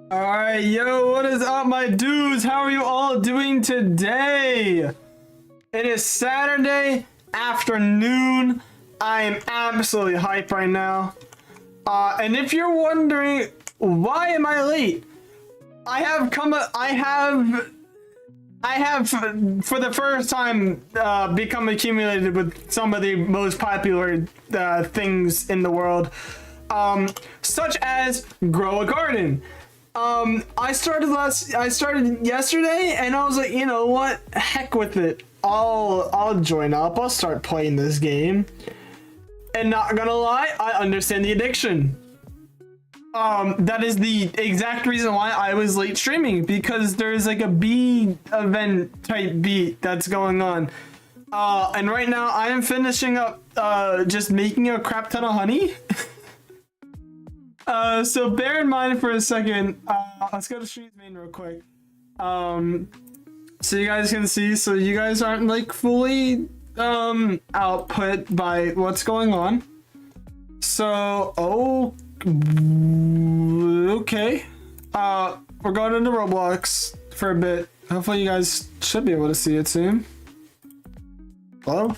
Alright, yo, what is up, my dudes? How are you all doing today? It is Saturday afternoon. I am absolutely hyped right now. And if you're wondering, why am I late? I have for the first time become accumulated with some of the most popular things in the world, such as grow a garden. I started yesterday, and I was like, you know what? Heck with it. I'll join up. I'll start playing this game. And not gonna lie, I understand the addiction. That is the exact reason why I was late streaming, because there's like a bee event type beat that's going on. And right now I am finishing up just making a crap ton of honey. So bear in mind for a second, let's go to Street's main real quick. So you guys can see, so you guys aren't like fully output by what's going on. So, okay. We're going into Roblox for a bit. Hopefully you guys should be able to see it soon. Hello?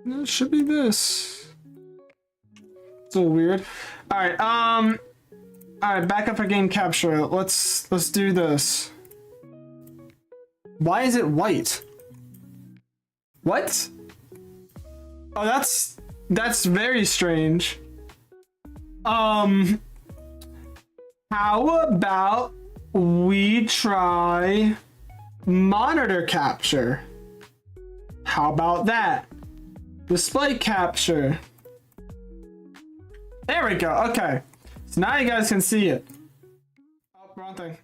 It should be this. It's a little weird. Alright, alright, back up for game capture. Let's do this. Why is it white? What? Oh, that's very strange. How about we try monitor capture? How about that? Display capture. There we go. Okay. So now you guys can see it. Oh, wrong thing.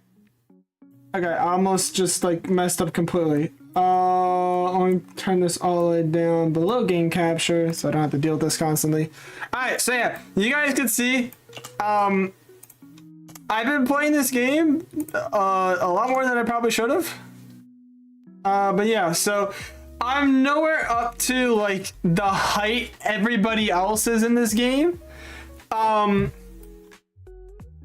Okay, I almost just like messed up completely. Let me turn this all the way down below game capture so I don't have to deal with this constantly. Alright, so yeah, you guys can see I've been playing this game a lot more than I probably should have. But yeah, so I'm nowhere up to like the height everybody else is in this game.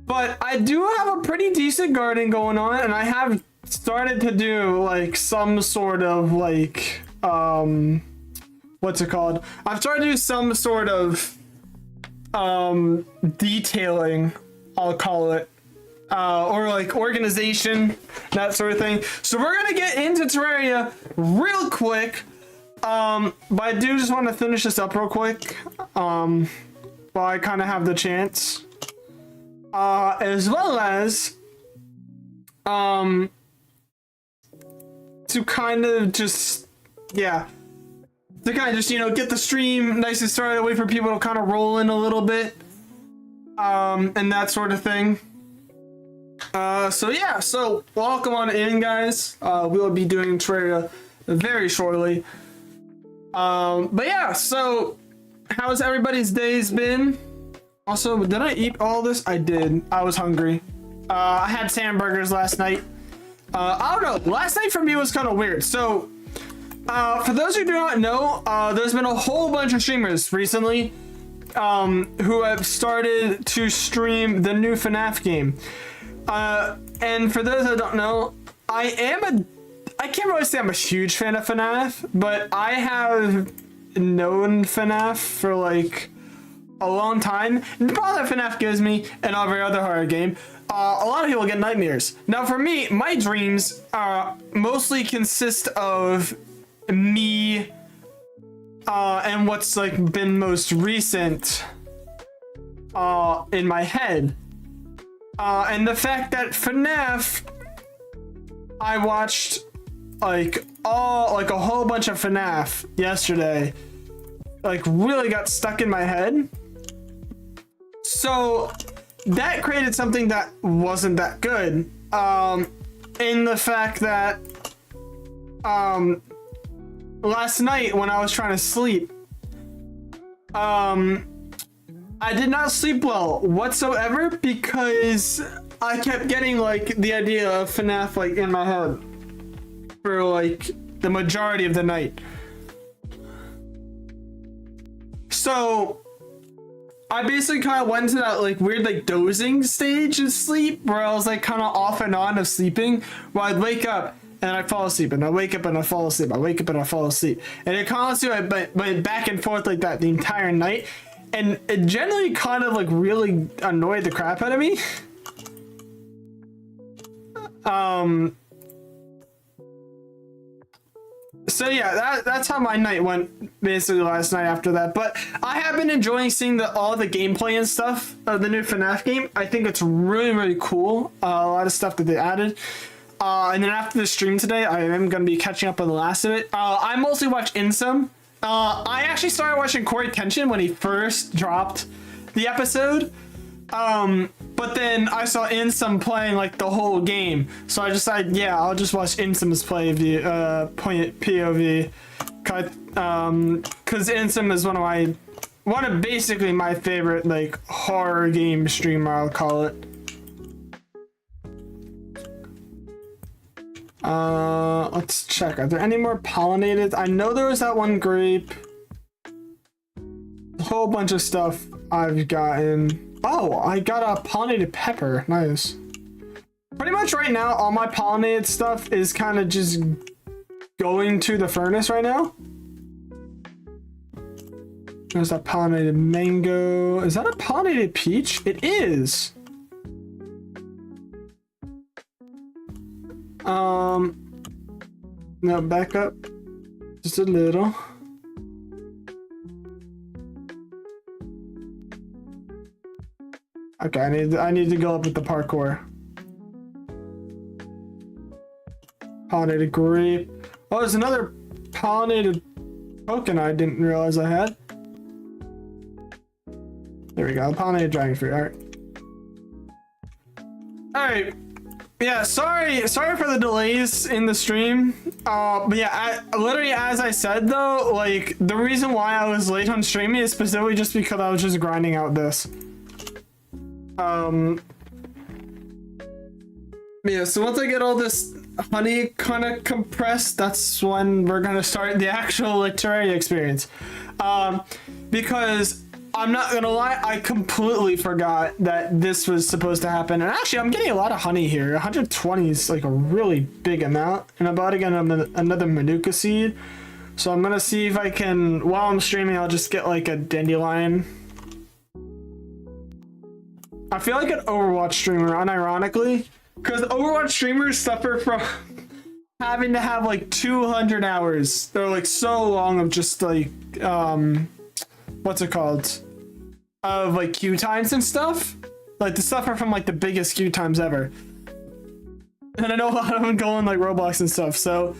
But I do have a pretty decent garden going on, and I have started to do like some sort of like what's it called? I've started to do some sort of detailing, I'll call it. Or like organization, that sort of thing. So we're gonna get into Terraria real quick. But I do just want to finish this up real quick. While I kind of have the chance. As well as to kind of just, yeah, to kind of just, you know, get the stream nice and started, wait for people to kind of roll in a little bit, and that sort of thing. So yeah, so welcome on in, guys. We will be doing Terraria very shortly. But yeah, so how's everybody's days been? Also, did I eat all this? I did. I was hungry. I had hamburgers last night. I don't know. Last night for me was kind of weird. So, for those who do not know, there's been a whole bunch of streamers recently who have started to stream the new FNAF game. And for those that don't know, I can't really say I'm a huge fan of FNAF, but I have known FNAF for like a long time. The problem that FNAF gives me and every other horror game, a lot of people get nightmares. Now for me, my dreams mostly consist of me and what's like been most recent in my head. And the fact that FNAF, I watched like a whole bunch of FNAF yesterday, like really got stuck in my head. So that created something that wasn't that good. In the fact that last night when I was trying to sleep, I did not sleep well whatsoever because I kept getting like the idea of FNAF like in my head for like the majority of the night. So I basically kind of went into that like weird like dozing stage of sleep where I was like kind of off and on of sleeping, where I'd wake up and I'd fall asleep and I wake up and I fall asleep. I wake up and I fall asleep, and it constantly went back and forth like that the entire night, and it generally kind of like really annoyed the crap out of me. So yeah, that's how my night went basically last night after that. But I have been enjoying seeing all the gameplay and stuff of the new FNAF game. I think it's really, really cool. A lot of stuff that they added. And then after the stream today, I am going to be catching up on the last of it. I mostly watch Insum. I actually started watching Corey Kenshin when he first dropped the episode. But then I saw Insum playing like the whole game, so I decided, yeah, I'll just watch Insum's POV, because Insum is one of basically my favorite like horror game streamer, I'll call it. Let's check. Are there any more pollinated? I know there was that one grape. A whole bunch of stuff I've gotten. Oh, I got a pollinated pepper. Nice. Pretty much right now, all my pollinated stuff is kind of just going to the furnace right now. There's that pollinated mango. Is that a pollinated peach? It is. No, back up. Just a little. Okay, I need to go up with the parkour. Pollinated grape. Oh, there's another pollinated token I didn't realize I had. There we go, pollinated dragon fruit. Alright. Yeah, sorry for the delays in the stream. But yeah, literally as I said though, like the reason why I was late on streaming is specifically just because I was just grinding out this. Yeah, so once I get all this honey kind of compressed, that's when we're gonna start the actual like terraria experience. Because I'm not gonna lie, I completely forgot that this was supposed to happen. And actually, I'm getting a lot of honey here. 120 is like a really big amount. And I'm about to get another Manuka seed. So I'm gonna see if I can, while I'm streaming, I'll just get like a dandelion. I feel like an Overwatch streamer, unironically, because Overwatch streamers suffer from having to have like 200 hours. They're like so long of just like, what's it called? Of like queue times and stuff. Like to suffer from like the biggest queue times ever. And I know a lot of them go on like Roblox and stuff. So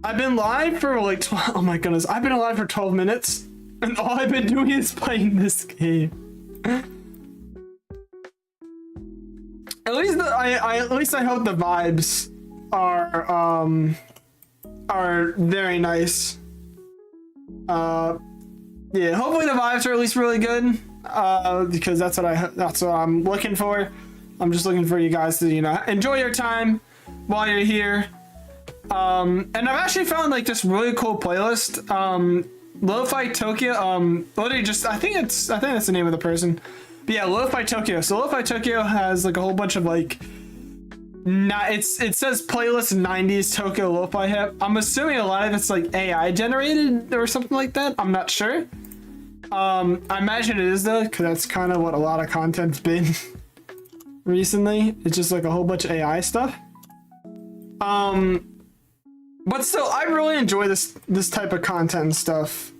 I've been live for like 12, oh my goodness, I've been alive for 12 minutes and all I've been doing is playing this game. At least I hope the vibes are very nice. Yeah, hopefully the vibes are at least really good. Because that's what I'm looking for. I'm just looking for you guys to, you know, enjoy your time while you're here. And I've actually found like this really cool playlist. Lo-Fi Tokyo. Literally just I think that's the name of the person. But yeah, Lo-Fi Tokyo. So Lo-Fi Tokyo has like a whole bunch of like, it says playlist 90s Tokyo Lo-Fi hip. I'm assuming a lot of it's like AI generated or something like that. I'm not sure. I imagine it is though, because that's kind of what a lot of content's been recently. It's just like a whole bunch of AI stuff. But still, I really enjoy this type of content and stuff.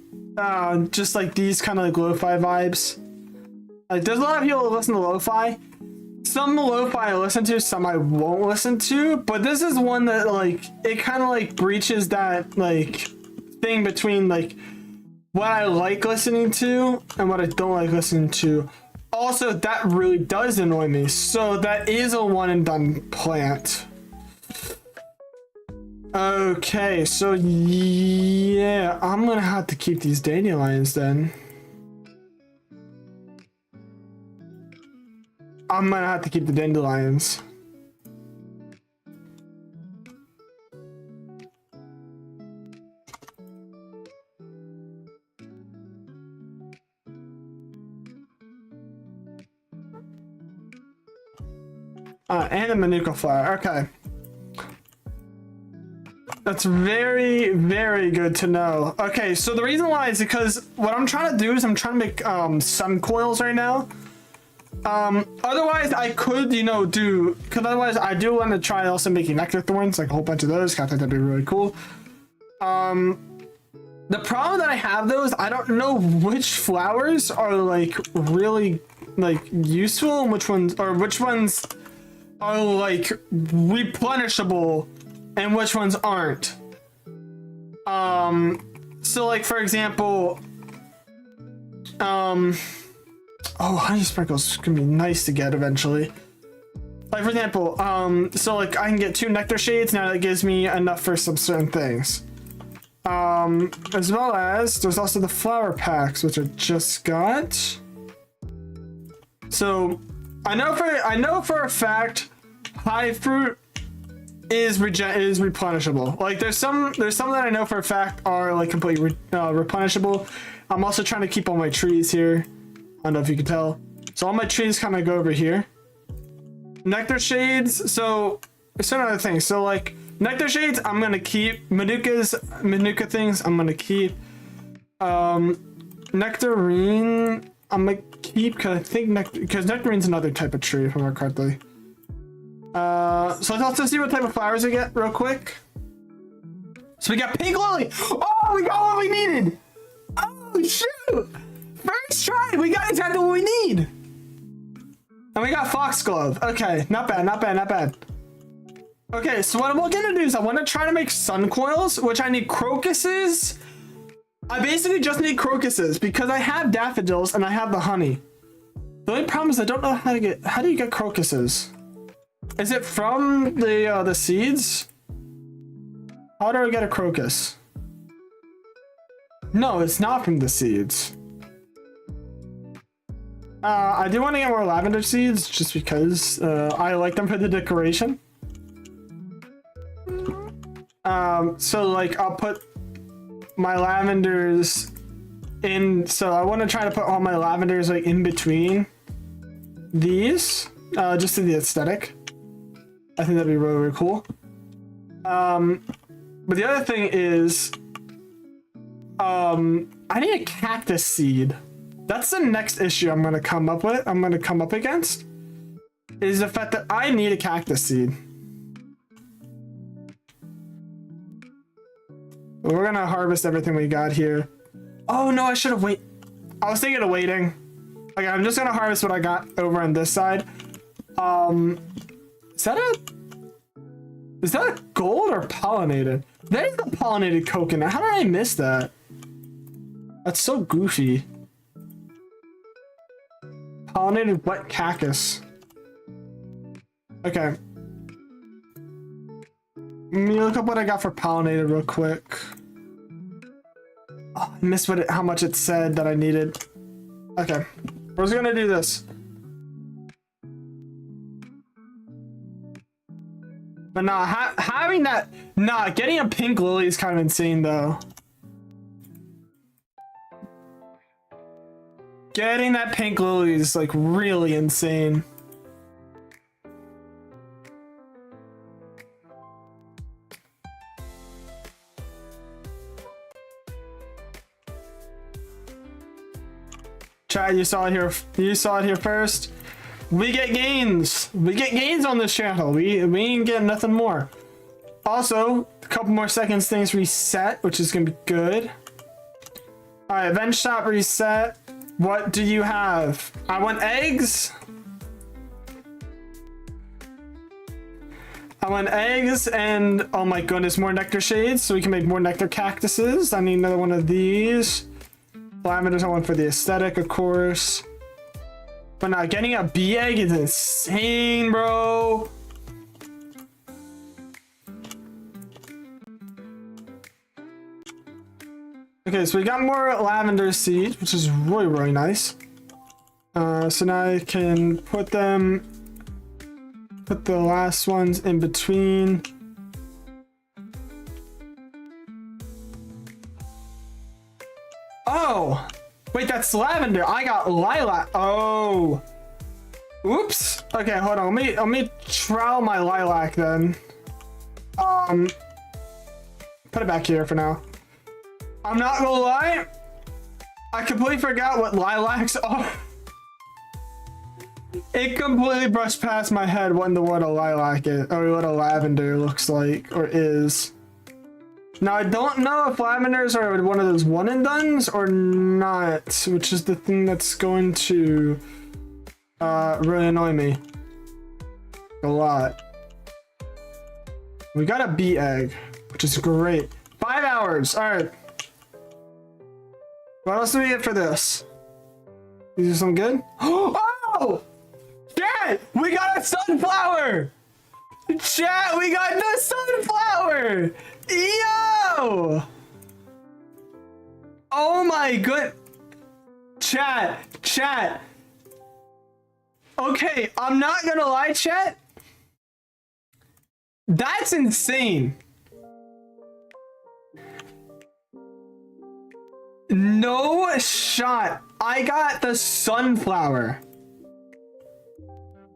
Just like these kind of like lo-fi vibes. Like there's a lot of people who listen to lo-fi. Some lo-fi I listen to, some I won't listen to. But this is one that like it kind of like breaches that like thing between like what I like listening to and what I don't like listening to. Also, that really does annoy me. So that is a one and done plant. Okay, so yeah, I'm gonna have to keep these dandelions then. I'm gonna have to keep the dandelions. And the manuka flower, okay. That's very, very good to know. Okay, so the reason why is because what I'm trying to do is I'm trying to make sun coils right now. Otherwise I could, you know, because otherwise I do want to try also making nectar thorns, like a whole bunch of those. I think that'd be really cool. The problem that I have those, I don't know which flowers are like really like useful and which ones are like replenishable and which ones aren't. So like for example, oh, honey sprinkles is gonna be nice to get eventually. Like for example, so like I can get 2 nectar shades now. That gives me enough for some certain things. As well as there's also the flower packs, which I just got. So I know for a fact high fruit is replenishable. Like there's some that I know for a fact are like completely replenishable. I'm also trying to keep all my trees here. I don't know if you can tell. So all my trees kind of go over here. Nectar shades. So it's another thing. So like nectar shades, I'm gonna keep. Manuka things, I'm gonna keep. Nectarine, I'm gonna keep because I think because nectarine's another type of tree if I remember correctly. So let's also see what type of flowers we get real quick. So we got pink lily. Oh, we got what we needed. Oh shoot! First try, we got exactly what we need. And we got foxglove. Okay, not bad, not bad, not bad. Okay, so what I'm gonna do is I want to try to make sun coils, which I need crocuses. I basically just need crocuses because I have daffodils and I have the honey. The only problem is I don't know how do you get crocuses? Is it from the seeds? How do I get a crocus? No, it's not from the seeds. I do want to get more lavender seeds just because I like them for the decoration. So like I'll put my lavenders in, so I want to try to put all my lavenders like in between these, just to the aesthetic. I think that'd be really, really cool. But the other thing is, I need a cactus seed. That's the next issue I'm gonna come up against, is the fact that I need a cactus seed. We're gonna harvest everything we got here. Oh no, I should have waited. I was thinking of waiting. Okay, I'm just gonna harvest what I got over on this side. Is that a gold or pollinated? That is a pollinated coconut. How did I miss that? That's so goofy. Pollinated wet cactus. Okay. Let me look up what I got for pollinated real quick. Oh, I missed how much it said that I needed. Okay, we're just gonna do this. But nah, having that, getting a pink lily is kind of insane though. Getting that pink lily is like really insane. Chat, you saw it here. You saw it here first. We get gains. We get gains on this channel. We ain't getting nothing more. Also, a couple more seconds, things reset, which is gonna be good. All right, event shop reset. What do you have? I want eggs. I want eggs and, oh my goodness, more nectar shades so we can make more nectar cactuses. I need another one of these. Lavenders I want for the aesthetic, of course. But now getting a bee egg is insane, bro. Okay, so we got more lavender seeds, which is really, really nice. So now I can put the last ones in between. Oh, wait, that's lavender. I got lilac. Oh, oops. Okay, hold on. Let me trowel my lilac then. Put it back here for now. I'm not gonna lie, I completely forgot what lilacs are. It completely brushed past my head what a lilac is, or what a lavender looks like, or is. Now, I don't know if lavenders are one of those one and dones or not, which is the thing that's going to really annoy me a lot. We got a bee egg, which is great. 5 hours, all right. What else do we get for this? These are some good. Oh! Chat! We got a sunflower! Chat, we got the sunflower! Yo! Oh my good. Chat. Okay, I'm not gonna lie, chat. That's insane. No shot. I got the sunflower.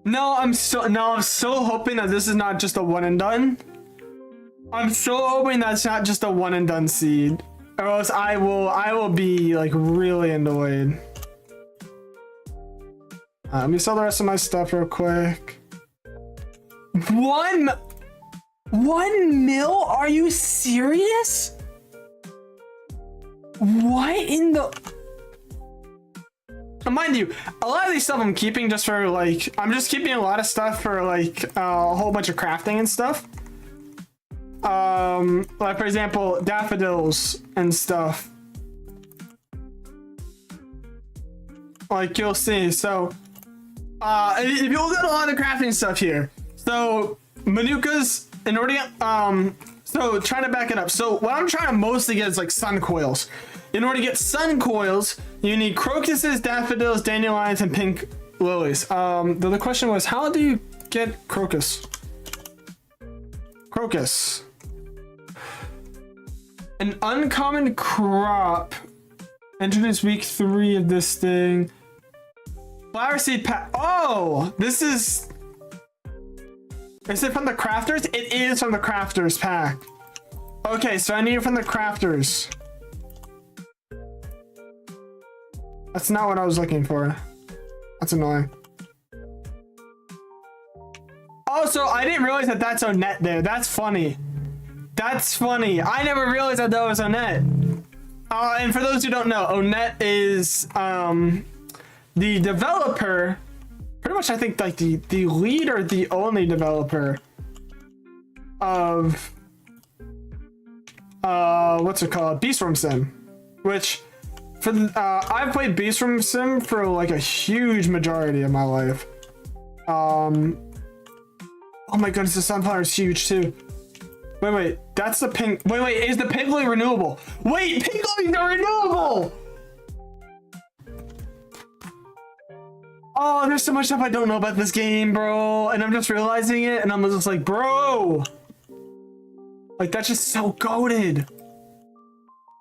I'm so hoping that this is not just a one and done. I'm so hoping that's not just a one and done seed, or else I will be like really annoyed. Let me sell the rest of my stuff real quick. 1 mil? Are you serious? What in the... Mind you, a lot of these stuff I'm keeping just for like, I'm just keeping a lot of stuff for like a whole bunch of crafting and stuff. Like for example, daffodils and stuff. Like you'll see. So, if you look at a lot of the crafting stuff here, so Manuka's in order to get, so trying to back it up. So what I'm trying to mostly get is like sun coils. In order to get sun coils, you need crocuses, daffodils, dandelions, and pink lilies. The question was, how do you get crocus? Crocus. An uncommon crop. Introduced week 3 of this thing. Flower seed pack. Oh, this is... Is it from the crafters? It is from the crafters pack. Okay, so I need it from the crafters. That's not what I was looking for. That's annoying. Also, I didn't realize that that's Onett there. That's funny. That's funny. I never realized that was Onett. And for those who don't know, Onett is the developer, pretty much I think like the lead or the only developer of what's it called? Beastworm Sim, which for I've played Beastworm Sim for like a huge majority of my life. Oh my goodness, the sunflower is huge too. Wait, that's the pink. Wait, is the pink lily renewable? Wait, pink lilies are renewable! Oh, there's so much stuff I don't know about this game, bro. And I'm just realizing it, and I'm just like, bro. Like, that's just so goated.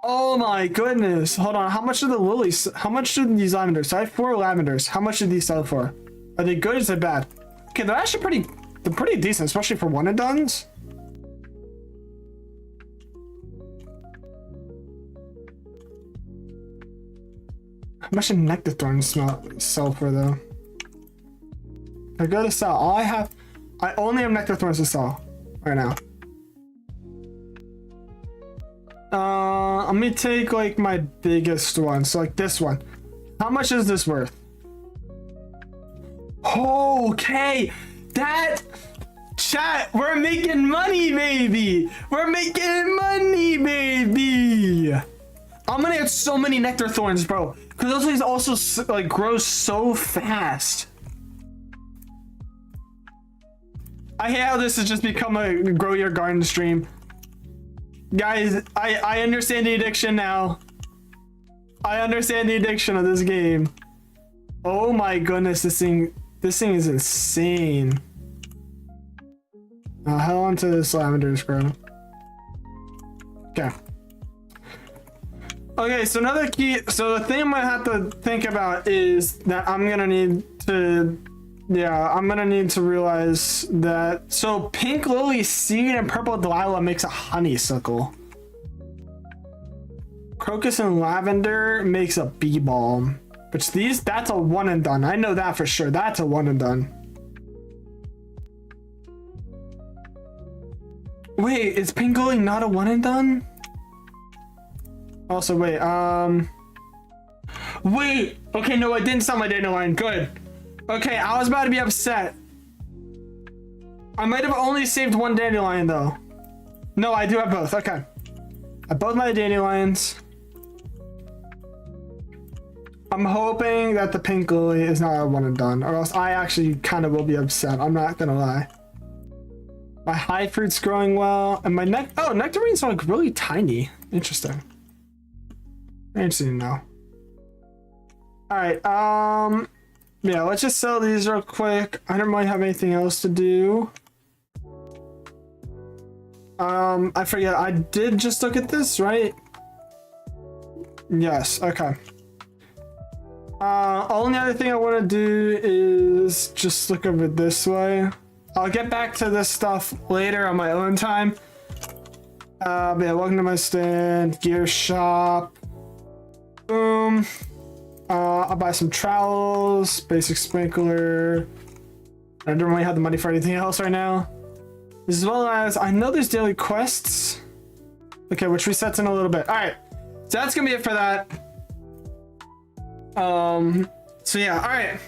Oh my goodness. Hold on, how much are the lilies? How much do these lavenders? So I have 4 lavenders. How much do these sell for? Are they good or is they bad? Okay, they're actually pretty decent, especially for one and dones. How much should nectar thorns sell for though? I go to sell. I only have nectar thorns to sell right now. Let me take like my biggest one. So like this one. How much is this worth? Okay, that chat, we're making money, baby. We're making money, baby. I'm gonna get so many nectar thorns, bro. Because those things also like grow so fast. I hate how this has just become a grow your garden stream. Guys, I understand the addiction now. I understand the addiction of this game. Oh my goodness, this thing is insane. Hell onto this lavender grow. Okay. Okay, so another key. So the thing I'm gonna have to think about is that I'm gonna need to. Yeah, I'm gonna need to realize that. So pink lily seed and purple delilah makes a honeysuckle. Crocus and lavender makes a bee balm. Which that's a one and done. I know that for sure. That's a one and done. Wait, is pink lily not a one and done? Also, wait, wait, okay, no, I didn't sell my dandelion. Good. Okay, I was about to be upset. I might have only saved one dandelion though. No, I do have both. Okay. I have both my dandelions. I'm hoping that the pink lily is not a one and done, or else I actually kind of will be upset. I'm not gonna lie. My high fruit's growing well, and my nectarines are like really tiny. Interesting. Interesting to know. All right, yeah, let's just sell these real quick. I don't really have anything else to do. I forget, I did just look at this, right? Yes, okay. Only other thing I want to do is just look over this way. I'll get back to this stuff later on my own time. But yeah, welcome to my stand, gear shop. Boom. I'll buy some trowels, basic sprinkler. I don't really have the money for anything else right now. As well as, I know there's daily quests. Okay, which resets in a little bit. All right, so that's gonna be it for that. So yeah, all right.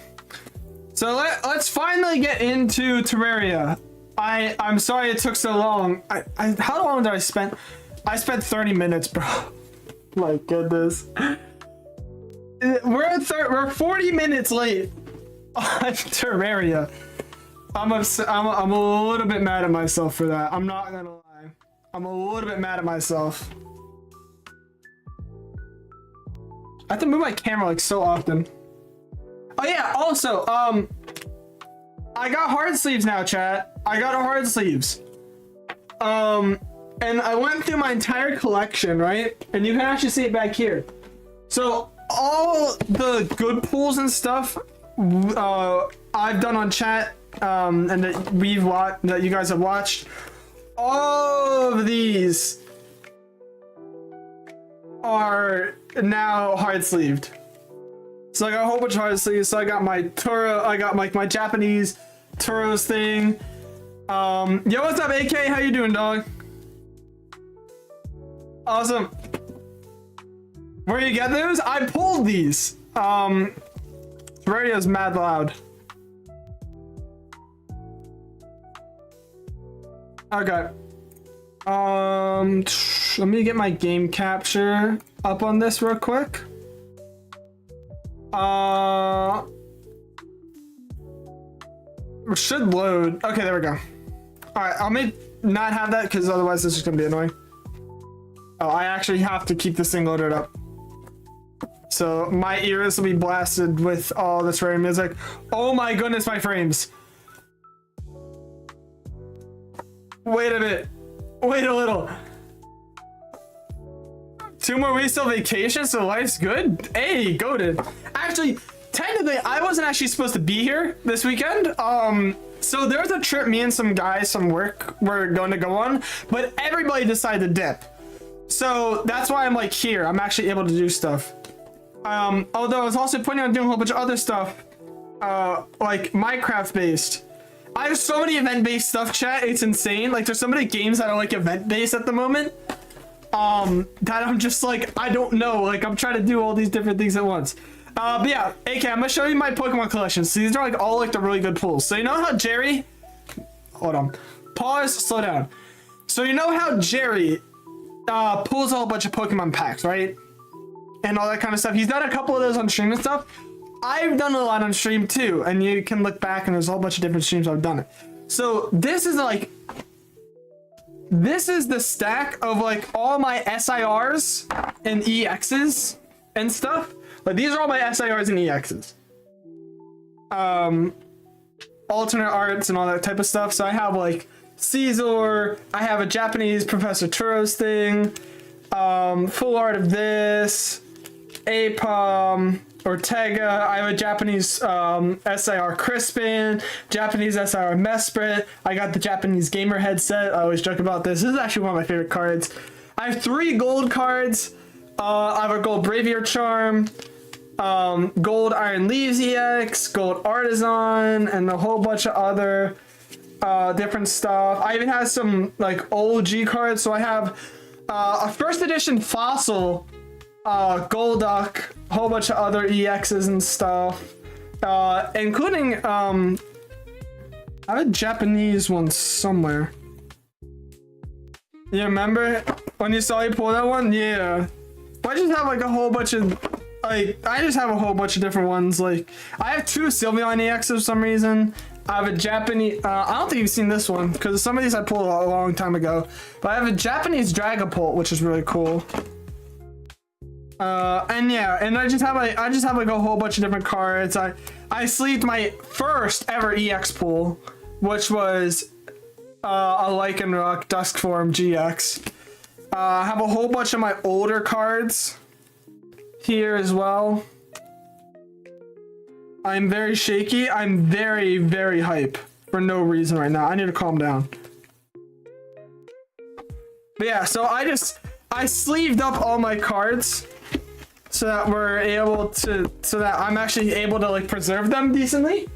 So let's finally get into Terraria. I'm sorry it took so long. How long did I spend? I spent 30 minutes, bro. My goodness. We're 40 minutes late on Terraria. I'm a little bit mad at myself for that. I'm not gonna lie. I'm a little bit mad at myself. I have to move my camera like so often. Oh yeah, also, I got hard sleeves now, chat. I got a hard sleeves. And I went through my entire collection, right? And you can actually see it back here. So all the good pulls and stuff I've done on chat, and that you guys have watched, all of these are now hard sleeved. So I got a whole bunch of hard sleeves. So I got my Turo, I got my Japanese Turo's thing. Yo, what's up, AK? How you doing, dog? Awesome. Where you get those? I pulled these. Radio's mad loud. Okay. Let me get my game capture up on this real quick. Should load. Okay, there we go. All right, I'll not have that because otherwise this is gonna be annoying. Oh, I actually have to keep this thing loaded up. So my ears will be blasted with all this rare music. Oh my goodness, my frames. Wait a bit. Wait a little. 2 more weeks till vacation, so life's good? Hey, goated. Actually, technically, I wasn't actually supposed to be here this weekend. So there was a trip me and some guys from work were going to go on, but everybody decided to dip. So that's why I'm like here. I'm actually able to do stuff. Although I was also planning on doing a whole bunch of other stuff, like Minecraft based. I have so many event based stuff, chat. It's insane. Like there's so many games that are like event based at the moment. That I'm just like, I don't know. Like I'm trying to do all these different things at once. But yeah, AK, I'm gonna show you my Pokemon collection. So these are like all like the really good pulls. So you know how Jerry, hold on, pause, slow down. So you know how Jerry, pulls a whole bunch of Pokemon packs, right? And all that kind of stuff. He's done a couple of those on stream and stuff. I've done a lot on stream too, and you can look back and there's a whole bunch of different streams I've done it. So this is like, this is the stack of like all my SIRs and EXs and stuff. Like these are all my SIRs and EXs. Alternate arts and all that type of stuff. So I have like Caesar, I have a Japanese Professor Turo's thing, full art of this, Apom, Ortega. I have a Japanese SIR Crispin, Japanese SIR Mesprit. I got the Japanese gamer headset. I always joke about this. This is actually one of my favorite cards. I have 3 gold cards. I have a gold Bravier Charm, gold Iron Leaves EX, gold Artisan, and a whole bunch of other different stuff. I even have some like OG cards. So I have a first edition Fossil, Golduck, a whole bunch of other EXs and stuff, including I have a Japanese one somewhere. You remember when you saw me pull that one? Yeah. But I just have like a whole bunch of like, I just have a whole bunch of different ones. Like I have 2 Sylveon EXs for some reason. I have a Japanese, I don't think you've seen this one because some of these I pulled a long time ago, but I have a Japanese Dragapult, which is really cool. And yeah, and I just have like a whole bunch of different cards. I sleeved my first ever EX pull, which was a Lycanroc Dusk Form GX. I have a whole bunch of my older cards here as well. I'm very shaky. I'm very, very hype for no reason right now. I need to calm down. But yeah, so I sleeved up all my cards so that we're able to, so that I'm actually able to like preserve them decently.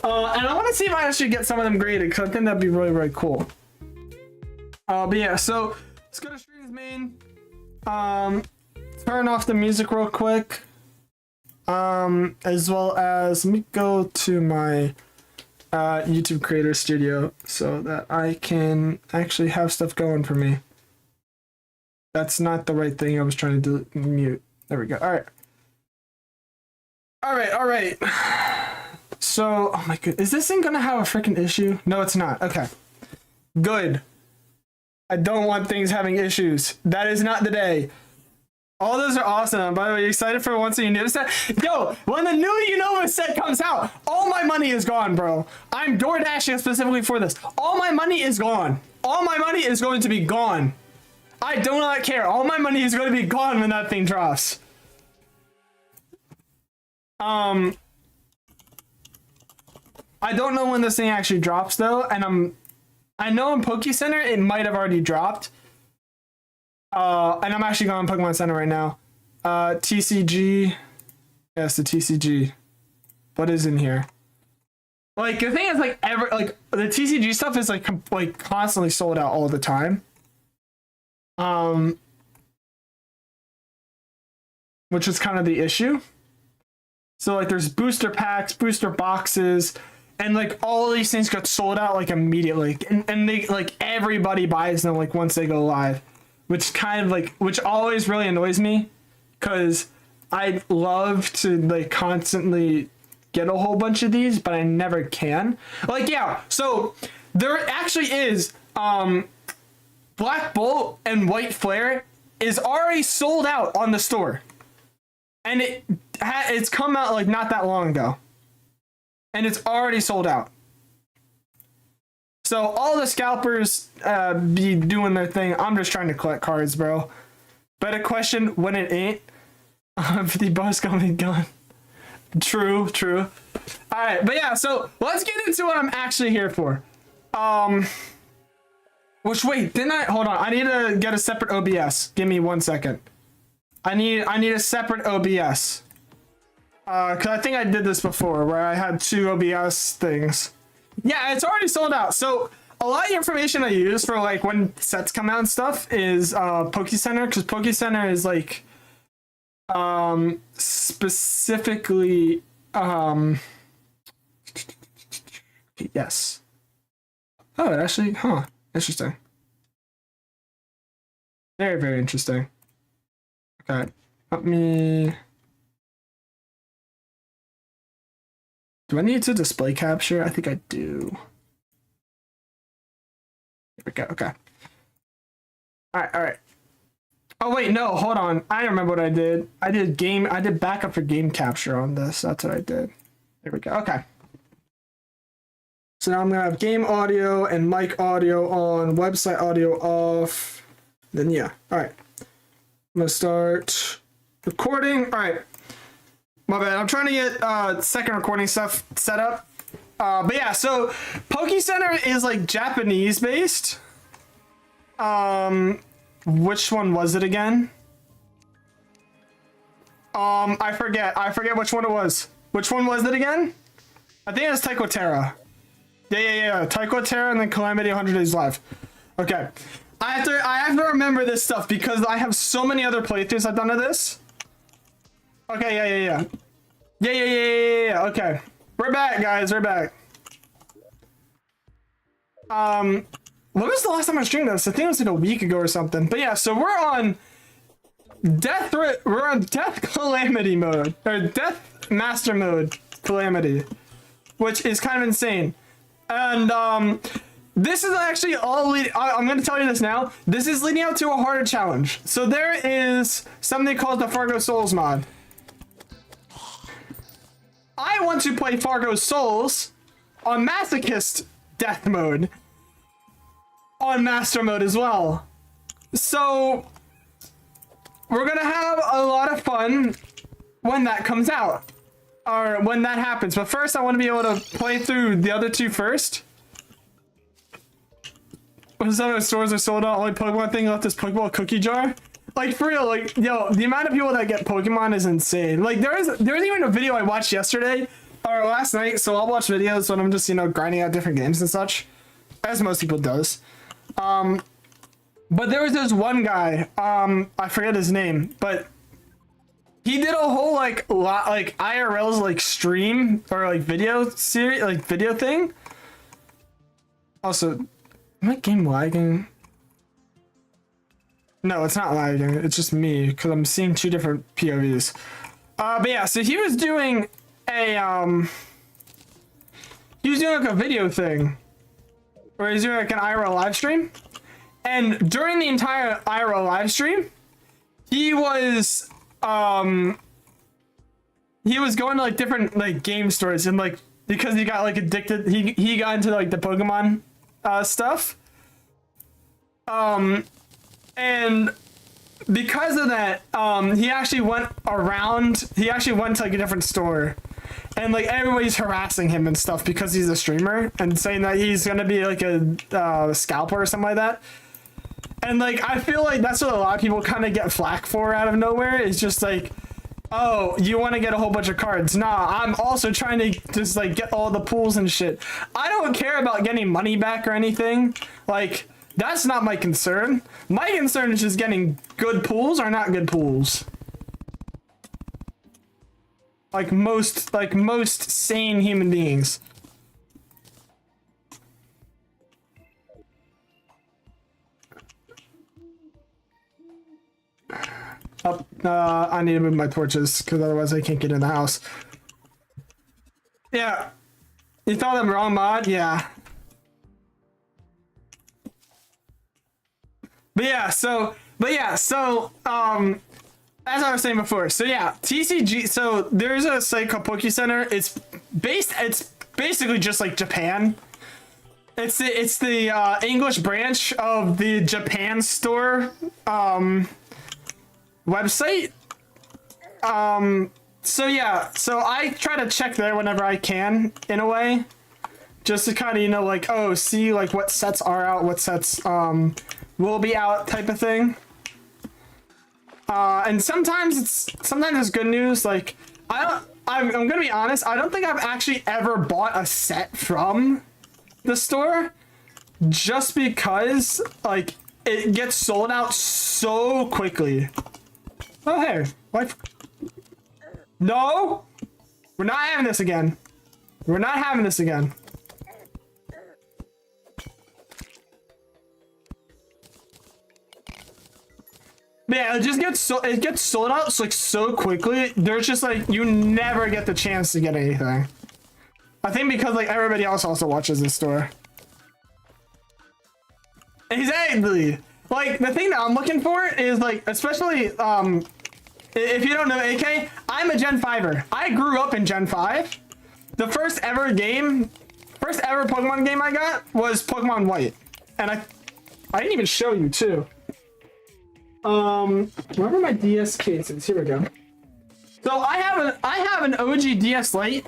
And I want to see if I actually get some of them graded because I think that'd be really, really cool. But yeah, so let's go to streams main. Turn off the music real quick. As well as let me go to my YouTube Creator Studio so that I can actually have stuff going for me. That's not the right thing. I was trying to mute. There we go. All right. So, oh my god, is this thing gonna have a freaking issue? No, it's not. Okay, good. I don't want things having issues. That is not the day. All those are awesome. By the way, you excited for once a Unova set? Yo, when the new Unova set comes out, all my money is gone, bro. I'm door dashing specifically for this. All my money is gone. All my money is going to be gone. I do not care. All my money is going to be gone when that thing drops. I don't know when this thing actually drops though, and I know in Poke Center it might have already dropped. And I'm actually going on Pokemon Center right now. TCG. Yes, the TCG. What is in here? Like the thing is, like the TCG stuff is like constantly sold out all the time. Which is kind of the issue. So like there's booster packs, booster boxes, and like all of these things got sold out like immediately, and they like everybody buys them like once they go live. Which kind of like, which always really annoys me, because I love to like constantly get a whole bunch of these, but I never can. Like, yeah, so there actually is Black Bolt and White Flare is already sold out on the store, and it's come out like not that long ago, and it's already sold out. So all the scalpers be doing their thing. I'm just trying to collect cards, bro. Better question when it ain't. 50 bucks gonna be gone. True. All right, but yeah. So let's get into what I'm actually here for. Which wait, didn't I? Hold on. I need to get a separate OBS. Give me 1 second. I need a separate OBS. Because I think I did this before where I had 2 OBS things. Yeah, it's already sold out. So a lot of the information I use for like when sets come out and stuff is PokeCenter, because PokeCenter is like specifically yes. Oh, actually, huh. Interesting. Very, very interesting. Okay. Let me... Do I need to display capture? I think I do. Here we go. Okay. Alright, alright. Oh wait, no, hold on. I remember what I did. I did backup for game capture on this. That's what I did. There we go. Okay. So now I'm gonna have game audio and mic audio on, website audio off. Then yeah. Alright. I'm gonna start recording. Alright. My bad. I'm trying to get second recording stuff set up. But yeah, so PokeCenter is like Japanese based. Which one was it again? I forget which one it was. Which one was it again? I think it was Taiko Terra. Yeah. Taiko Terra and then Calamity 100 Days Live. Okay. I have to remember this stuff because I have so many other playthroughs I've done of this. Okay, yeah. Okay. We're back, guys. We're back. When was the last time I streamed this? I think it was like a week ago or something. But yeah, so we're on Death Calamity mode. Or Death Master mode Calamity. Which is kind of insane. And this is actually all I'm going to tell you this now. This is leading up to a harder challenge. So there is something called the Fargo Souls mod. I want to play Fargo Souls on Masochist Death mode. On Master mode as well. So we're going to have a lot of fun when that comes out. Or when that happens. But first I want to be able to play through the other 2 first. When some of the stores are sold out, only Pokemon thing left this Pokeball cookie jar. Like for real, like yo, the amount of people that get Pokemon is insane. Like there's even a video I watched yesterday or last night. So I'll watch videos when I'm just grinding out different games and such, as most people does. But there was this one guy, I forget his name, but he did a whole like IRL's like stream or like video series, like video thing. Also, am my game lagging? No, it's not lagging. It's just me because I'm seeing 2 different POVs. But yeah, so he was doing a like a video thing where he's doing like an IRL live stream, and during the entire IRL live stream, he was going to like different like game stores and like because he got like addicted, he got into like the Pokemon stuff. And because of that, he actually went to like a different store and like everybody's harassing him and stuff because he's a streamer and saying that he's gonna be like a scalper or something like that. And like I feel like that's what a lot of people kind of get flack for out of nowhere. It's just like, oh, you want to get a whole bunch of cards? Nah, I'm also trying to just like get all the pools and shit. I don't care about getting money back or anything. Like that's not my concern. My concern is just getting good pools or not good pools. Like most sane human beings. Oh, I need to move my torches because otherwise I can't get in the house. Yeah. You thought I'm wrong mod? Yeah. But yeah, so as I was saying before, so yeah, TCG, so there's a site called PokeCenter. It's basically just like Japan. It's the English branch of the Japan store website. So yeah, so I try to check there whenever I can, in a way, just to kind of, you know, like, oh, see like what sets are out, what sets will be out type of thing. And sometimes it's good news. Like I I'm gonna be honest, I don't think I've actually ever bought a set from the store, just because like it gets sold out so quickly. Oh hey, what? No, we're not having this again. We're not having this again. Yeah, it gets sold out like so quickly. There's just like you never get the chance to get anything. I think because like everybody else also watches this store. Exactly. Like the thing that I'm looking for is like, especially if you don't know AK, I'm a Gen 5er. I grew up in Gen 5. The first ever Pokemon game I got was Pokemon White, and I didn't even show you too. Where are my DS cases? Here we go. So I have an OG DS Lite,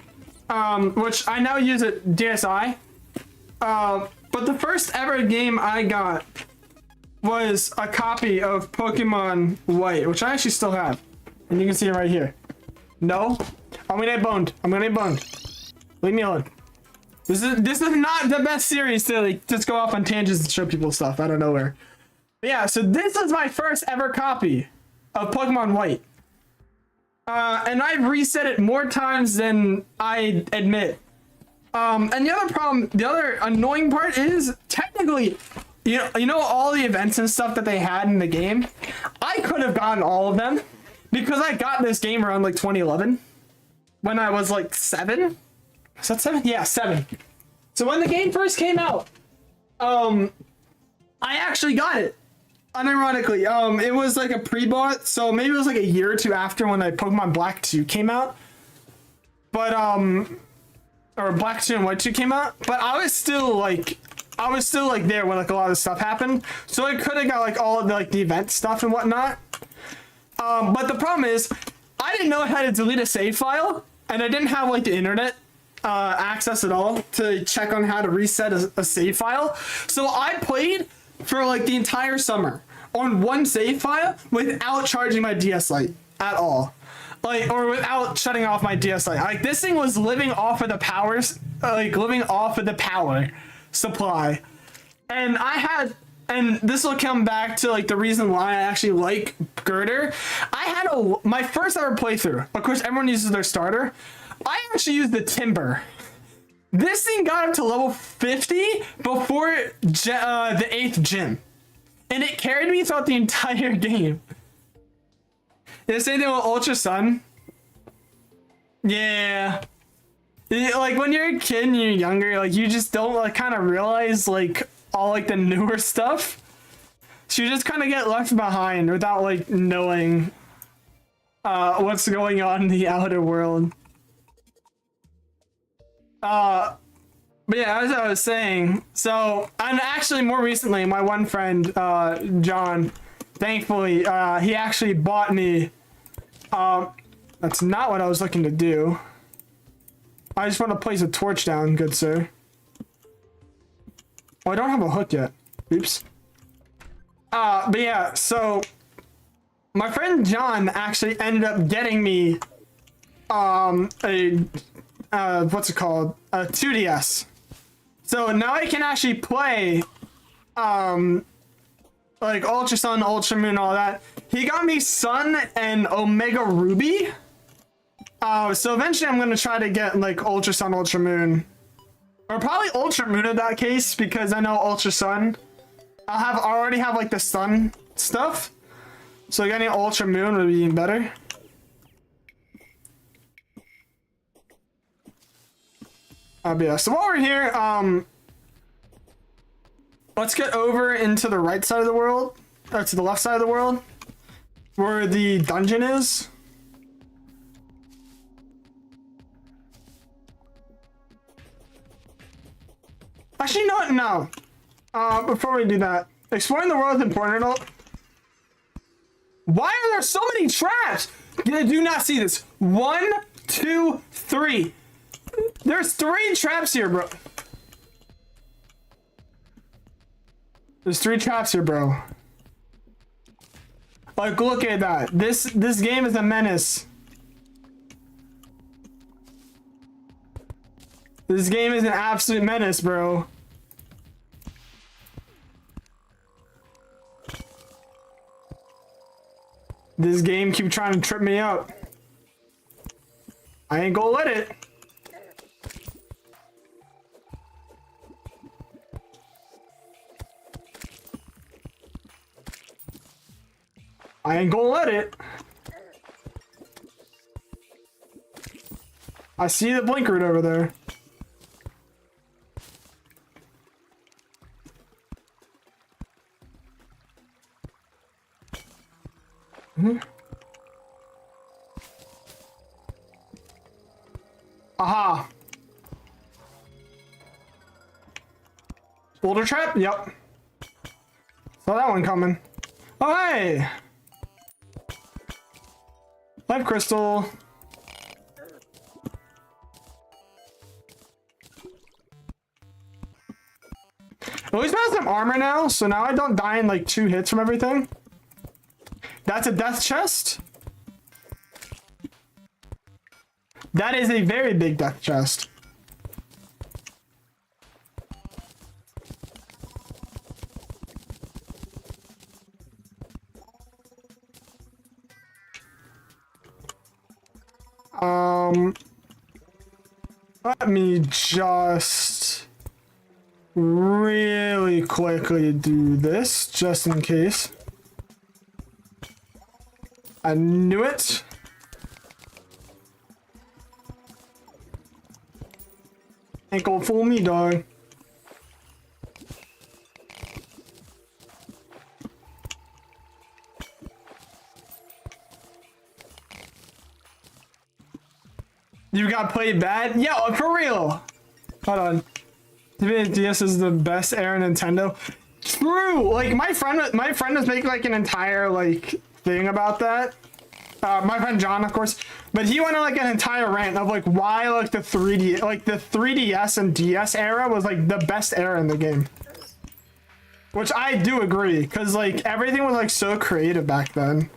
which I now use at DSi. But the first ever game I got was a copy of Pokemon White, which I actually still have, and you can see it right here. No, I'm gonna get boned. I'm gonna get boned. Leave me alone. This is not the best series to like just go off on tangents and show people stuff out of nowhere. But yeah, so this is my first ever copy of Pokemon White. And I've reset it more times than I admit. And the other annoying part is technically, you know all the events and stuff that they had in the game? I could have gotten all of them because I got this game around like 2011 when I was like 7. Is that 7? Yeah, 7. So when the game first came out, I actually got it. Unironically, it was like a pre-bought, so maybe it was like a year or two after when like Pokemon Black 2 came out. But or Black 2 and White 2 came out. But I was still like there when like a lot of stuff happened. So I could have got like all of the, like the event stuff and whatnot. But the problem is I didn't know how to delete a save file, and I didn't have like the internet access at all to check on how to reset a save file. So I played for like the entire summer on one save file without charging my DS Lite at all, like, or without shutting off my DS Lite. Like this thing was living off of the power supply, and this will come back to like the reason why I actually like Girder. I had my first ever playthrough. Of course, everyone uses their starter. I actually used the Timber. This thing got up to level 50 before the 8th gym. And it carried me throughout the entire game. The same thing with Ultra Sun. Yeah. Like when you're a kid and you're younger, like you just don't like kind of realize like all like the newer stuff. So you just kind of get left behind without like knowing what's going on in the outer world. But yeah, as I was saying, so, and actually more recently, my one friend, John, thankfully, he actually bought me, that's not what I was looking to do. I just want to place a torch down, good sir. Oh, I don't have a hook yet. Oops. But yeah, so, my friend John actually ended up getting me, what's it called? A 2DS. So now I can actually play, like Ultra Sun, Ultra Moon, all that. He got me Sun and Omega Ruby. So eventually I'm gonna try to get like Ultra Sun, Ultra Moon, or probably Ultra Moon in that case, because I know Ultra Sun, I already have like the Sun stuff. So getting Ultra Moon would be even better. But yeah, so while we're here, let's get over into the right side of the world, or to the left side of the world, where the dungeon is. Actually, no. Before we do that, exploring the world is important. Why are there so many traps? You do not see this. 1, 2, 3. There's 3 traps here, bro. There's 3 traps here, bro. Like, look at that. This game is a menace. This game is an absolute menace, bro. This game keep trying to trip me up. I ain't gonna let it. I ain't gonna let it. I see the blinker over there. Aha. Boulder trap? Yep. Saw that one coming. Oh, hey! Life crystal. At least I have some armor now, so now I don't die in like 2 hits from everything. That's a death chest. That is a very big death chest. Let me just really quickly do this, just in case. I knew it. Ain't gonna fool me, dog. You got played bad? Yo, for real. Hold on. DS is the best era Nintendo. True. Like my friend was making like an entire like thing about that. My friend John, of course, but he went on like an entire rant of like why like the 3DS and DS era was like the best era in the game. Which I do agree, because like everything was like so creative back then,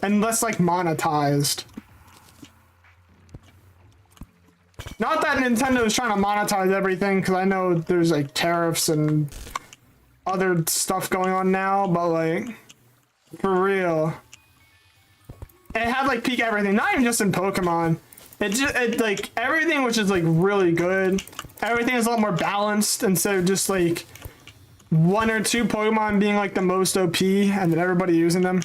and less like monetized. Not that Nintendo is trying to monetize everything, because I know there's like tariffs and other stuff going on now, but like for real. It had like peak everything, not even just in Pokemon. It like everything, which is like really good. Everything is a lot more balanced instead of just like 1 or 2 Pokemon being like the most OP and then everybody using them.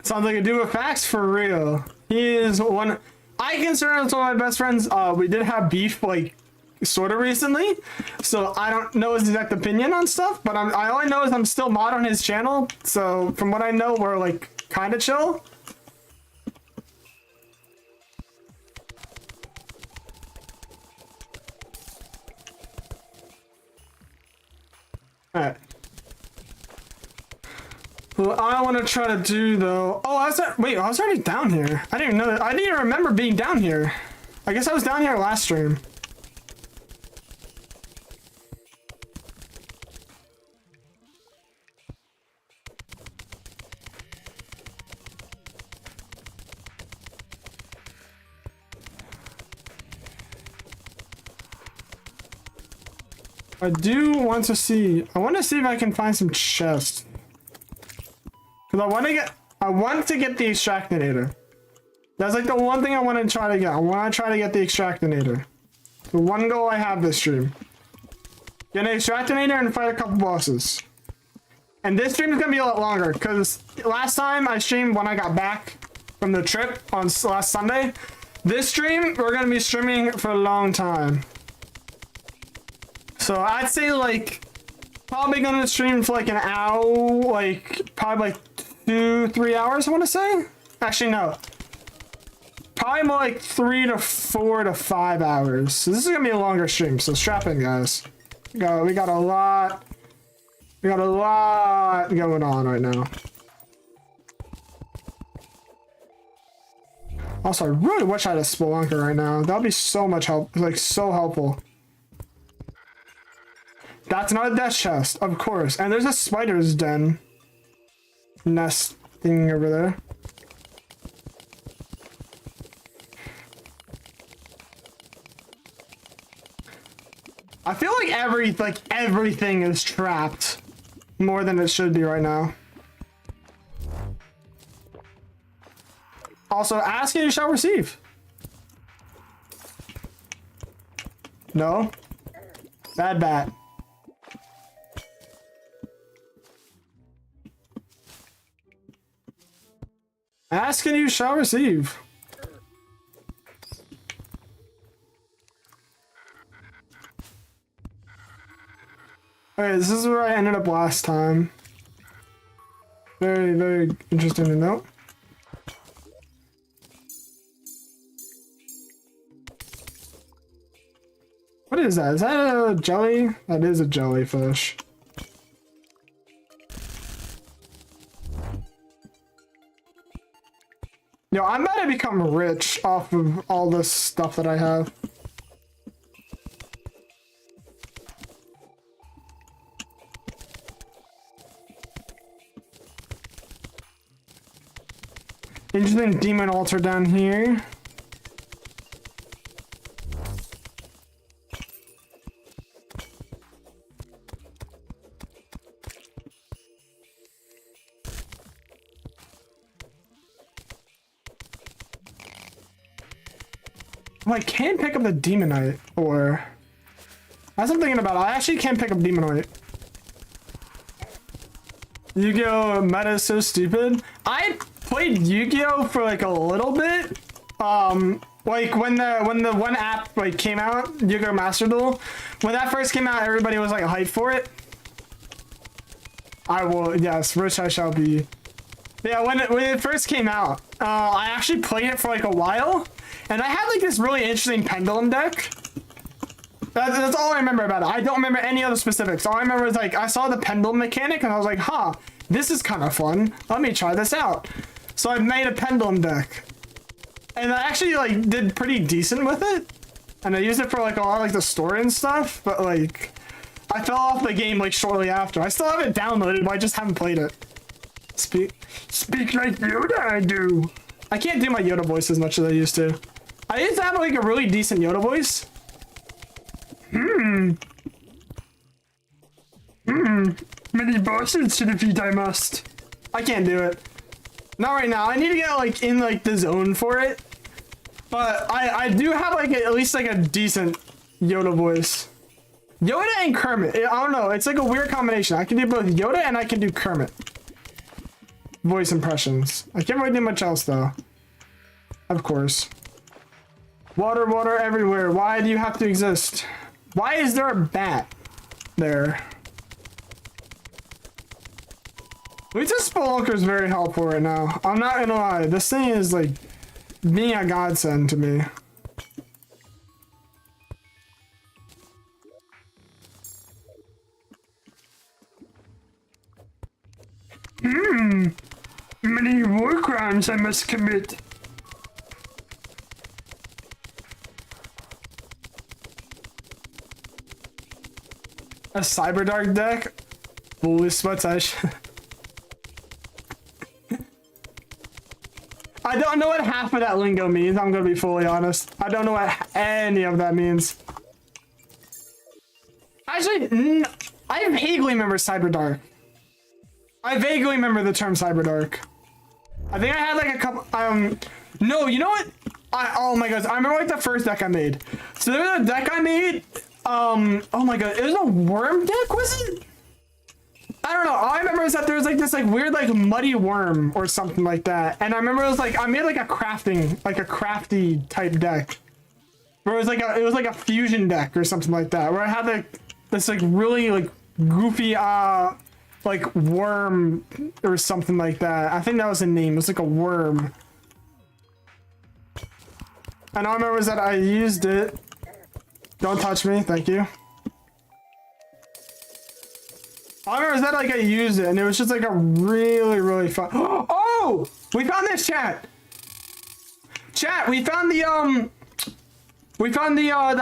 Sounds like a dude with facts for real. He is one. I consider him one of my best friends. We did have beef like sort of recently, so I don't know his exact opinion on stuff, but I only know is I'm still mod on his channel, so from what I know we're like kind of chill. Alright. What I want to try to do though. Oh, wait, I was already down here. I didn't even know that. I didn't even remember being down here. I guess I was down here last stream. I do want to see. I want to see if I can find some chests. Cause I want to get the extractinator. That's like the one thing I want to try to get. I want to try to get the extractinator. The one goal I have this stream. Get an extractinator and fight a couple bosses. And this stream is gonna be a lot longer because last time I streamed when I got back from the trip on last Sunday. This stream we're gonna be streaming for a long time. So I'd say like probably gonna stream for like an hour, like probably like 2-3 hours. I want to say. Actually, no. Probably more like 3 to 4 to 5 hours. So this is gonna be a longer stream. So strap in, guys. We got a lot. We got a lot going on right now. Also, I really wish I had a spelunker right now. That'd be so much help, like so helpful. That's not a death chest, of course. And there's a spider's den nest thing over there. I feel like everything is trapped more than it should be right now. Also, ask and you shall receive. No? Bad bat. Ask and you shall receive. Okay, this is where I ended up last time. Very, very interesting to know. What is that? Is that a jelly? That is a jellyfish. Yo, I'm about to become rich off of all this stuff that I have. Interesting demon altar down here. Oh, I can pick up the demonite, or as I'm thinking about it, I actually can't pick up demonite. Yu-Gi-Oh! Meta is so stupid. I played Yu-Gi-Oh! For like a little bit. Like when the one app like came out, Yu-Gi-Oh! Master Duel. When that first came out, everybody was like hyped for it. I will, yes, rich I shall be. Yeah, when it first came out, I actually played it for like a while, and I had like this really interesting pendulum deck. That's all I remember about it. I don't remember any other specifics. All I remember is like I saw the pendulum mechanic and I was like, huh, this is kind of fun. Let me try this out. So I made a pendulum deck. And I actually like did pretty decent with it. And I used it for like a lot of like the story and stuff, but like I fell off the game like shortly after. I still have it downloaded, but I just haven't played it. Speak like Yoda, I do. I can't do my Yoda voice as much as I used to. I used to have like a really decent Yoda voice. Many bosses to defeat I must. I can't do it. Not right now. I need to get like in like the zone for it. But I do have like at least like a decent Yoda voice. Yoda and Kermit. I don't know. It's like a weird combination. I can do both Yoda and I can do Kermit. Voice impressions. I can't really do much else though. Of course. Water, water everywhere. Why do you have to exist? Why is there a bat there? At least this spelunker is very helpful right now. I'm not gonna lie. This thing is like being a godsend to me. Many war crimes I must commit. A Cyberdark deck? Holy smutz, I don't know what half of that lingo means, I'm gonna be fully honest. I don't know what any of that means. Actually, I vaguely remember Cyberdark. I vaguely remember the term Cyberdark. I think I had like a couple, no, you know what? Oh my god, I remember like the first deck I made. So there was a deck I made, oh my god, it was a worm deck, was it? I don't know, all I remember is that there was like this like weird like muddy worm or something like that. And I remember it was like, I made like a crafty type deck. Where it was like a fusion deck or something like that. Where I had like this like really like goofy like worm or something like that. I think that was the name. It was like a worm. And all I remember is that I used it. Don't touch me, thank you. All I remember is that like I used it and it was just like a really, really fun. Oh! We found this, chat! Chat, we found the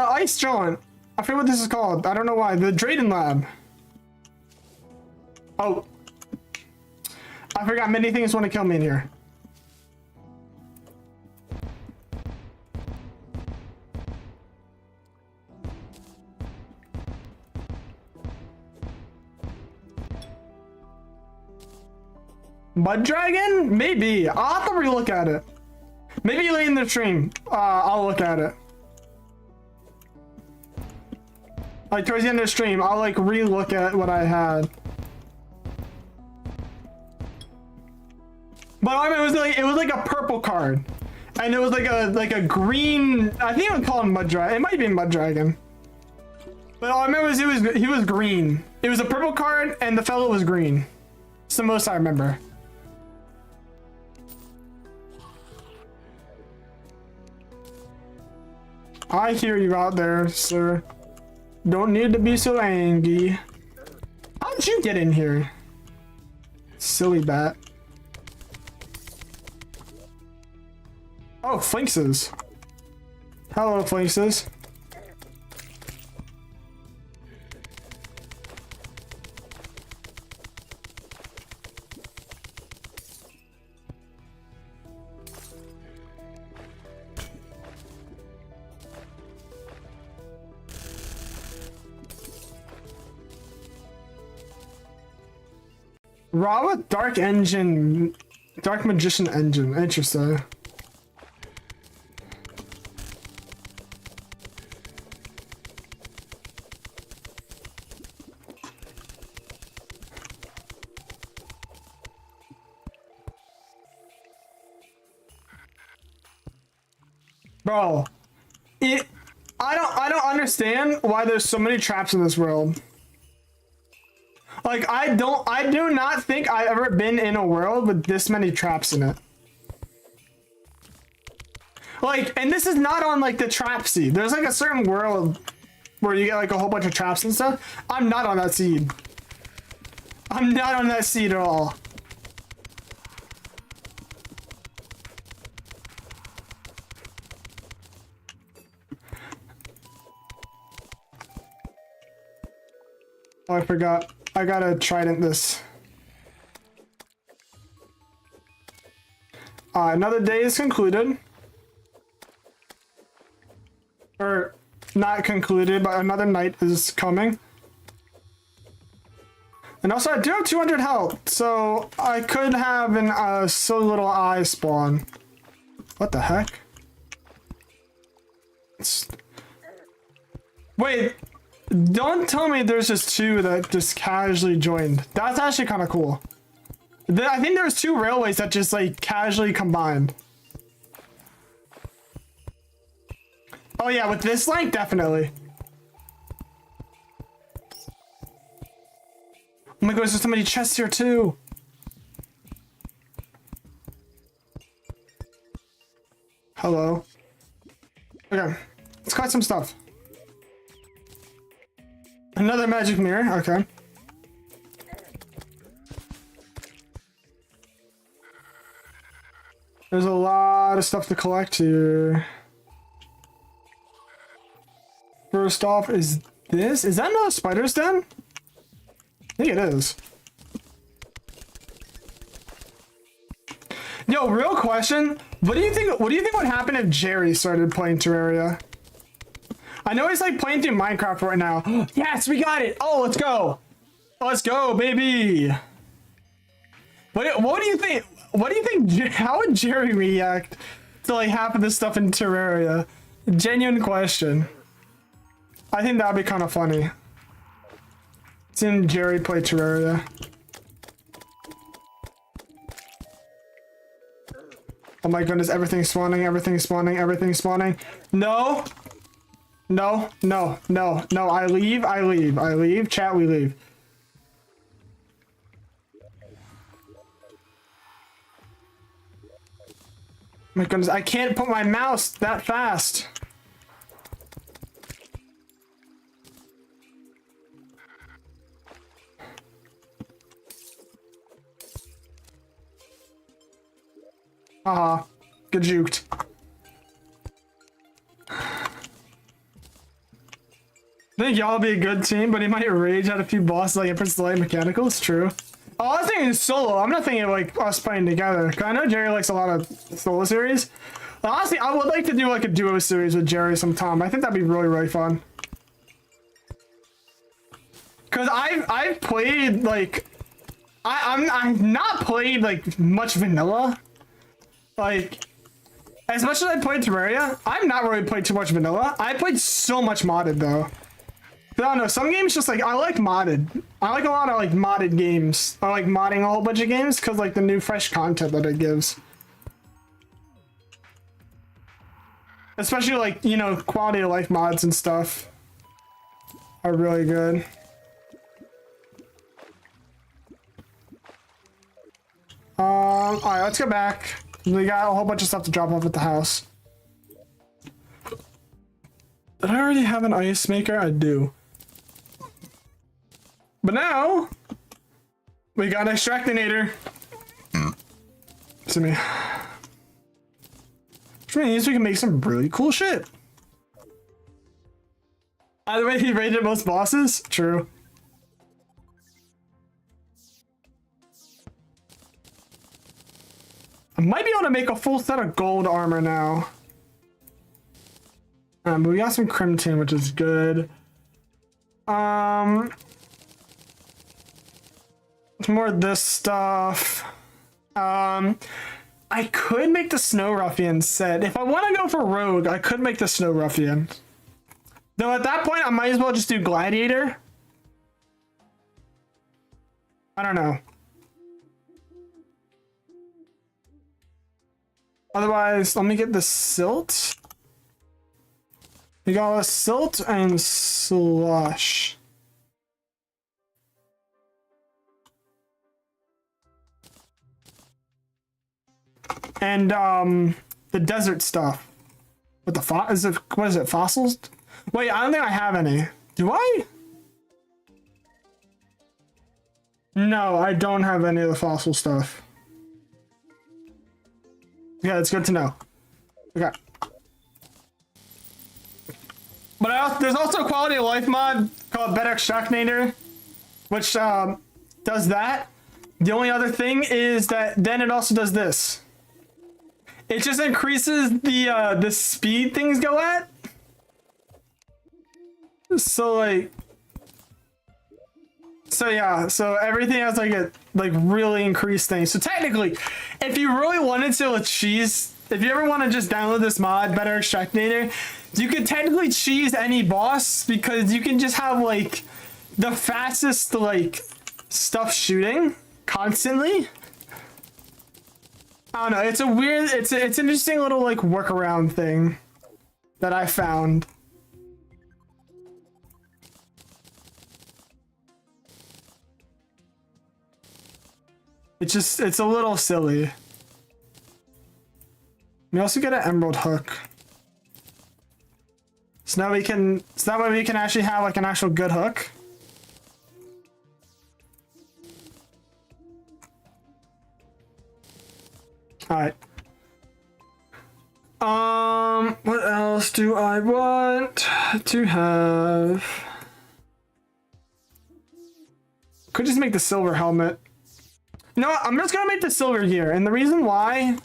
ice John. I forget what this is called. I don't know why. The Drayden Lab. Oh. I forgot many things want to kill me in here. Mud dragon? Maybe. I'll have to relook at it. Maybe late in the stream. I'll look at it. Like towards the end of the stream, I'll like re-look at what I had. But I mean, it was like a purple card, and it was like a green. I think I would call him mud dragon. It might be mud dragon. But all I remember was he was green. It was a purple card, and the fellow was green. It's the most I remember. I hear you out there, sir. Don't need to be so angry. How did you get in here? Silly bat. Oh, Flinxes. Hello, Flinxes. Raw Dark Engine, Dark Magician Engine. Interesting. Bro, I don't understand why there's so many traps in this world. Like, I do not think I've ever been in a world with this many traps in it. Like, and this is not on, like, the trap seed. There's, like, a certain world where you get, like, a whole bunch of traps and stuff. I'm not on that seed. I'm not on that seed at all. Oh, I forgot. I gotta trident this. Another day is concluded. Or, not concluded, but another night is coming. And also, I do have 200 health, so I could have an silly little eye spawn. What the heck? Wait. Don't tell me there's just two that just casually joined. That's actually kind of cool. I think there's two railways that just like casually combined. Oh yeah, with this link, definitely. Oh my god, there's so many chests here too. Hello. Okay, let's collect some stuff. Another magic mirror, okay. There's a lot of stuff to collect here. First off, is that another spider's den? I think it is. Yo, real question. What do you think would happen if Jerry started playing Terraria? I know he's like playing through Minecraft right now. Yes, we got it. Oh, let's go. Let's go, baby. What do you think? What do you think? How would Jerry react to like half of this stuff in Terraria? Genuine question. I think that'd be kind of funny. Seeing Jerry play Terraria. Oh my goodness, everything's spawning, everything's spawning, everything's spawning. No. No, no, no, no, I leave, I leave, I leave. Chat, we leave. My goodness, I can't put my mouse that fast. Haha, good juked. I think y'all will be a good team, but he might rage at a few bosses like Empress Light Mechanical. It's true. Oh, I was thinking solo. I'm not thinking like us playing together. Cause I know Jerry likes a lot of solo series. But honestly, I would like to do like a duo series with Jerry sometime. I think that'd be really, really fun. Cause I've played like I've not played like much vanilla. Like, as much as I played Terraria, I've not really played too much vanilla. I played so much modded though. But I don't know, some games just like, I like modded. I like a lot of like modded games. I like modding a whole bunch of games because like the new fresh content that it gives. Especially like, you know, quality of life mods and stuff are really good. Alright, let's go back. We got a whole bunch of stuff to drop off at the house. Did I already have an ice maker? I do. But now, we got an extractinator. To me. Which means we can make some really cool shit. Either way, he rated most bosses? True. I might be able to make a full set of gold armor now. But we got some crimson, which is good. More of this stuff. I could make the Snow Ruffian set. If I want to go for Rogue, I could make the Snow Ruffian. Though at that point, I might as well just do Gladiator. I don't know. Otherwise, let me get the silt. We got a silt and slush. And the desert stuff. What the what is it? Fossils? Wait, I don't think I have any. Do I? No, I don't have any of the fossil stuff. Yeah, it's good to know. Okay. But there's also a quality of life mod called Better Extractinator, which does that. The only other thing is that then it also does this. It just increases the speed things go at. So like, so yeah, so everything has like a really increased thing. So technically, if you really wanted to cheese, if you ever want to just download this mod, Better Extractinator, you could technically cheese any boss because you can just have like the fastest like stuff shooting constantly. I don't know. It's a weird. It's an interesting little like workaround thing that I found. It's a little silly. We also get an emerald hook. So now we can. So that way we can actually have like an actual good hook. Alright. What else do I want to have? Could just make the silver helmet. You know what? I'm just gonna make the silver gear, and the reason why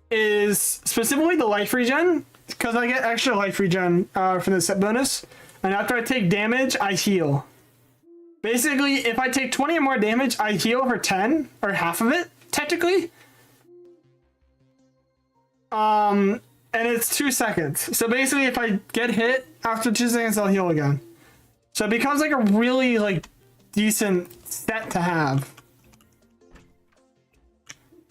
is specifically the life regen, because I get extra life regen from the set bonus, and after I take damage, I heal. Basically, if I take 20 or more damage, I heal for 10, or half of it, technically. And it's 2 seconds. So basically, if I get hit, after 2 seconds, I'll heal again. So it becomes like a really, like, decent set to have.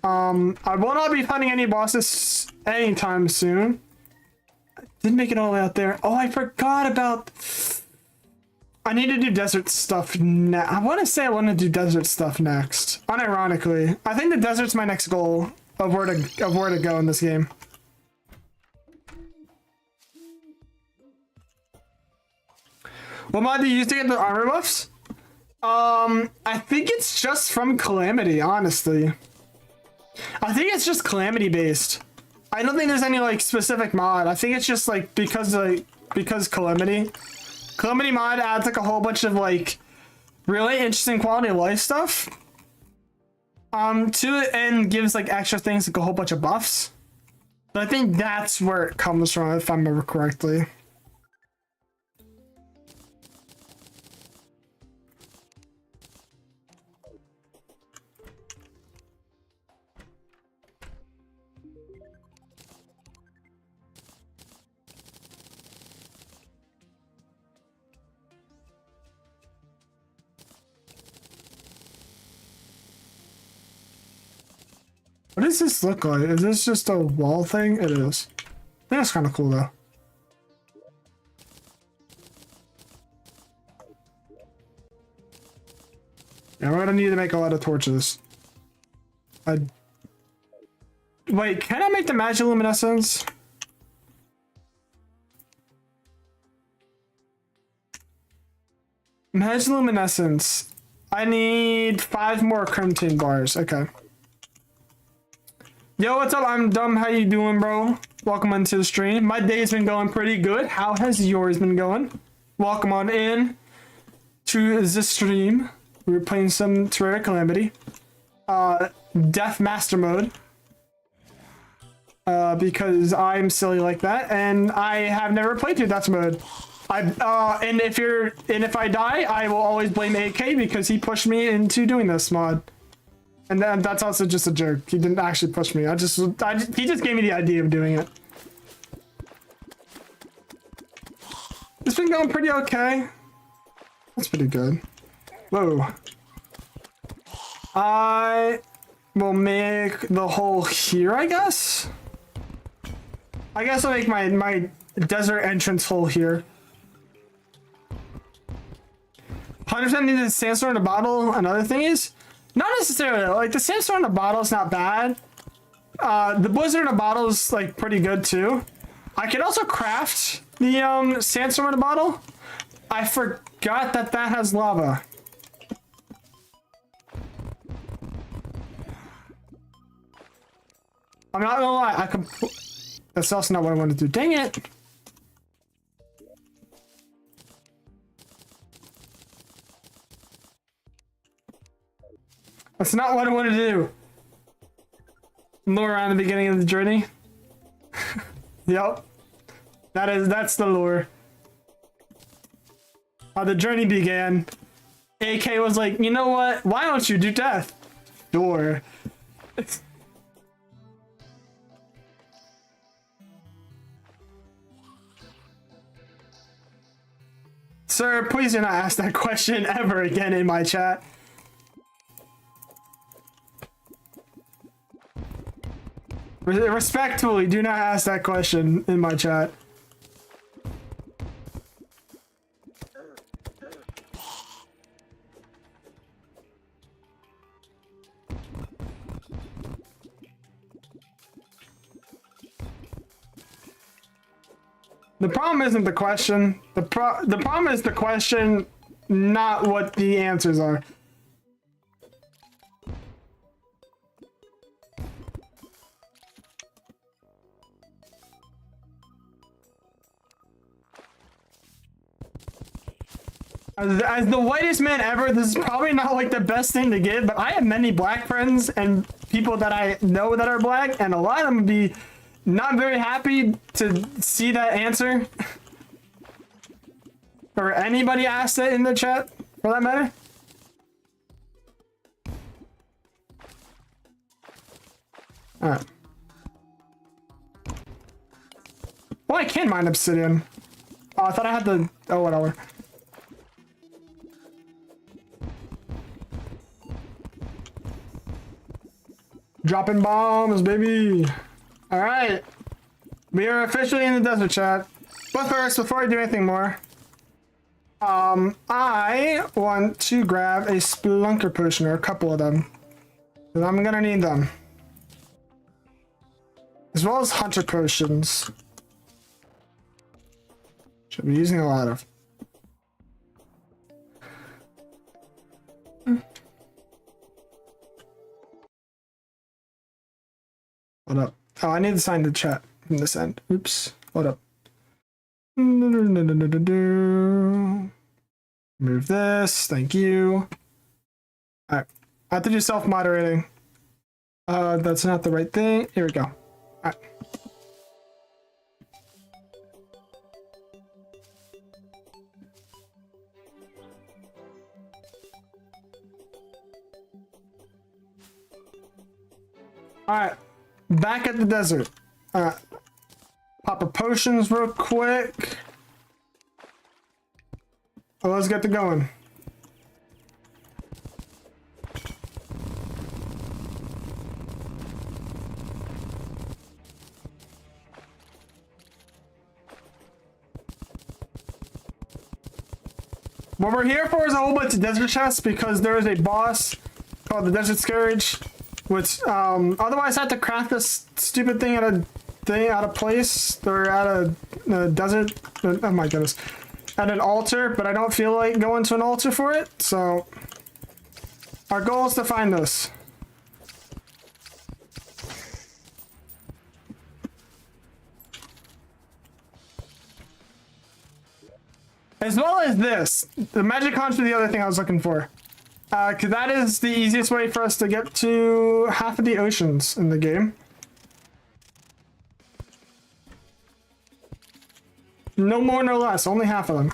I will not be fighting any bosses anytime soon. I didn't make it all the way out there. Oh, I forgot about... I need to do desert stuff now. I want to say I want to do desert stuff next. Unironically. I think the desert's my next goal of where to go in this game. What mod do you use to get the armor buffs? I think it's just from Calamity, honestly. I think it's just Calamity based. I don't think there's any like specific mod. I think it's just like because Calamity mod adds like a whole bunch of like really interesting quality of life stuff to it, and gives like extra things like a whole bunch of buffs. But I think that's where it comes from, if I remember correctly. What does this look like? Is this just a wall thing? It is. I think that's kind of cool though. Yeah, we're gonna need to make a lot of torches. Wait, can I make the magic luminescence? Magic luminescence. I need 5 more crimson bars. Okay. Yo, what's up? I'm Dumb. How you doing, bro? Welcome into the stream. My day's been going pretty good. How has yours been going? Welcome on in to the stream. We're playing some Terraria Calamity. Death Master mode. Because I'm silly like that, and I have never played through Death mode. And if I die, I will always blame AK because he pushed me into doing this mod. And then that's also just a joke. He didn't actually push me. He just gave me the idea of doing it. It's been going pretty okay. That's pretty good. Whoa. I will make the hole here, I guess. I guess I'll make my desert entrance hole here. 100% needed sandstone in a bottle. Another thing is, not necessarily. Like the sandstone in a bottle is not bad. The blizzard in a bottle is like pretty good too. I could also craft the sandstone in a bottle. I forgot that has lava. I'm not gonna lie. That's also not what I wanted to do. Dang it. That's not what I wanted to do. Lure around the beginning of the journey. Yep. That's the lure. How the journey began. AK was like, you know what? Why don't you do death? Sure. Sir, please do not ask that question ever again in my chat. Respectfully, do not ask that question in my chat. The problem isn't the question. The problem is the question, not what the answers are. As the whitest man ever, this is probably not like the best thing to give, but I have many black friends and people that I know that are black, and a lot of them would be not very happy to see that answer. Or anybody asked it in the chat, for that matter. Alright. Well, I can mine obsidian. Oh, I thought I had the... Oh, whatever. Dropping bombs, baby. All right. We are officially in the desert, chat. But first, before I do anything more, I want to grab a Splunker potion, or a couple of them. Because I'm gonna need them. As well as Hunter potions. Should be using a lot of. Hold up. Oh, I need to sign the chat from this end. Oops. Hold up. Move this. Thank you. Alright. I have to do self-moderating. That's not the right thing. Here we go. Alright. Alright. Back at the desert. Pop a potions real quick. Oh, let's get to going. What we're here for is a whole bunch of desert chests because there is a boss called the Desert Scourge, which otherwise I have to craft this stupid thing out of place or at a desert. Oh my goodness, at an altar, but I don't feel like going to an altar for it. So our goal is to find this. As well as this. The magic conch was the other thing I was looking for. Because that is the easiest way for us to get to half of the oceans in the game. No more, no less. Only half of them.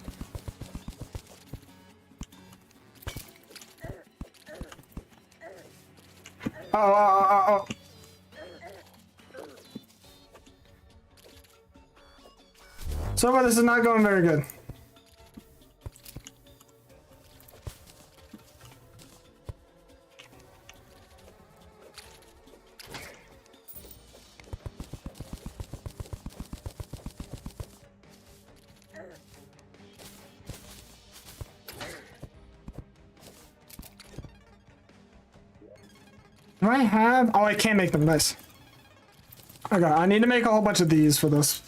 Oh. So far, this is not going very good. Do I have... Oh, I can't make them. Nice. Okay, I need to make a whole bunch of these for this.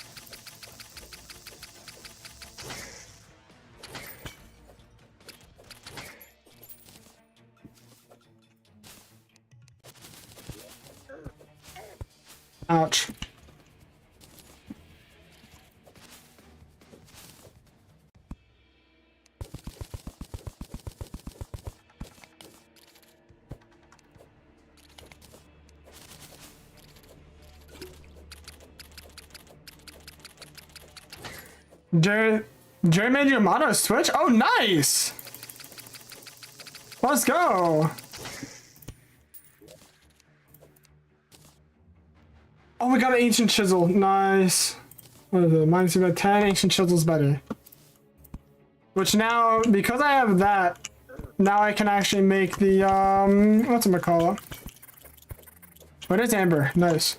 Ouch. Jerry made you a mod on his Twitch? Oh, nice! Let's go! Oh, we got an ancient chisel. Nice. What is it? Minus about 10. Ancient chisel's better. Which now, because I have that, now I can actually make the, whatchamacallit? What is amber? Nice.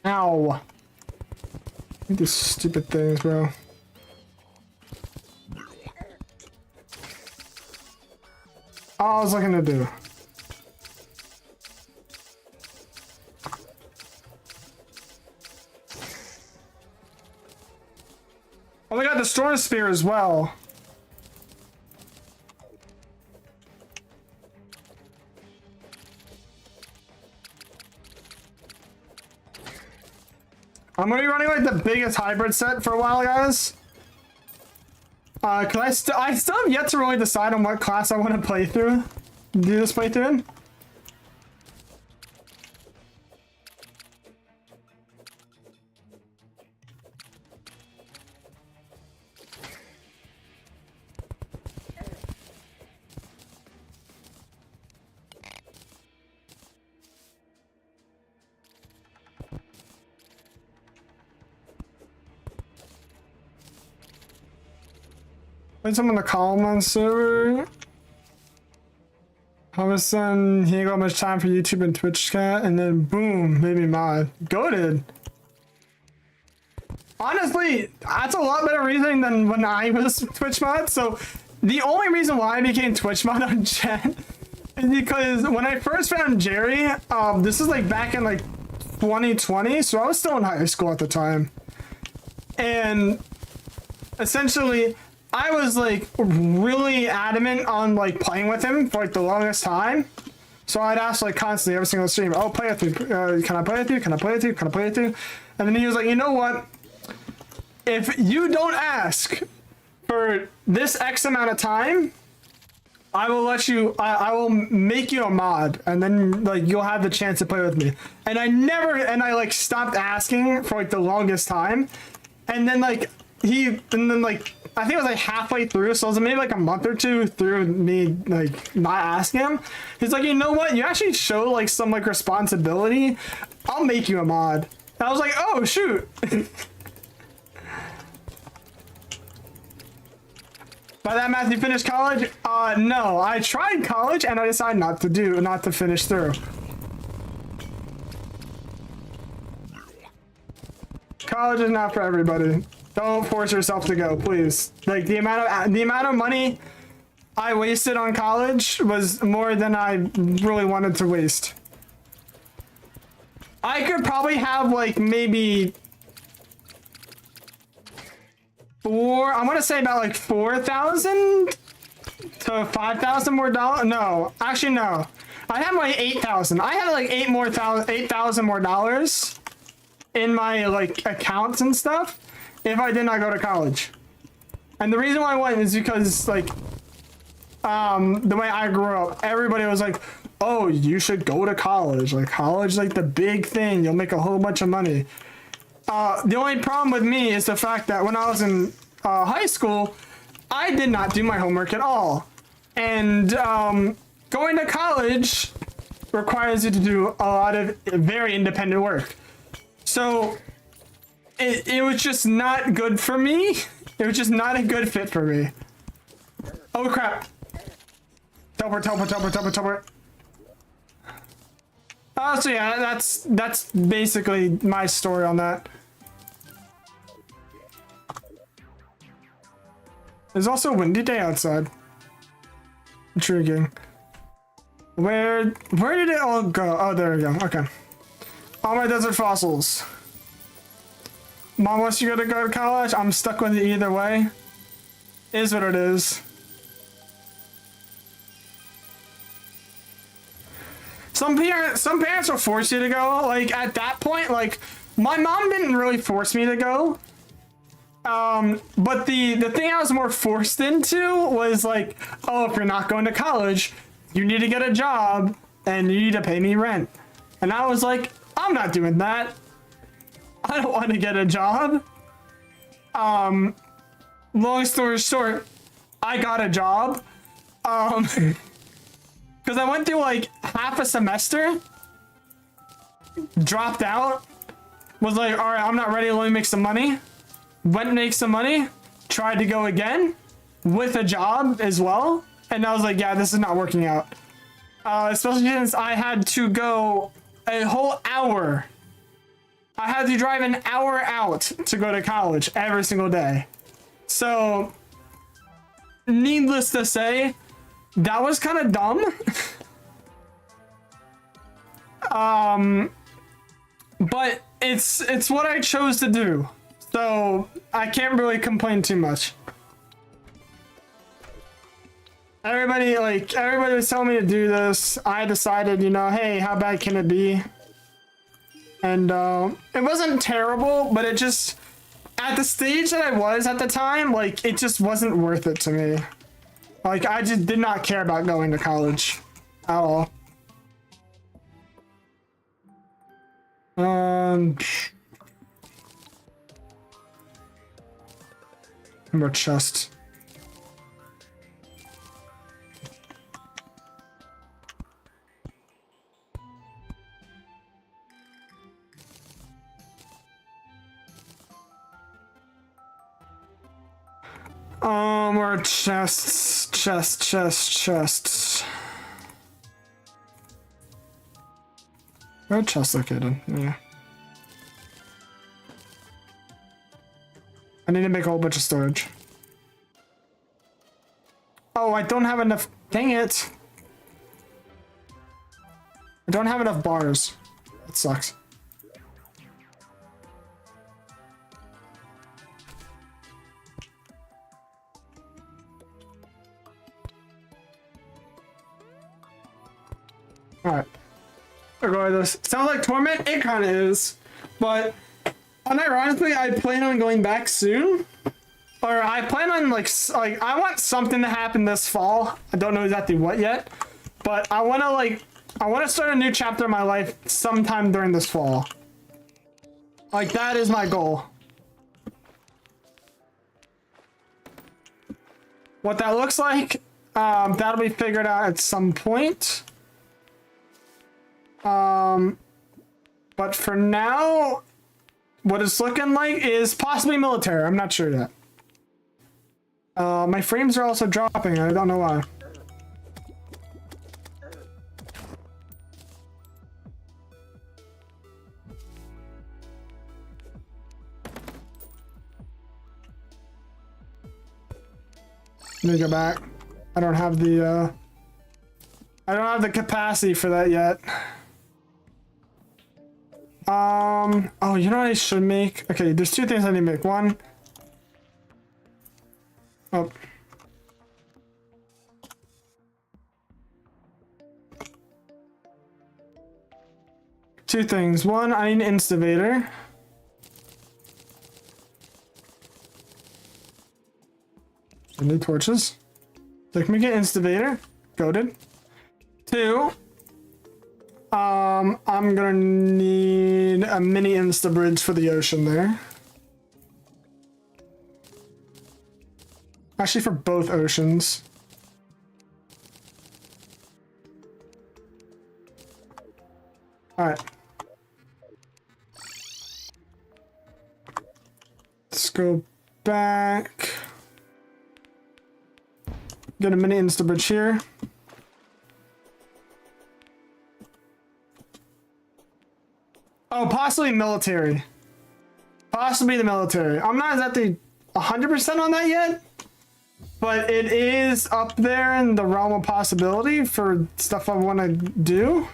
Ow. These stupid things, bro. All I was looking to do. Oh, we got the storm spear as well. I'm gonna be running like the biggest hybrid set for a while, guys. Cause I still have yet to really decide on what class I want to play through. Do this playthrough in. Put someone to call him on server. All of a sudden, he ain't got much time for YouTube and Twitch chat, and then boom, maybe mod. Goated. Honestly, that's a lot better reasoning than when I was Twitch mod. So the only reason why I became Twitch mod on chat is because when I first found Jerry, this is like back in like 2020, so I was still in high school at the time. And essentially, I was like really adamant on like playing with him for like the longest time. So I'd ask like constantly every single stream, oh, play with me. Can I play with you? Can I play with you? Can I play with you? And then he was like, you know what? If you don't ask for this X amount of time, I will let you, I will make you a mod, and then like you'll have the chance to play with me. And I like stopped asking for like the longest time. And then like I think it was like halfway through, so it was maybe like a month or two through me like not asking him. He's like, you know what? You actually show like some like responsibility. I'll make you a mod. And I was like, oh shoot. By that math, you finished college? No. I tried college and I decided not to finish through. College is not for everybody. Don't force yourself to go, please. Like the amount of money I wasted on college was more than I really wanted to waste. I could probably have like maybe I want to say about like 4,000 to 5,000 more dollars. No, actually no. I have like 8,000. I had like 8,000 more dollars in my like accounts and stuff if I did not go to college. And the reason why I went is because like the way I grew up, everybody was like, oh, you should go to college. Like college, like the big thing. You'll make a whole bunch of money. The only problem with me is the fact that when I was in high school, I did not do my homework at all. And going to college requires you to do a lot of very independent work. So it was just not good for me. It was just not a good fit for me. Oh crap. Teleport. So yeah, that's basically my story on that. There's also a windy day outside. Intriguing. Where did it all go? Oh, there we go. Okay. All my desert fossils. Mom wants you to go to college. I'm stuck with it either way. Is what it is. Some parents will force you to go. Like at that point, like my mom didn't really force me to go. But the thing I was more forced into was like, oh, if you're not going to college, you need to get a job and you need to pay me rent. And I was like, I'm not doing that. I don't want to get a job. Long story short, I got a job. Because I went through like half a semester, dropped out, was like, all right, I'm not ready, let me make some money. Went and make some money, tried to go again with a job as well. And I was like, yeah, this is not working out. Especially since I had to go a whole hour. I had to drive an hour out to go to college every single day. So, needless to say, that was kind of dumb. But it's what I chose to do. So I can't really complain too much. Everybody was telling me to do this. I decided, you know, hey, how bad can it be? And it wasn't terrible, but it just, at the stage that I was at the time, like it just wasn't worth it to me. Like I just did not care about going to college at all. More chest. More chests. Where are chests located? Yeah. I need to make a whole bunch of storage. Oh, I don't have enough. Dang it. I don't have enough bars. That sucks. Alright. Regardless. Sounds like Torment? It kind of is. But unironically, I plan on going back soon. Or I plan on like I want something to happen this fall. I don't know exactly what yet. But I want to start a new chapter of my life sometime during this fall. Like that is my goal. what that looks like, that'll be figured out at some point. But for now, what it's looking like is possibly military. I'm not sure yet. My frames are also dropping. I don't know why. Let me go back. I don't have the capacity for that yet. Oh, you know what I should make? Okay, there's two things I need to make. One. Oh. Two things. One, I need an instavator. I need torches. So can we get instavator? Goated. Two. I'm gonna need a mini insta bridge for the ocean there. Actually, for both oceans. All right. Let's go back. Get a mini insta bridge here. Oh, possibly military. Possibly the military. I'm not exactly 100% on that yet, but it is up there in the realm of possibility for stuff I want to do.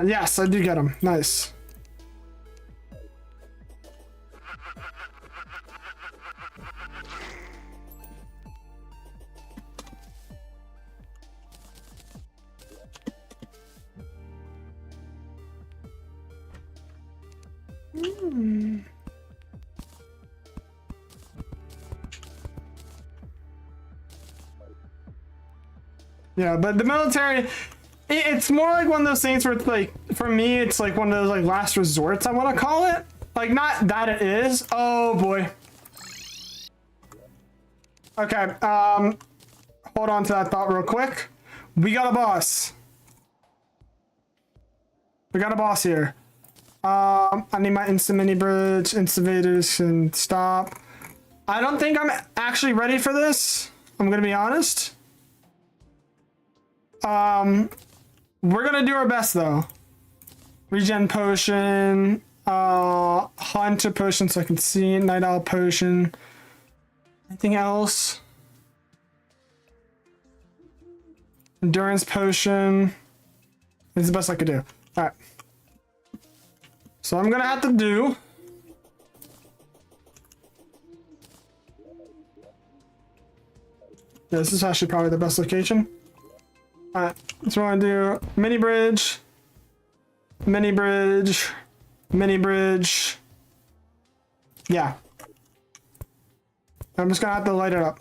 Yes, I do get them. Nice. Yeah, but the military, it's more like one of those things where it's like, for me, it's like one of those like last resorts, I want to call it. Like, not that it is. Oh boy. Okay, hold on to that thought real quick. We got a boss. We got a boss here. I need my instant mini bridge, instivators, and stop. I don't think I'm actually ready for this. I'm gonna be honest. We're gonna do our best though. Regen potion, hunter potion so I can see, night owl potion. Anything else? Endurance potion. It's the best I could do. Alright. So I'm gonna have to do. Yeah, this is actually probably the best location. Alright, so I'm gonna do mini bridge, mini bridge, mini bridge. Yeah. I'm just gonna have to light it up.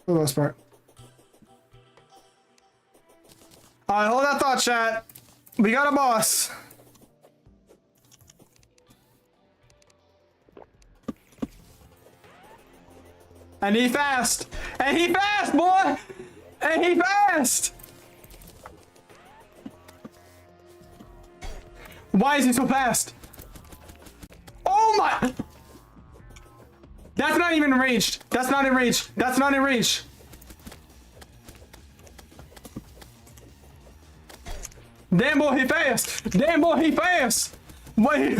For the most part. Alright, hold that thought, chat. We got a boss. And he fast! And he fast, boy! And he fast! Why is he so fast? Oh my! That's not even enraged. That's not enraged. That's not enraged. Damn boy, he fast! Damn boy, he fast! Wait!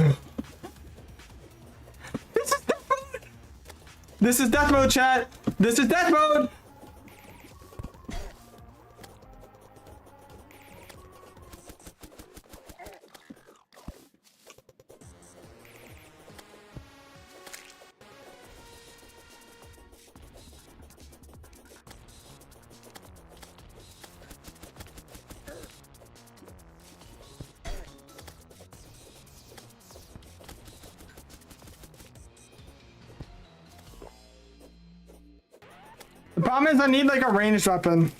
This is death mode, chat. This is death mode. The problem is I need like a ranged weapon.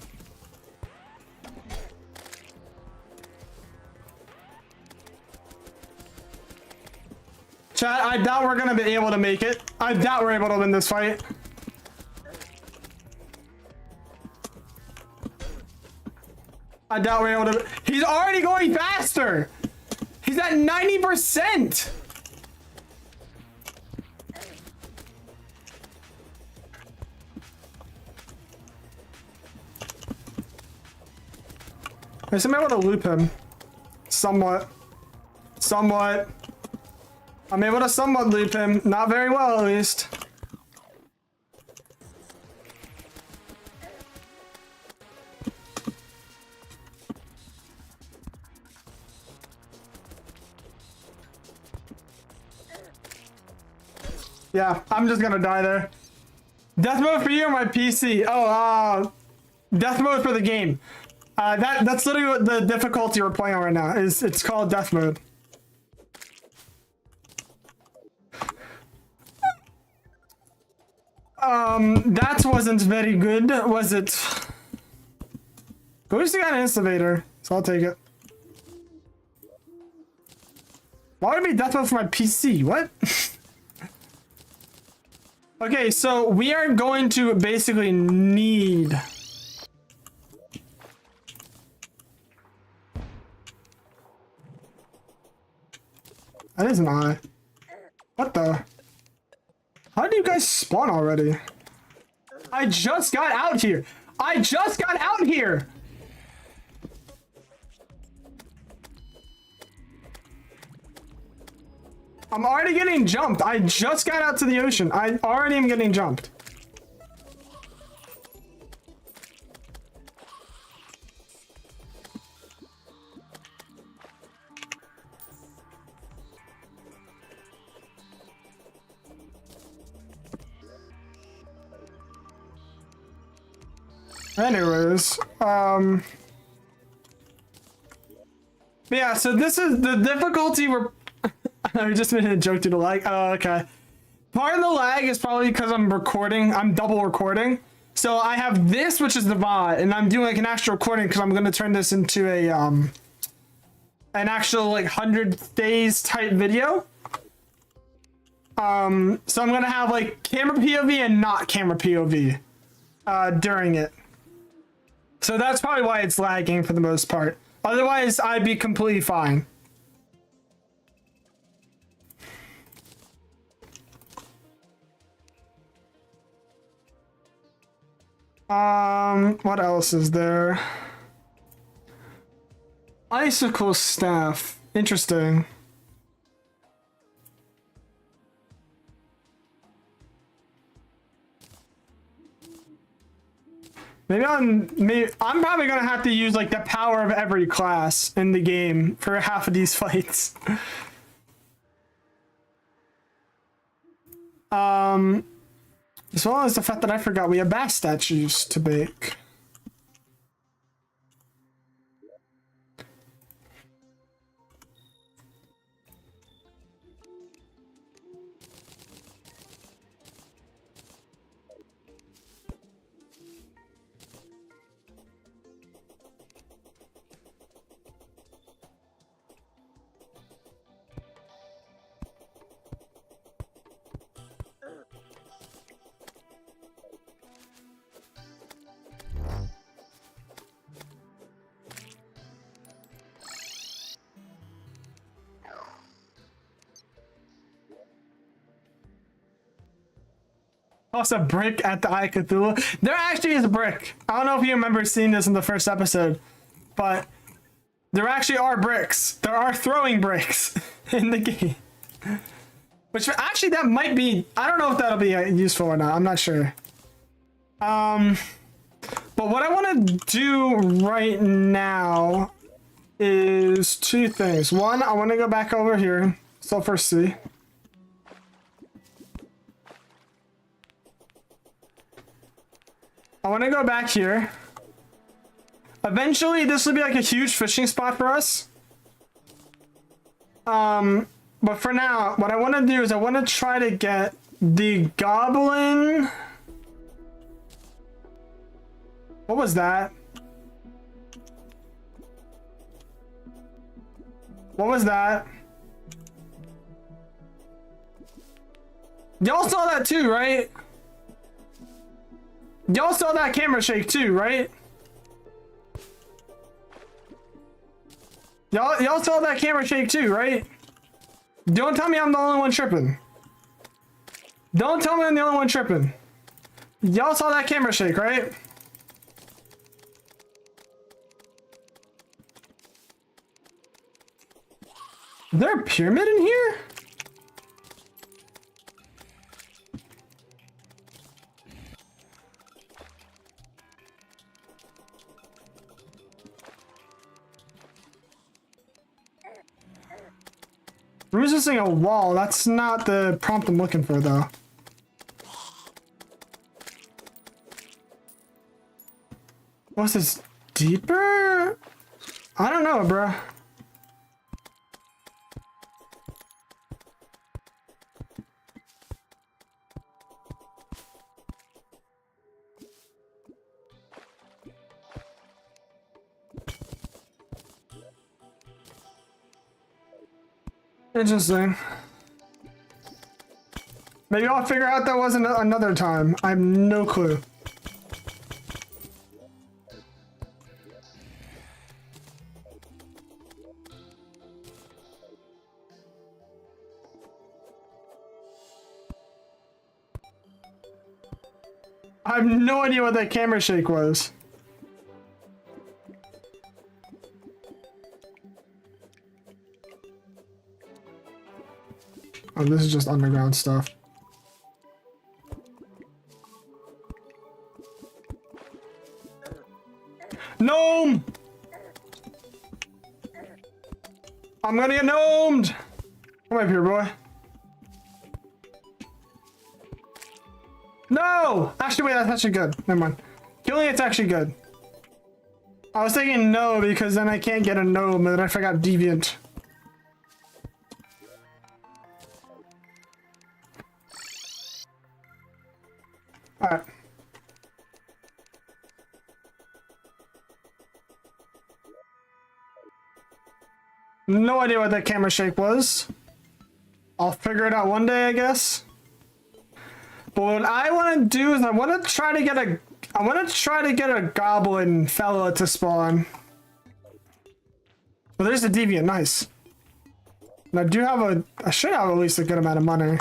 Chat, I doubt we're gonna be able to make it. I doubt we're able to win this fight. I doubt we're able to. He's already going faster. He's at 90%. I guess I'm able to loop him. Somewhat. Somewhat. I'm able to somewhat loop him. Not very well, at least. Yeah, I'm just gonna die there. Death mode for you or my PC? Oh, death mode for the game. That's literally what the difficulty we're playing on right now is. It's called death mode. That wasn't very good, was it? But we still got an instivator, so I'll take it. Why would it be death mode for my PC? What? Okay, so we are going to basically need... That is an eye. What the? How did you guys spawn already? I just got out here. I just got out here. I'm already getting jumped. I just got out to the ocean. I already am getting jumped. Anyways, yeah, so this is the difficulty we're I just made a joke to the lag. Oh, okay. Part of the lag is probably because I'm recording. I'm double recording. So I have this, which is the VOD, and I'm doing like an actual recording because I'm gonna turn this into a an actual like 100 days type video. So I'm gonna have like camera POV and not camera POV during it. So that's probably why it's lagging for the most part. Otherwise, I'd be completely fine. What else is there? Icicle staff. Interesting. I'm probably gonna have to use like the power of every class in the game for half of these fights. As well as the fact that I forgot we have bass statues to bake. Toss a brick at the Eye of Cthulhu. There actually is a brick. I don't know if you remember seeing this in the first episode, but there actually are bricks. There are throwing bricks in the game. Which actually that might be, I don't know if that'll be useful or not. I'm not sure. But what I want to do right now is two things. One, I want to go back over here. So first C. I want to go back here. Eventually, this will be like a huge fishing spot for us. But for now, what I want to do is I want to try to get the goblin What was that? What was that? Y'all saw that too, right? Y'all saw that camera shake too, right? Y'all saw that camera shake too, right? Don't tell me I'm the only one tripping. Don't tell me I'm the only one tripping. Y'all saw that camera shake, right? Is there a pyramid in here? I'm resisting a wall. That's not the prompt I'm looking for, though. What's this? Deeper? I don't know, bruh. Interesting. Maybe I'll figure out that wasn't another time. I have no clue. I have no idea what that camera shake was. Oh, this is just underground stuff. Gnome! I'm gonna get gnomed! Come up here, boy. No! Actually, wait, that's actually good. Never mind. Killing it's actually good. I was thinking no, because then I can't get a gnome, and then I forgot deviant. Alright. No idea what that camera shake was. I'll figure it out one day, I guess. But what I want to do is I want to try to get a goblin fella to spawn. Well, there's the deviant, nice. And I should have at least a good amount of money.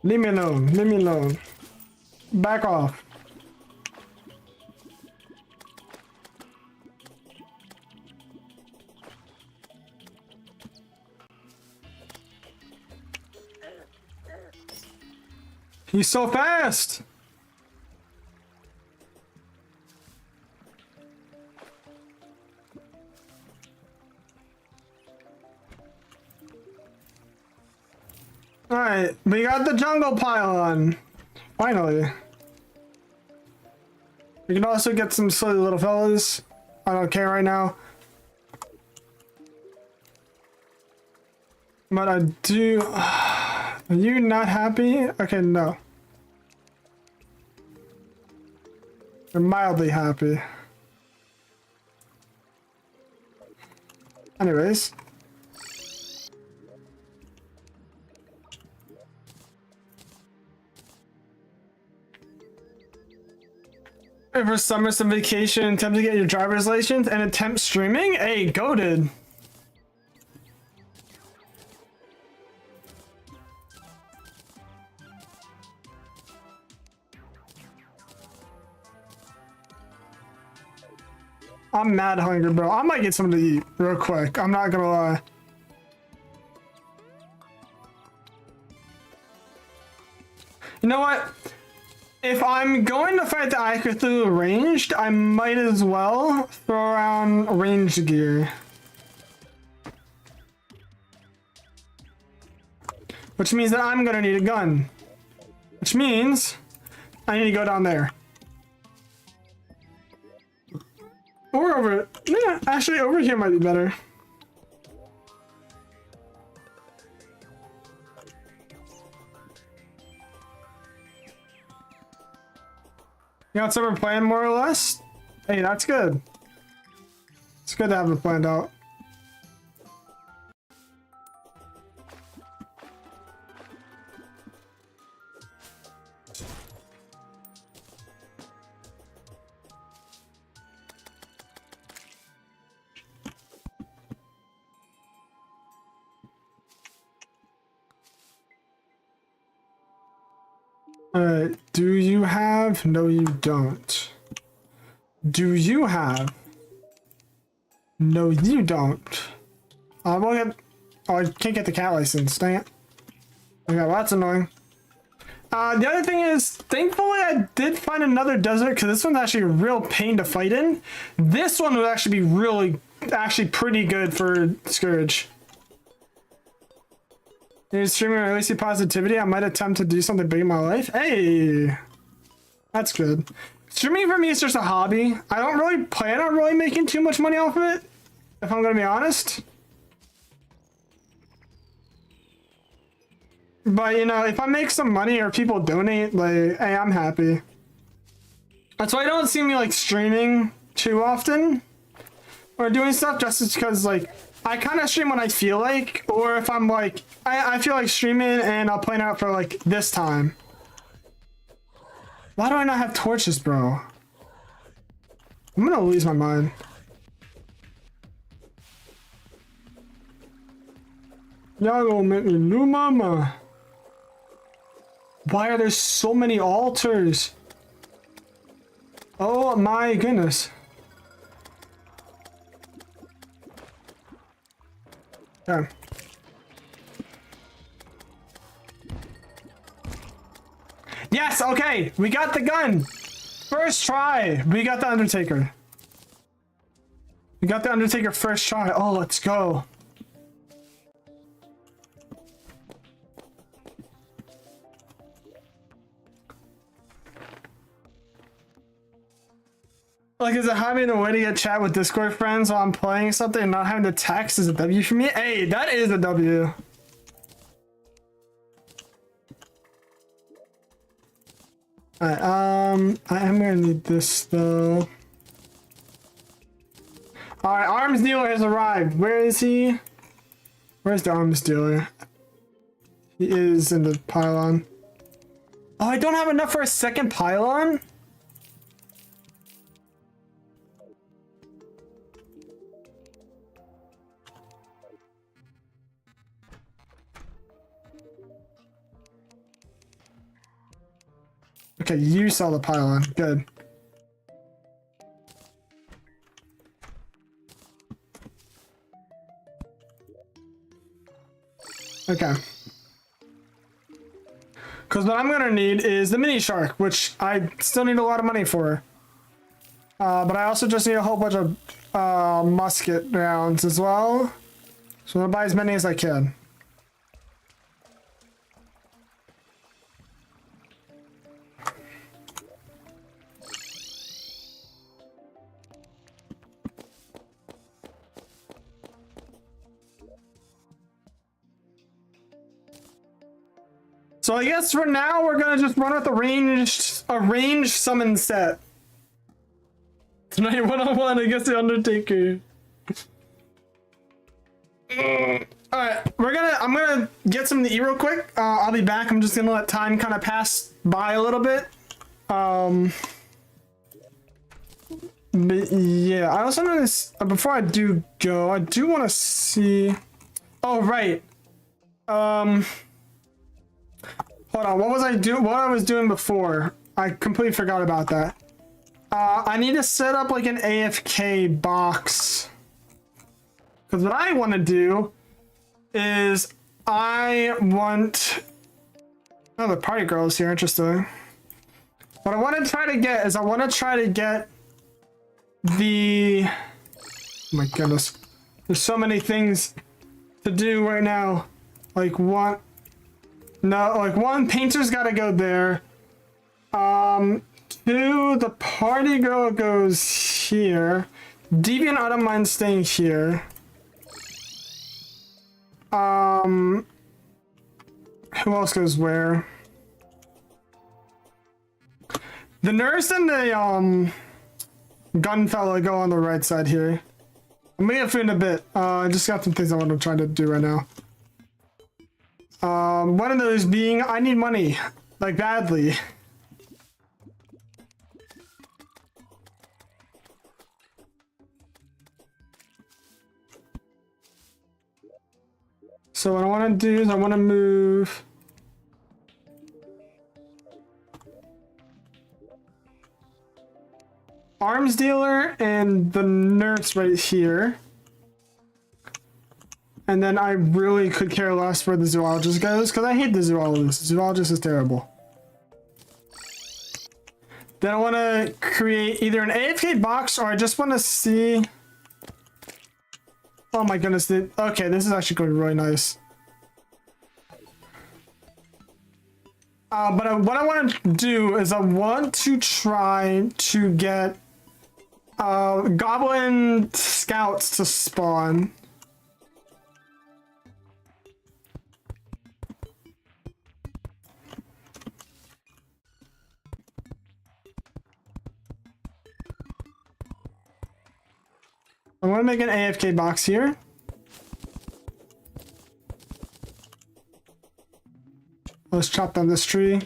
Leave me alone. Leave me alone. Back off. He's so fast! Alright, we got the jungle pylon. Finally. We can also get some silly little fellas. I don't care right now. But I do... Are you not happy? Okay, no. You're mildly happy. Anyways. For summer, some vacation, attempt to get your driver's license and attempt streaming? Hey, goated. I'm mad hungry, bro. I might get something to eat real quick. I'm not gonna lie. You know what? If I'm going to fight the Ike ranged, I might as well throw around ranged gear. Which means that I'm gonna need a gun. Which means I need to go down there. Or over, yeah, actually over here might be better. You got something planned more or less? Hey, that's good. It's good to have it planned out. Alright, do you have? No, you don't. Do you have? No, you don't. We'll get... Oh, I can't get the cat license, dang it. Okay, well, that's annoying. The other thing is, thankfully I did find another desert, because this one's actually a real pain to fight in. This one would actually be really, actually pretty good for Scourge. You're streaming or releasing positivity. I might attempt to do something big in my life. Hey, that's good. Streaming for me is just a hobby. I don't really plan on really making too much money off of it, if I'm gonna be honest. But you know, if I make some money or people donate, like, hey, I'm happy. That's why I don't see me like streaming too often or doing stuff, just because like I kind of stream when I feel like, or if I'm like, I feel like streaming and I'll plan out for like this time. Why do I not have torches, bro? I'm gonna lose my mind. Y'all gonna make me new mama. Why are there so many altars? Oh my goodness. Yeah. Yes, okay, we got the gun. First try, we got the Undertaker. We got the Undertaker first try. Oh, let's go. Like, is it having a way to get chat with Discord friends while I'm playing something and not having to text is a W for me? Hey, that is a W. Alright, I am gonna need this though. Alright, arms dealer has arrived. Where is he? Where's the arms dealer? He is in the pylon. Oh, I don't have enough for a second pylon? Okay, you saw the pylon. Good. Okay. Because what I'm gonna need is the mini shark, which I still need a lot of money for. But I also just need a whole bunch of musket rounds as well. So I'm gonna buy as many as I can. So I guess for now we're gonna just run with a ranged summon set. Tonight 1-on-1 against the Undertaker. Alright, I'm gonna get some to eat real quick. I'll be back. I'm just gonna let time kind of pass by a little bit. But yeah, I also noticed before I do go, I do want to see. Oh right. Hold on, what was I doing? What I was doing before? I completely forgot about that. I need to set up like an AFK box. Because what I want to do is I want... Oh, the party girl is here, interesting. What I want to try to get is I want to try to get the... Oh my goodness. There's so many things to do right now. Like one... No, like one, painter's got to go there. Two, the party girl goes here. Deviant, I don't mind staying here. Who else goes where? The nurse and the gun fella go on the right side here. I'm gonna get food in a bit. I just got some things I want to try to do right now. One of those being I need money, like badly. So what I want to do is I want to move arms dealer and the nurse right here. And then I really could care less where the zoologist goes because I hate the zoologist. The zoologist is terrible. Then I want to create either an AFK box or I just want to see... Oh my goodness, okay, this is actually going to be really nice. But what I want to do is I want to try to get goblin scouts to spawn. I want to make an AFK box here. Let's chop down this tree.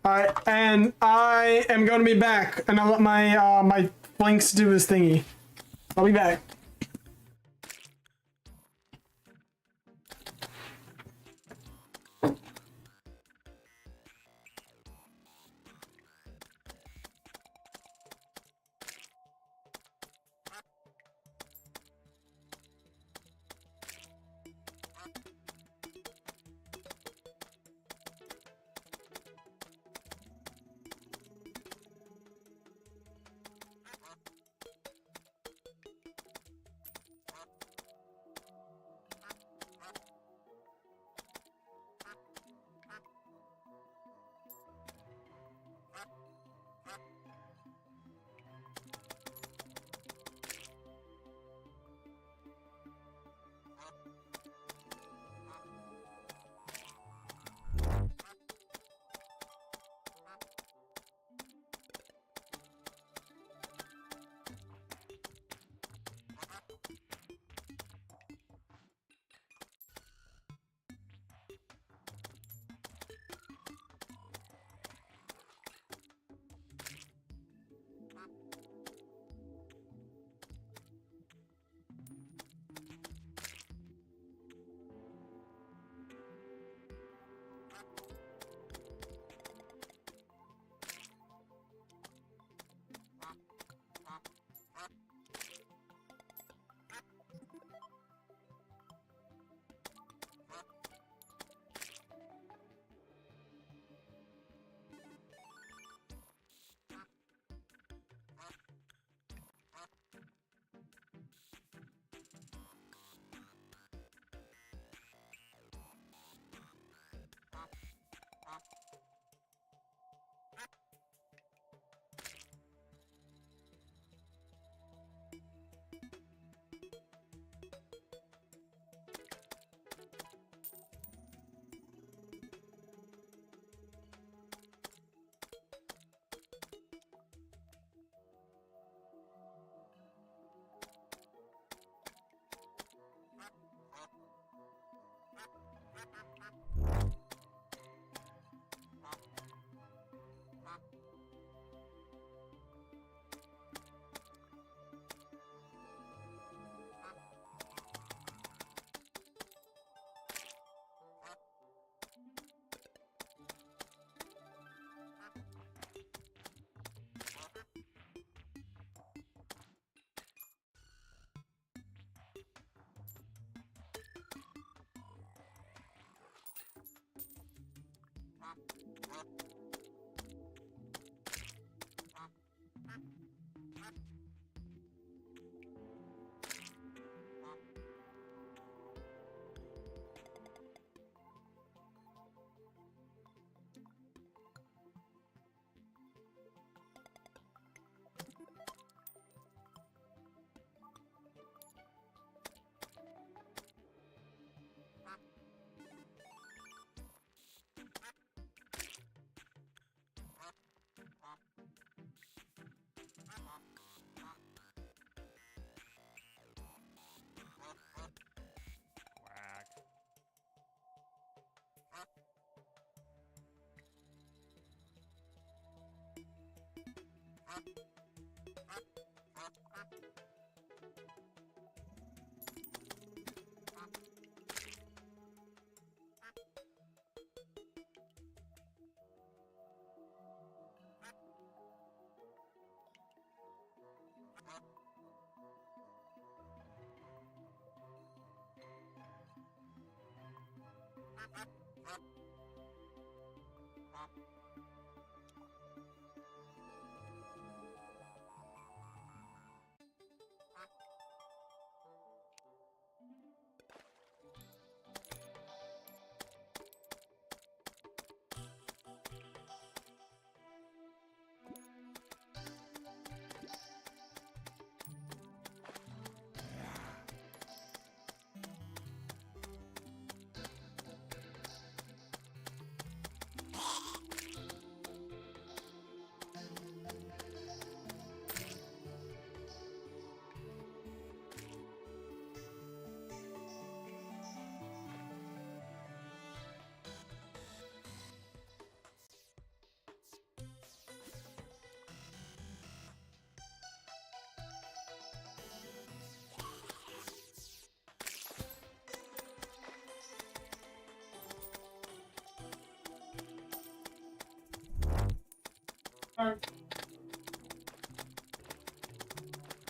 Alright, and I am going to be back, and I'll let my my Blinks do his thingy. I'll be back.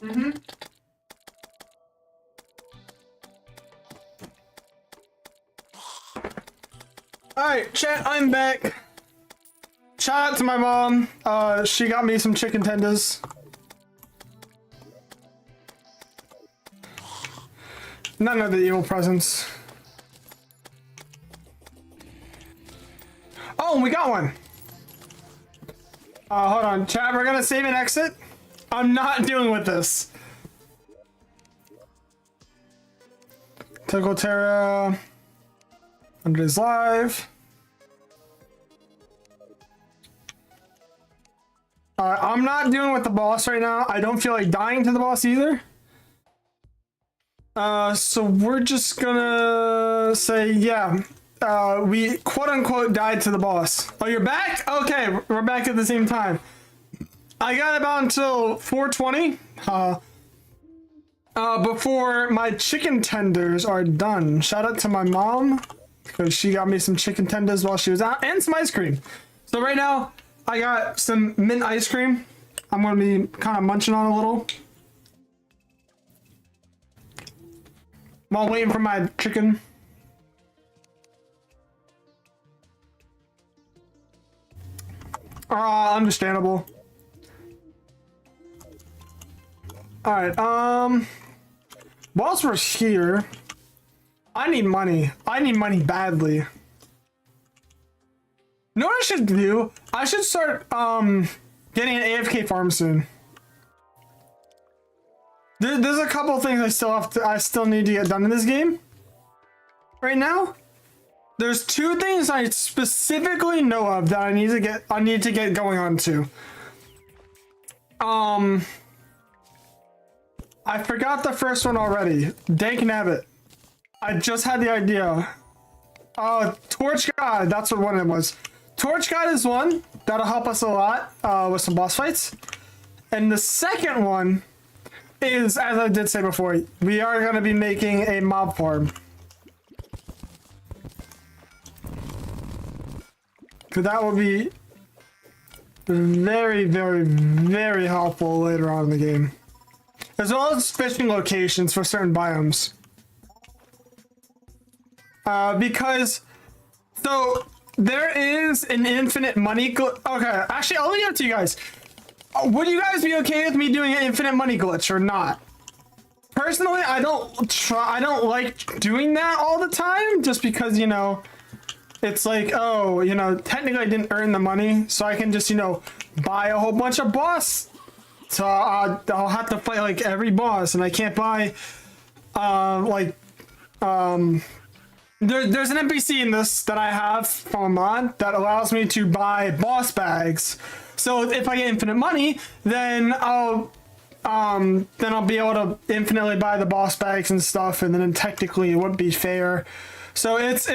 Mm-hmm. Alright, chat, I'm back. Shout out to my mom. She got me some chicken tenders. None of the evil presents. Oh, we got one. Hold on, chat, we're gonna save and exit. I'm not dealing with this. Typical Terra. 100 is live. I'm not dealing with the boss right now. I don't feel like dying to the boss either. So we're just gonna say, yeah. We quote-unquote died to the boss. Oh, you're back? Okay, we're back at the same time. I got about until 4:20 before my chicken tenders are done. Shout out to my mom, because she got me some chicken tenders while she was out, and some ice cream. So right now, I got some mint ice cream. I'm going to be kind of munching on a little while waiting for my chicken. Understandable. Alright, whilst we're here, I need money. I need money badly. You know what I should do? I should start, getting an AFK farm soon. There's a couple things I still need to get done in this game. Right now, there's two things I specifically know of that I need to get going on to. I forgot the first one already. Dank Nabbit. I just had the idea. Torch God, that's what one it was. Torch God is one. That'll help us a lot with some boss fights. And the second one is, as I did say before, we are going to be making a mob farm. That will be very, very, very helpful later on in the game. As well as fishing locations for certain biomes. Because, so, there is an infinite money okay, actually, I'll leave it up to you guys. Would you guys be okay with me doing an infinite money glitch or not? Personally, I don't like doing that all the time, just because, you know, it's like, oh, you know, technically I didn't earn the money, so I can just, you know, buy a whole bunch of boss. So I'll have to fight like every boss, and I can't buy there's an NPC in this that I have from a mod that allows me to buy boss bags. So if I get infinite money, then I'll be able to infinitely buy the boss bags and stuff, and then technically it wouldn't be fair. So it's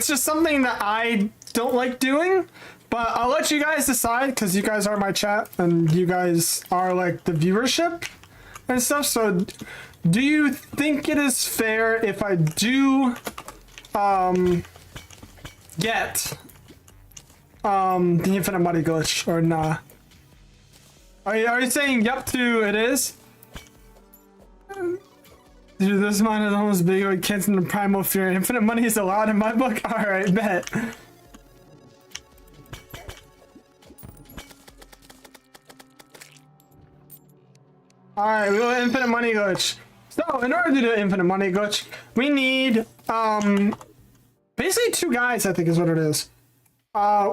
just something that I don't like doing, but I'll let you guys decide, because you guys are my chat and you guys are like the viewership and stuff. So do you think it is fair if I do get the infinite money glitch or nah? Are you saying yep to it is? Dude, this mine is almost bigger with kids in the primal fear. Infinite money is allowed in my book? Alright, bet. Alright, we go infinite money glitch. So, in order to do infinite money glitch, we need, basically 2 guys, I think is what it is.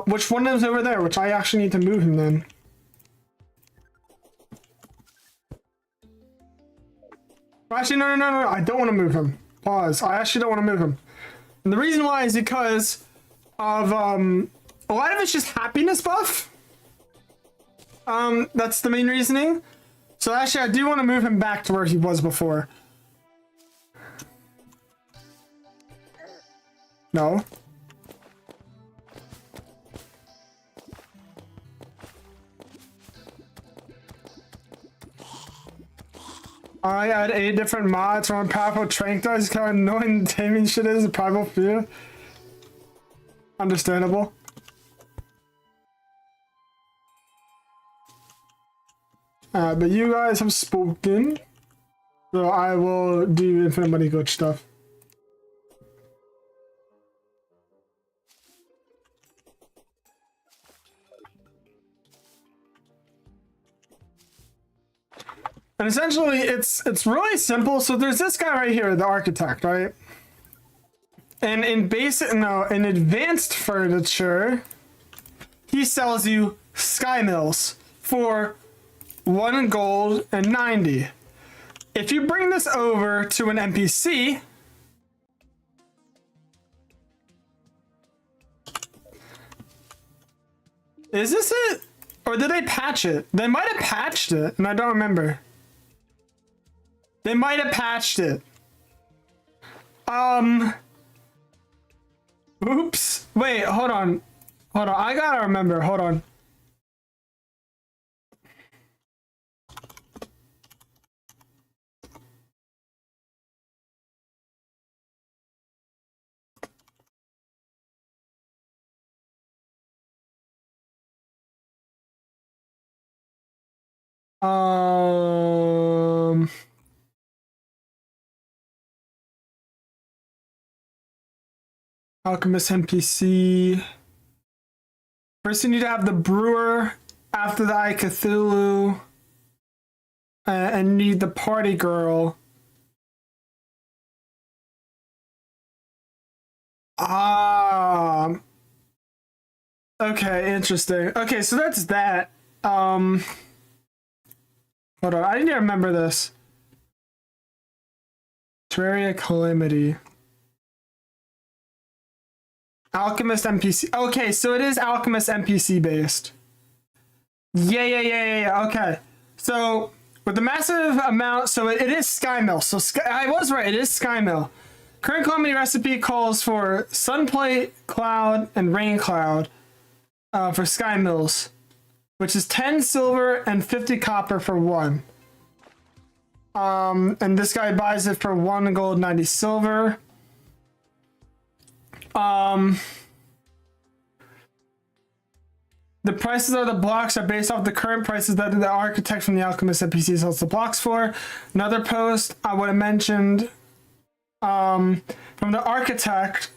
Which one is over there, which I actually need to move him then. Actually, no, I don't want to move him. Pause. I actually don't want to move him. And the reason why is because of, a lot of it's just happiness buff. That's the main reasoning. So actually, I do want to move him back to where he was before. No. I had 8 different mods from powerful tranquilize, kind of annoying taming shit is a primal fear. Understandable. But you guys have spoken, so I will do infinite money glitch stuff. And essentially, it's really simple. So there's this guy right here, the architect, right? And in advanced furniture, he sells you sky mills for 1 gold and 90. If you bring this over to an NPC, is this it? Or did they patch it? They might have patched it, and I don't remember. They might have patched it. Oops. Wait, hold on. I gotta remember. Hold on. Alchemist NPC. First, you need to have the brewer. After the I Cthulhu, and need the party girl. Okay, interesting. Okay, so that's that. Hold on, I need to remember this. Terraria Calamity. Alchemist NPC. Okay, so it is Alchemist NPC based. Yeah. Okay. So with the massive amount, so it is Sky Mill. So I was right. It is Sky Mill. Current Calamity recipe calls for Sunplate, Cloud, and Rain Cloud for Sky Mills, which is 10 silver and 50 copper for 1. And this guy buys it for 1 gold, 90 silver. The prices of the blocks are based off the current prices that the architect from the Alchemist NPC sells the blocks for. Another post I would have mentioned from the architect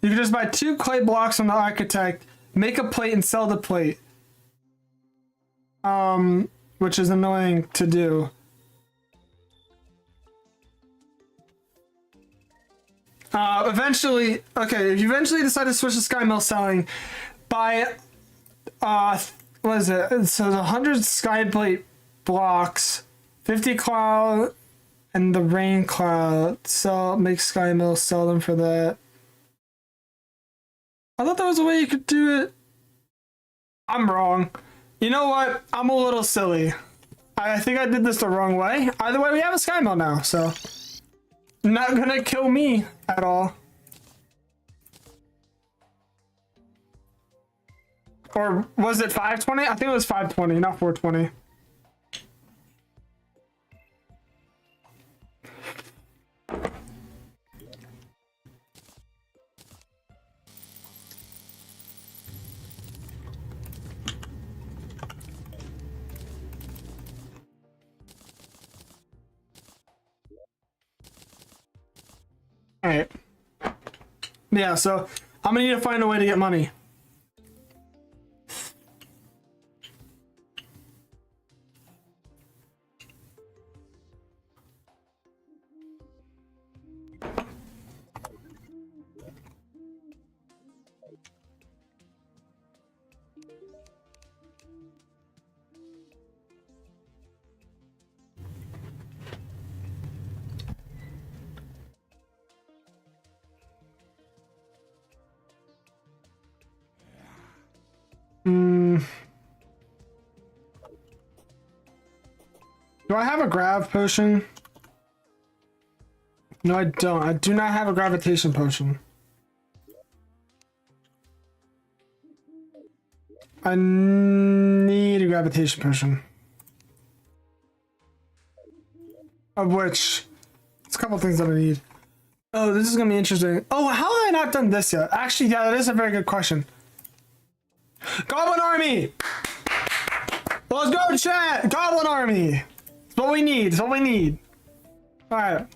You can just buy 2 clay blocks from the architect, make a plate, and sell the plate. Which is annoying to do. Eventually, okay, if you eventually decide to switch to Sky Mill selling, buy, what is it? So the 100 Sky Plate blocks, 50 cloud, and the rain cloud. So make Sky Mill, sell them for that. I thought there was a way you could do it. I'm wrong. You know what? I'm a little silly. I think I did this the wrong way. Either way, we have a Sky Mill now, so not gonna kill me at all. Or was it 520? I think it was 520, not 420. All right. Yeah, so I'm gonna need to find a way to get money. Do I have a grav potion? No, I don't. I do not have a gravitation potion. I need a gravitation potion. Of which, it's a couple things that I need. Oh, this is gonna be interesting. Oh, how have I not done this yet? Actually, yeah, that is a very good question. Goblin Army! Let's go, chat! Goblin Army! It's what we need, it's what we need. Alright.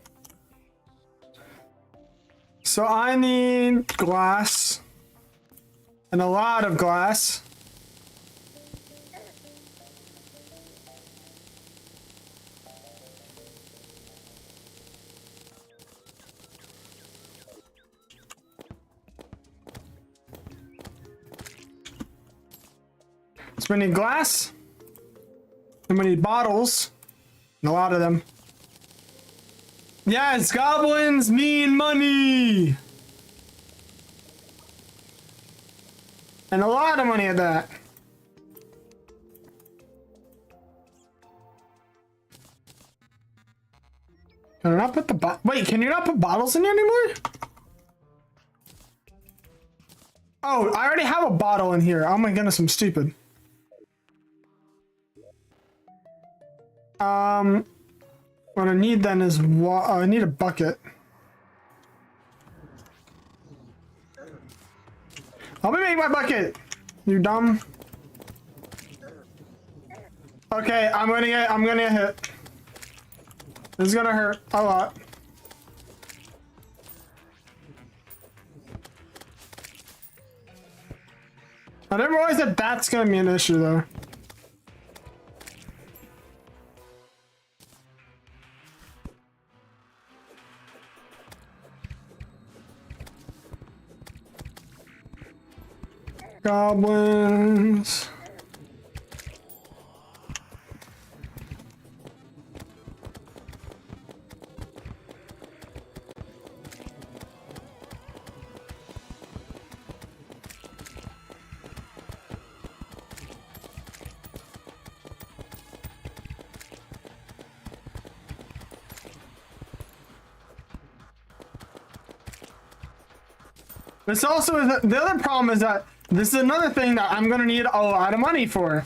So I need glass. And a lot of glass. So we need glass, and we need bottles, and a lot of them. Yes, goblins mean money! And a lot of money at that. Can I not put the wait, can you not put bottles in here anymore? Oh, I already have a bottle in here. Oh my goodness, I'm stupid. What I need then is I need a bucket. Help me make my bucket, you dumb. Okay, I'm gonna get hit. This is gonna hurt a lot. I didn't realize that that's gonna be an issue though. Goblins. This also is the other problem is that this is another thing that I'm gonna need a lot of money for.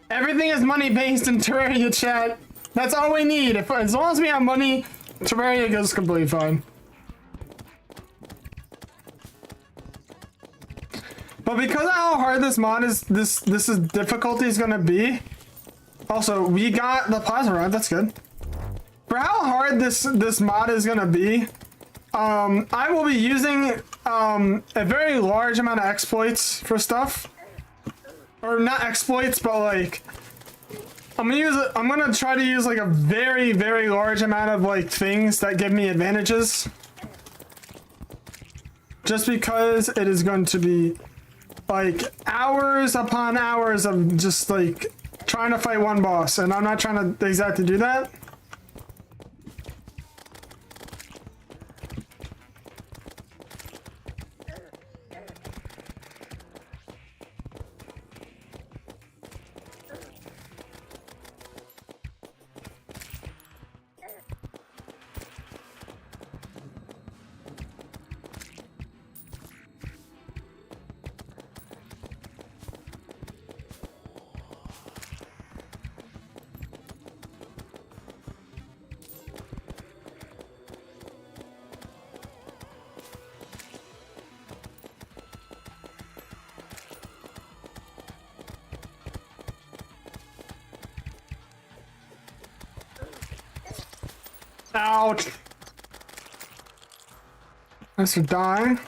Everything is money based in Terraria, chat. That's all we need. As long as we have money, Terraria goes completely fine. But because of how hard this mod is, this difficulty is gonna be. Also, we got the plasma rod. That's good. For how hard this mod is gonna be, I will be using a very large amount of exploits for stuff. Or not exploits, but like I'm gonna try to use like a very, very large amount of like things that give me advantages. Just because it is going to be like hours upon hours of just like trying to fight one boss, and I'm not trying to exactly do that. Ouch. Nice to die.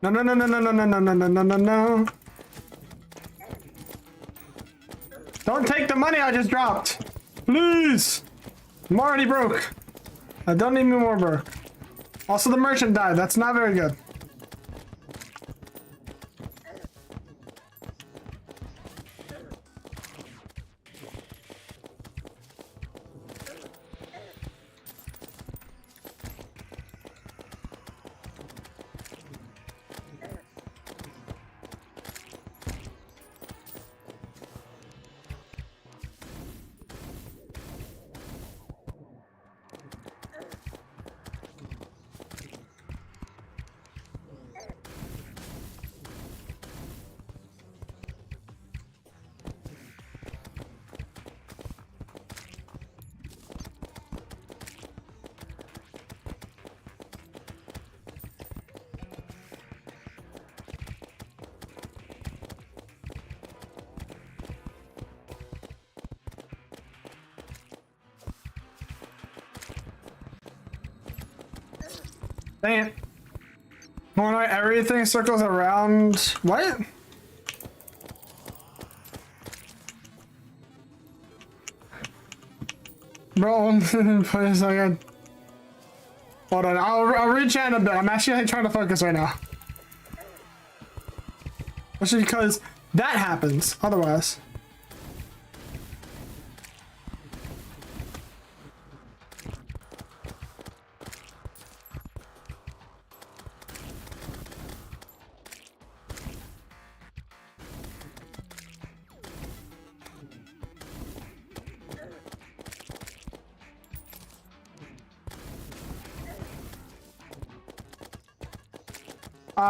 No, no, no, no, no, no, no, no, no, no, no, no, no. Don't take the money I just dropped. Please. I'm already broke. I don't need me more broke. Also, the merchant died. That's not very good. Dang it. Oh no, everything circles around. What? Bro, wait a second. Hold on, I'll re-chat a bit. I'm actually like, trying to focus right now. Especially because that happens, otherwise.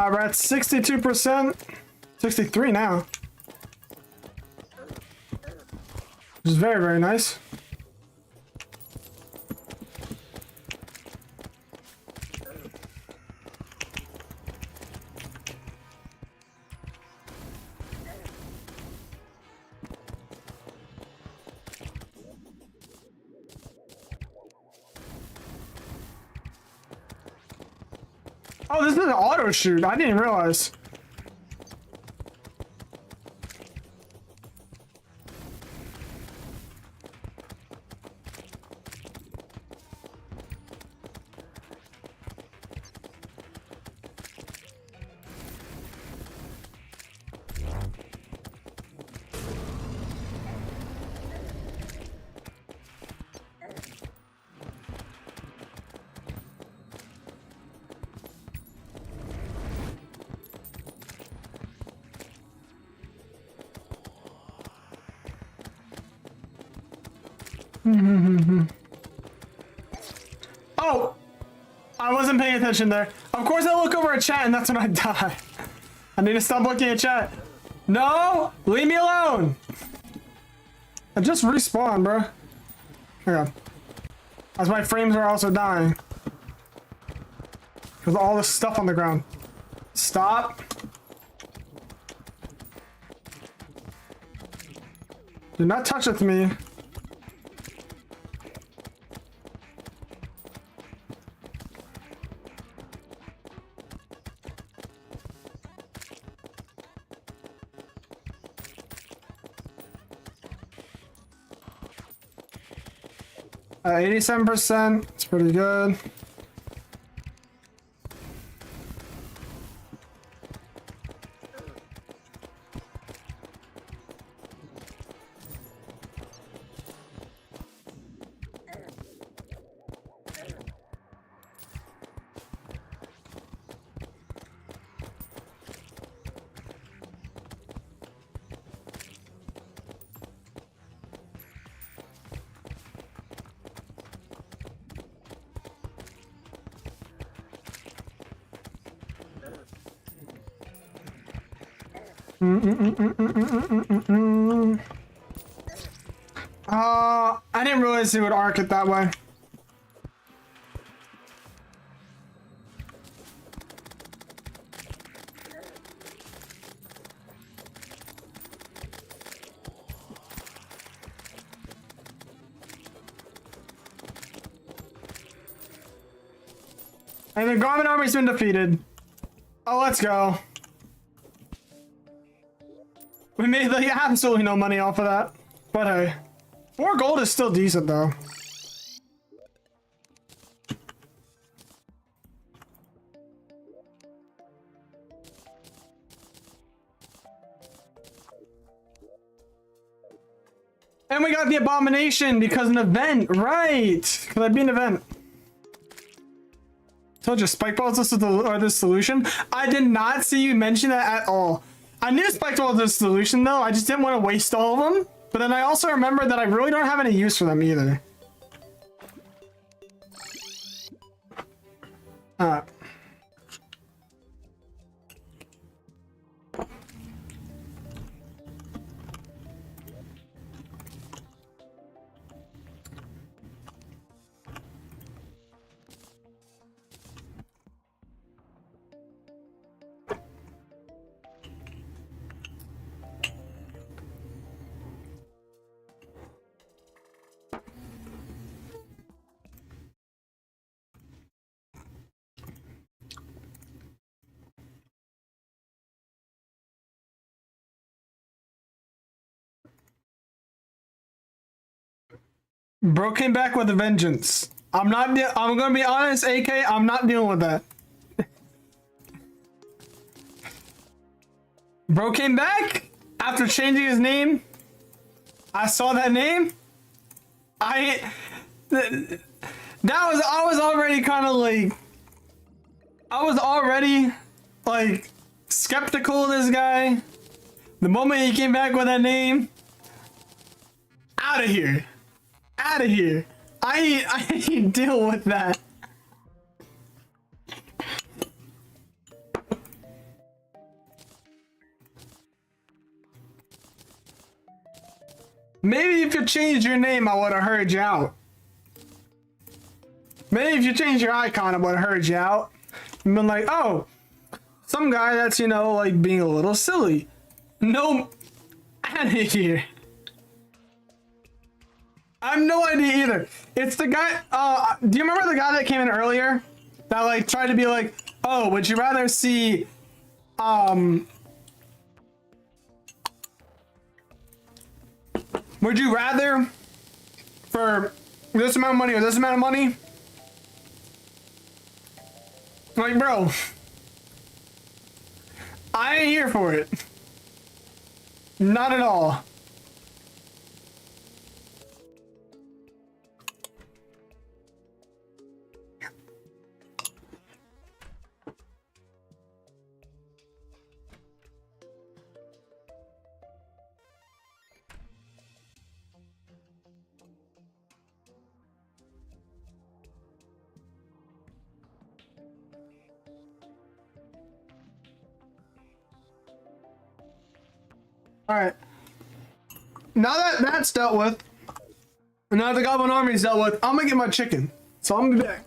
We're at 62%. 63 now. Which is very, very nice. Oh, this is an auto shoot. I didn't realize. Oh! I wasn't paying attention there. Of course I look over at chat and that's when I die. I need to stop looking at chat. No! Leave me alone! I just respawned, bro. Hang on. As my frames are also dying. Because of all this stuff on the ground. Stop. Do not touch with me. 87%. It's pretty good. I didn't realize it would arc it that way. And the Garmin army's been defeated. Oh, let's go. We made like absolutely no money off of that. But hey, 4 gold is still decent though. And we got the abomination because an event, right? Because I'd be an event. Told you, spike balls are the solution. I did not see you mention that at all. I knew spike balls was the solution though. I just didn't want to waste all of them. But then I also remembered that I really don't have any use for them either. Bro came back with a vengeance. I'm gonna be honest, AK, I'm not dealing with that. Bro came back after changing his name. I saw that name. I was already kind of like, I was already like skeptical of this guy. The moment he came back with that name, out of here. Out of here. I need to deal with that. Maybe if you changed your name, I would have heard you out. Maybe if you changed your icon, I would have heard you out. And been like, oh, some guy that's, you know, like being a little silly. No, out of here. I have no idea either. It's the guy, do you remember the guy that came in earlier? That like tried to be like, oh, would you rather see, would you rather for this amount of money or this amount of money? Like, bro, I ain't here for it. Not at all. All right. Now that that's dealt with, and now the Goblin Army's dealt with, I'm gonna get my chicken. So I'm gonna be back.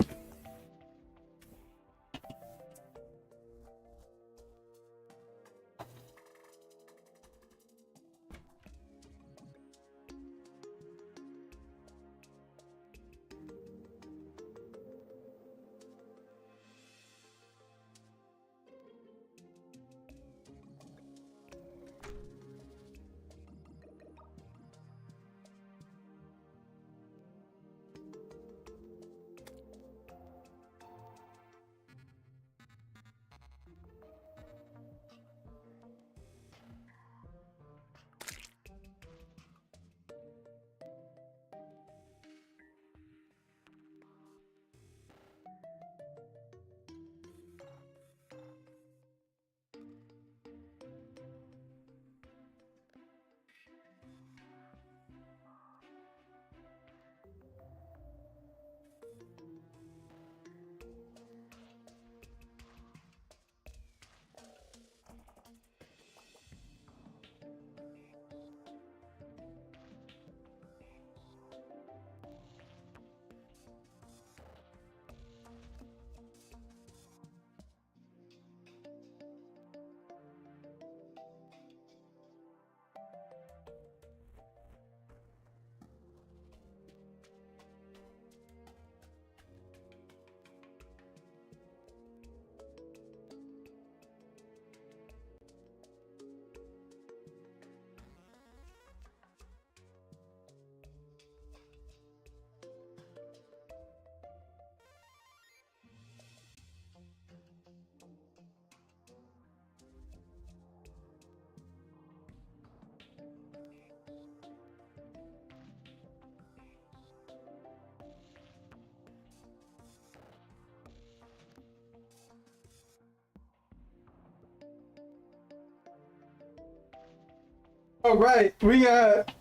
All right, we got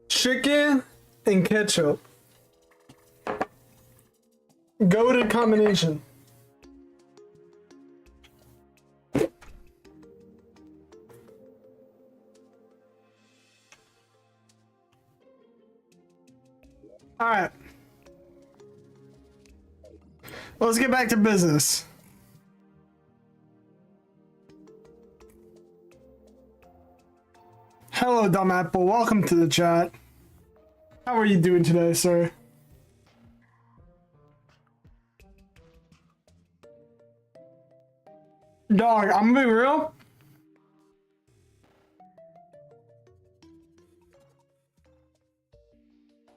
chicken and ketchup. Goated combination. All right. Let's get back to business. Hello, Dumb Apple. Welcome to the chat. How are you doing today, sir? Dog, I'm gonna be real.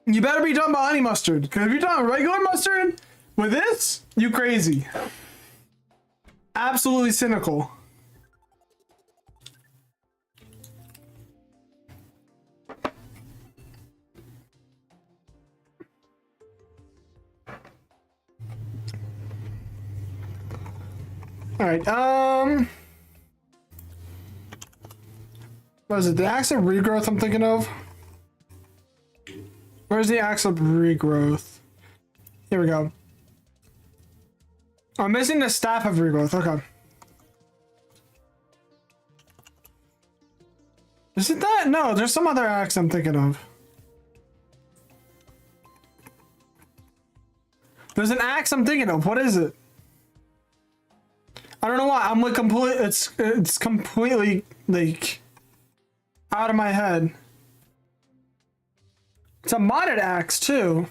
You better be done by honey mustard, because if you're done regular mustard with this, you crazy. Absolutely cynical. All right, what is it, the axe of regrowth I'm thinking of? Where's the axe of regrowth? Here we go. I'm missing the staff of regrowth, okay. Is it that? No, there's some other axe I'm thinking of. There's an axe I'm thinking of, what is it? I don't know why. I'm like it's completely like out of my head. It's a modded axe too.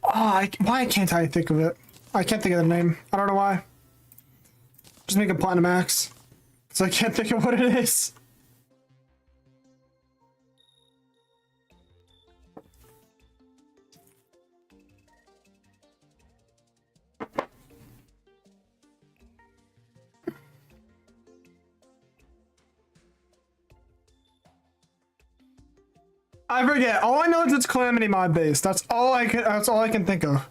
Oh, why can't I think of it? I can't think of the name. I don't know why. Just make a platinum axe. So I can't think of what it is. I forget. All I know is it's Calamity mod based. That's all I can think of.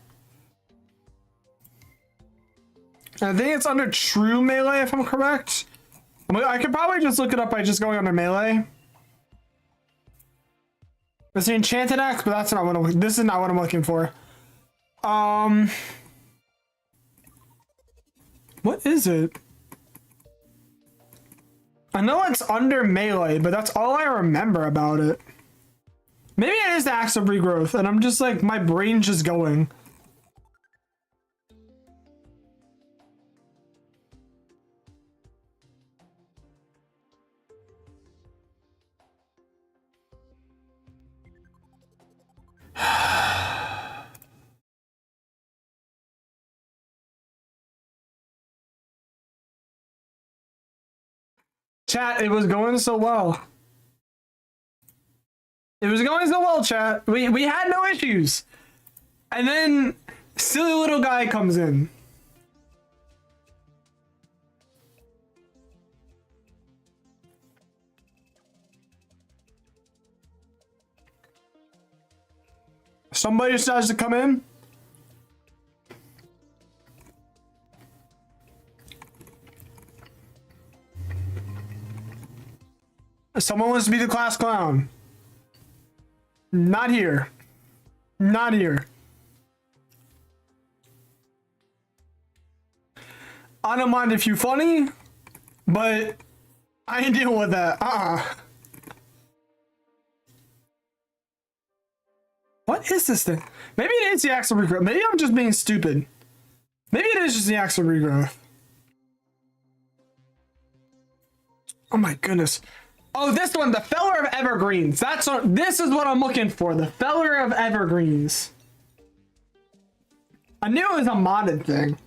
I think it's under true melee if I'm correct. I could probably just look it up by just going under melee. It's the enchanted axe, but that's not what this is not what I'm looking for. What is it? I know it's under melee, but that's all I remember about it. Maybe it is the axe of regrowth, and I'm just like, my brain's just going. Chat, it was going so well. It was going so well, chat. We had no issues. And then silly little guy comes in. Somebody decides to come in. Someone wants to be the class clown. Not here. Not here. I don't mind if you funny, but I ain't dealing with that. What is this thing? Maybe it is the axe of regrowth. Maybe I'm just being stupid. Maybe it is just the axe of regrowth. Oh my goodness. Oh, this one, the Feller of Evergreens. This is what I'm looking for. The Feller of Evergreens. I knew it was a modded thing.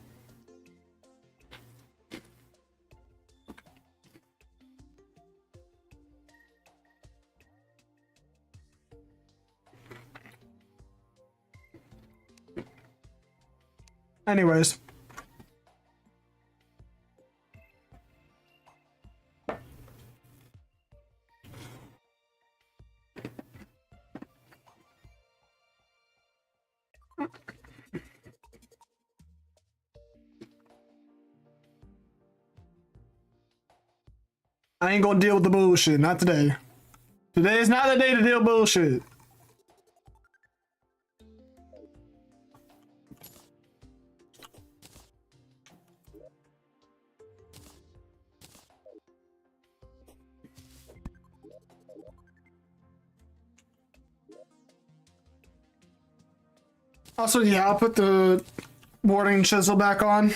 Anyways. I ain't gonna deal with the bullshit. Not today. Today is not the day to deal with bullshit. Also, yeah, I'll put the boarding chisel back on.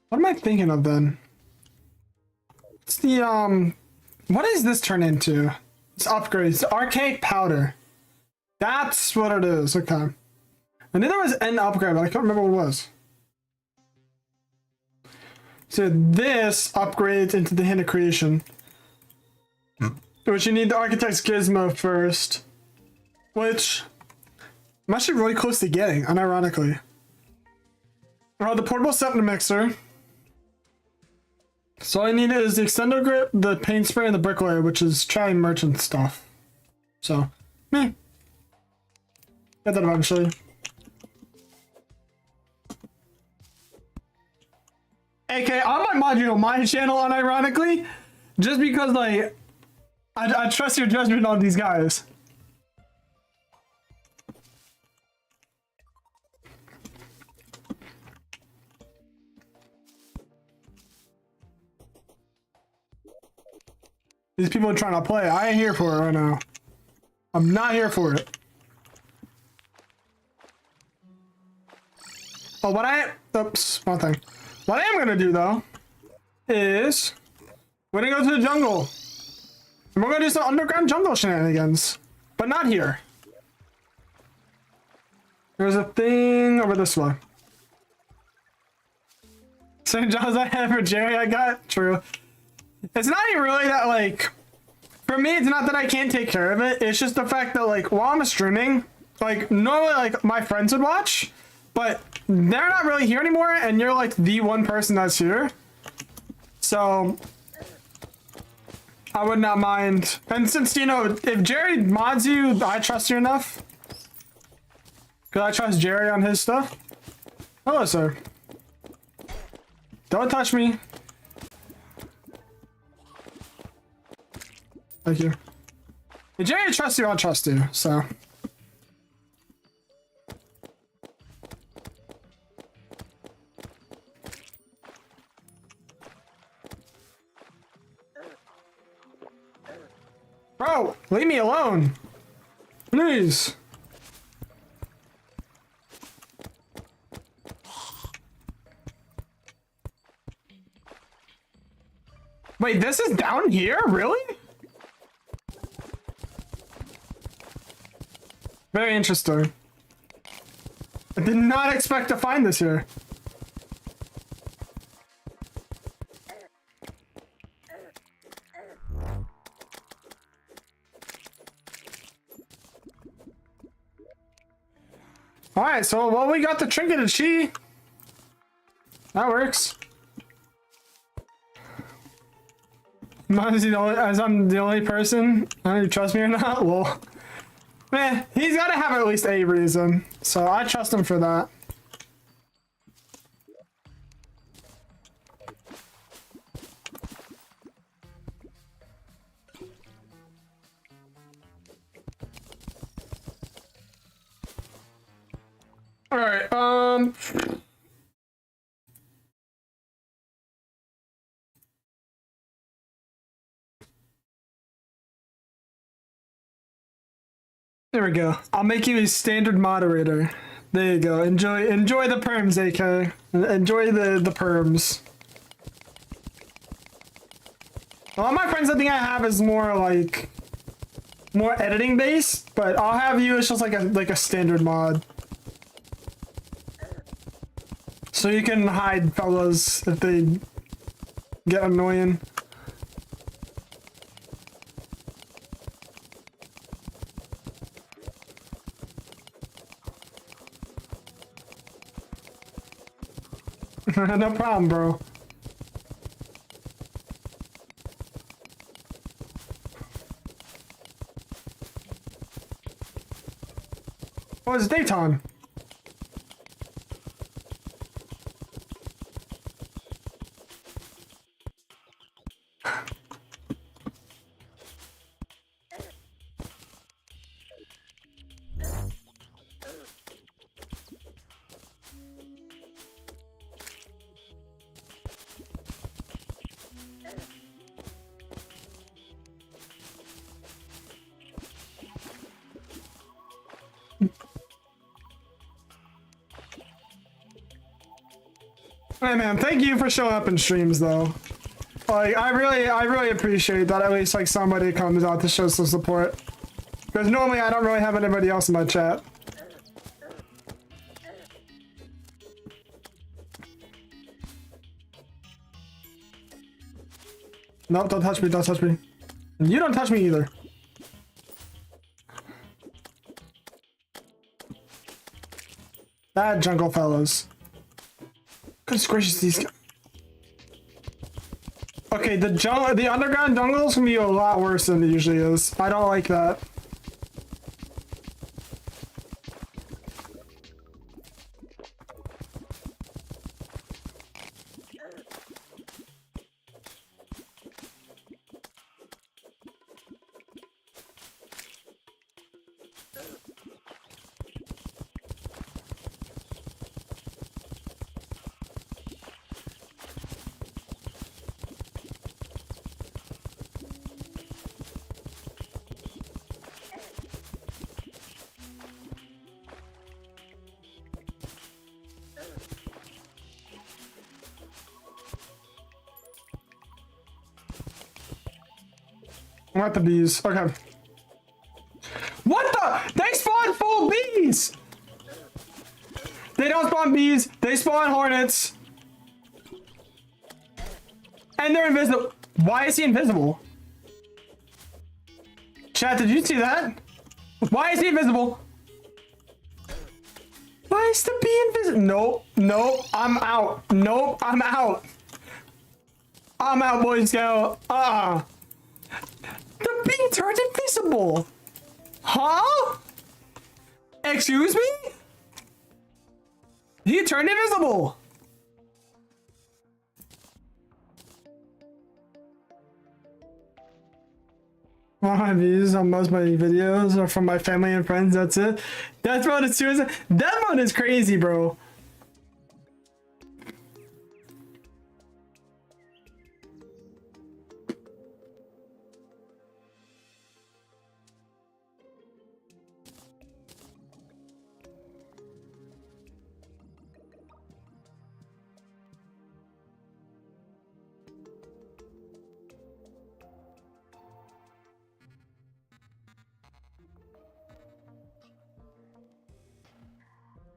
What am I thinking of then? It's the, what does this turn into? It's upgrades. Archaic powder. That's what it is. Okay. I knew there was an upgrade, but I can't remember what it was. So this upgrades into the Hint of Creation. Which you need the Architect's Gizmo first. Which I'm actually really close to getting, unironically. The portable septum mixer. So all I need is the extender grip, the paint spray, and the bricklayer, which is trying merchant stuff. So, meh. Get that eventually. AK, I might mod you on my channel, unironically, just because, like, I trust your judgment on these guys. These people are trying to play. I ain't here for it right now. I'm not here for it. Oh, oops, one thing. What I am gonna do though is we're gonna go to the jungle. And we're gonna do some underground jungle shenanigans. But not here. There's a thing over this way. St. John's I had for Jerry, I got. True. It's not even really that, like, for me, it's not that I can't take care of it. It's just the fact that, like, while I'm streaming, like, normally, like, my friends would watch, but they're not really here anymore, and you're, like, the one person that's here. So, I would not mind. And since, you know, if Jerry mods you, I trust you enough. Because I trust Jerry on his stuff. Hello, sir. Don't touch me. Thank you. If Jerry trusts you, I'll trust you, so. Bro, leave me alone. Please. Wait, this is down here? Really? Very interesting. I did not expect to find this here. Alright, so, well, we got the trinketed she. That works. As I'm the only person, I don't know if you trust me or not, well. Man, he's gotta have at least a reason, so I trust him for that. Alright, there we go. I'll make you a standard moderator. There you go. Enjoy the perms, AK. Enjoy the perms. A lot of my friends, I think I have is more like more editing based, but I'll have you as just like a standard mod. So you can hide fellas if they get annoying. No problem, bro. Oh, it's daytime. Hey man, thank you for showing up in streams though. Like I really appreciate that at least like somebody comes out to show some support. Because normally I don't really have anybody else in my chat. Nope, don't touch me, don't touch me. You don't touch me either. Bad jungle fellows. Goodness gracious, these guys. Okay, the underground jungles can be a lot worse than it usually is. I don't like that. I'm at the bees. Okay. What the? They spawn full bees! They don't spawn bees. They spawn hornets. And they're invisible. Why is he invisible? Chat, did you see that? Why is he invisible? Why is the bee invisible? Nope. Nope. I'm out. Nope. I'm out. I'm out, Boy Scout. The bee turned invisible. Huh? Excuse me? He turned invisible. All my views on most of my videos are from my family and friends. That's it. Death mode is suicide. Death mode is crazy, bro.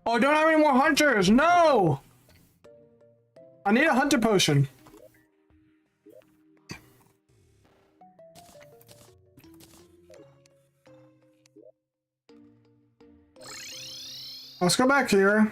Oh, don't have any more hunters. No. I need a hunter potion. Let's go back here.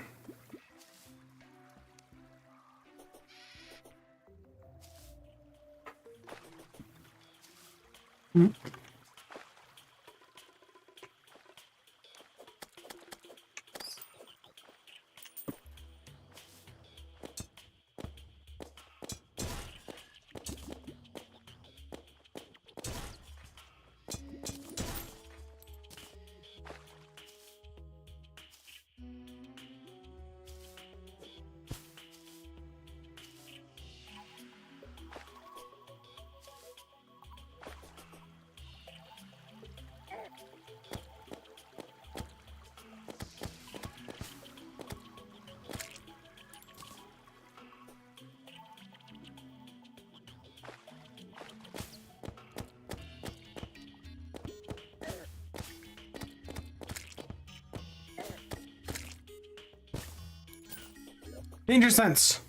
Danger sense.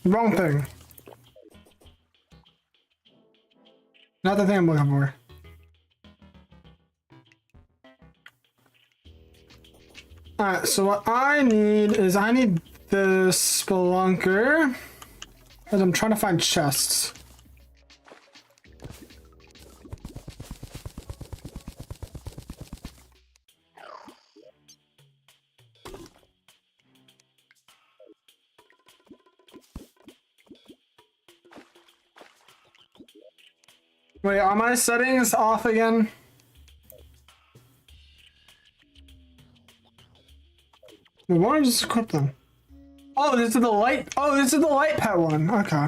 Wrong thing. Not the thing I'm looking for. Alright, so what I need is this spelunker as I'm trying to find chests. Wait, are my settings off again? Why don't I just equip them? Oh, this is the light. Oh, this is the light pet one. Okay.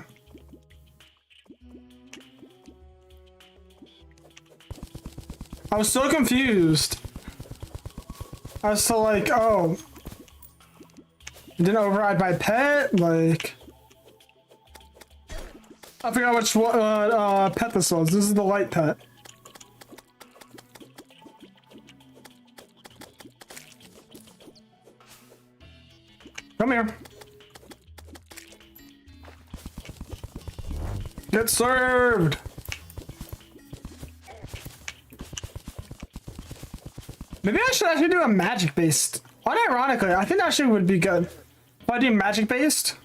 I was so confused as to like, oh, it didn't override my pet. Like, I forgot which pet this was. This is the light pet. Come here. Get served. Maybe I should actually do a magic based. Unironically, I think that actually would be good. If I do magic based.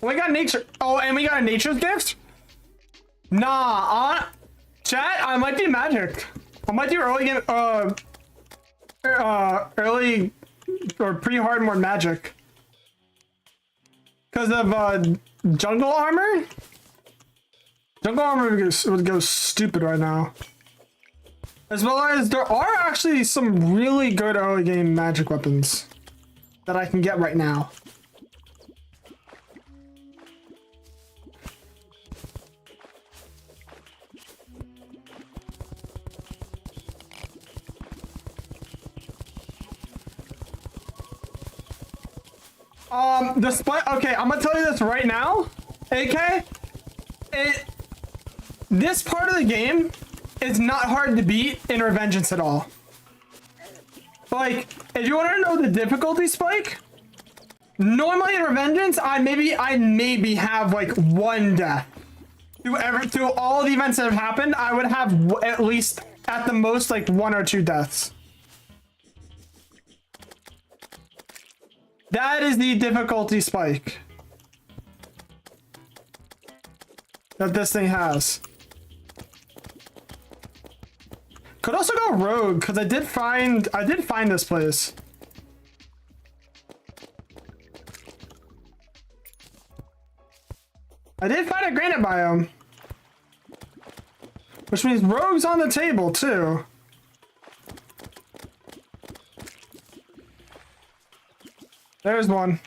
We got nature. Oh, and we got a nature's gift? Nah, chat, I might do magic. I might do early game, early or pre-hard mode magic. Because of, jungle armor? Jungle armor would go stupid right now. As well as there are actually some really good early game magic weapons that I can get right now. Okay, I'm gonna tell you this right now, AK. This part of the game is not hard to beat in Revengeance at all. Like, if you want to know the difficulty spike, normally in Revengeance, I maybe have like one death. Through all the events that have happened, I would have at least, at the most, like 1 or 2 deaths. That is the difficulty spike that this thing has. Could also go rogue, because I did find this place. I did find a granite biome, which means rogue's on the table too. There's one.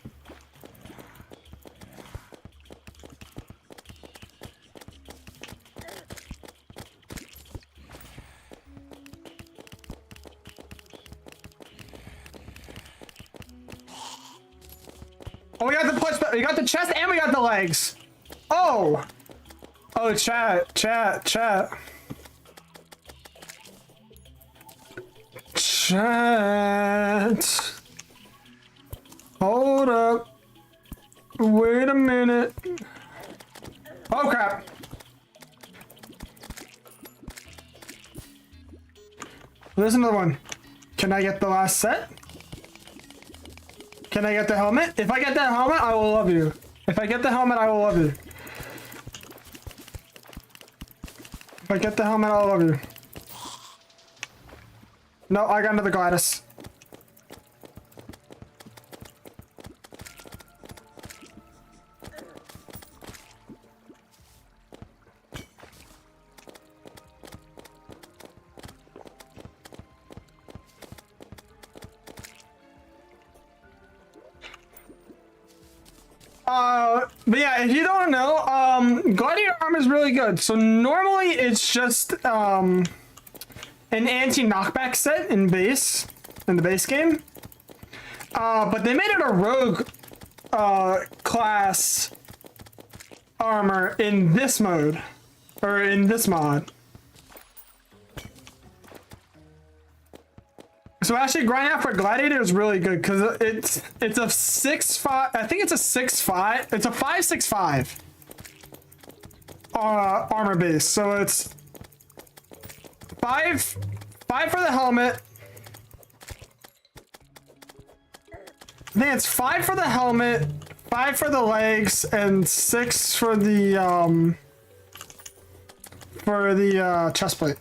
Oh, we got the push, we got the chest, and we got the legs. Oh! Oh, chat. Chat. Hold up. Wait a minute. Oh, crap. There's another one. Can I get the last set? Can I get the helmet? If I get that helmet, I will love you. If I get the helmet, I will love you. If I get the helmet, I'll love you. No, I got another Gladys. But yeah, if you don't know, Gladiator armor is really good. So normally it's just an anti-knockback set in the base game. But they made it a rogue class armor in this mode, or in this mod. So actually grinding out for Gladiator is really good because it's a 6-5. I think it's a 6-5. It's a 5-6-5 armor base. So it's 5 for the helmet, I think it's 5 for the helmet, 5 for the legs, and 6 for the chest plate.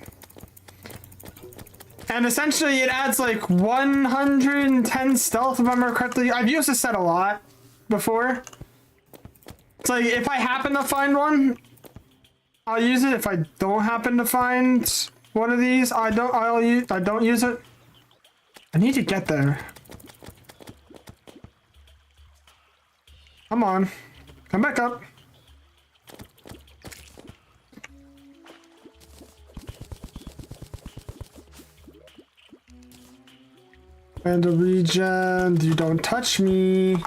And essentially it adds like 110 stealth if I remember correctly. I've used this set a lot before. It's like if I happen to find one, I'll use it. If I don't happen to find one of these, I don't use it. I need to get there. Come on. Come back up. And a regen. You don't touch me.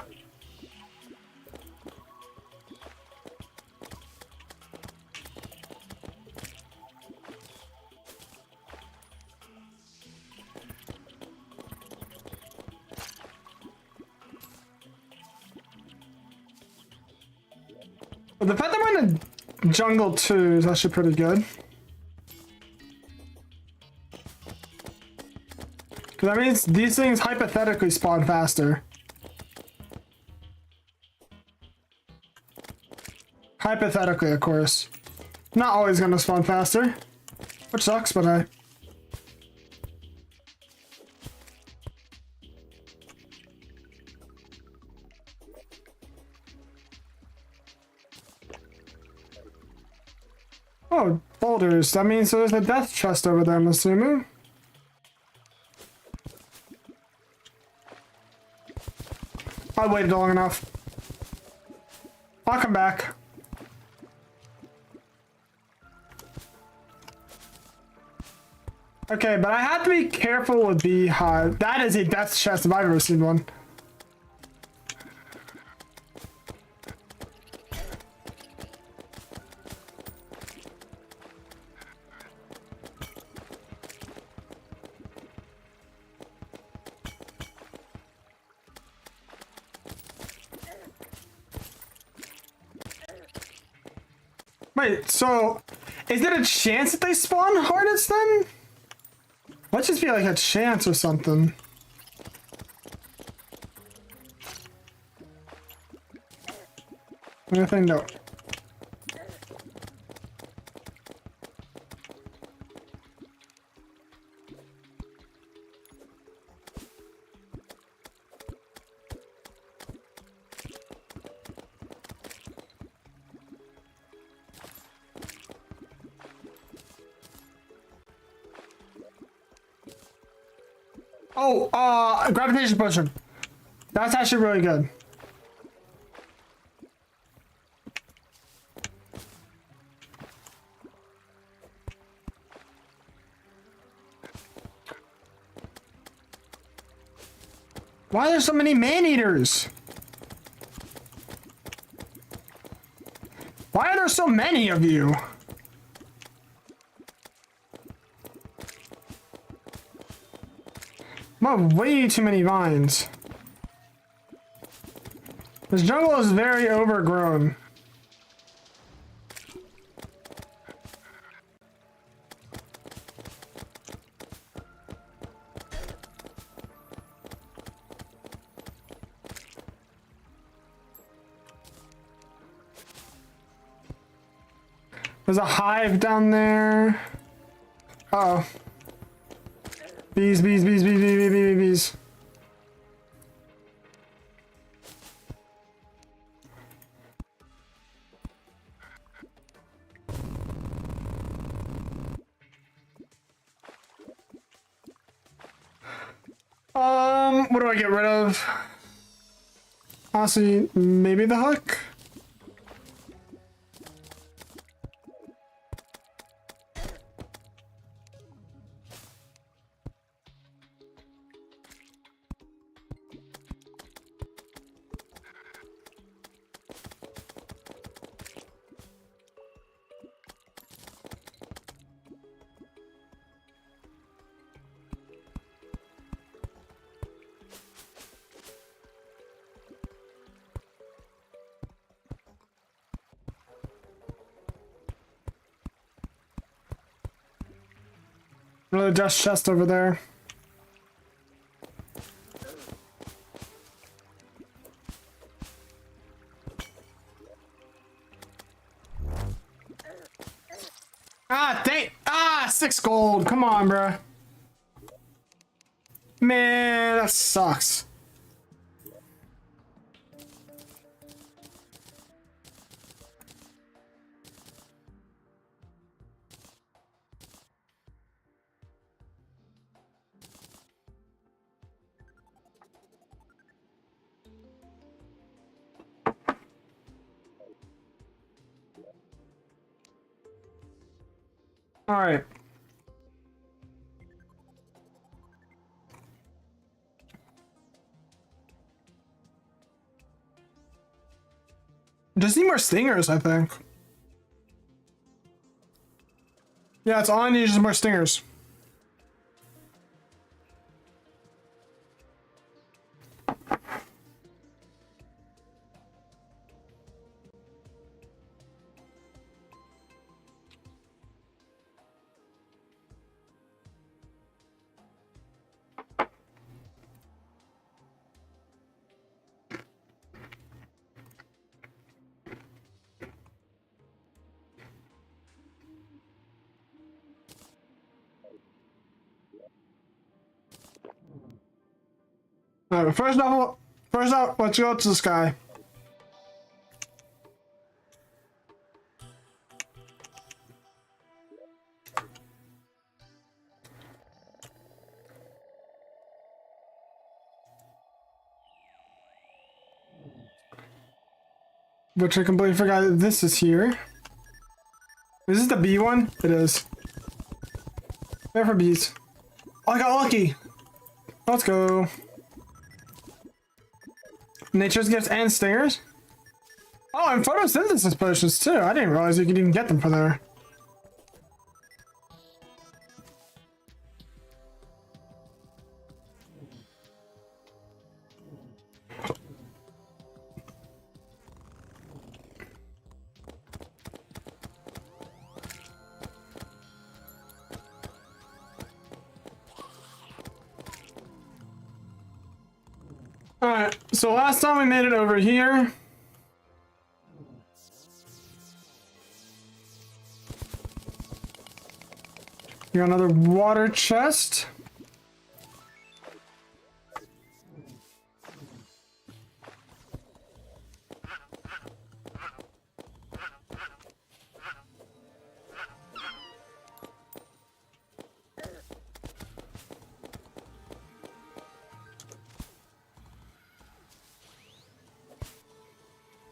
Well, the fact that we're in the jungle too is actually pretty good. Because that means these things hypothetically spawn faster. Hypothetically, of course. Not always gonna spawn faster. Which sucks, but I... Oh, boulders. That means there's a death chest over there, I'm assuming. I waited long enough. I'll come back. Okay, but I have to be careful with beehive. That is a death chest if I've ever seen one. Wait, so is there a chance that they spawn hornets then? Let's just be like a chance or something. Anything? No. Oh, gravitation potion. That's actually really good. Why are there so many man-eaters? Why are there so many of you? Way too many vines. This jungle is very overgrown. There's a hive down there. Uh-oh. Bees. What do I get rid of? Honestly, maybe the hook? Another dust chest over there. Ah, dang. Ah, 6 gold. Come on, bruh. Man, that sucks. All right. Just need more stingers, I think. Yeah, it's all I need is just more stingers. All right, first up, let's go to the sky. Which I completely forgot that this is here. Is this the bee one? It is. There for bees. Oh, I got lucky. Let's go. Nature's gifts and stingers. Oh, and photosynthesis potions too. I didn't realize you could even get them from there. Alright, so last time we made it over here. You got another water chest.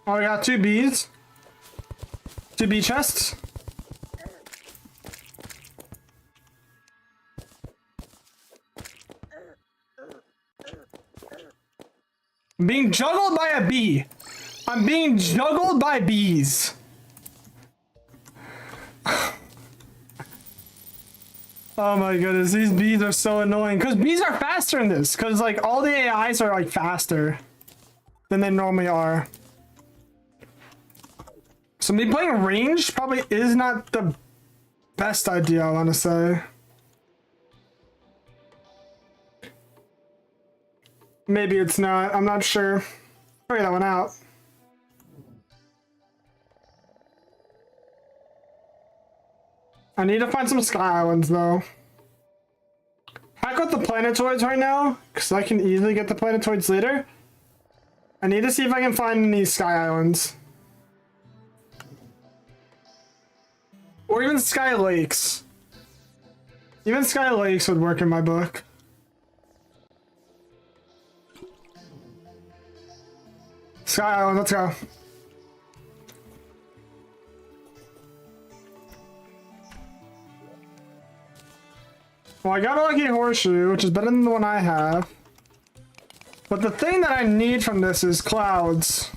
Oh, we got 2 bees. 2 bee chests. I'm being juggled by a bee. I'm being juggled by bees. Oh my goodness, these bees are so annoying. Because bees are faster in this. Because like all the AIs are like faster than they normally are. So me playing range probably is not the best idea, I want to say. Maybe it's not. I'm not sure. Figure that one out. I need to find some sky islands though. I got the planetoids right now because I can easily get the planetoids later. I need to see if I can find any sky islands. Or even sky lakes. Even sky lakes would work in my book. Sky Island, let's go. Well, I got a lucky horseshoe, which is better than the one I have. But the thing that I need from this is clouds.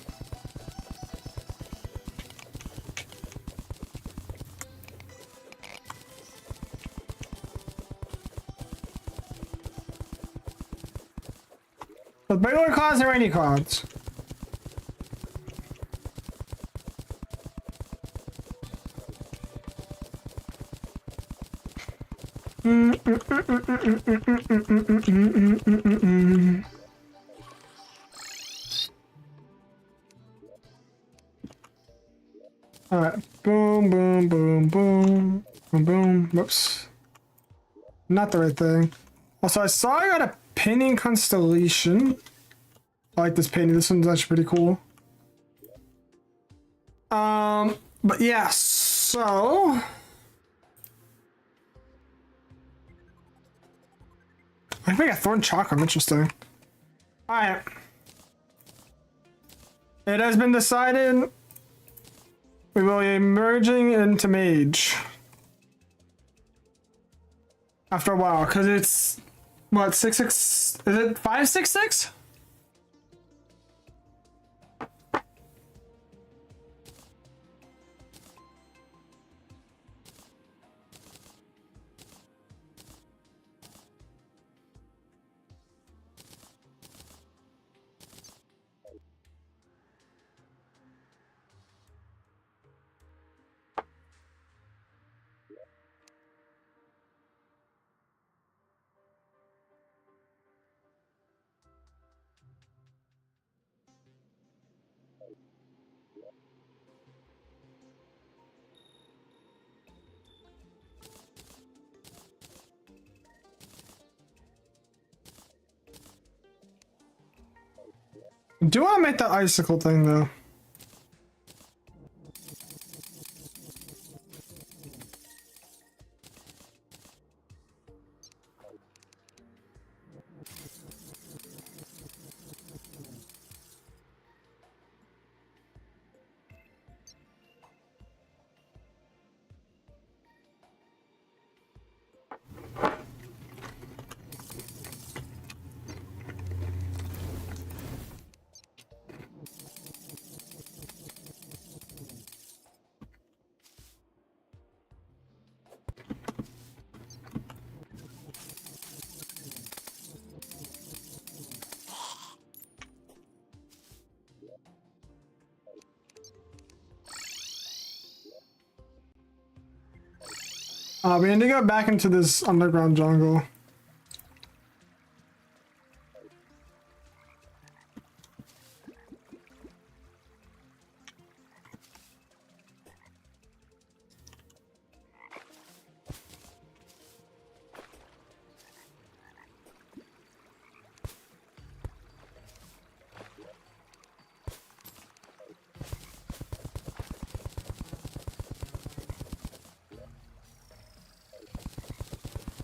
The regular clouds and rainy clouds. Alright, boom, boom, boom, boom, boom, Whoops. Not the right thing. Also, I saw I got a painting constellation. I like this painting. This one's actually pretty cool. But yeah, so... I think I got thorn chakram. Interesting. Alright. It has been decided we will be merging into mage. After a while, because it's... What, 666? Is it 566? Do want to make that icicle thing though. We need to go back into this underground jungle.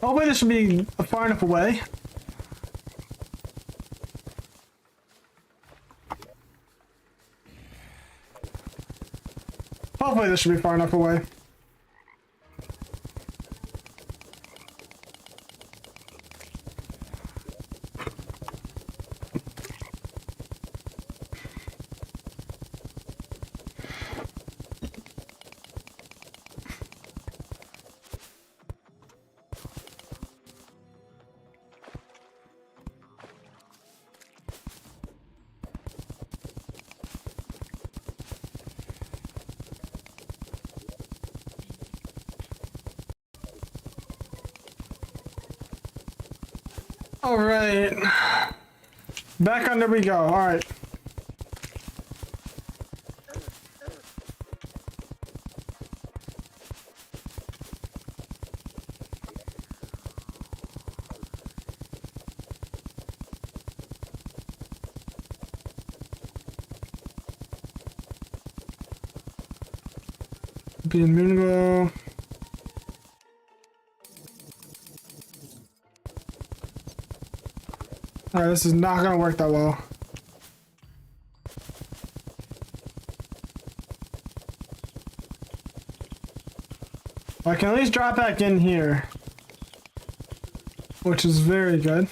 Hopefully this should be far enough away. Hopefully this should be far enough away. All right, back under we go. All right. Be immune go. Alright, this is not gonna work that well. I can at least drop back in here, which is very good.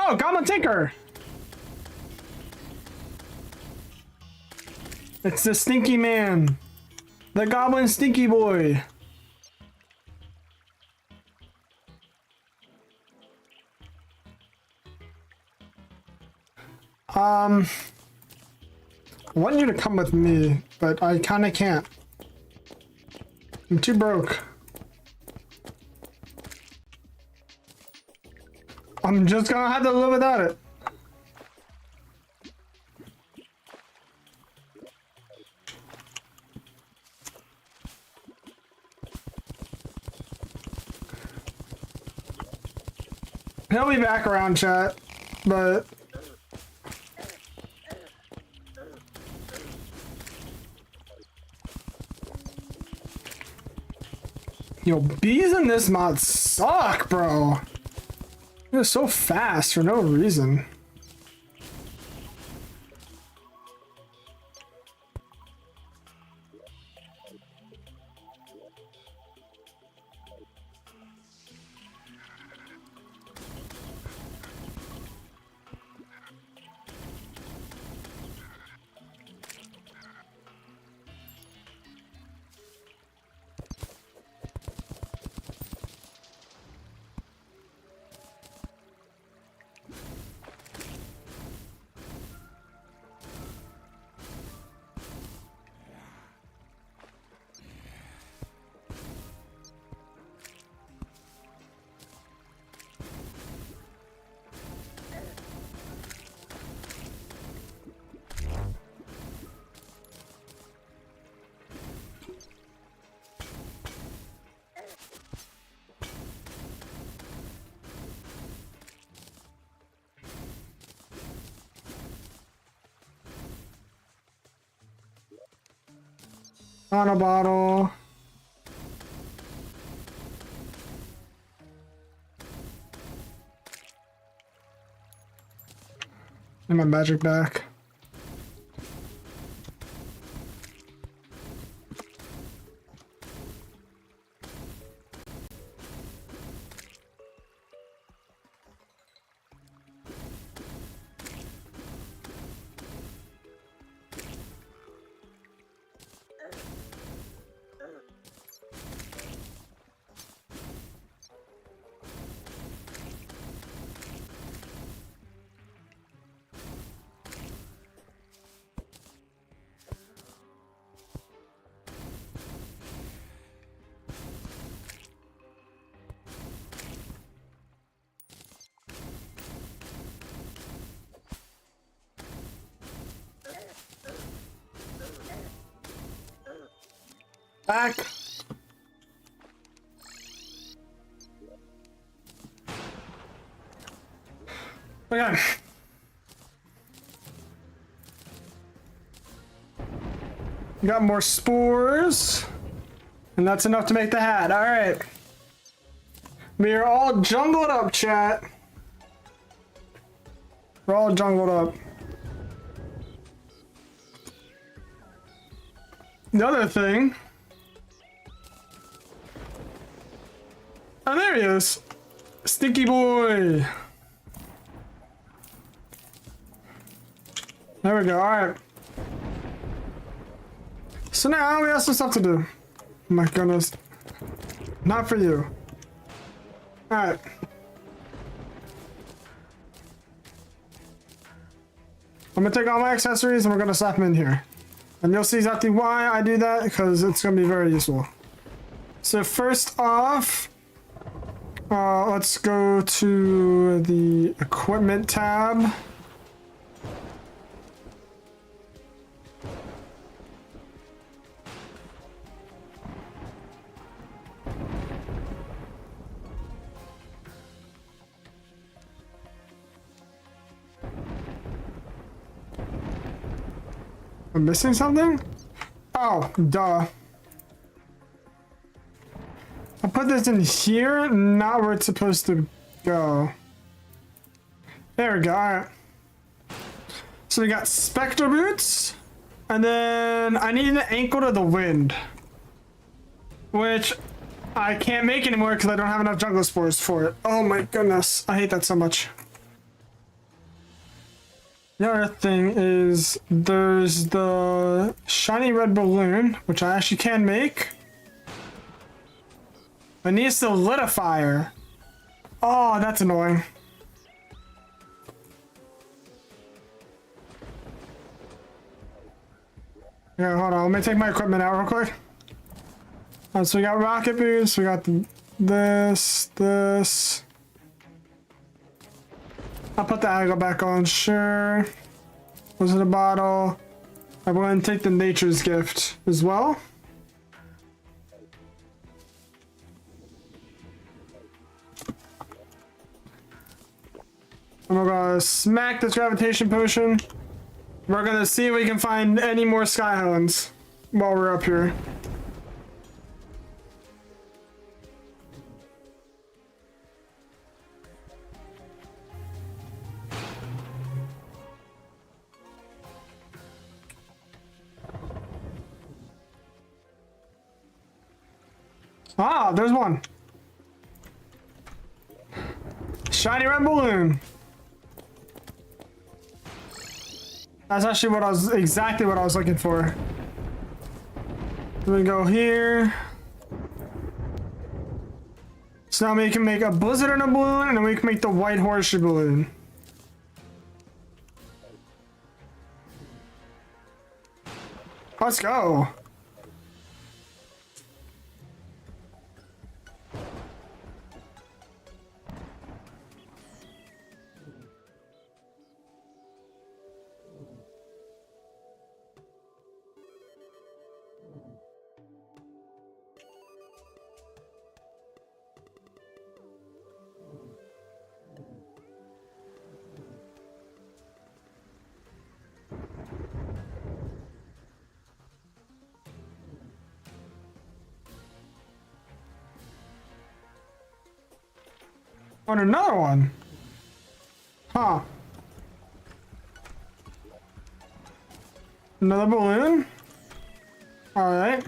Oh, Goblin Tinker! It's the stinky man. The goblin stinky boy. I want you to come with me, but I kinda can't. I'm too broke. I'm just gonna have to live without it. He'll be back around, chat, but... Yo, bees in this mod suck, bro. They're so fast for no reason. On a bottle. And my magic back. Back. Okay. Got more spores. And that's enough to make the hat. Alright. We are all jungled up, chat. We're all jungled up. The other thing... Oh, there he is. Stinky boy. There we go. Alright. So now we have some stuff to do. Oh my goodness. Not for you. Alright. I'm gonna take all my accessories and we're gonna slap them in here. And you'll see exactly why I do that, because it's gonna be very useful. So first off, let's go to the equipment tab. I'm missing something? Oh, duh. I put this in here, not where it's supposed to go. There we go, alright. So we got Spectre Boots, and then I need an ankle to the wind. Which I can't make anymore because I don't have enough jungle spores for it. Oh my goodness, I hate that so much. The other thing is there's the shiny red balloon, which I actually can make. It needs solidifier. Oh, that's annoying. Yeah, hold on. Let me take my equipment out real quick. So we got rocket boots. We got this. I'll put the aggle back on. Sure. Was it a bottle? I'm going to take the nature's gift as well. And we're gonna smack this gravitation potion. We're gonna see if we can find any more skyhounds while we're up here. Ah, there's one. Shiny red balloon. That's actually exactly what I was looking for. We go here. So now we can make a blizzard and a balloon, and then we can make the white horseshoe balloon. Let's go. On another one. Huh. Another balloon. Alright.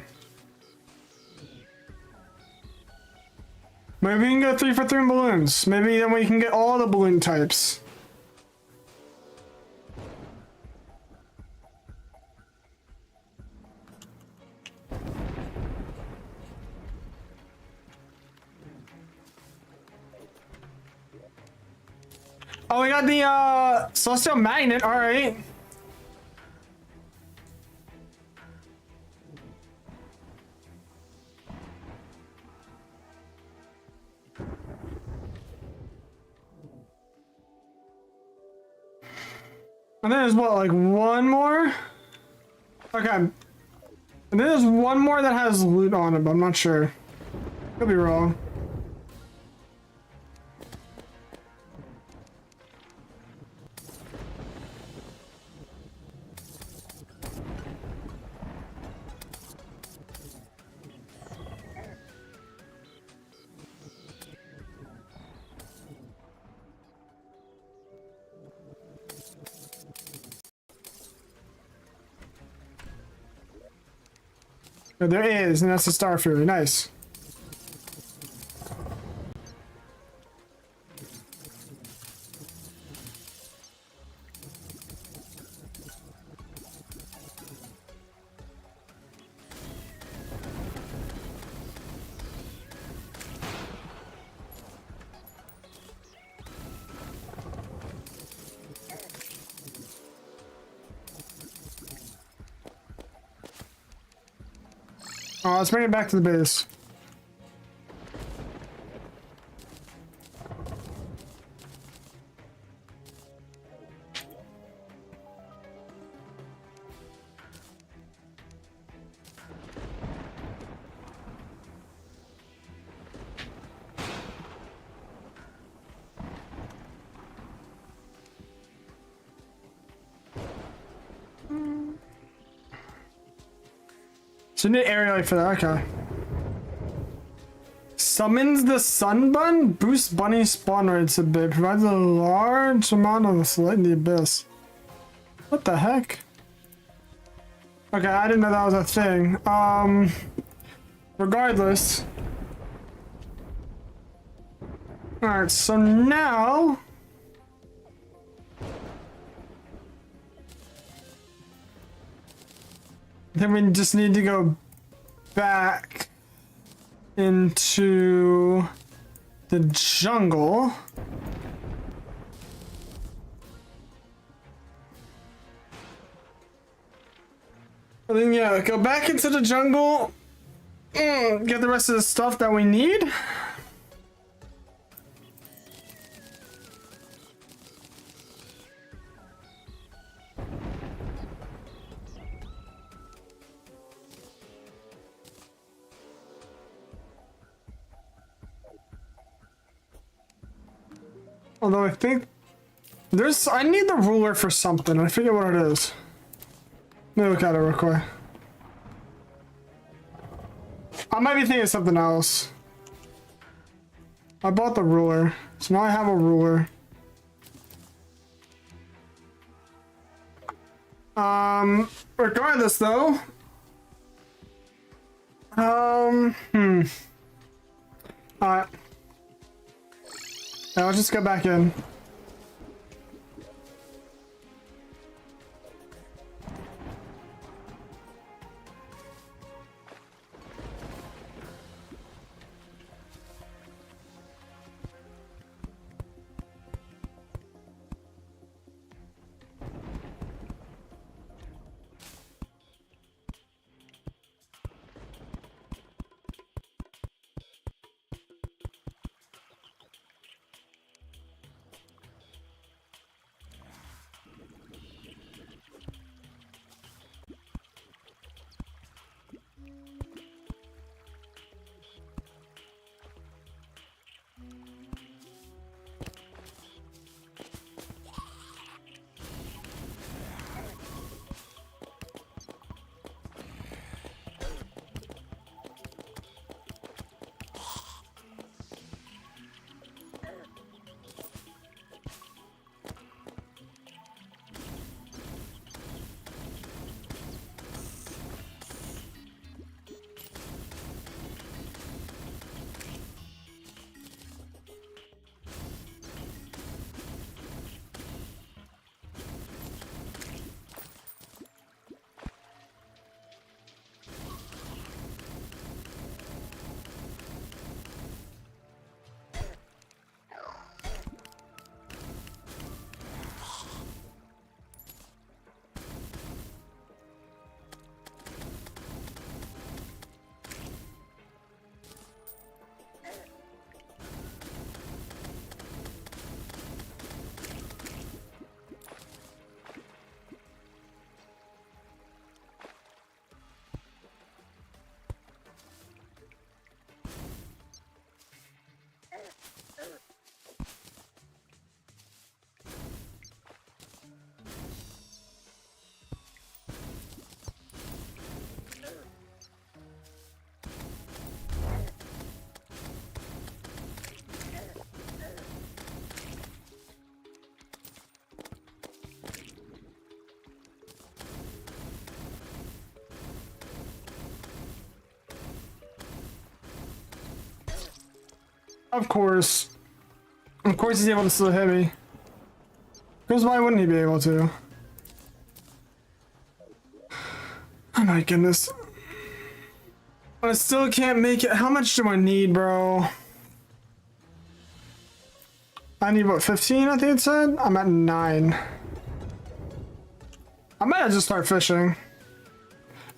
Maybe we can go 3 for 3 balloons. Maybe then we can get all the balloon types. Oh, we got the celestial magnet. All right. And then there's what, like one more? Okay. And then there's one more that has loot on it, but I'm not sure. Could be wrong. There is, and that's the Star Fury. Nice. Oh, let's bring it back to the base. So you need area light for that, okay. Summons the Sunbun, boosts bunny spawn rates a bit, provides a large amount of light in the abyss. What the heck? Okay, I didn't know that was a thing. Regardless. Alright, so now Then we just need to go back into the jungle. And then yeah, go back into the jungle. Get the rest of the stuff that we need. Although I think I need the ruler for something. I forget what it is. Let me look at it real quick. I might be thinking of something else. I bought the ruler, so now I have a ruler. Regardless though. Alright. Now I'll just go back in. Of course. Of course he's able to still hit me. Because why wouldn't he be able to? Oh my goodness. I still can't make it. How much do I need, bro? I need what, 15 I think it said? I'm at 9. I might just start fishing.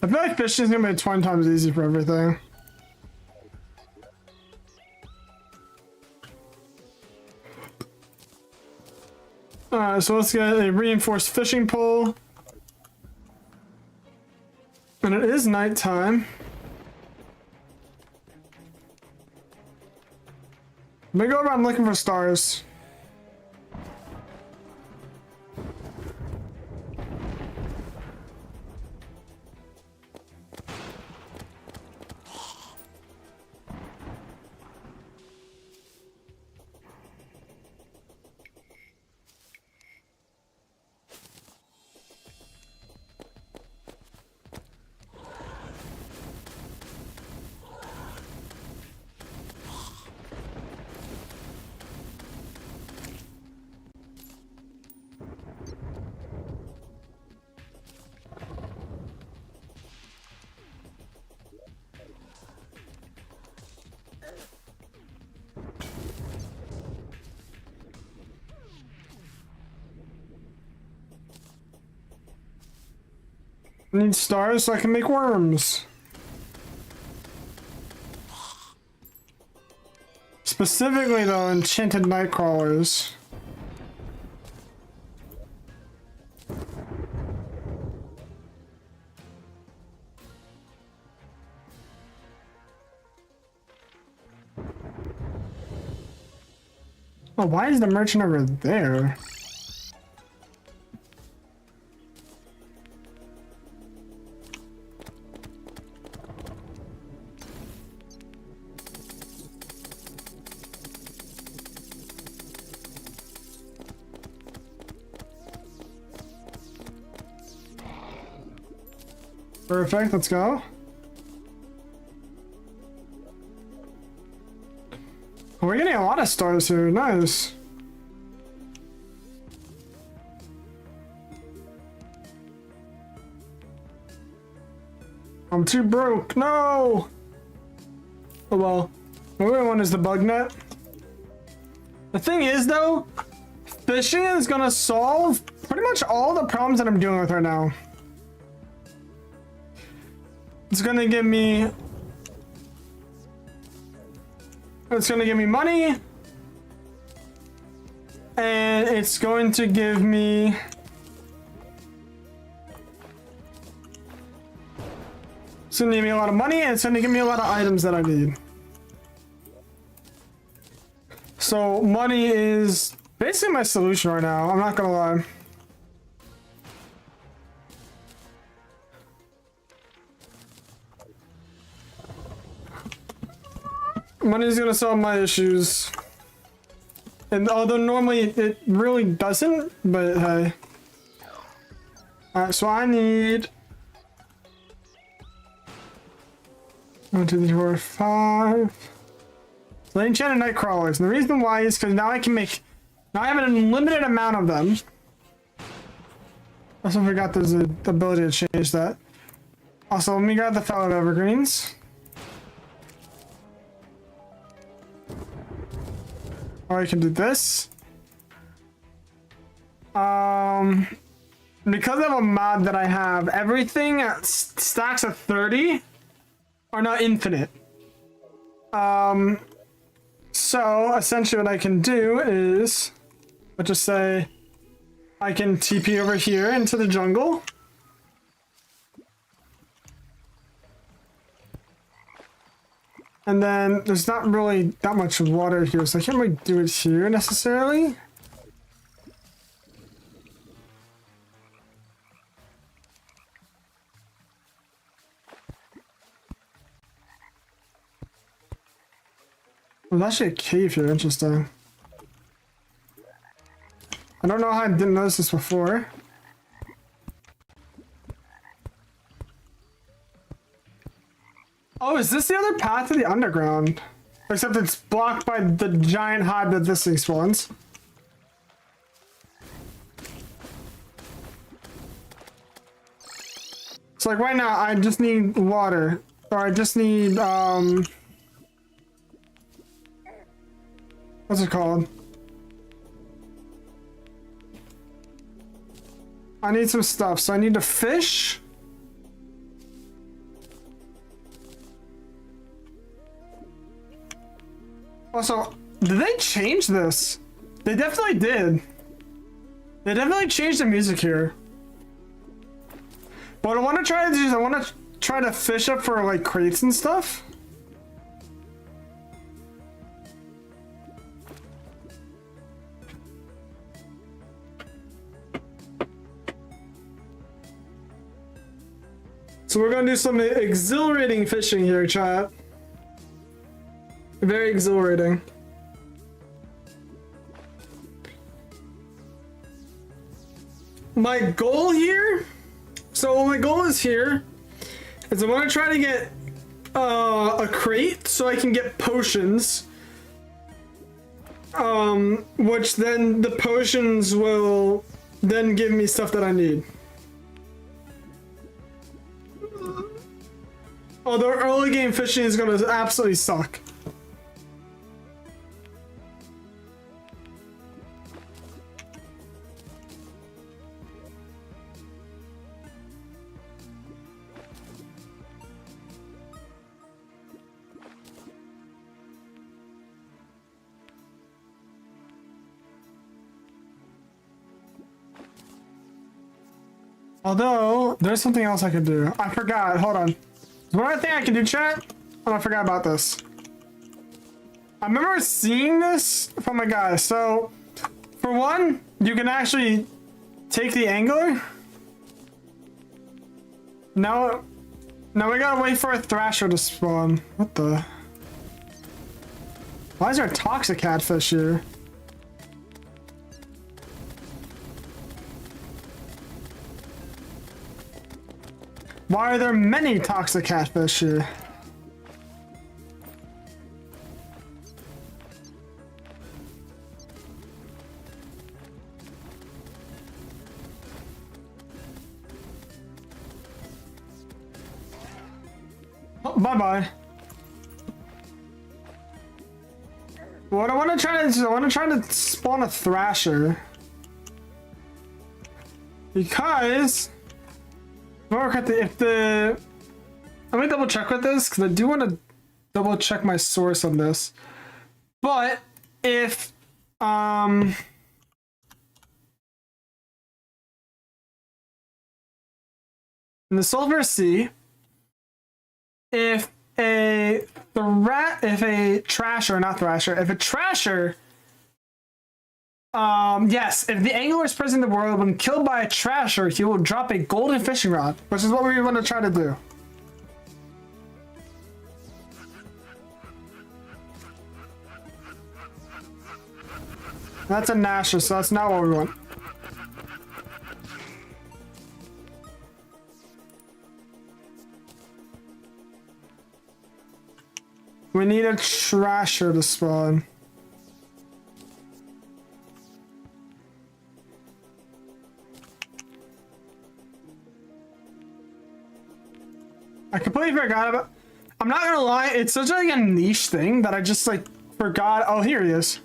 I feel like fishing is gonna be 20 times easy for everything. Alright, so let's get a reinforced fishing pole. And it is nighttime. I'm gonna go around looking for stars. I need stars so I can make worms. Specifically though, enchanted night crawlers. Oh, why is the merchant over there? Perfect, let's go. We're getting a lot of stars here, nice. I'm too broke, no! Oh well. What we want is the bug net. The thing is though, fishing is gonna solve pretty much all the problems that I'm dealing with right now. It's gonna give me money, and it's going to give me a lot of money, and it's gonna give me a lot of items that I need. So money is basically my solution right now, I'm not gonna lie. Money's gonna solve my issues. And although normally it really doesn't, but hey. Alright, so I need 1, 2, 3, 4, 5. So I enchanted night crawlers. And the reason why is because now I have an unlimited amount of them. Also forgot there's the ability to change that. Also, let me grab the fallow evergreens. Or I can do this. Because of a mod that I have, everything at stacks of 30 are not infinite. So essentially what I can do is, let's just say I can TP over here into the jungle. And then there's not really that much water here, so I can't really do it here necessarily. There's actually a cave here, interesting. I don't know how I didn't notice this before. Oh, is this the other path to the underground? Except it's blocked by the giant hive that this thing spawns. So like right now, I just need water. Or I just need, what's it called? I need some stuff, so I need to fish. Also, did they change this? They definitely did. They definitely changed the music here. But what I want to try to do is I want to try to fish up for like crates and stuff. So we're gonna do some exhilarating fishing here, chat. Very exhilarating. My goal here, so my goal is here, is I want to try to get a crate so I can get potions. Which then the potions will then give me stuff that I need. Although early game fishing is gonna absolutely suck. Although, there's something else I could do. I forgot. Hold on. One other thing I can do, chat? Oh, I forgot about this. I remember seeing this from a guy. So, for one, you can actually take the angler. Now we gotta wait for a thrasher to spawn. What the? Why is there a toxic catfish here? Why are there many toxic catfish here? Oh, bye-bye. What I want to try to do, I want to try to spawn a thrasher. Because if the let me double check with this because I do want to double check my source on this. But if in the Sulphur Sea, if a trasher, yes, if the angler is present in the world, when killed by a trasher, he will drop a golden fishing rod, which is what we want to try to do. That's a Nasher, so that's not what we want. We need a trasher to spawn. I completely forgot about. I'm not gonna lie, it's such like a niche thing that I just like forgot. Oh, here he is.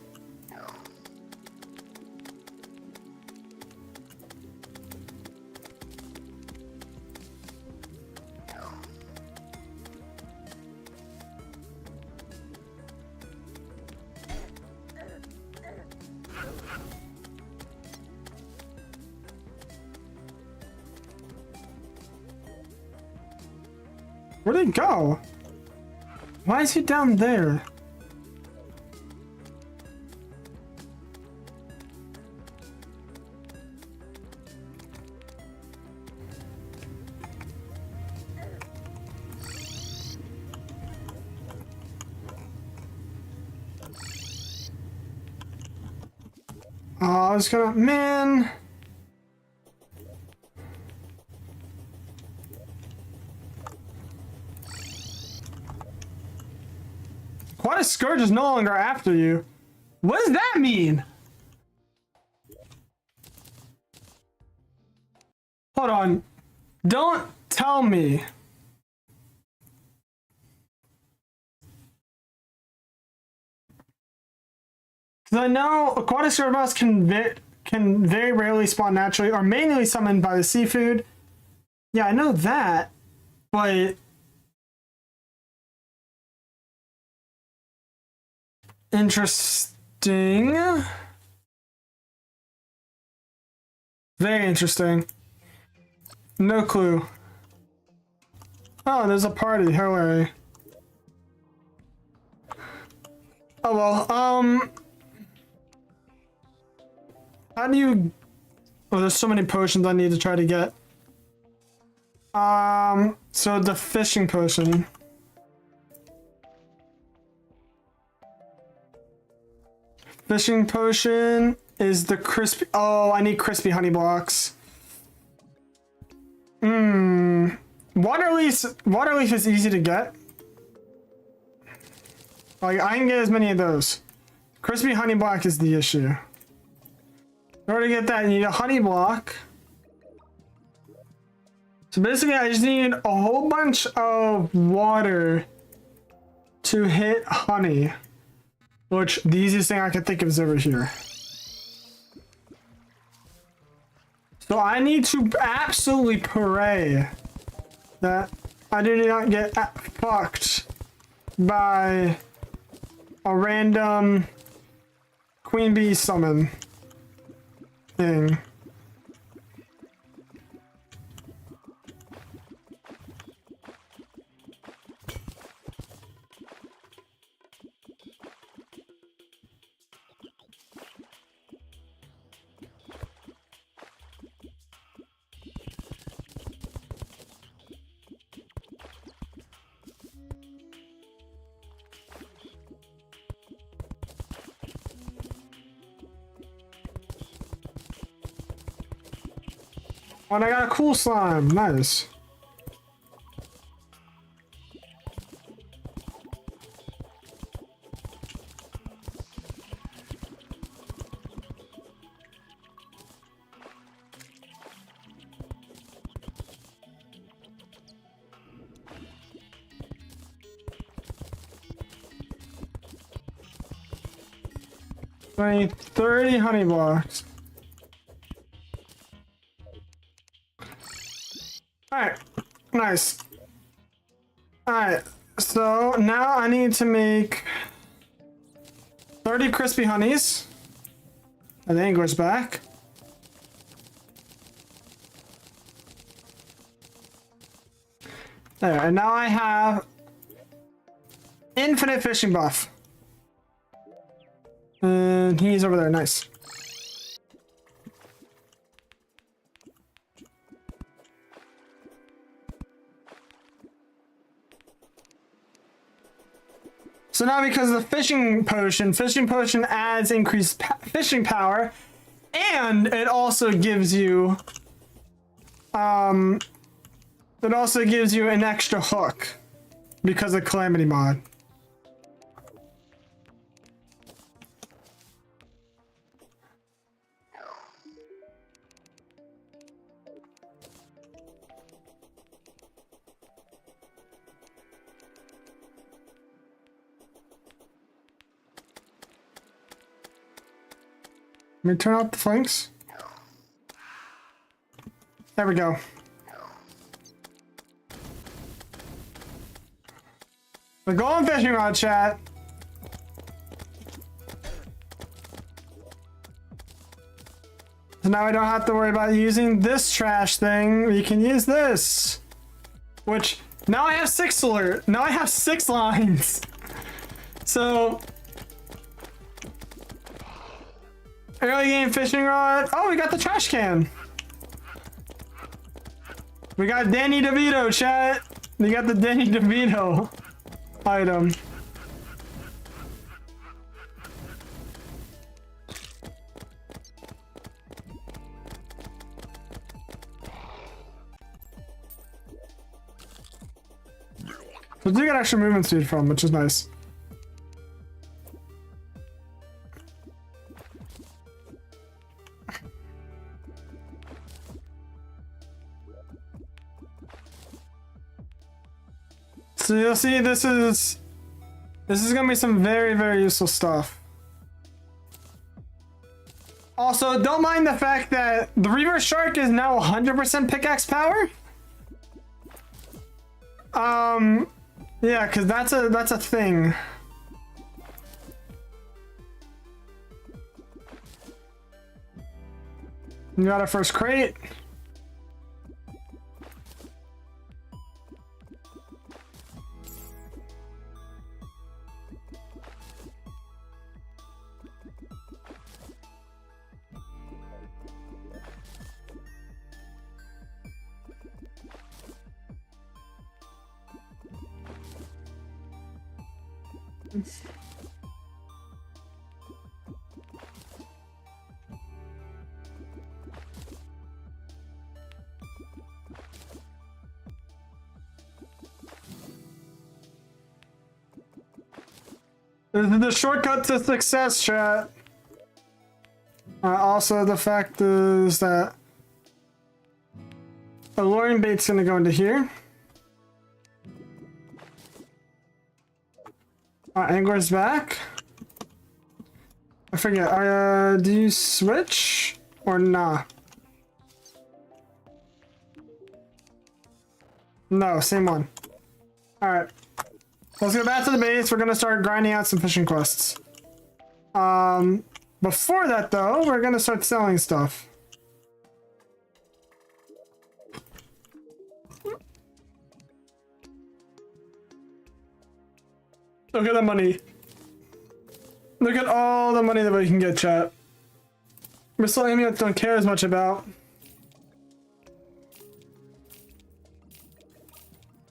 Where'd he go? Why is he down there? Oh, I was gonna, man. Aquatic Scourge is no longer after you. What does that mean? Hold on. Don't tell me. Because I know Aquatic Scourge can very rarely spawn naturally or manually summoned by the seafood. Yeah, I know that. But interesting. Very interesting. No clue. Oh, there's a party. Hilarious. Oh well, how do you... Oh, there's so many potions I need to try to get. So the fishing potion. Fishing potion is the crispy... Oh, I need crispy honey blocks. Waterleaf is easy to get. Like, I can get as many of those. Crispy honey block is the issue. In order to get that, you need a honey block. So basically, I just need a whole bunch of water to hit honey. Which, the easiest thing I can think of is over here. So I need to absolutely pray that I do not get fucked by a random queen bee summon thing. Oh, and I got a cool slime. Nice. I need 30 honey blocks. Alright, nice. Alright, so now I need to make 30 crispy honeys. And the angler's back. There, and now I have infinite fishing buff. And he's over there, nice. So now because of the fishing potion adds increased fishing power, and it also gives you, an extra hook because of Calamity mod. Let me turn off the flanks. There we go. We're going fishing rod, chat. So now I don't have to worry about using this trash thing. We can use this. Which, now I have 6 alert. Now I have 6 lines. So... early game fishing rod. Oh, we got the trash can. We got Danny DeVito, chat. We got the Danny DeVito item. So you get extra movement speed from, which is nice. So you'll see this is gonna be some very, very useful stuff. Also, don't mind the fact that the Reaver Shark is now 100% pickaxe power. Yeah, because that's a thing. We got our first crate. This is the shortcut to success, chat. Also, the fact is that the luring bait's gonna go into here. Angler's back. I forget. Do you switch or nah? No, same one. All right. Let's go back to the base. We're gonna start grinding out some fishing quests. Before that though, we're gonna start selling stuff. Look at the money. Look at all the money that we can get, chat. Missile amulets don't care as much about.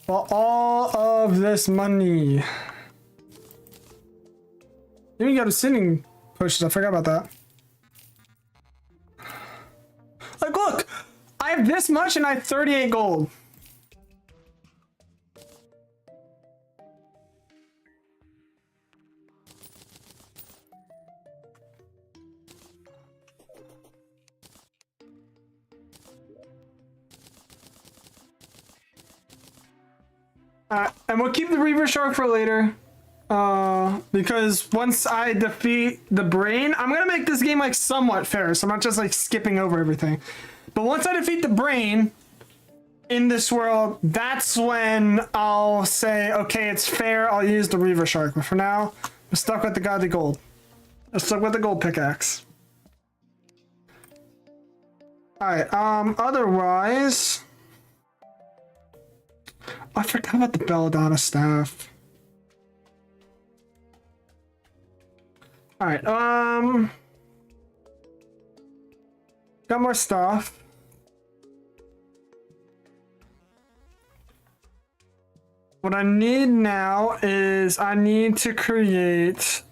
Well, all of this money. You can get a sitting pushes. I forgot about that. Like, look, I have have this much and I have 38 gold. And we'll keep the Reaver Shark for later. Because once I defeat the brain, I'm gonna make this game like somewhat fair, so I'm not just like skipping over everything. But once I defeat the brain in this world, that's when I'll say, okay, it's fair, I'll use the Reaver Shark. But for now, I'm stuck with the godly gold. I'm stuck with the gold pickaxe. Alright, otherwise... I forgot about the Belladonna staff. Alright, got more stuff. What I need now is I need to create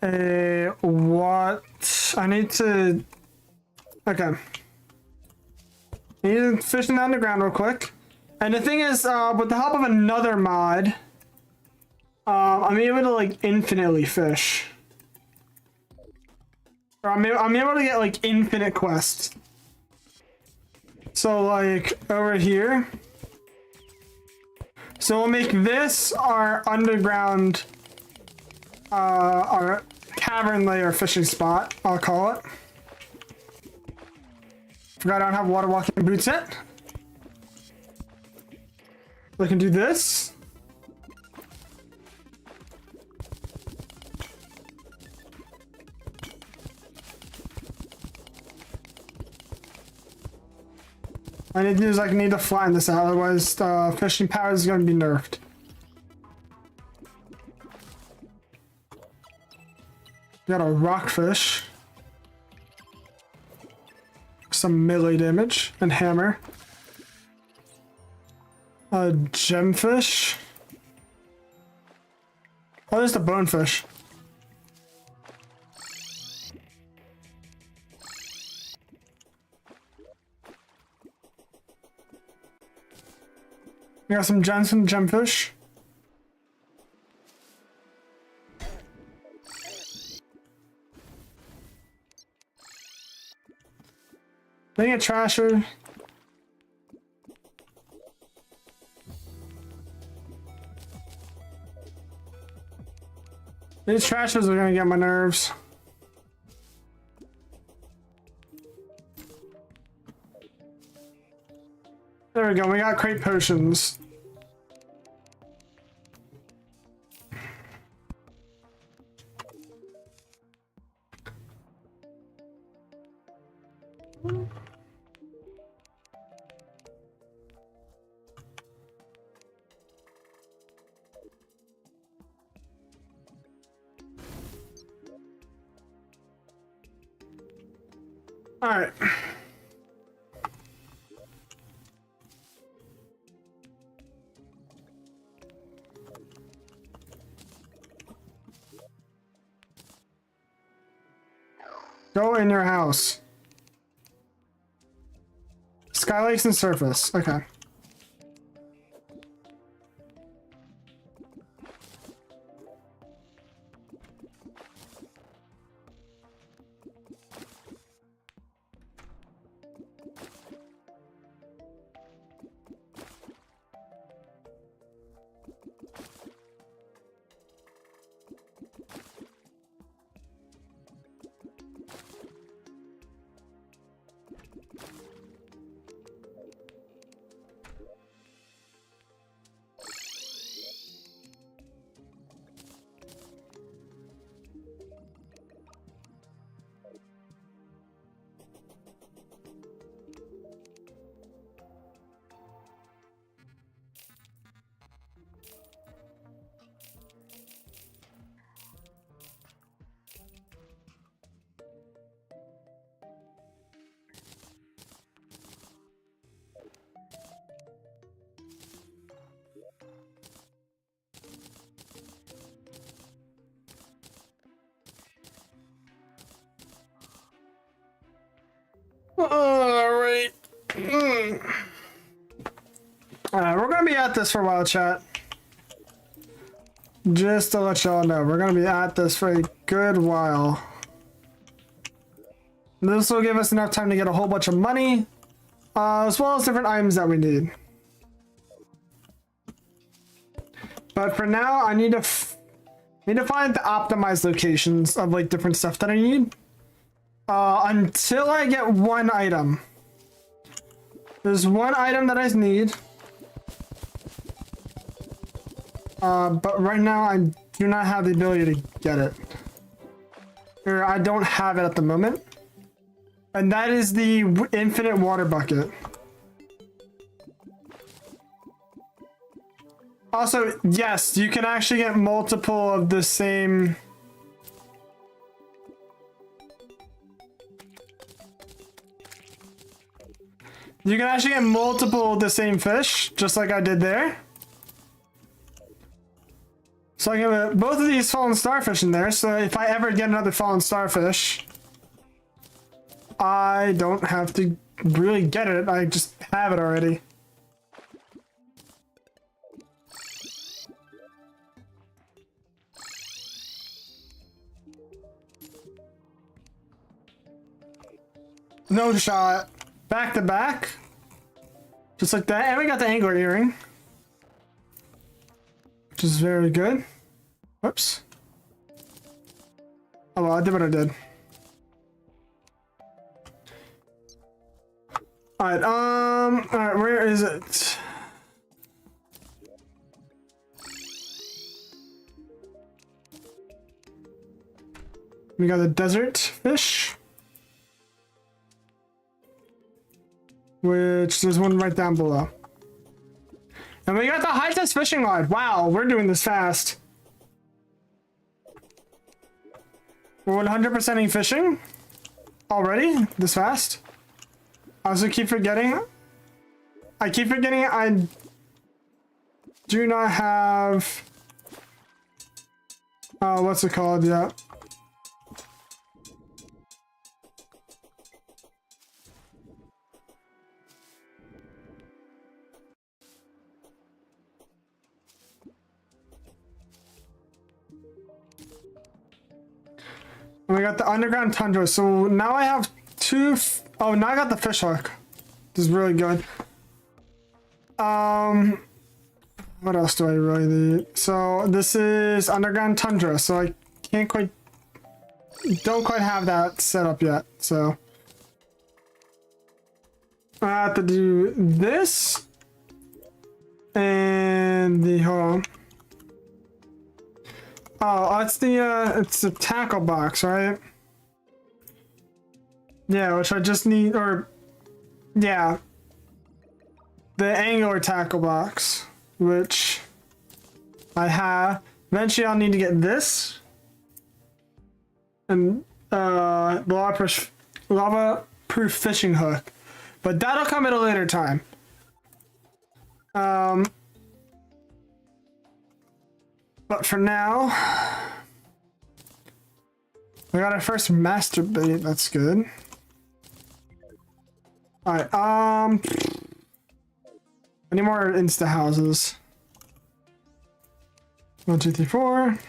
a what? I need to... Okay. I need to fish in the underground real quick. And the thing is, with the help of another mod, I'm able to like infinitely fish. Or I'm able to get like infinite quests. So like over here. So we'll make this our underground, our cavern layer fishing spot, I'll call it. Forgot I don't have water walking boots yet. We can do this. I need to do is I need to flatten this out, otherwise fishing power is going to be nerfed. Got a rockfish. Some melee damage and hammer. A gemfish. Oh, there's the bonefish. We got some gems from gemfish. Being a trasher. These trashers are gonna get my nerves. There we go, we got crate potions. All right. Go in your house. Skylights and surface. Okay. All right. Alright, we're gonna be at this for a while, chat. Just to let y'all know, we're gonna be at this for a good while. This will give us enough time to get a whole bunch of money, as well as different items that we need. But for now, I need to find the optimized locations of like different stuff that I need. Until I get one item. There's one item that I need. But right now I do not have the ability to get it. Or I don't have it at the moment. And that is the infinite water bucket. Also, yes, you can actually get multiple of the same... You can actually get multiple of the same fish, just like I did there. So I can get both of these fallen starfish in there, so if I ever get another fallen starfish, I don't have to really get it, I just have it already. No shot. Back to back. Just like that. And we got the angler earring. Which is very good. Whoops. Oh well, I did what I did. Alright, where is it? We got the desert fish. Which there's one right down below. And we got the high-test fishing rod. Wow, we're doing this fast. We're 100%ing fishing already this fast. I also keep forgetting. I keep forgetting I do not have. What's it called? Yeah. And we got the underground tundra. So now I have two. Oh, now I got the fish hook. This is really good. What else do I really need? So this is underground tundra. So I don't quite have that set up yet. So I have to do this and the hold on. Oh, it's the tackle box, right? Yeah, which I just need, or yeah, the angular tackle box, which I have. Eventually, I'll need to get this and lava-proof fishing hook, but that'll come at a later time. But for now, we got our first master bait. That's good. All right. Any more insta houses? 1, 2, 3, 4.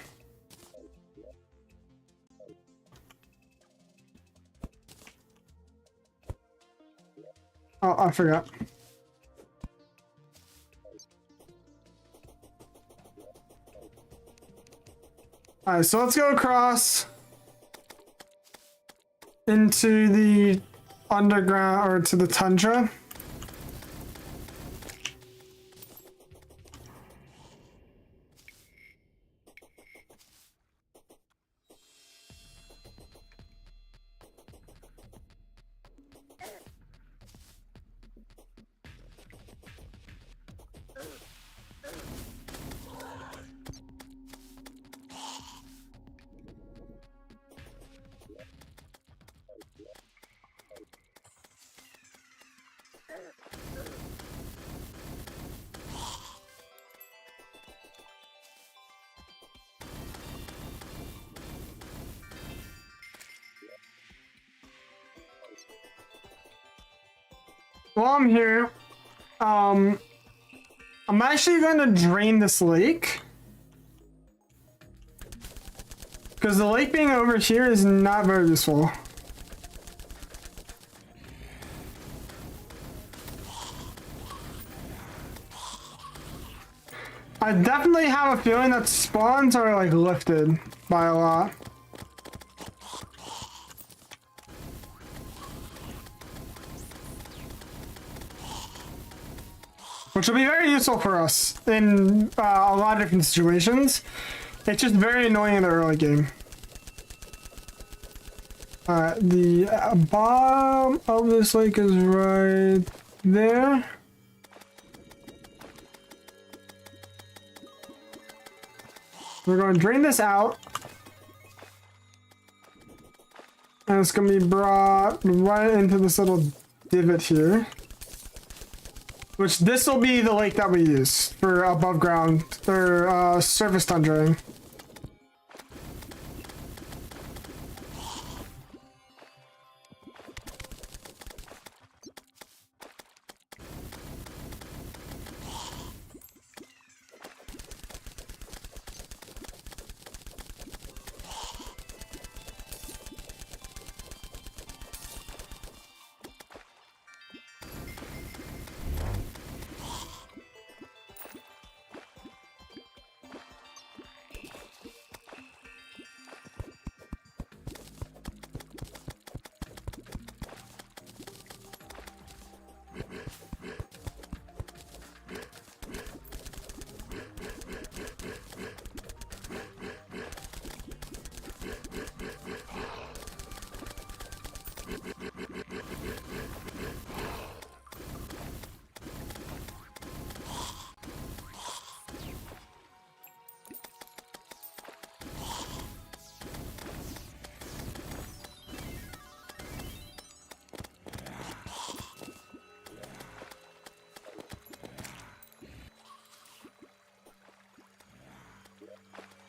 Oh, I forgot. Alright, so let's go across into the underground, or to the tundra. while I'm here, I'm actually going to drain this lake. Because the lake being over here is not very useful. I definitely have a feeling that spawns are like lifted by a lot. Which will be very useful for us in a lot of different situations. It's just very annoying in the early game. The bottom of this lake is right there. We're going to drain this out. And it's going to be brought right into this little divot here. Which this will be the lake that we use for above ground or surface tundraing.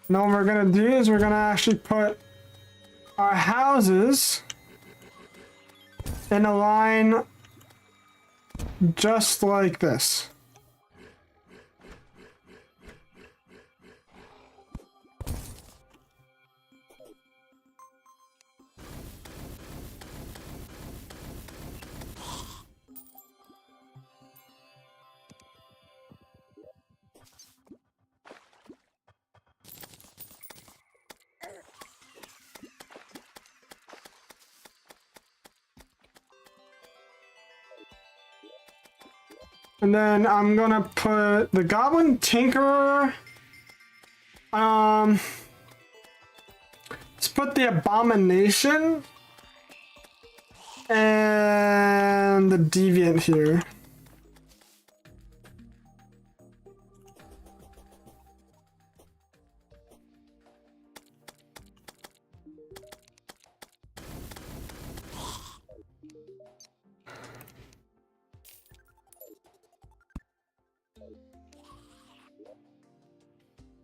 Now what we're gonna do is we're gonna actually put our houses in a line just like this. And then I'm gonna put the Goblin Tinkerer. Let's put the Abomination and the Deviant here.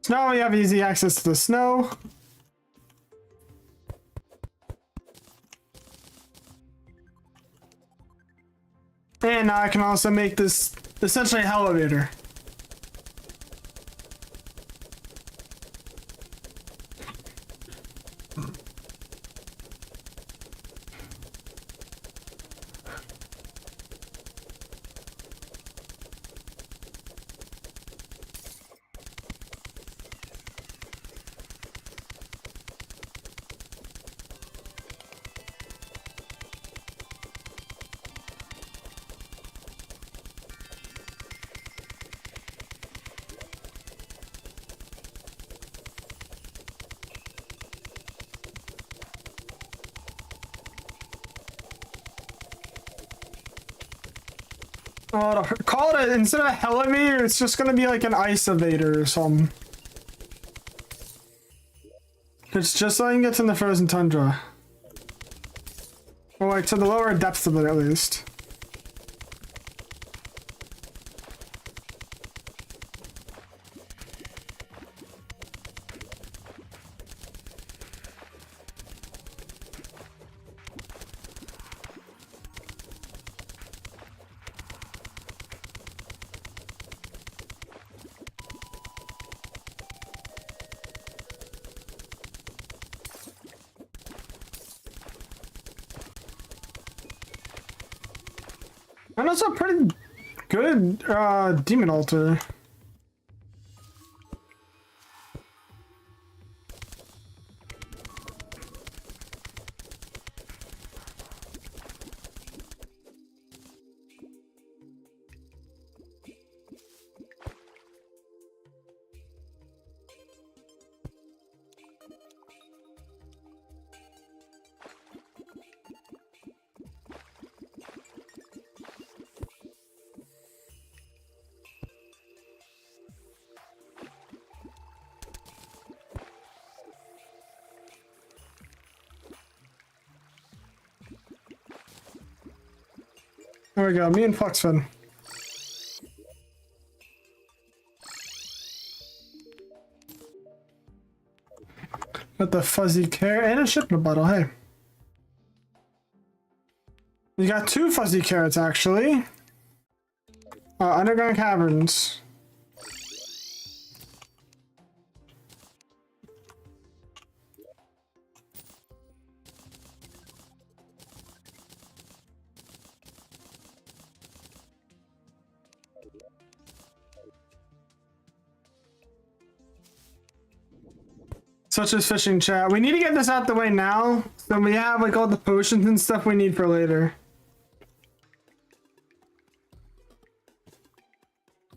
So now we have easy access to the snow. And now I can also make this essentially an elevator. Call it instead of a elevator, it's just gonna be like an ice evader or something. It's just so I can get to the frozen tundra. Or like to the lower depths of it at least. And that's a pretty good demon altar. There we go, me and Foxfin. Got the fuzzy carrot and a shipment bottle, hey. You got 2 fuzzy carrots actually. Underground caverns. Such as fishing chat. We need to get this out the way now, so we have like all the potions and stuff we need for later.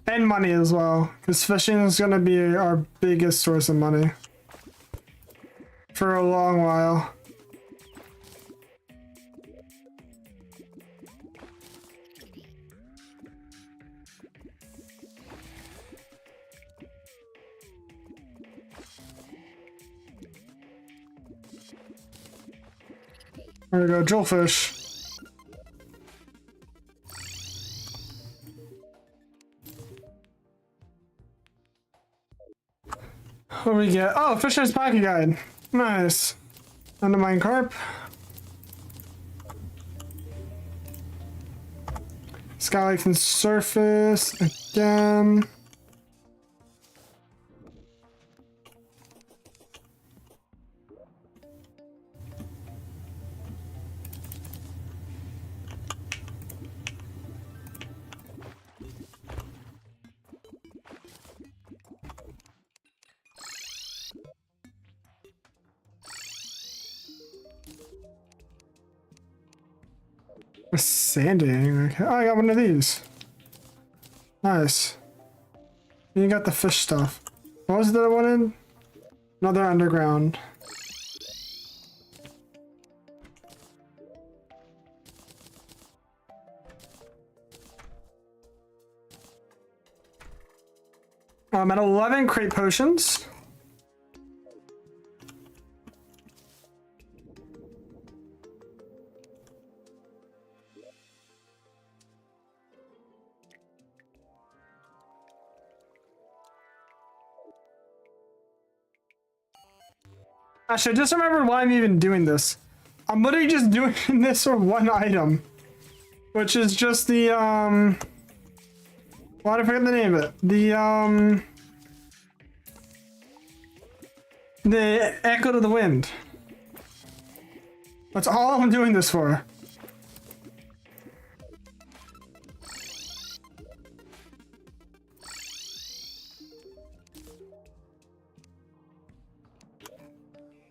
And money as well, because fishing is going to be our biggest source of money for a long while. There we go, jewelfish. What do we get? Oh, Fisher's Pocket Guide. Nice. And a minecarp. Skylight and surface again. Sanding. Okay. Oh, I got one of these. Nice. You got the fish stuff. What was it that I wanted? Another underground. I'm at 11 crate potions. Actually, I just remembered why I'm even doing this. I'm literally just doing this for one item. Which is just the, why did I forget the name of it? The Echo to the Wind. That's all I'm doing this for.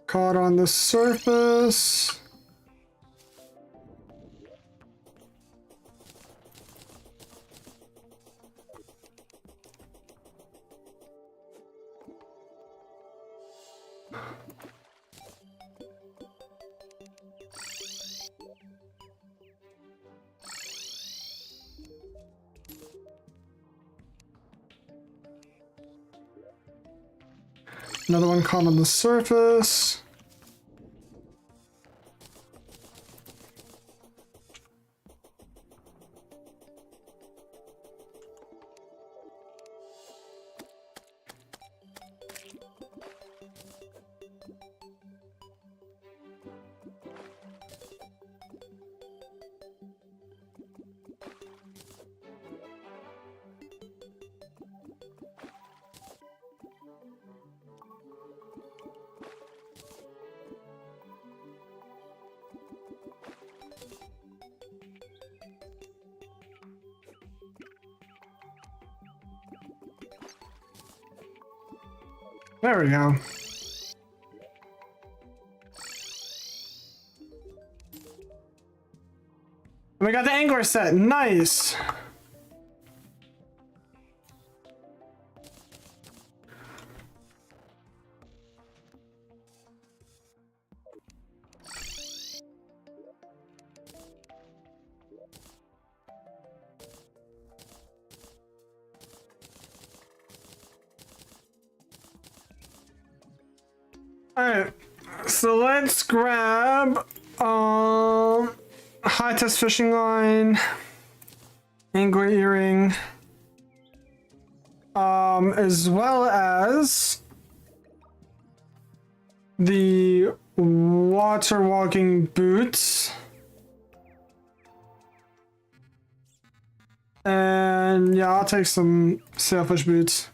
Caught on the surface. Another one caught on the surface. There we go. We got the angler set. Nice. Alright, so let's grab high test fishing line, angler earring, as well as the water walking boots. And yeah, I'll take some sailfish boots.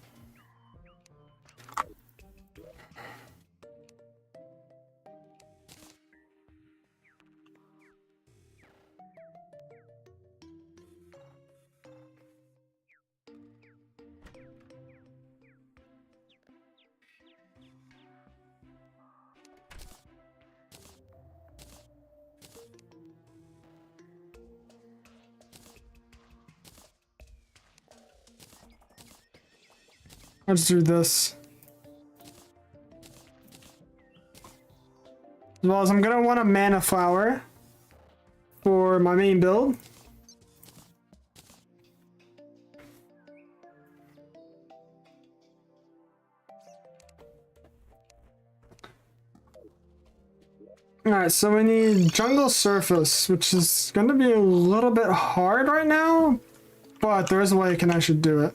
Let's do this. As well as I'm gonna want a mana flower for my main build. Alright, so we need jungle surface, which is gonna be a little bit hard right now, but there is a way I can actually do it.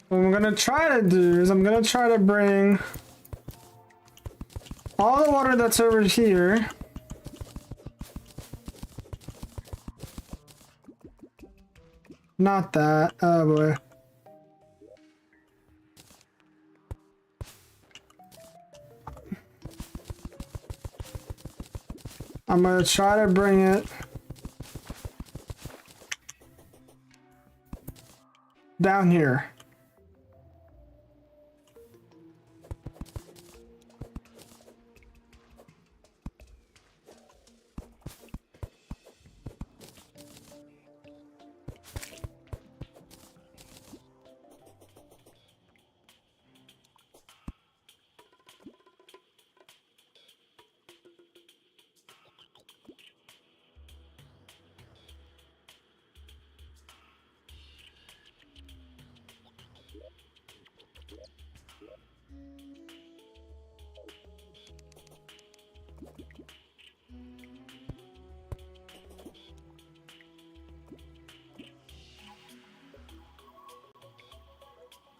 What I'm gonna try to do is I'm gonna try to bring all the water that's over here not that, oh boy. I'm gonna try to bring it down here.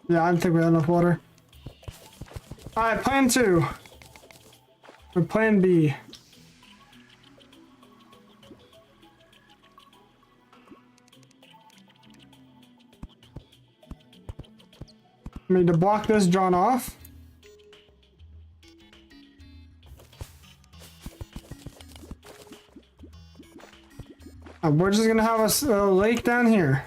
Yeah, I don't think we have enough water. Alright, plan 2. Or plan B. I need to block this drawn off. We're just gonna have a lake down here.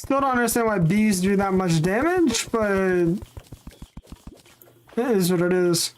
Still don't understand why bees do that much damage, but it is what it is.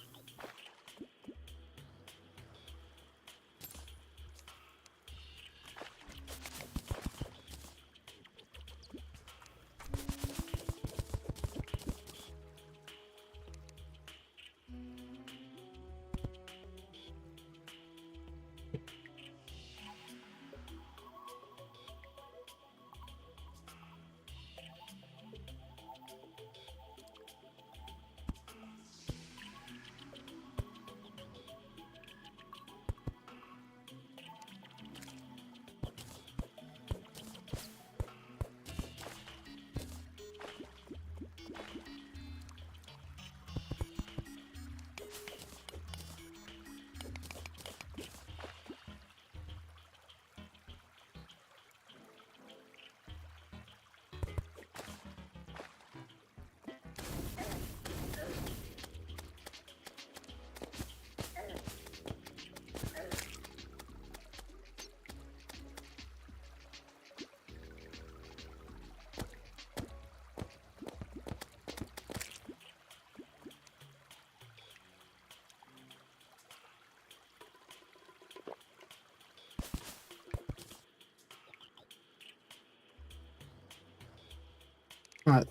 I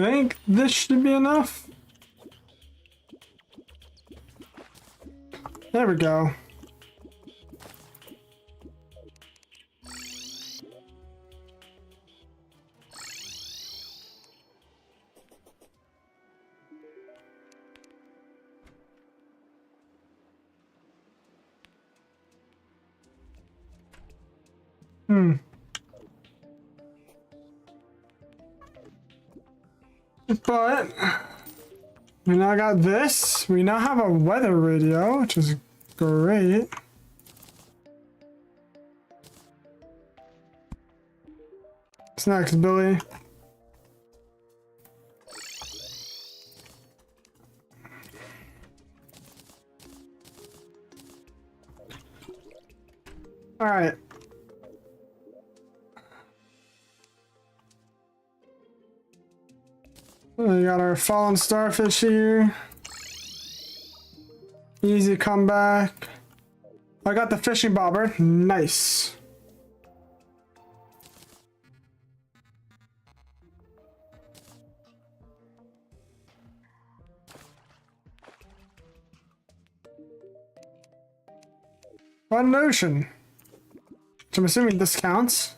think this should be enough. There we go. But we now got this. We now have a weather radio, which is great. What's next, Billy? All right. We got our fallen starfish here. Easy comeback. I got the fishing bobber. Nice. One ocean. Which I'm assuming this counts.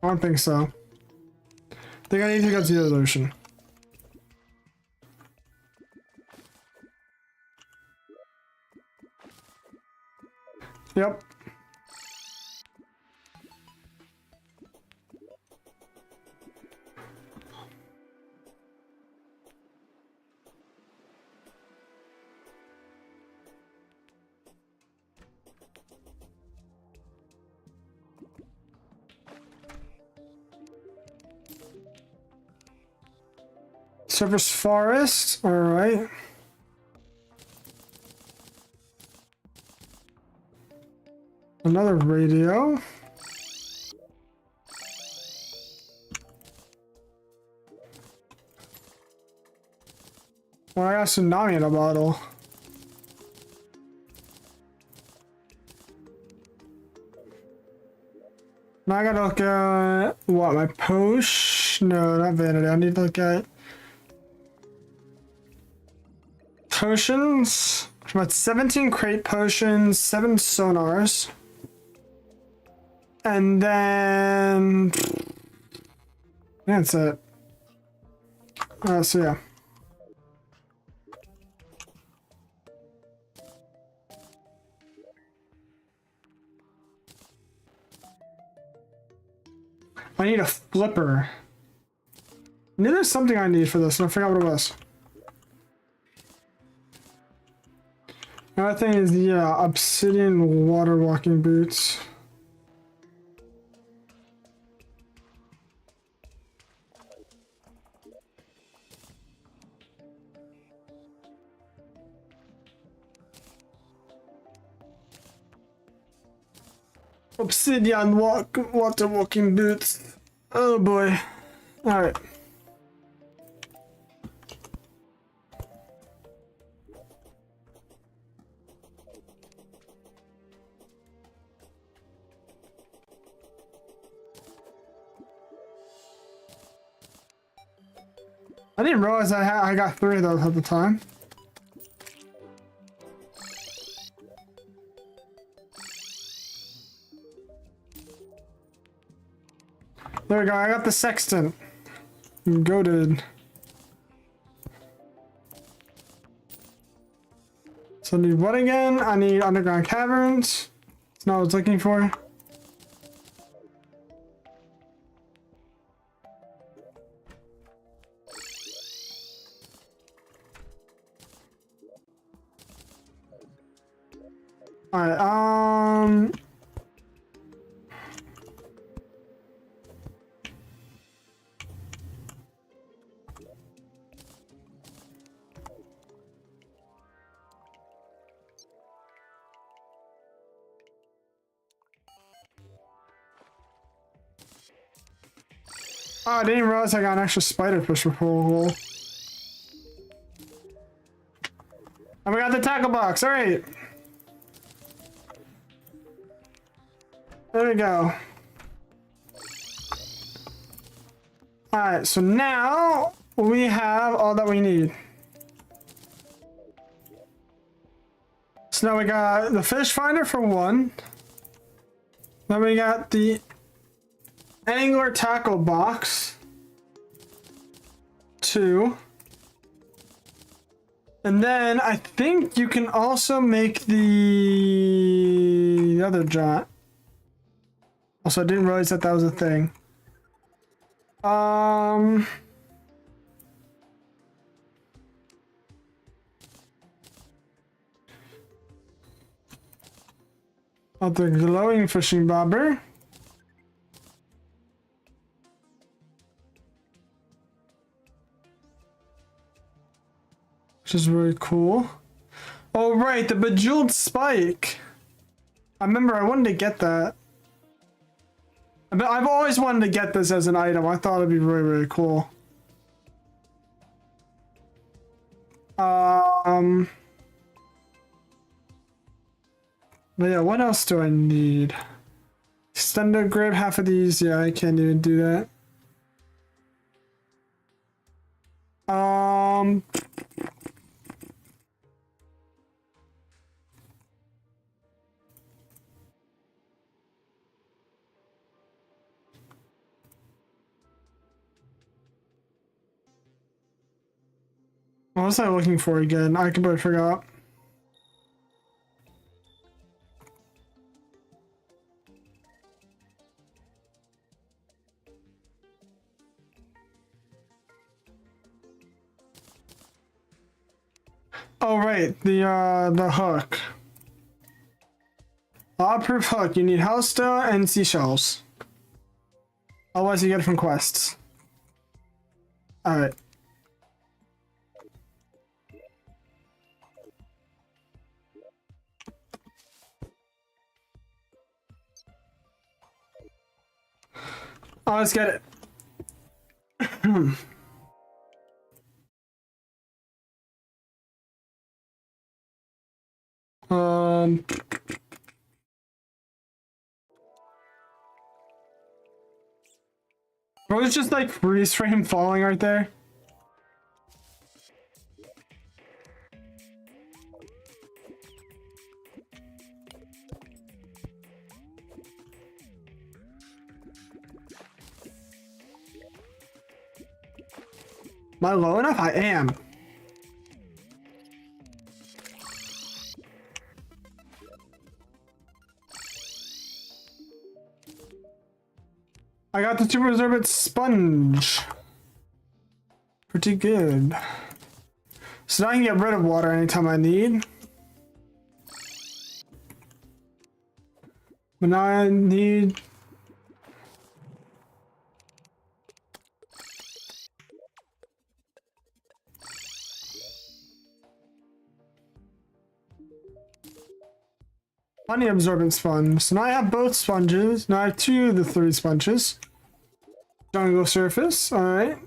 I don't think so. I think I need to go to the other ocean. Yep. Surface forest, all right. Another radio. Well, I got tsunami in a bottle. Now I gotta look at what, my potion? No, not vanity. I need to look at potions. About 17 crate potions, 7 sonars. And then that's it. So yeah. I need a flipper. I knew there's something I need for this, and I forgot what it was. Another thing is the obsidian water walking boots. Obsidian water walking boots. Oh boy. Alright. I didn't realize I got 3 of those at the time. There we go, I got the sextant. Goated. So I need what again? I need underground caverns. That's not what I was looking for. Alright, oh, I didn't realize I got an extra spider push hole. And we got the tackle box, alright. There we go. Alright, so now we have all that we need. So now we got the fish finder for 1. Then we got the angler tackle box 2. And then I think you can also make the other giant. Also, I didn't realize that was a thing. The glowing fishing bobber. Which is really cool. Oh, right, the bejeweled spike. I remember I wanted to get that. I've always wanted to get this as an item. I thought it'd be really, really cool. But yeah, what else do I need? Extender grip, half of these. Yeah, I can't even do that. What was I looking for again? I completely forgot. Oh right, the hook. Law-proof hook. You need hellstone and seashells. Otherwise you get it from quests. Alright. Oh, let's get it. Bro, it's just like freeze frame falling right there. Am I low enough? I am. I got the super absorbent sponge. Pretty good. So now I can get rid of water anytime I need. But now I need... Honey absorbent sponge. So now I have both sponges. Now I have 2 of the 3 sponges. Jungle surface. Alright.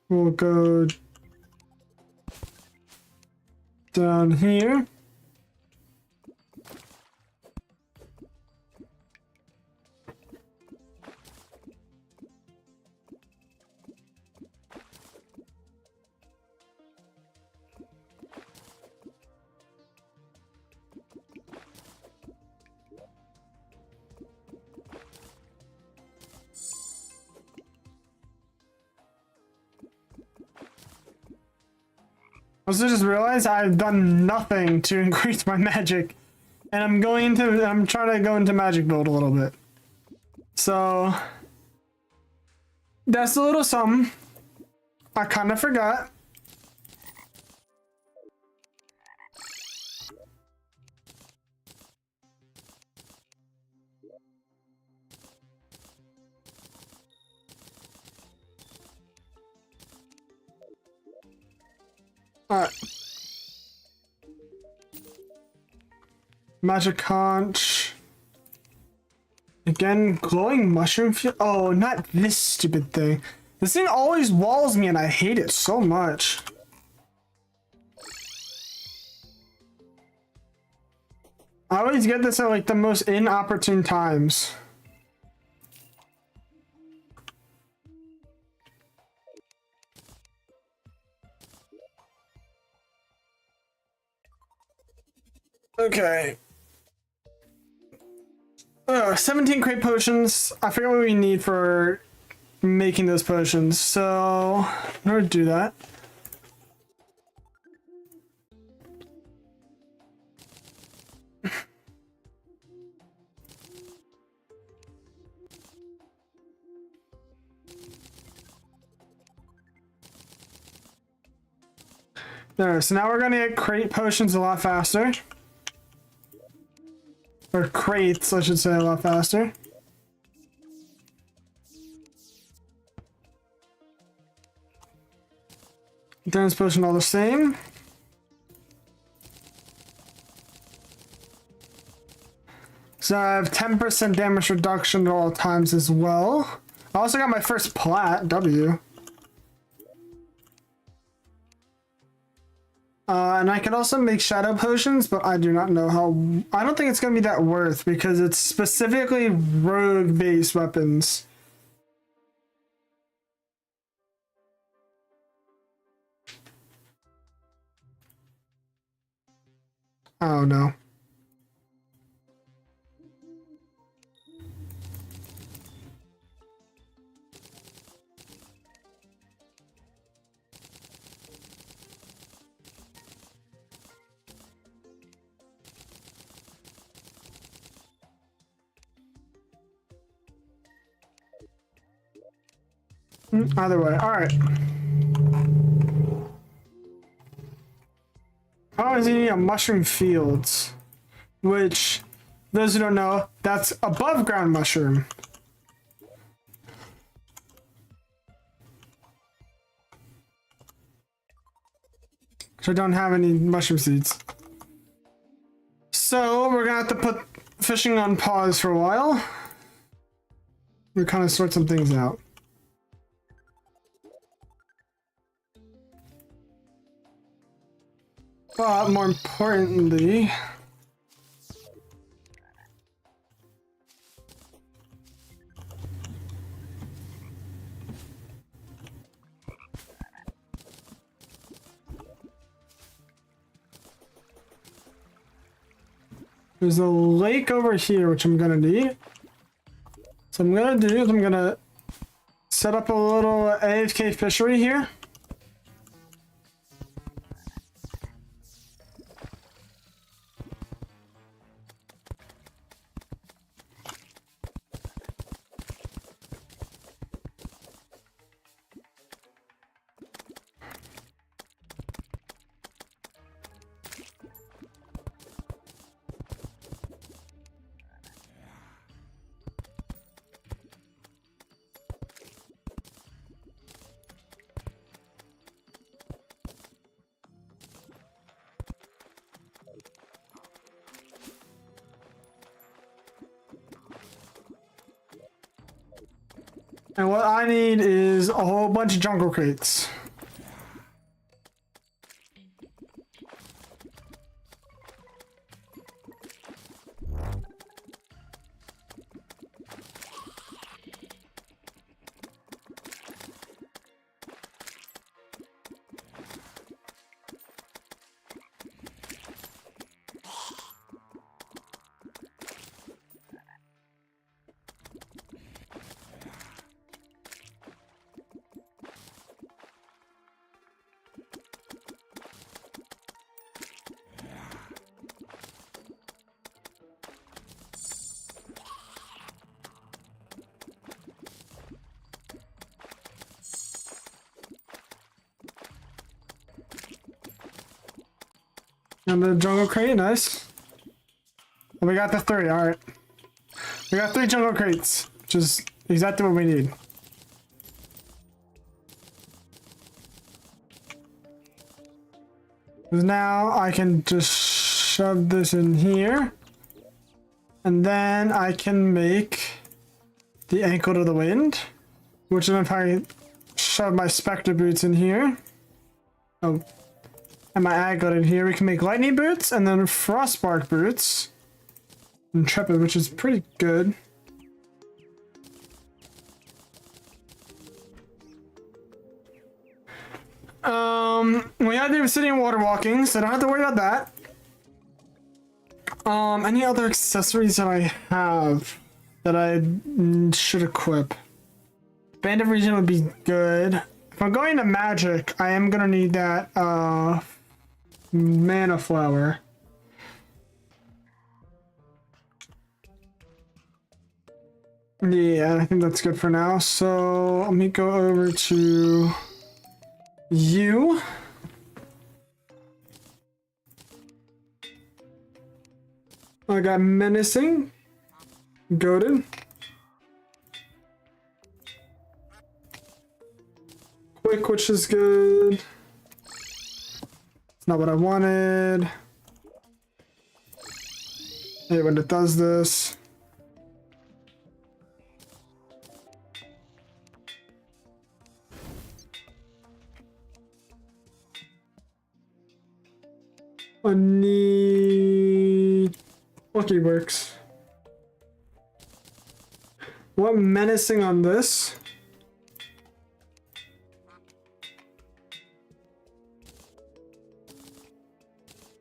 We'll go down here. I also just realized I've done nothing to increase my magic, and I'm trying to go into magic build a little bit. So that's a little something. I kind of forgot. Alright. Magic conch. Again, glowing mushroom field. Oh, not this stupid thing. This thing always walls me and I hate it so much. I always get this at like the most inopportune times. Okay. 17 crate potions. I forget what we need for making those potions. So, in order to do that. There, so now we're gonna get crate potions a lot faster. Or crates, I should say, a lot faster. Endurance potion all the same. So I have 10% damage reduction at all times as well. I also got my first plat, W. And I can also make shadow potions, but I do not know how. I don't think it's going to be that worth because it's specifically rogue-based weapons. Oh no. Either way, alright. How is he a mushroom fields? Which, those who don't know, that's above ground mushroom. So I don't have any mushroom seeds. So we're gonna have to put fishing on pause for a while. We kind of sort some things out. But more importantly, there's a lake over here, which I'm gonna need. So I'm gonna do is I'm gonna set up a little AFK fishery here. And what I need is a whole bunch of jungle crates. And the jungle crate, nice. And we got the 3, alright. We got 3 jungle crates, which is exactly what we need. Now I can just shove this in here. And then I can make the ankle to the wind. Which then if I shove my spectre boots in here. Oh. And my aglet in here, we can make lightning boots and then frostbark boots. Intrepid, which is pretty good. We have the obsidian water walking, so I don't have to worry about that. Any other accessories that I have that I should equip? Band of Region would be good. If I'm going to magic, I am gonna need that, mana flower. Yeah, I think that's good for now. So let me go over to you. I got menacing, goaded, quick, which is good. Not what I wanted. Hey, when it does this. I need Lucky Works. What menacing on this?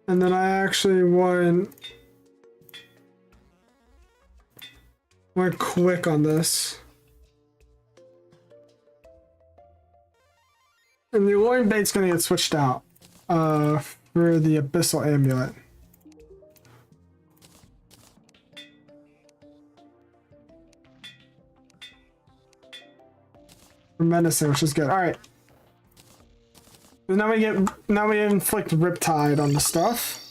And then I actually went quick on this. And the alluring bait's gonna get switched out for the abyssal amulet. For menacing, which is good. Alright. Now we inflict Riptide on the stuff.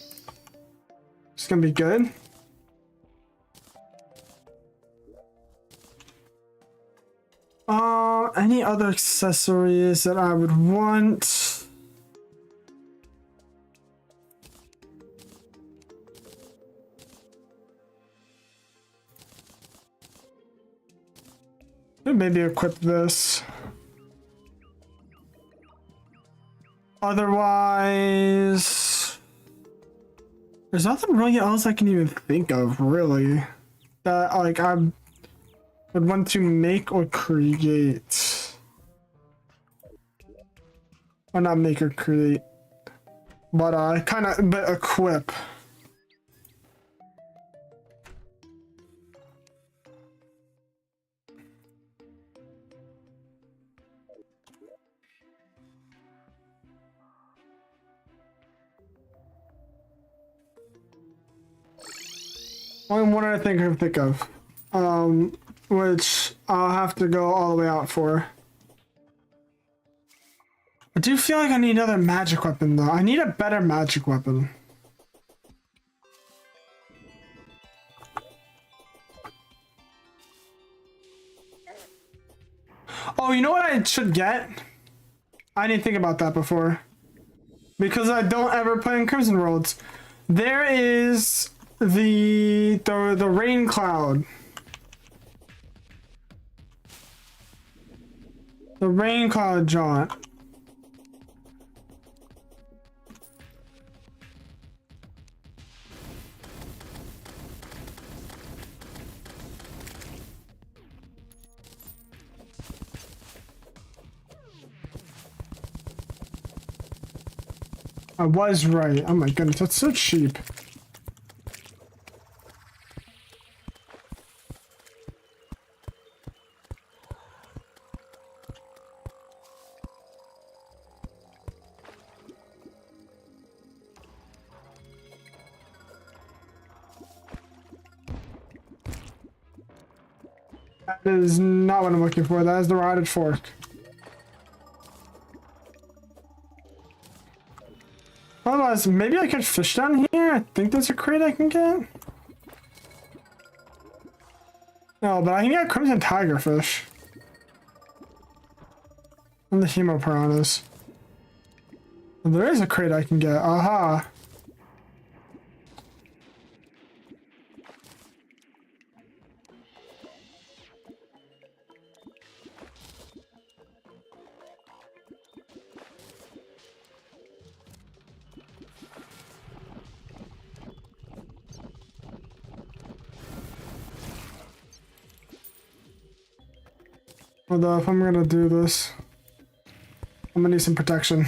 It's gonna be good. Any other accessories that I would want? Maybe equip this. Otherwise, there's nothing really else I can even think of, really, that like I would want to make or create. Or not make or create, but but equip. Only one other thing I can think of, which I'll have to go all the way out for. I do feel like I need another magic weapon though. I need a better magic weapon. Oh, you know what I should get? I didn't think about that before. Because I don't ever play in Crimson Worlds. There is the rain cloud. The rain cloud jaunt. I was right. Oh my goodness, that's so cheap. That is not what I'm looking for. That is the rotted fork. Otherwise, maybe I could fish down here. I think there's a crate I can get. No, but I can get crimson tiger fish. And the hemo piranhas. And there is a crate I can get. Aha. Although if I'm gonna do this, I'm gonna need some protection.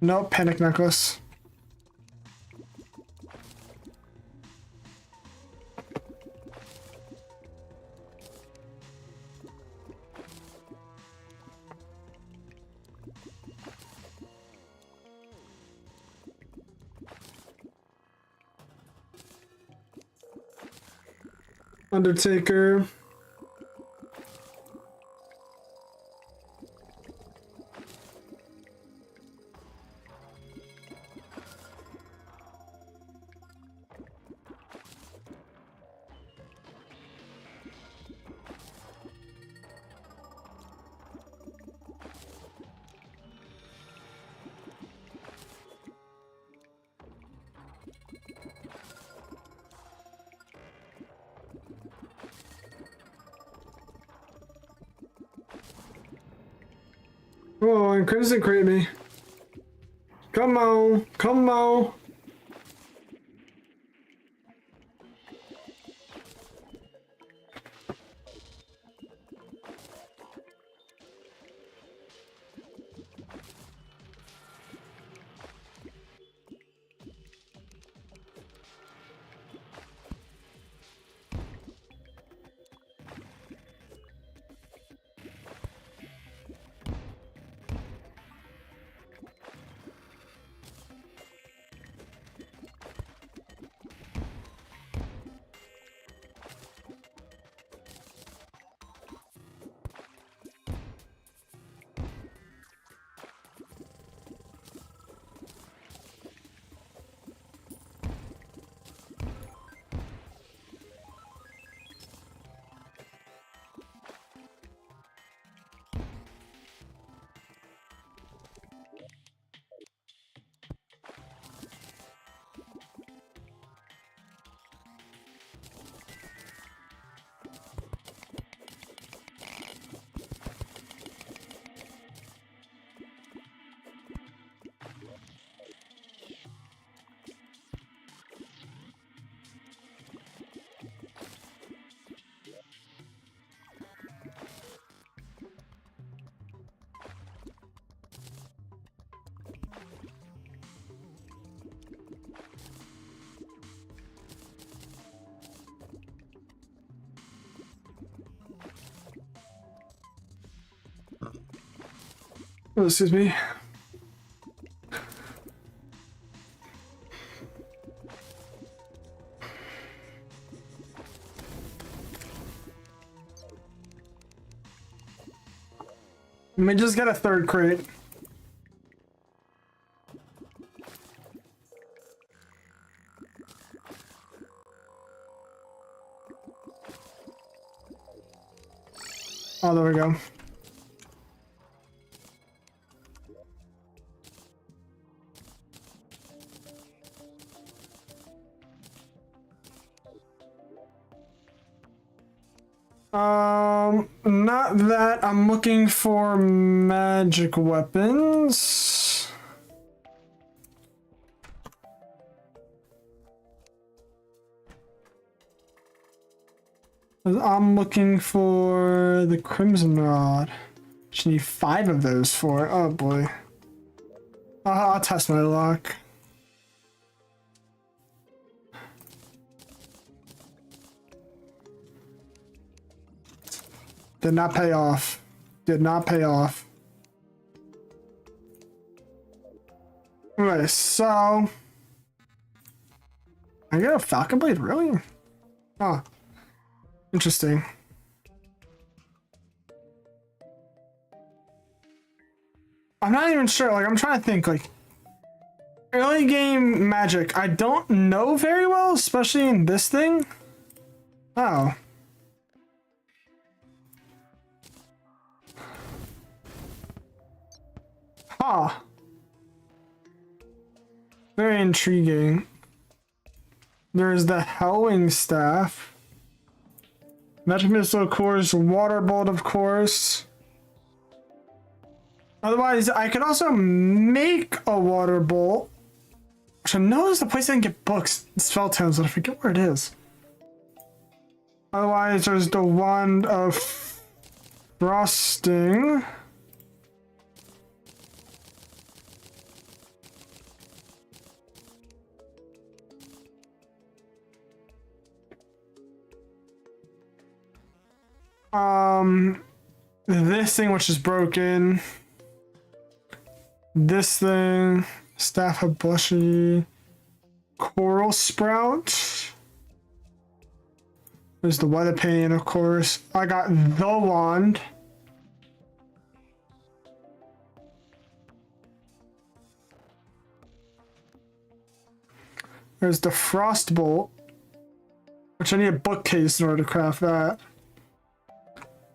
No panic necklace. Undertaker. Oh, and Crimson crate me. Come on, come on. Oh, excuse me. Let me just get a third crate. Oh, there we go. Not that. I'm looking for magic weapons. I'm looking for the Crimson Rod. Just need 5 of those for it. Oh boy. I'll test my luck. Did not pay off. Did not pay off. Alright, so... I got a Falcon Blade, really? Huh. Interesting. I'm not even sure, like, I'm trying to think, like... Early game magic, I don't know very well, especially in this thing. Oh. Huh. Very intriguing. There's the Hellwing Staff. Magic Missile, of course. Water Bolt, of course. Otherwise, I could also make a Water Bolt. Which I know is the place I can get books, spell tomes, but I forget where it is. Otherwise, there's the Wand of Frosting. This thing which is broken. This thing. Staff of Bushy. Coral Sprout. There's the Weather Pane, of course. I got the wand. There's the Frost Bolt. Which I need a bookcase in order to craft that.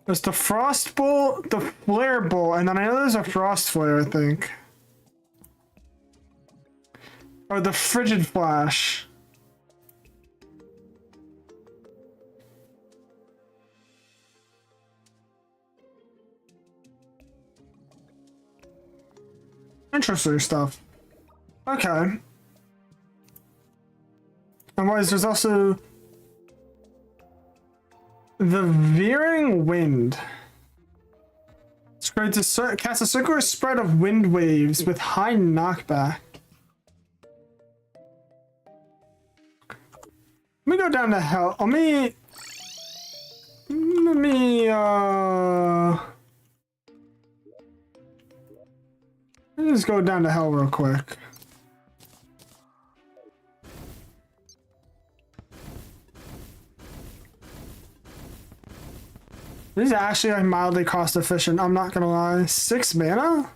There's the Frost Bolt, the Flare Bolt, and then I know there's a Frost Flare, I think. Or the Frigid Flash. Interesting stuff. Okay. Otherwise, there's also the Veering Wind. It's great to cast a circular spread of wind waves with high knockback. Let me go down to hell. Let me just go down to hell real quick. This is actually like mildly cost efficient, I'm not gonna lie. 6 mana?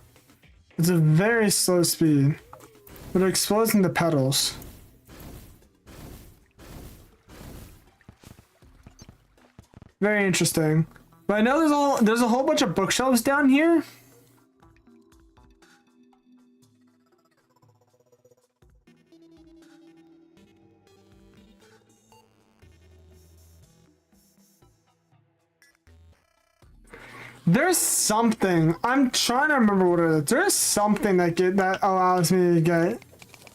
It's a very slow speed. But it explodes into petals. Very interesting. But I know there's a whole bunch of bookshelves down here. There's something. I'm trying to remember what it is. There's something that allows me to get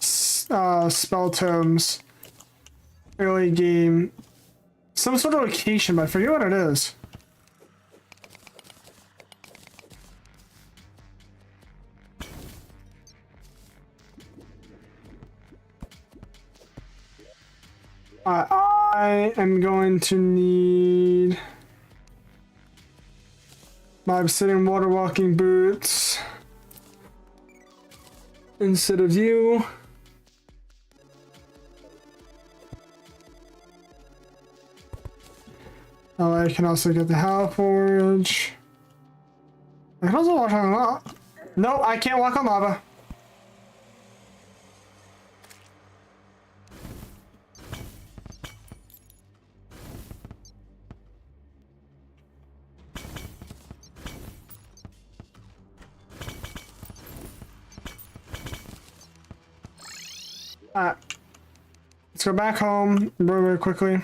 spell tomes early game. Some sort of location, but I forget what it is. I am going to need my obsidian water walking boots. instead of you. Oh, I can also get the Hell Forge. I can also walk on lava. No, I can't walk on lava. Alright. Let's go back home really, really quickly.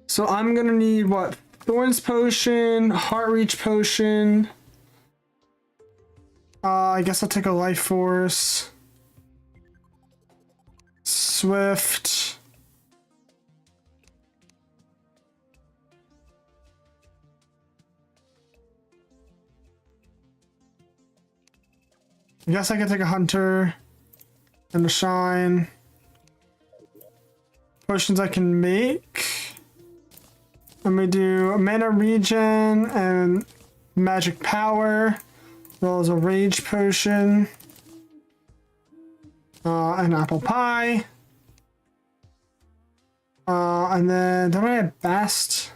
So I'm gonna need what? Thorns potion, heart reach potion. I guess I'll take a life force. Swift. I guess I can take a hunter and a shine. Potions I can make. I'm gonna do a mana regen and magic power, as well as a rage potion. An apple pie. And then don't I have best?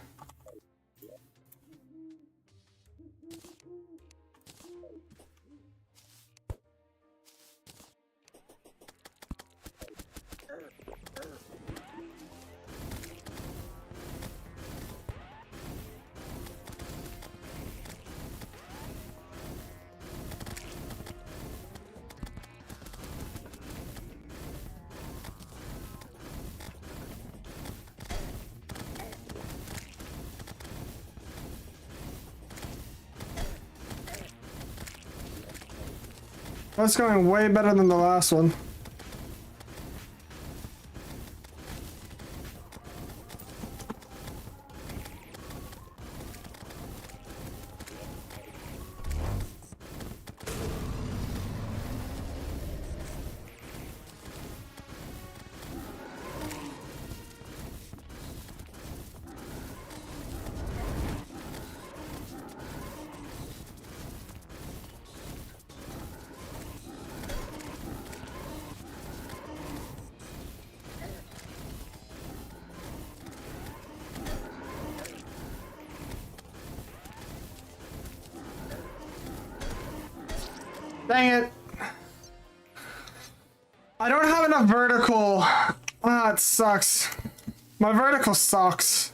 That's going way better than the last one. Dang it. I don't have enough vertical. Ah, it sucks. My vertical sucks.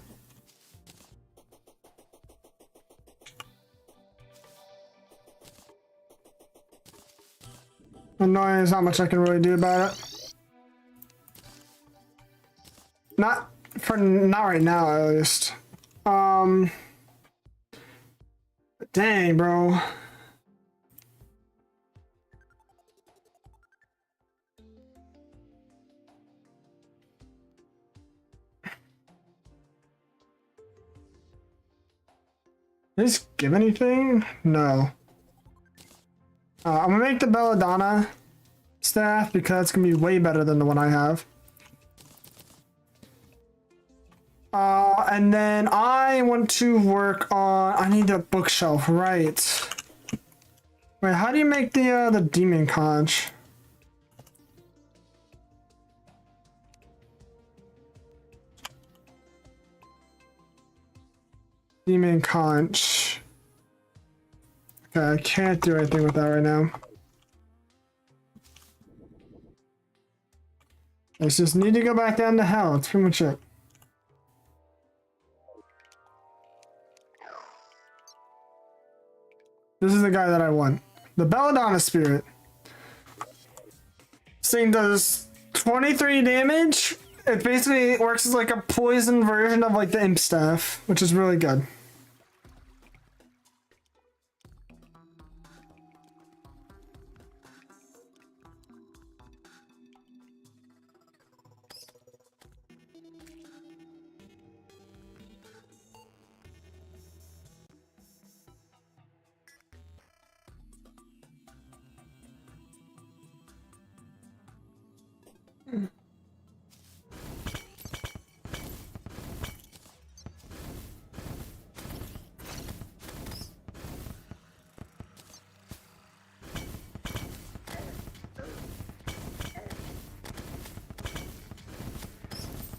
Annoying, there's not much I can really do about it. Not right now, at least. Dang, bro. Did this give anything? No. I'm gonna make the Belladonna staff because it's gonna be way better than the one I have. And then I want to work on. I need a bookshelf, right? Wait, how do you make the demon conch? Demon conch. Okay, I can't do anything with that right now. I just need to go back down to hell. That's pretty much it. This is the guy that I want. The Belladonna Spirit. This thing does 23 damage. It basically works as like a poison version of like the Imp Staff, which is really good.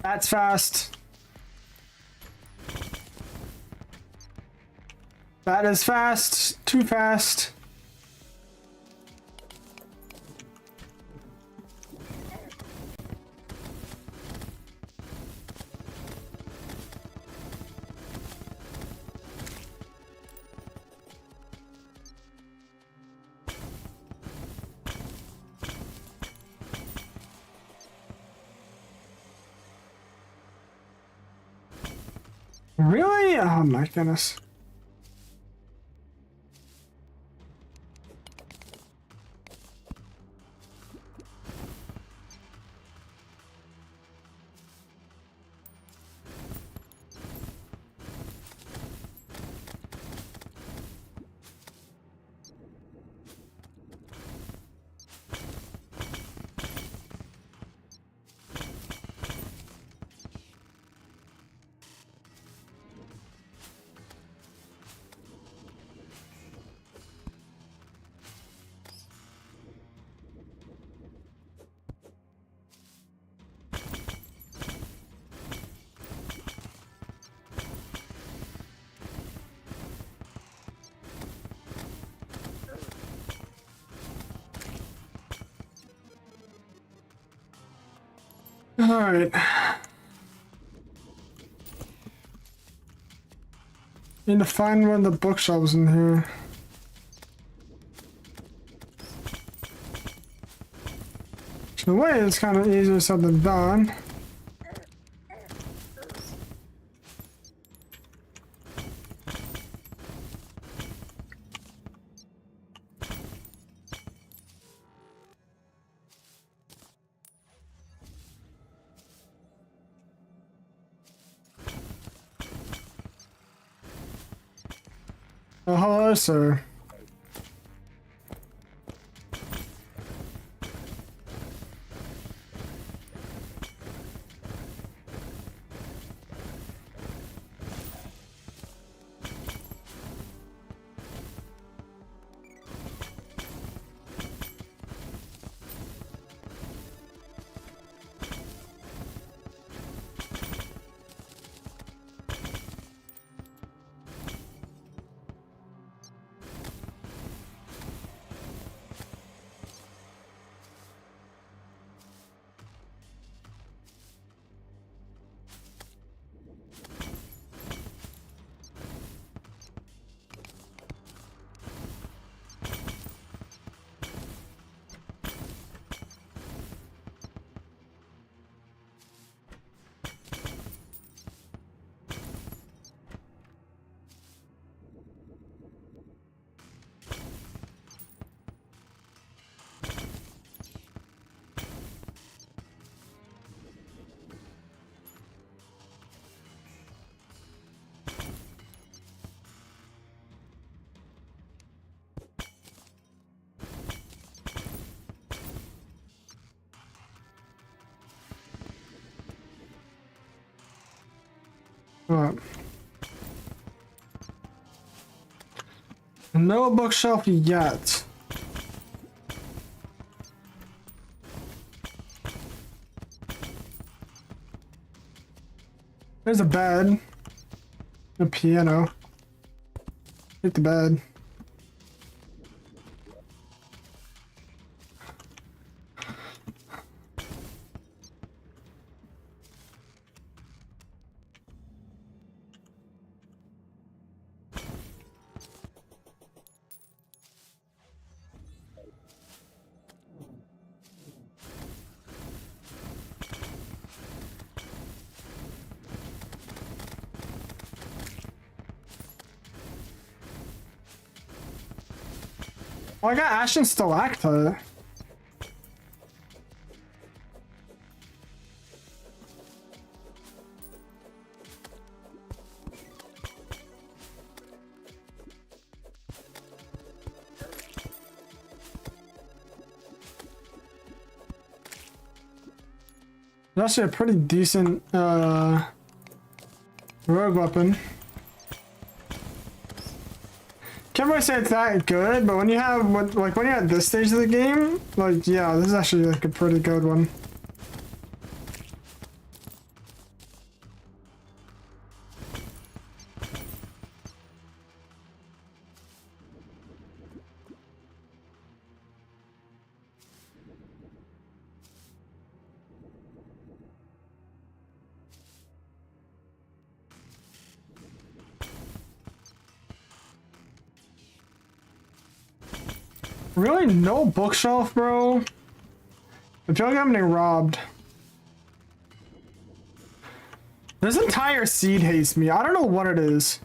That's fast. That is fast. Too fast. Really? Oh my goodness. All right. Need to find one of the bookshelves in here. In a way, it's kind of easier said than done. Oh, hello, sir. What? No bookshelf yet. There's a bed. A piano. Hit the bed. Oh, I got ash and stalactite. That's actually a pretty decent rogue weapon. Can't really say it's that good, but when you have when you're at this stage of the game, like yeah, this is actually like a pretty good one. Really? No bookshelf, bro? I feel like I'm getting robbed. This entire seed hates me. I don't know what it is.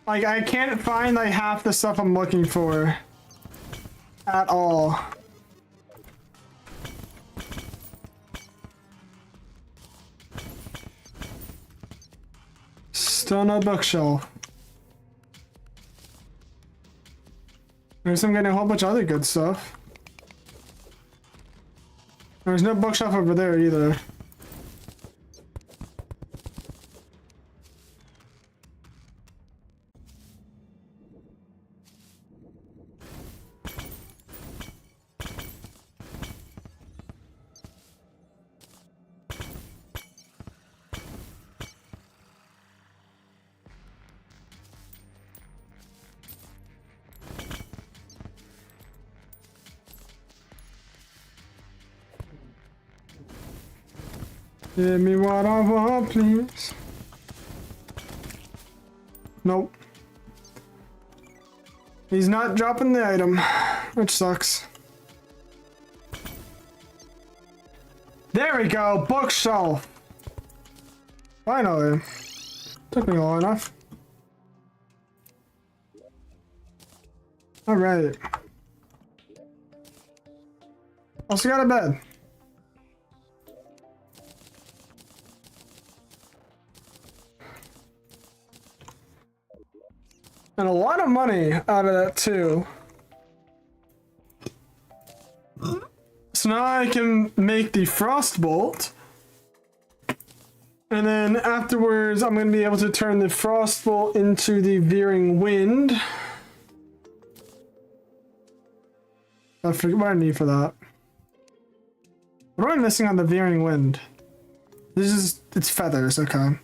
Like, I can't find like half the stuff I'm looking for at all. Still no bookshelf. There's I'm getting a whole bunch of other good stuff. There's no bookshelf over there either. Give me what I want, please. Nope. He's not dropping the item, which sucks. There we go, bookshelf. Finally. Took me long enough. Alright. Also got a bed. And a lot of money out of that too. So now I can make the frostbolt. And then afterwards I'm going to be able to turn the frostbolt into the veering wind. I forget what I need for that. What am I missing on the veering wind? This is, it's feathers, okay.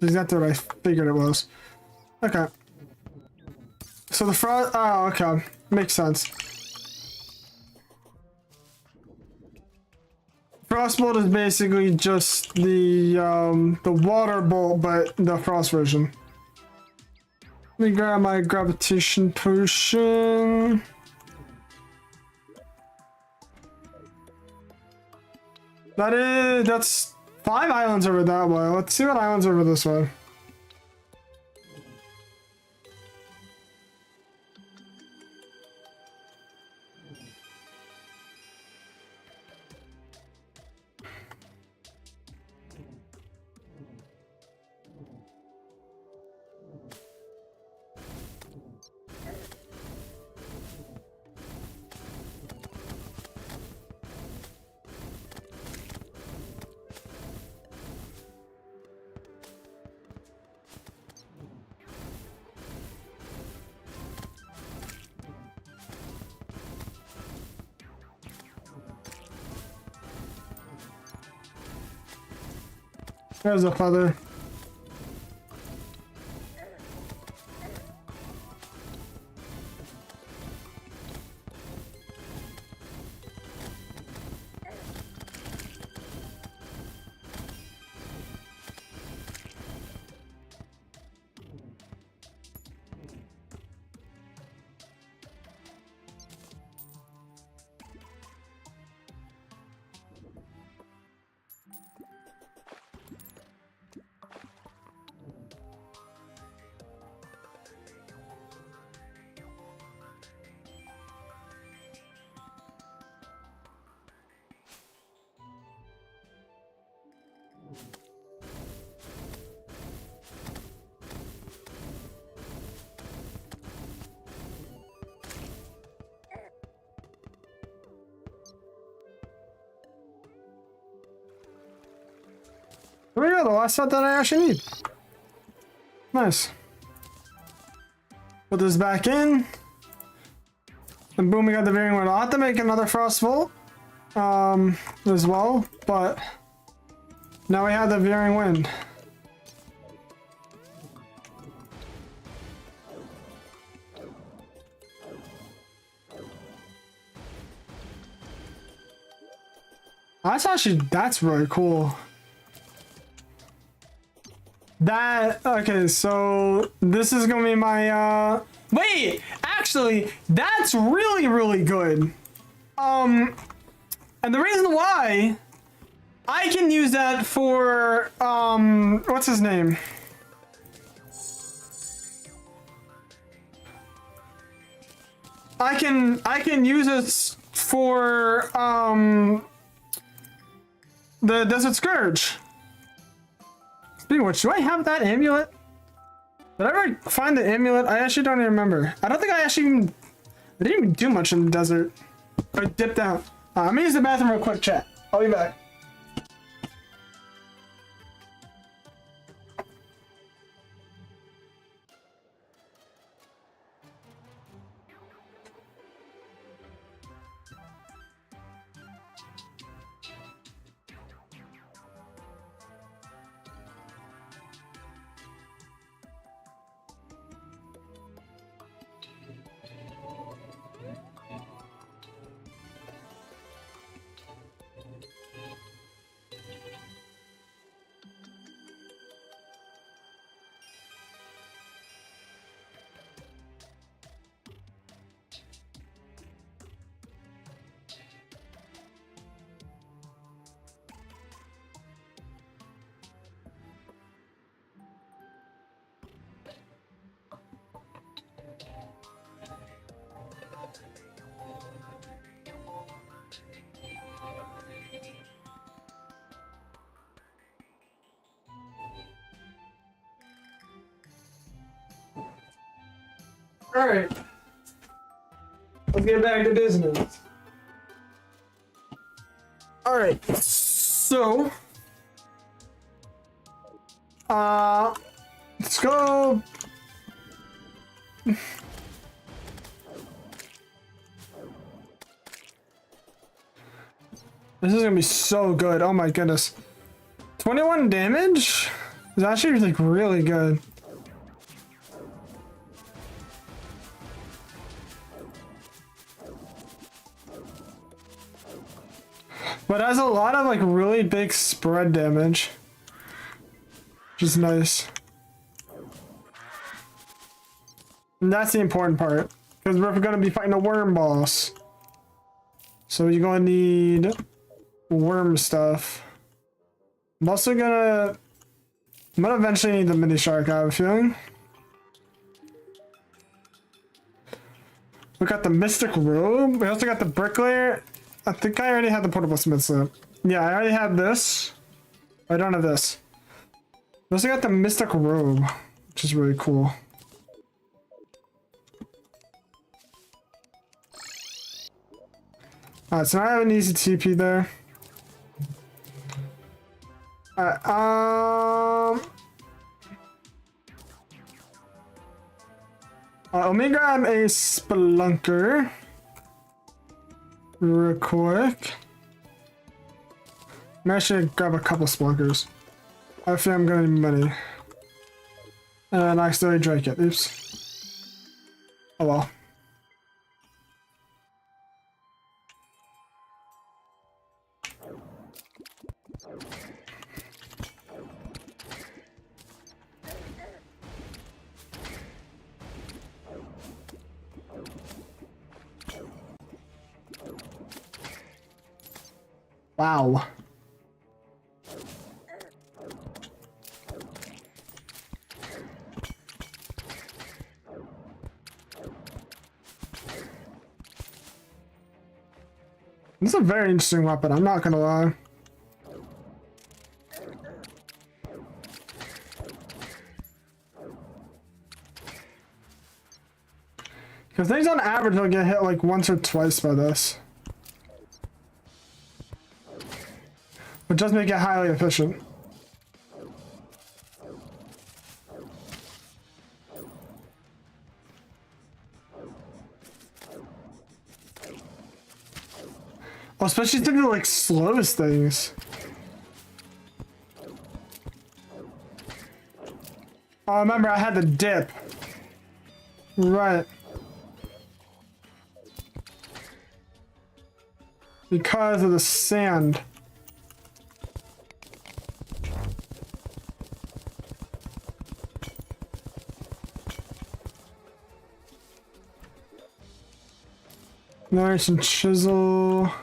Exactly what I figured it was. Okay. So the frost, oh, okay. Makes sense. Frostbolt is basically just the water bolt, but the frost version. Let me grab my gravitation potion. That's 5 islands over that way. Let's see what islands over this way. There's a feather. There we go, the last set that I actually need. Nice. Put this back in. And boom, we got the veering wind. I'll have to make another frostbolt as well, but now we have the veering wind. That's really cool. Okay, so this is gonna be my, wait, actually, that's really, really good. And the reason why I can use that for, what's his name? I can use it for, the Desert Scourge. Speaking of which, do I have that amulet? Did I ever find the amulet? I actually don't even remember. I don't think I didn't even do much in the desert. I dipped out. I'm gonna use the bathroom real quick, chat. I'll be back. All right, let's get back to business. All right, so, let's go. This is gonna be so good. Oh my goodness. 21 damage is actually like really good. But it has a lot of like really big spread damage, which is nice. And that's the important part, because we're gonna be fighting a worm boss. So you're gonna need worm stuff. I'm gonna eventually need the mini shark, I have a feeling. We got the mystic robe. We also got the bricklayer. I think I already had the portable smith slip. Yeah, I already had this. I don't have this. We also got the mystic robe, which is really cool. Alright, so now I have an easy TP there. Alright, let me grab a spelunker real quick. I'm actually gonna grab a couple spelunkers. I feel I'm gonna need money. And I accidentally drank it. Oops. Oh well. Wow. This is a very interesting weapon, I'm not gonna lie. Because things on average will get hit like once or twice by this. Which does make it highly efficient. Oh, especially if it like slows things. Oh, remember I had the dip. Right. Because of the sand. Nice and chisel.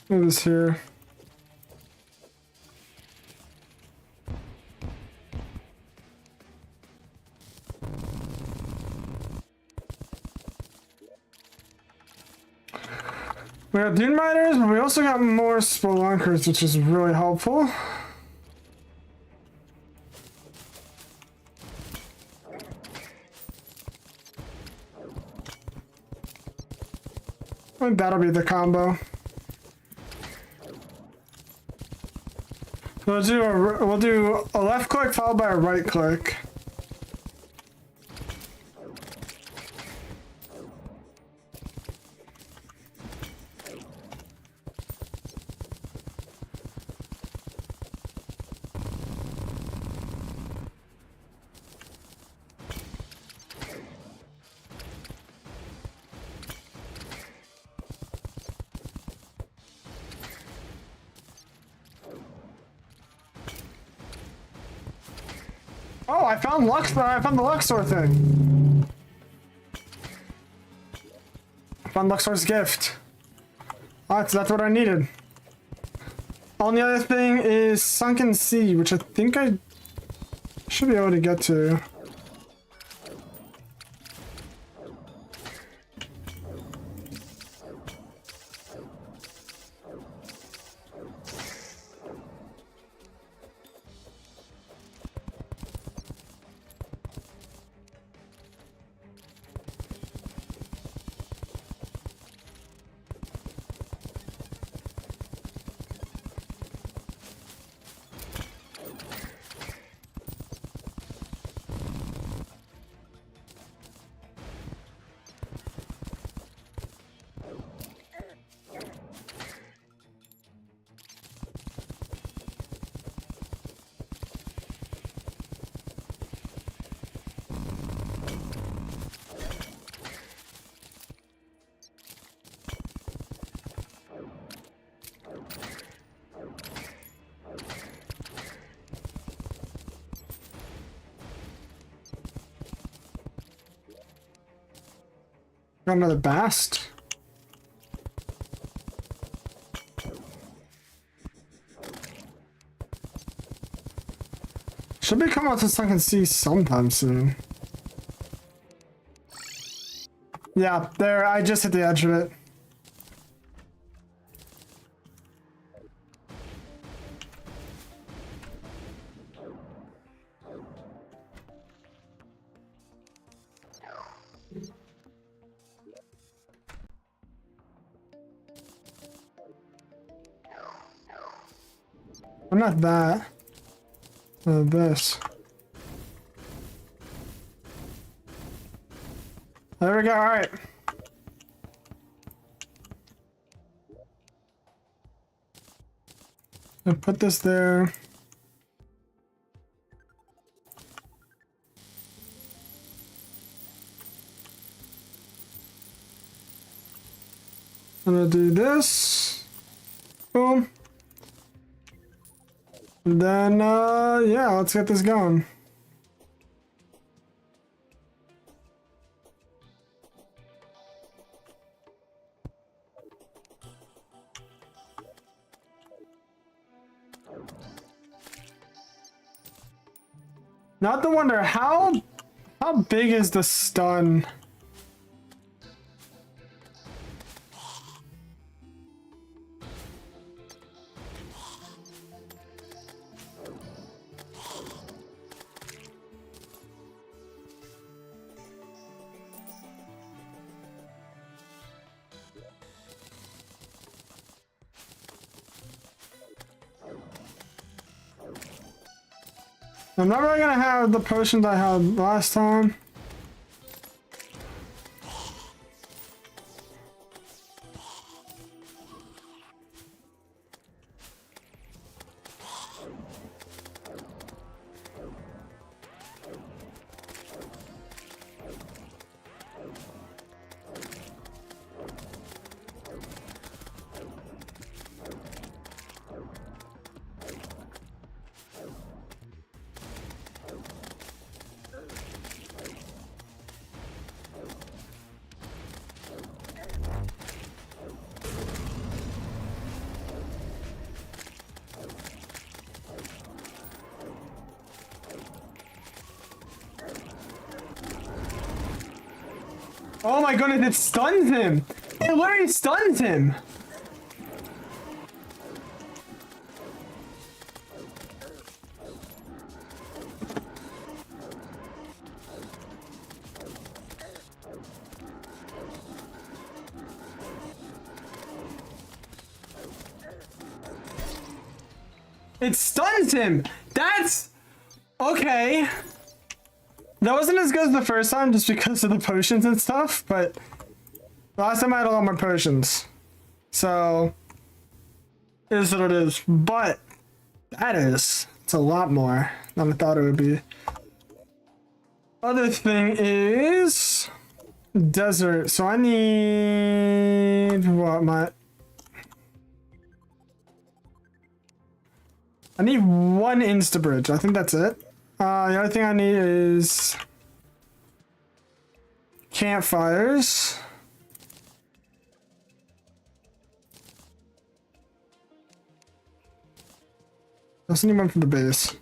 What is here? We got dune miners, but we also got more spelunkers, which is really helpful. I think that'll be the combo. We'll do a left click followed by a right click. Oh, I found the Luxor thing. I found Luxor's gift. Oh, that's what I needed. Only other thing is Sunken Sea, which I think I should be able to get to. Got another bast. Should be coming out to Sunken Sea sometime soon. Yeah, there, I just hit the edge of it. I'm not that. This. There we go, alright. I'll put this there. I'm gonna do this. Boom. And then, yeah, let's get this going. Not to wonder, how big is the stun? I'm not really gonna have the potions I had last time. Oh my goodness, it stuns him! It literally stuns him! It stuns him! That's... okay. That wasn't as good as the first time just because of the potions and stuff, but last time I had a lot more potions. So, it is what it is. But, it's a lot more than I thought it would be. Other thing is... desert. So I need... what, I need one Instabridge. I think that's it. The other thing I need is campfires. I also need one for the base.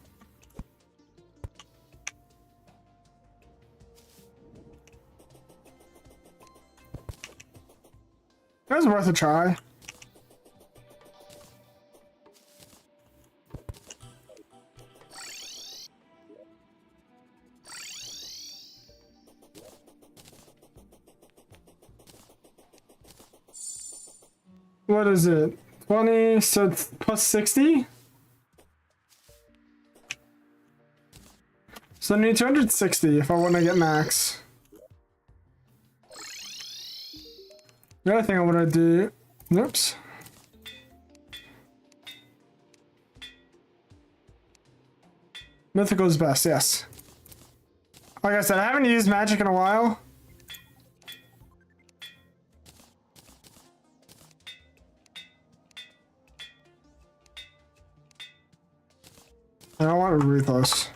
That was worth a try. What is it? 20, so it's plus 60? So I need 260 if I want to get max. The other thing I want to do... oops. Mythical is best, yes. Like I said, I haven't used magic in a while. I don't want a Ruthless.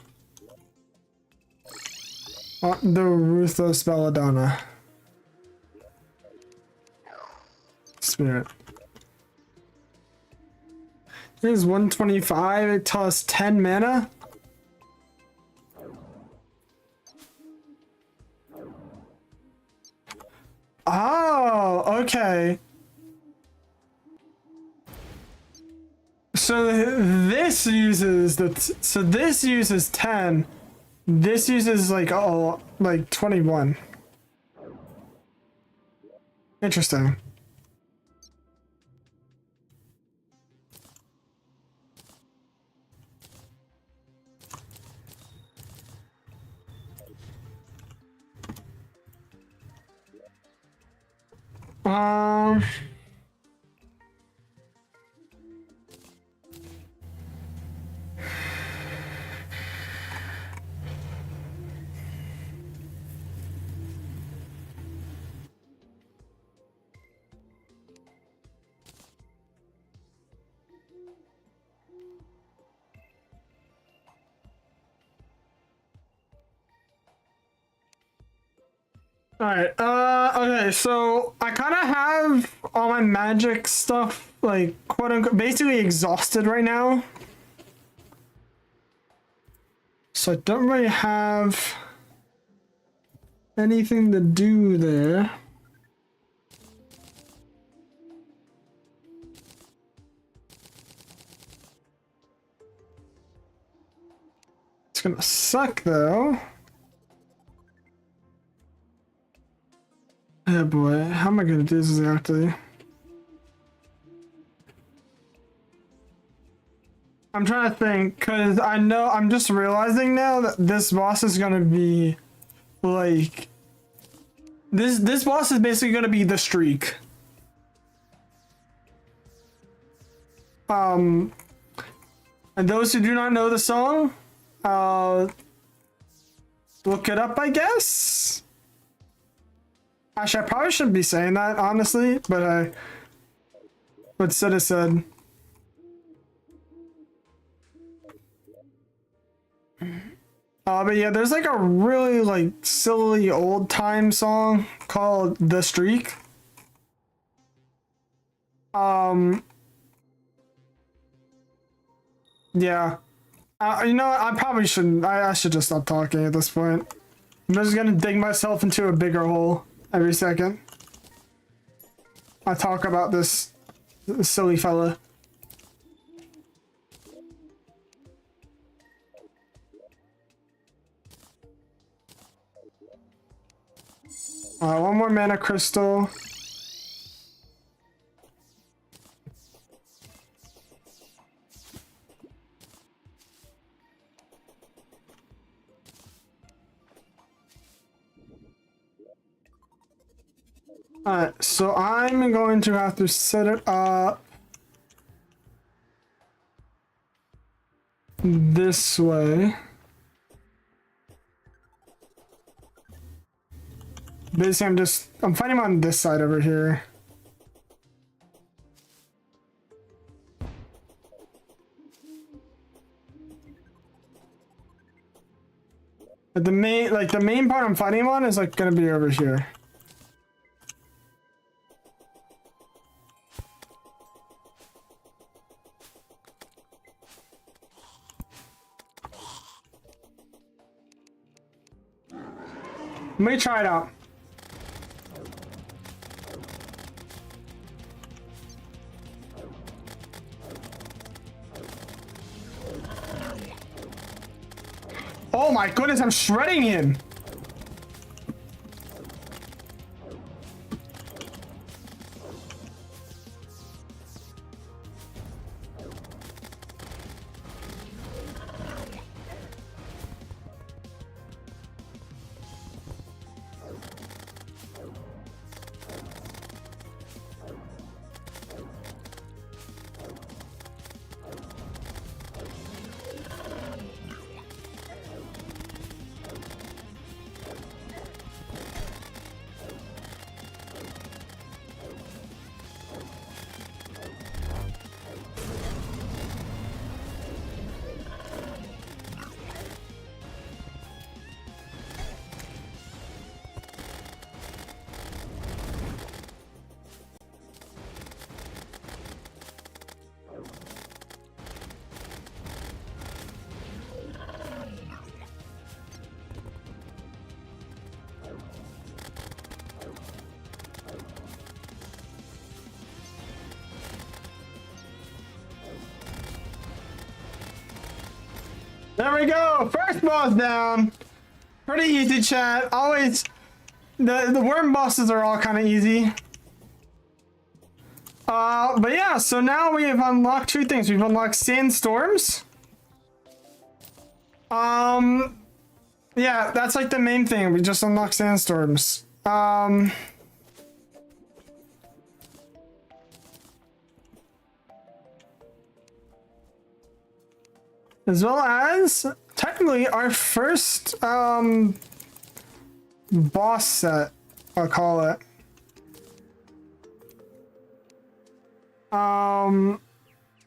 I want the Ruthless Belladonna. Spirit. It is 125. It costs 10 mana. Oh, okay. So this uses this uses 10. This uses like 21. Interesting. Alright, okay, so I kind of have all my magic stuff, like, quote-unquote, basically exhausted right now. So I don't really have anything to do there. It's gonna suck, though. Oh boy, how am I gonna do this exactly? I'm trying to think, cause I know I'm just realizing now that this boss is gonna be like this boss is basically gonna be the streak. And those who do not know the song, look it up, I guess. Actually, I probably shouldn't be saying that, honestly, but what Sid has said. But yeah, there's like a really like silly old time song called The Streak. Yeah. You know what? I probably shouldn't. I should just stop talking at this point. I'm just gonna dig myself into a bigger hole. every second. I talk about this silly fella. One more mana crystal. Alright, so I'm going to have to set it up this way. Basically, I'm fighting him on this side over here. But the main part I'm fighting him on is like gonna be over here. Let me try it out. Oh my goodness, I'm shredding him. There we go. First boss down. Pretty easy, chat. Always the worm bosses are all kind of easy. But yeah, so now we have unlocked two things. We've unlocked sandstorms. Yeah, that's like the main thing. We just unlocked sandstorms. As well as technically our first boss set, I'll call it.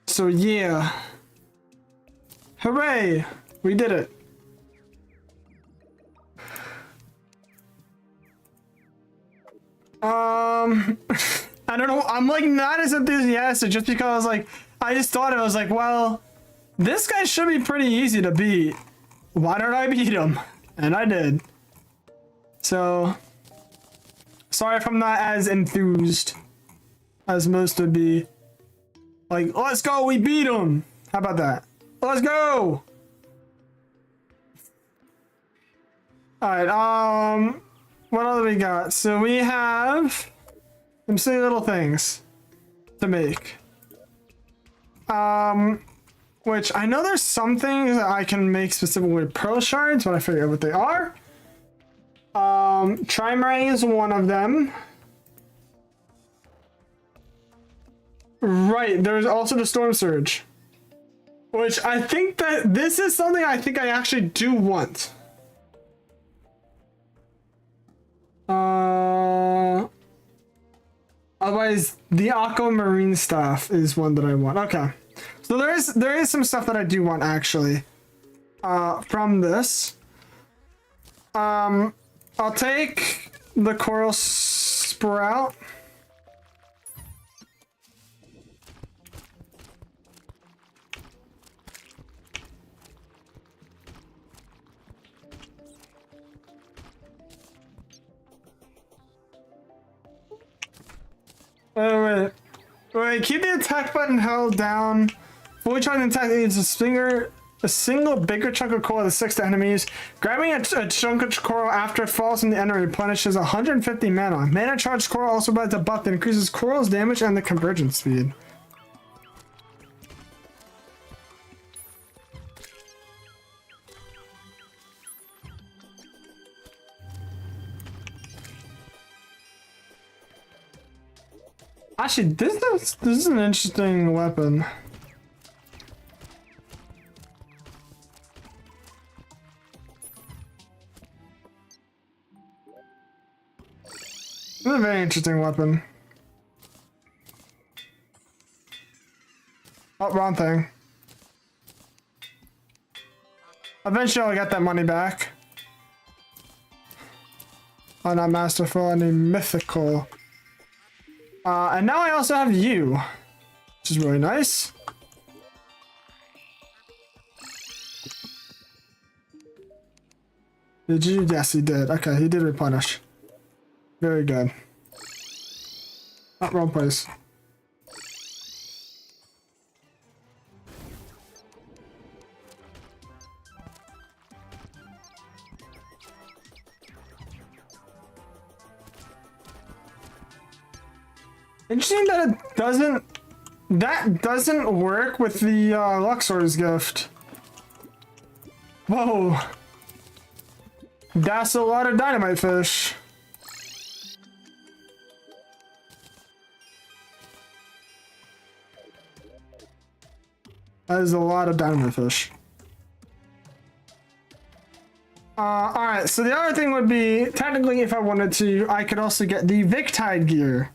So yeah. Hooray! We did it. I don't know, I'm like not as enthusiastic just because like I just thought I was like, well, this guy should be pretty easy to beat. Why don't I beat him? And I did. So, sorry if I'm not as enthused as most would be. Like, let's go, we beat him. How about that? Let's go. Alright, what other we got? So we have some silly little things to make. Which I know there's some things that I can make specifically with pearl shards, but I figure out what they are. Trimarang is one of them. Right, there's also the Storm Surge. Which I think that this is something I think I actually do want. Otherwise, the Aquamarine staff is one that I want. Okay. So there is some stuff that I do want actually from this. I'll take the Coral Sprout. Wait. Wait, keep the attack button held down. Fully charging attack needs a single bigger chunk of coral that sticks to enemies. Grabbing a chunk of coral after it falls from the enemy replenishes 150 mana. Mana charged coral also provides a buff that increases coral's damage and the conversion speed. Actually, this is an interesting weapon. This is a very interesting weapon. Oh, wrong thing. Eventually I'll get that money back. Oh, not masterful, I need mythical. And now I also have you, which is really nice. Did you? Yes, he did. Okay, he did replenish. Very good. Oh, wrong place. Interesting that that doesn't work with the Luxor's gift. Whoa. That's a lot of dynamite fish. That is a lot of dynamite fish. Alright, so the other thing would be, technically if I wanted to, I could also get the Victide gear.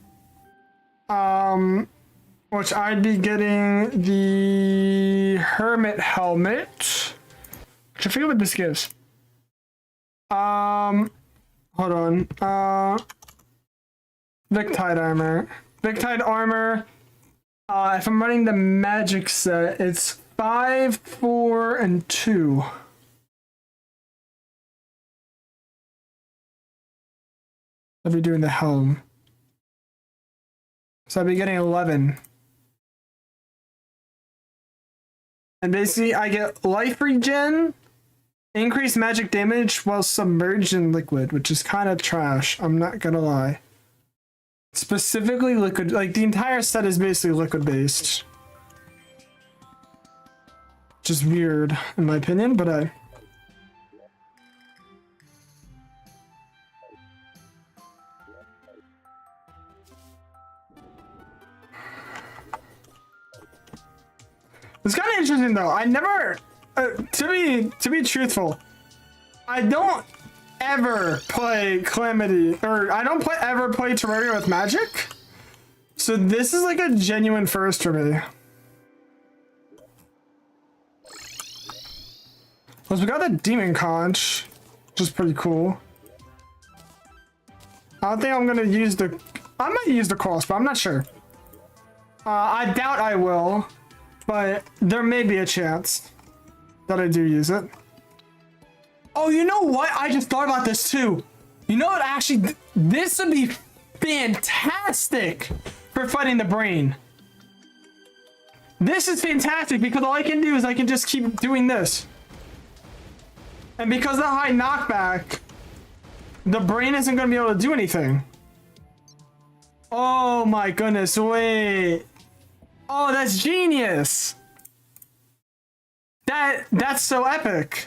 Which I'd be getting the Hermit Helmet. Which I forget what this gives. Hold on. Victide armor. Victide armor. If I'm running the magic set, it's 5, 4, and 2. I'll be doing the helm. So I'll be getting 11. And basically I get life regen, increased magic damage while submerged in liquid, which is kind of trash, I'm not gonna lie. Specifically liquid, like the entire set is basically liquid based. Which is weird in my opinion, but it's kind of interesting though. I never, to be truthful, I don't ever play Calamity, or I don't ever play Terraria with magic. So this is like a genuine first for me. Plus we got the Demon Conch, which is pretty cool. I don't think I'm gonna use I might use the cross, but I'm not sure. I doubt I will. But there may be a chance that I do use it. Oh, you know what? I just thought about this too. You know what? Actually, this would be fantastic for fighting the brain. This is fantastic because all I can do is I can just keep doing this. And because of the high knockback, the brain isn't going to be able to do anything. Oh my goodness, wait. Oh, that's genius! That's so epic.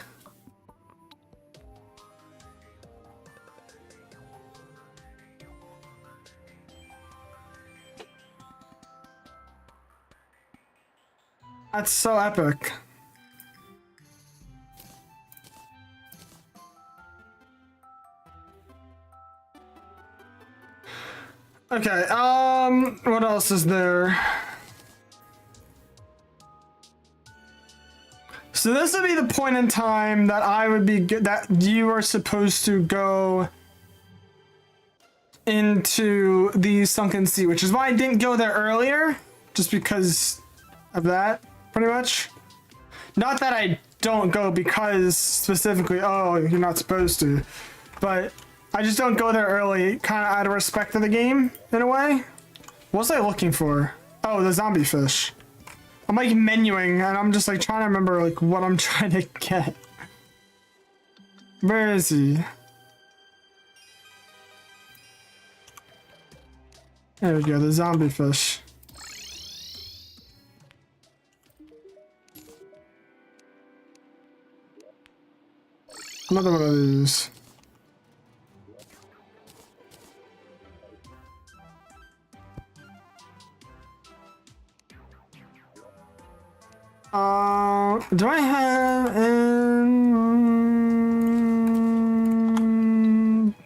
That's so epic. Okay, what else is there? So this would be the point in time that I would be that you are supposed to go into the sunken sea, which is why I didn't go there earlier, just because of that, pretty much. Not that I don't go because specifically, oh, you're not supposed to, but I just don't go there early, kind of out of respect for the game, in a way. What was I looking for? Oh, the zombie fish. I'm like menuing and I'm just like trying to remember like what I'm trying to get. Where is he? There we go, the zombie fish. Another one of these. Do I have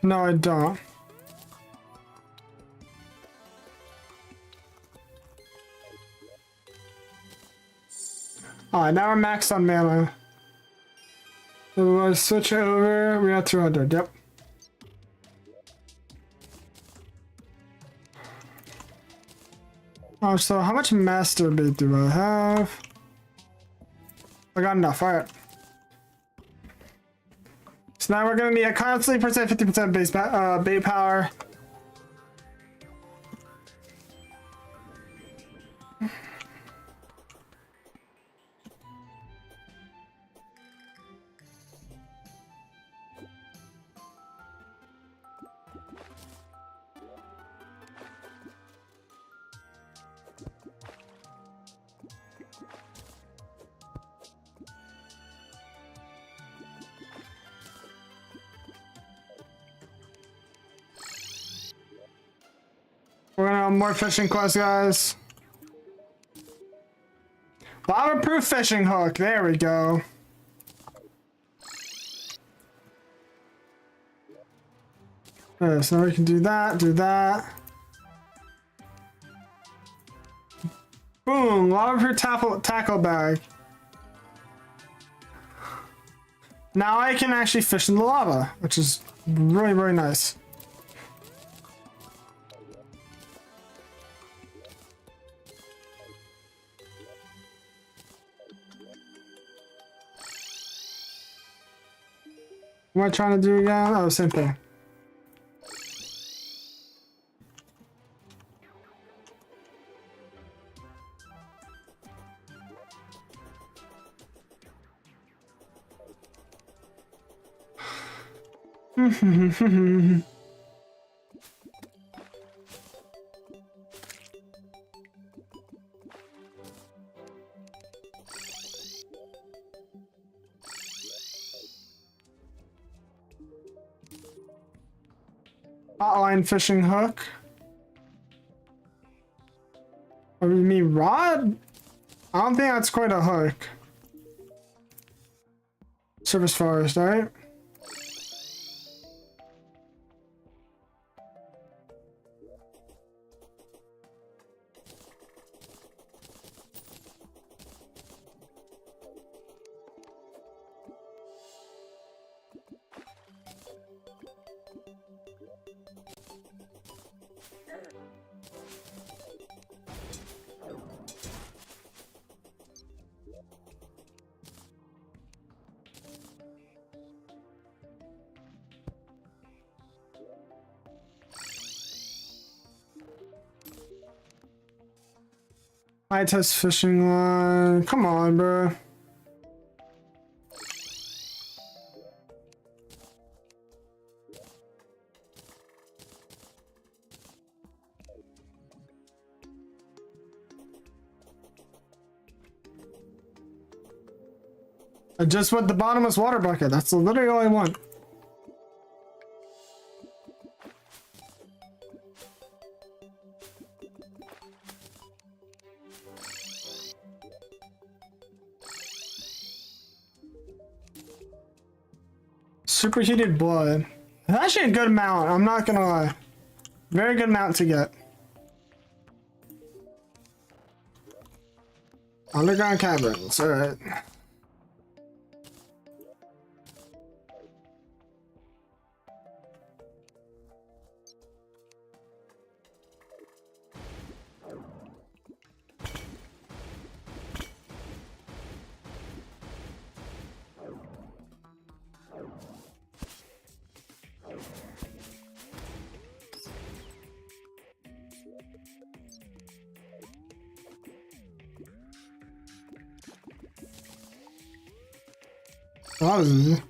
no, I don't. Alright, now we're maxed on mana. So we want to switch over. We got 200, yep. Oh, so how much master bait do I have? I got enough, alright. So now we're gonna need a constantly percent 50% base bait power. We're gonna have more fishing quests, guys. Lava-proof fishing hook. There we go. Okay, so we can do that, do that. Boom! Lava-proof tackle bag. Now I can actually fish in the lava, which is really, really nice. What am I trying to do again? Oh, same thing. Hotline fishing hook. What do you mean, rod? I don't think that's quite a hook. Surface forest, alright? I test fishing line. Come on, bro. I just want the bottomless water bucket. That's literally all I want. Superheated blood. It's actually a good amount, I'm not gonna lie. Very good amount to get. Underground caverns, alright. Well, that was easy.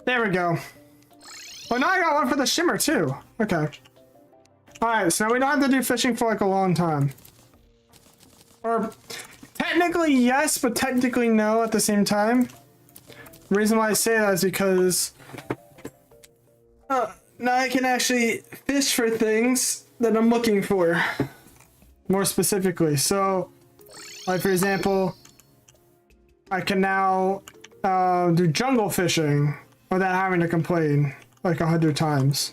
There we go. Oh, now I got one for the shimmer too. Okay. Alright, so now we don't have to do fishing for like a long time. Or technically yes, but technically no at the same time. The reason why I say that is because now I can actually fish for things that I'm looking for more specifically. So, like for example, I can now do jungle fishing without having to complain like 100 times.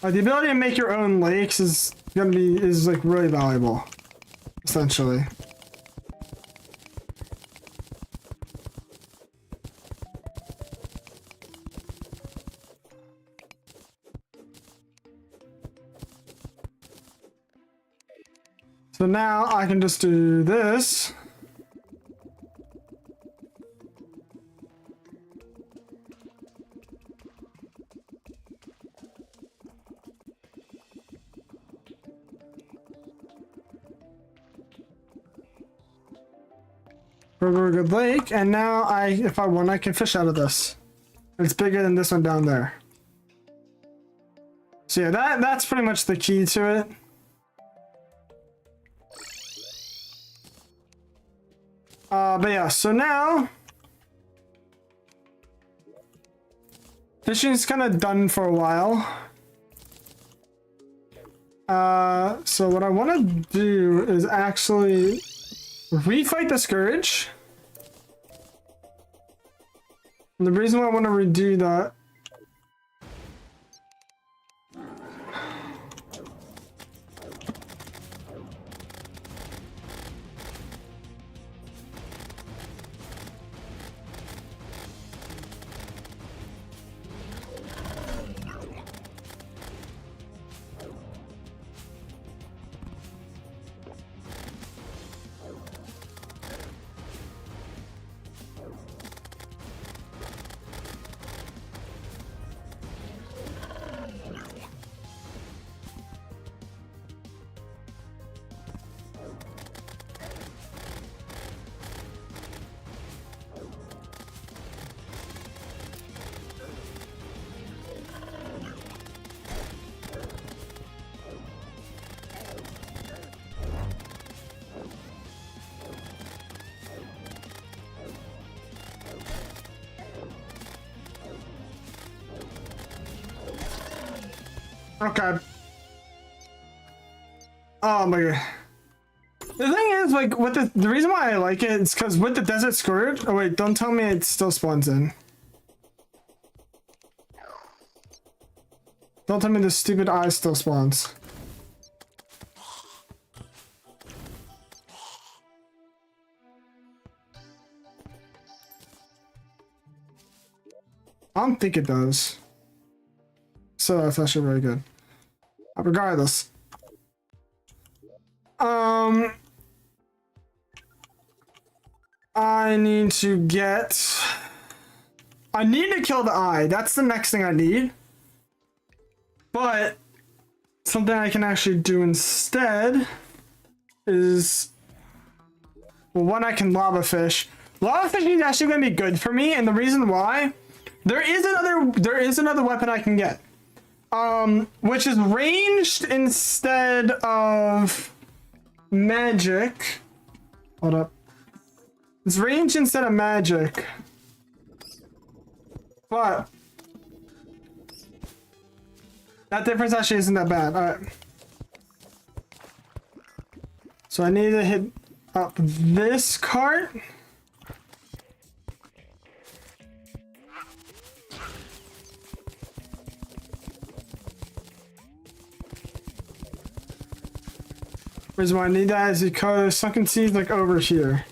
The ability to make your own lakes is like really valuable, essentially. So now I can just do this. River Good Lake, and now if I want, I can fish out of this. It's bigger than this one down there. So yeah, that's pretty much the key to it. But yeah, so now fishing's kind of done for a while. So what I want to do is actually refight the Scourge. And the reason why I want to redo that okay. Oh my god. The thing is, like, with the reason why I like it is because with the Desert Scourge. Oh wait, don't tell me it still spawns in. Don't tell me the stupid eye still spawns. I don't think it does. So that's actually very good. Regardless. I need to kill the eye. That's the next thing I need. But something I can actually do instead is, well, one, I can lava fish. Lava fishing is actually going to be good for me, and the reason why, there is another weapon I can get. Which is ranged instead of magic. Hold up. It's ranged instead of magic. But that difference actually isn't that bad. Alright. So I need to hit up this cart. The reason why I need that is because Sunken Sea's like over here.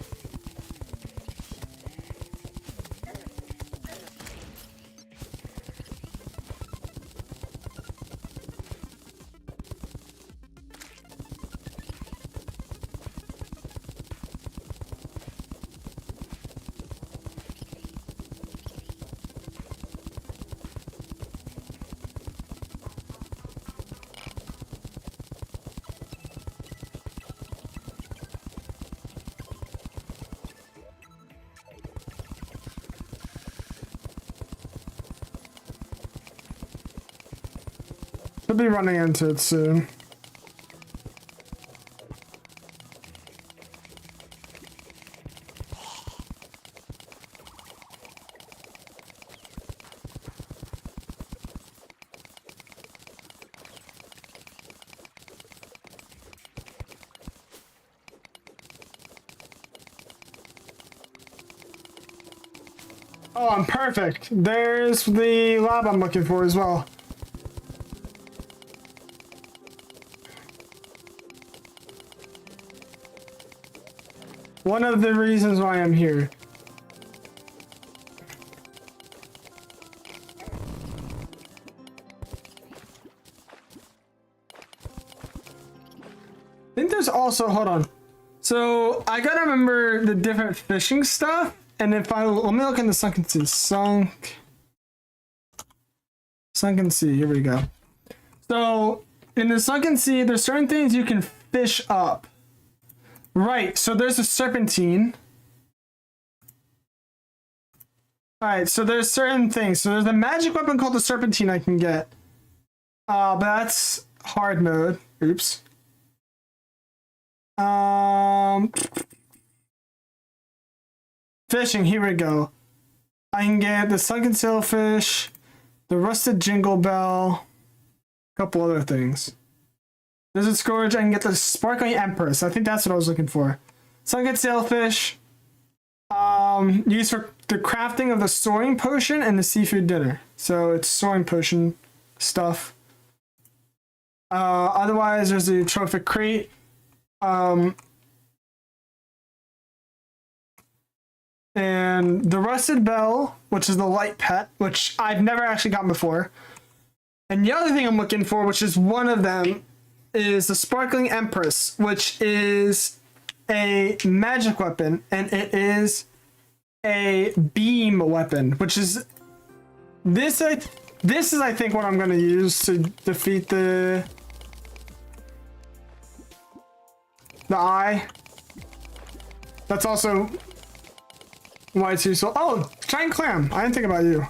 Should be running into it soon. Oh, I'm perfect. There's the lab I'm looking for as well. One of the reasons why I'm here. I think there's also, hold on. So I gotta remember the different fishing stuff. And if let me look in the sunken sea. Sunken sea, here we go. So in the sunken sea, there's certain things you can fish up. Right, so there's a serpentine. Alright, so there's certain things. So there's a magic weapon called the serpentine I can get. But that's hard mode. Oops. Fishing, here we go. I can get the sunken sailfish, the rusted jingle bell, a couple other things. There's a scourge, I can get the sparkling empress. I think that's what I was looking for. Sunken sailfish, used for the crafting of the soaring potion and the seafood dinner. So it's soaring potion stuff. Otherwise, there's the trophic crate. And the rusted bell, which is the light pet, which I've never actually gotten before. And the other thing I'm looking for, which is one of them, is the sparkling empress, which is a magic weapon, and it is a beam weapon, which is this is I think what I'm going to use to defeat the eye. That's also why it's useful. Oh, giant clam. I didn't think about you.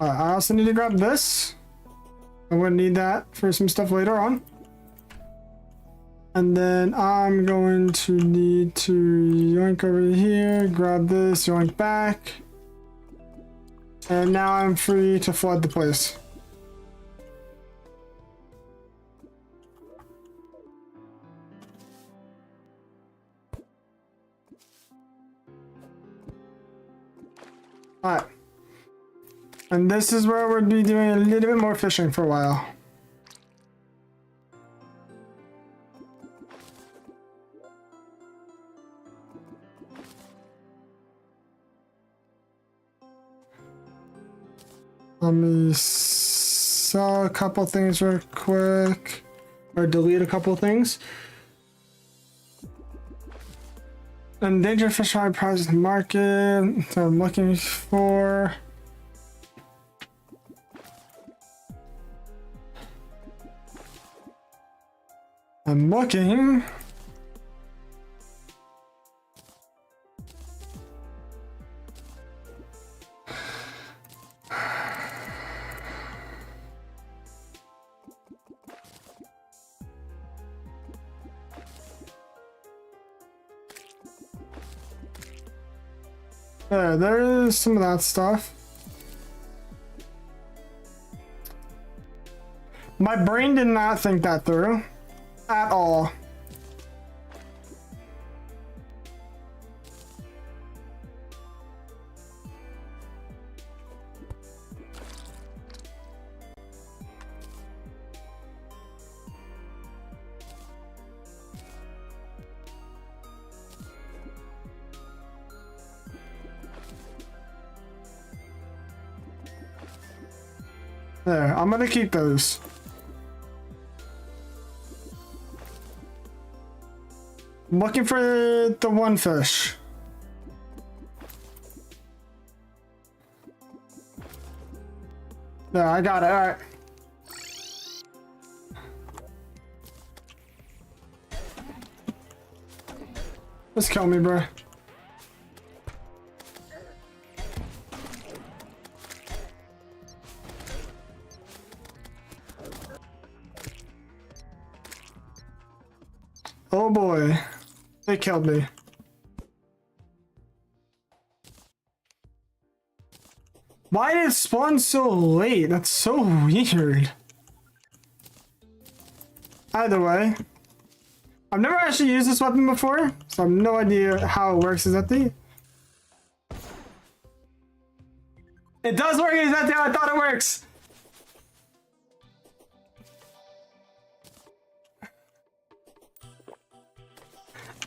I also need to grab this. I'm going to need that for some stuff later on. And then I'm going to need to yoink over here, grab this, yoink back. And now I'm free to flood the place. Alright. And this is where we'll be doing a little bit more fishing for a while. Let me sell a couple things real quick, or delete a couple things. Endangered fish fry prize in the market. So I'm looking for. I'm looking. There's some of that stuff. My brain did not think that through at all. There, I'm gonna keep those. I'm looking for the one fish. There, I got it, alright. Just kill me, bro. Oh boy, they killed me. Why did it spawn so late? That's so weird. Either way, I've never actually used this weapon before, so I have no idea how it works exactly. It does work exactly how I thought it works!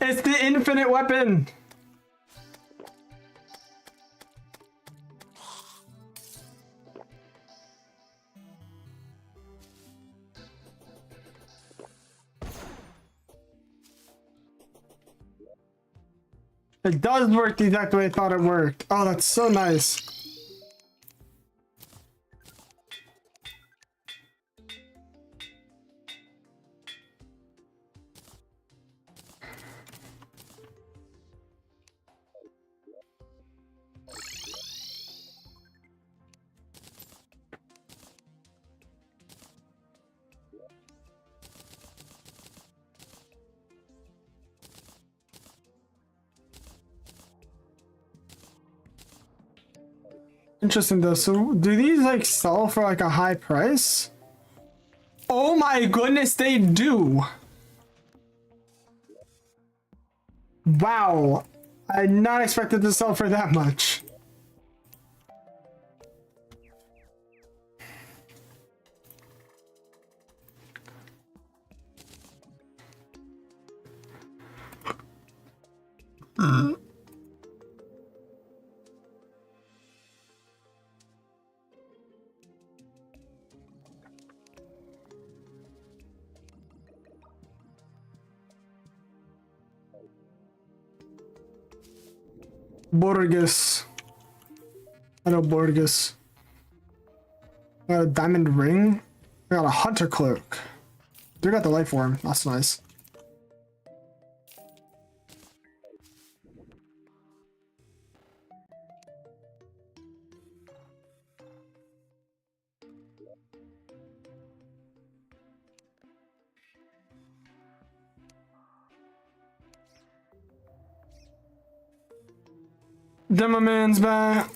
It's the infinite weapon! It does work the exact way I thought it worked. Oh, that's so nice. Interesting though, so do these like sell for like a high price? Oh my goodness, they do! Wow, I did not expect it to sell for that much. Borges. I know Borges. Got a diamond ring. I got a hunter cloak. They got the light form. That's nice. Demo man's back.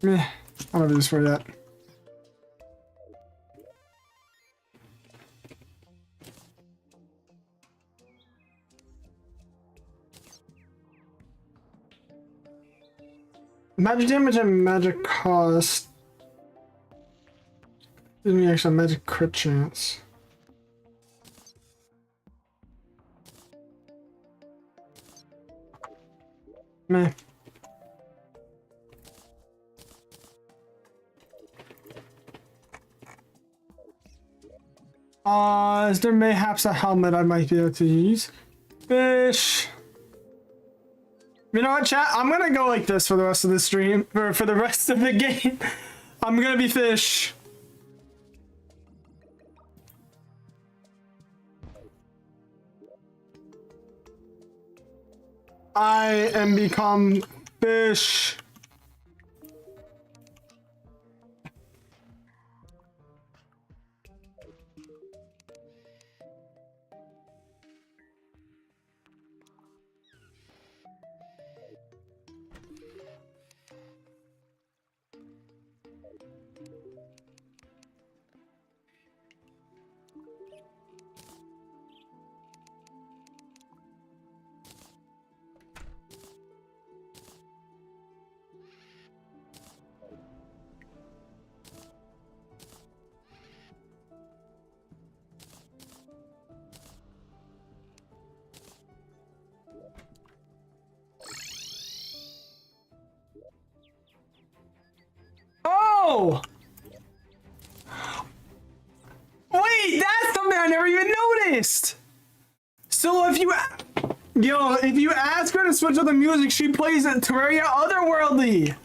Meh, I don't have use for that. Magic damage and magic cost. Gives me actually a magic crit chance. Meh. Is there mayhaps a helmet I might be able to use? Fish. You know what, chat? I'm gonna go like this for the rest of the stream, for the rest of the game. I'm gonna be fish. I am become fish. Oh! Wait, that's something I never even noticed! So if you ask her to switch up the music, she plays it Terraria Otherworldly!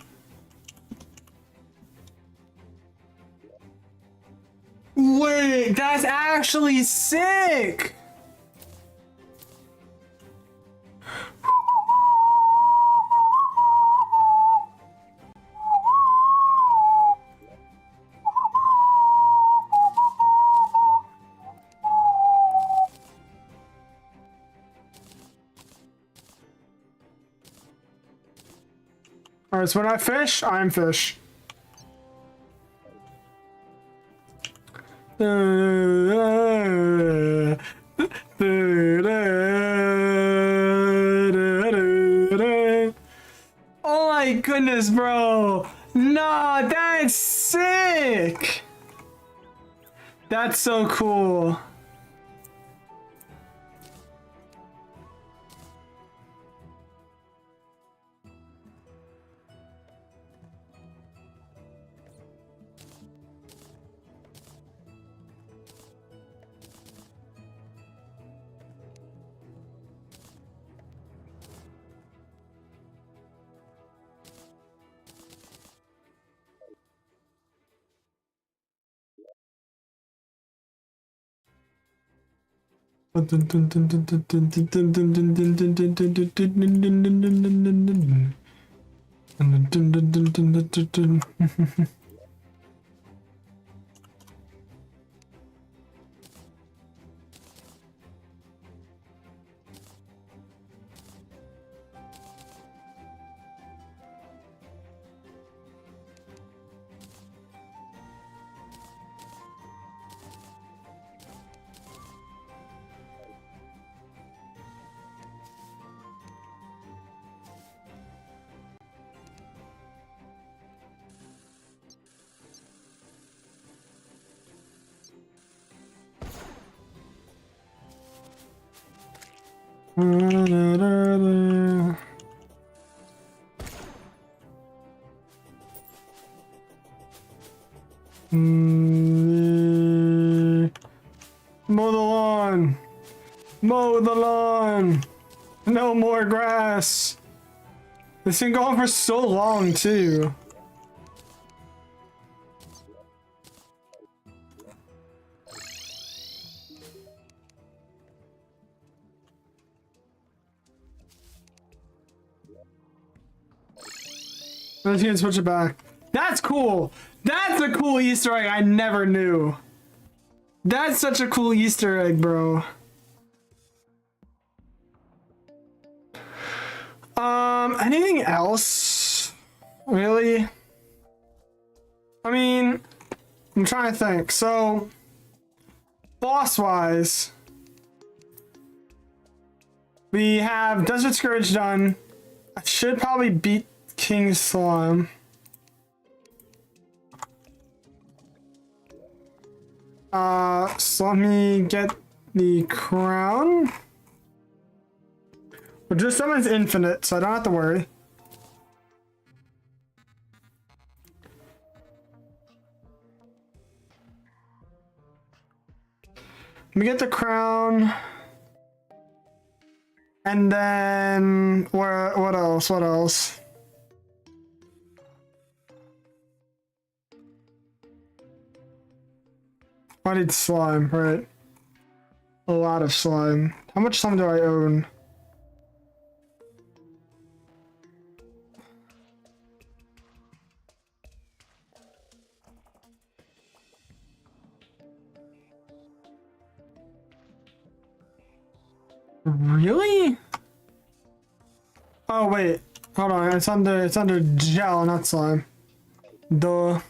Wait, that's actually sick! Alright, so when I fish, I'm fish. Oh my goodness, bro! Nah, that's sick! That's so cool. Mow the lawn. Mow the lawn. No more grass. This been going for so long too. Let's see, switch it back. That's cool. That's a cool Easter egg I never knew. That's such a cool Easter egg, bro. Anything else? Really? I mean, I'm trying to think. So, boss-wise, we have Desert Scourge done. I should probably beat King Slime. So let me get the crown. But just summons infinite, so I don't have to worry. Let me get the crown. And then what else? What else? I need slime, right? A lot of slime. How much slime do I own? Really? Oh wait, hold on. It's under gel, not slime. Duh.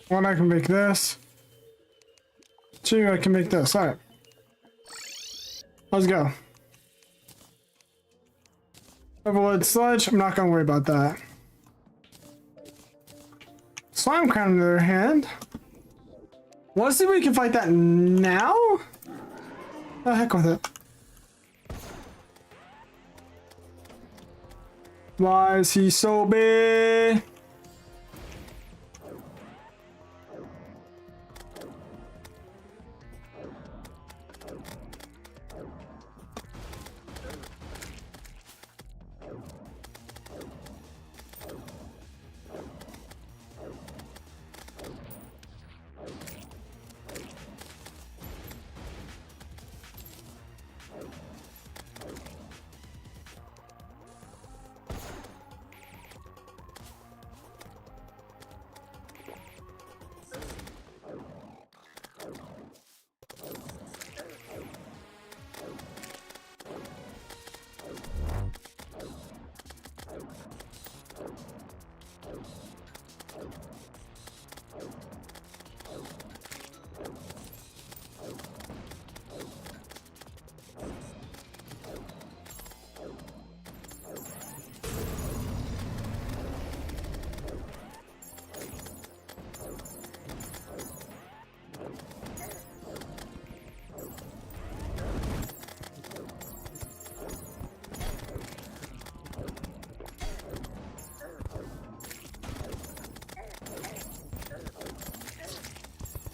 One, I can make this. Two, I can make this. All right. Let's go. Overload sludge. I'm not going to worry about that. Slime crown, on the other hand. Let's see if we can fight that now. The heck with it. Why is he so big?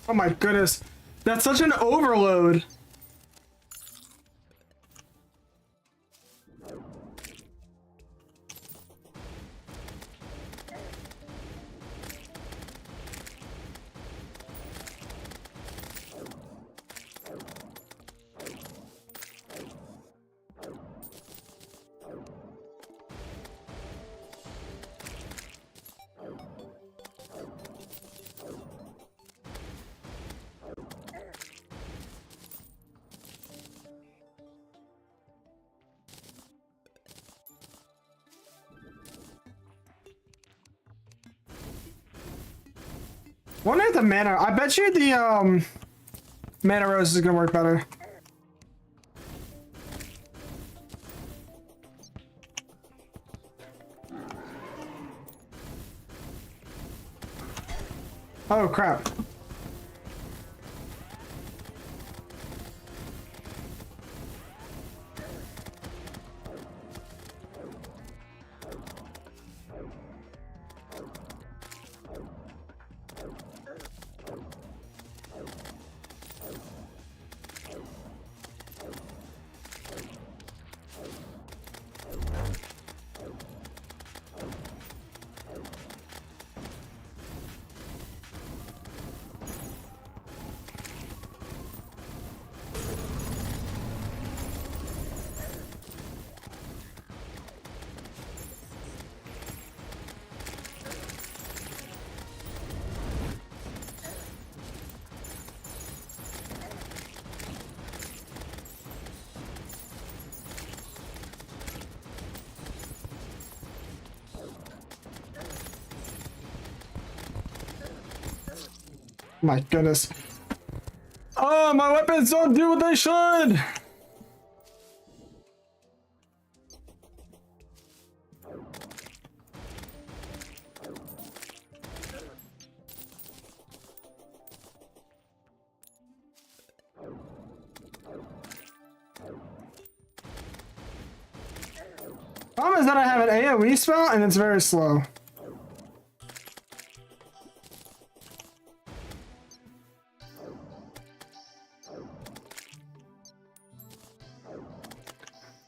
Oh my goodness. That's such an overload. Wonder if the mana. I bet you the mana rose is gonna work better. Oh crap. My goodness. Oh, my weapons don't do what they should! Problem is that I have an AoE spell and it's very slow.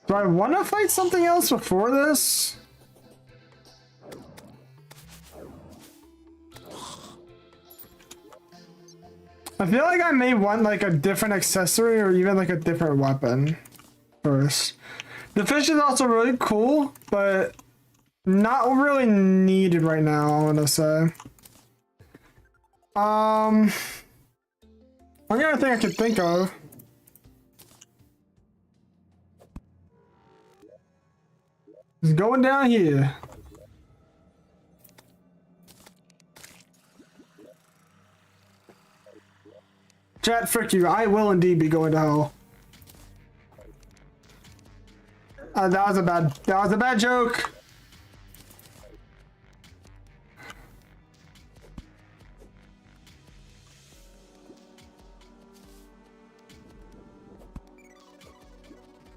Do I want to fight something else before this? I feel like I may want like a different accessory or even like a different weapon first. The fish is also really cool, but not really needed right now, I want to say. Only other thing I could think of. Is going down here. Chat, frick you. I will indeed be going to hell. That was a bad joke.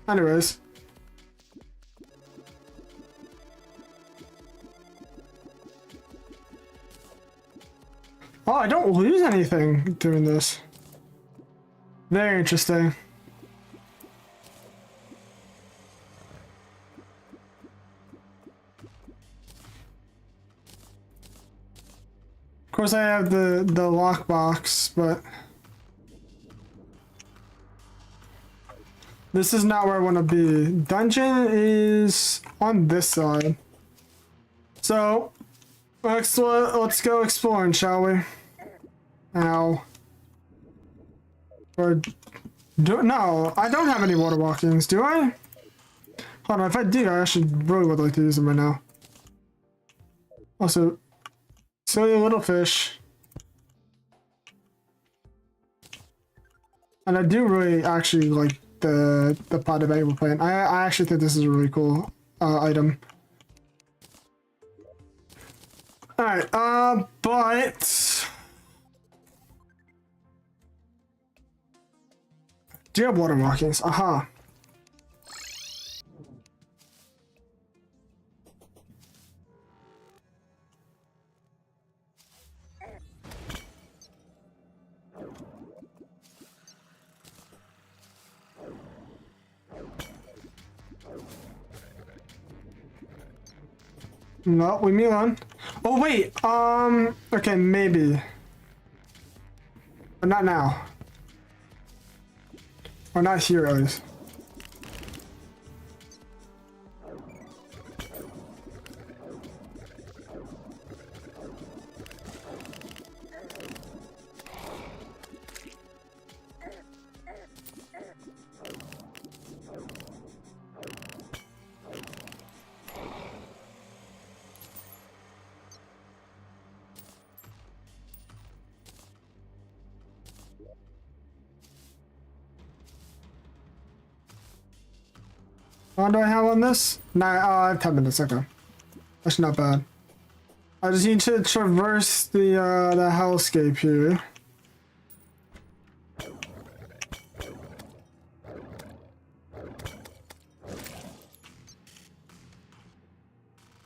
Anyways. Oh, I don't lose anything doing this. Very interesting. Of course I have the lockbox, but this is not where I want to be. Dungeon is on this side. So let's go exploring, shall we? Ow. Or no, I don't have any water walkings, do I? Hold on, if I do, I actually really would like to use them right now. Also, silly little fish. And I do really actually like the pot of animal plant. I actually think this is a really cool item. Alright, but do you have water markings? Aha. No, we move on. Oh wait, okay, maybe. But not now. Or not here, at least. How long do I have on this? I have 10 minutes, okay. That's not bad. I just need to traverse the hellscape here.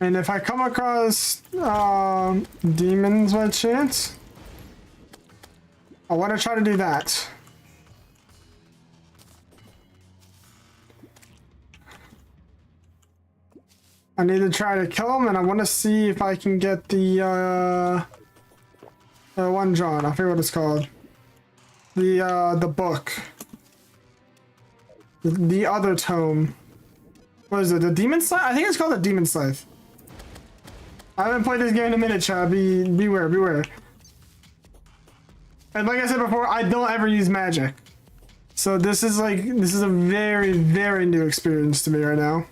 And if I come across demons by chance, I want to try to do that. I need to try to kill him, and I want to see if I can get the one John. I forget what it's called. The book. The other tome. What is it? The Demon Scythe? I think it's called the Demon Scythe. I haven't played this game in a minute, chat. Beware, beware. And like I said before, I don't ever use magic. So this is a very, very new experience to me right now.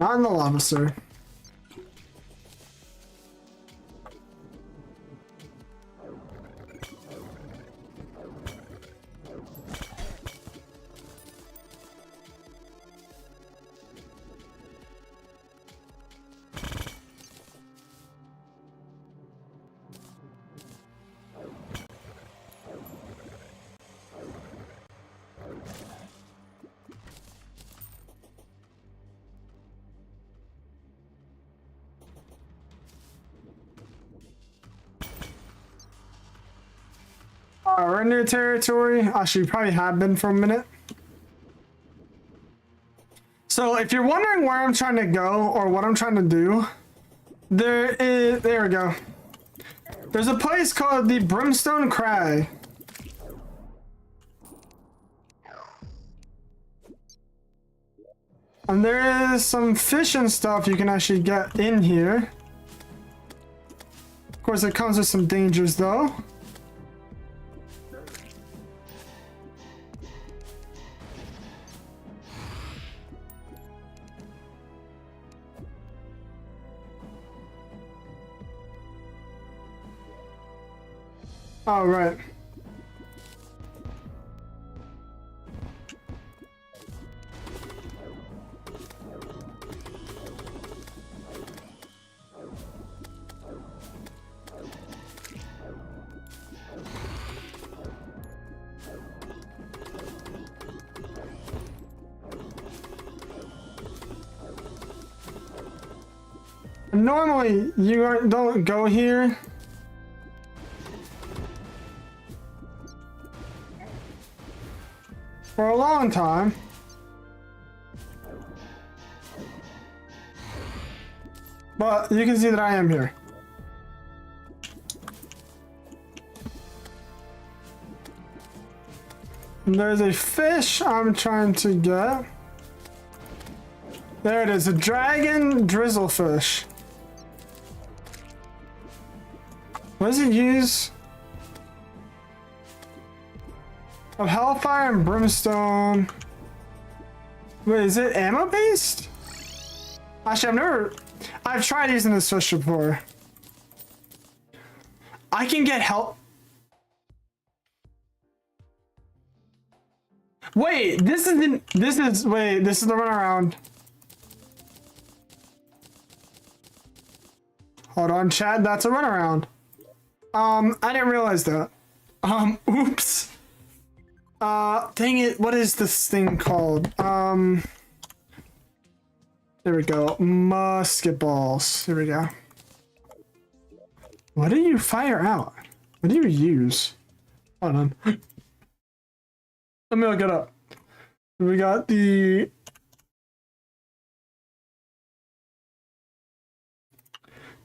Not in the lava, sir. We're in new territory. Actually, we probably have been for a minute. So if you're wondering where I'm trying to go or what I'm trying to do, there we go. There's a place called the Brimstone Crag. And there is some fish and stuff you can actually get in here. Of course, it comes with some dangers though. Oh, right. Normally, you don't go here. For a long time. But you can see that I am here. And there's a fish I'm trying to get. There it is, a dragon drizzlefish. What does it use? Of Hellfire and Brimstone. Wait, is it ammo based? Actually, I've tried using this fish before. I can get help. Wait, this is the runaround. Hold on, Chad, that's a runaround. I didn't realize that. Oops. Dang it, what is this thing called? There we go. Musket balls. Here we go. What do you fire out? What do you use? Hold on. Let me look it up. We got the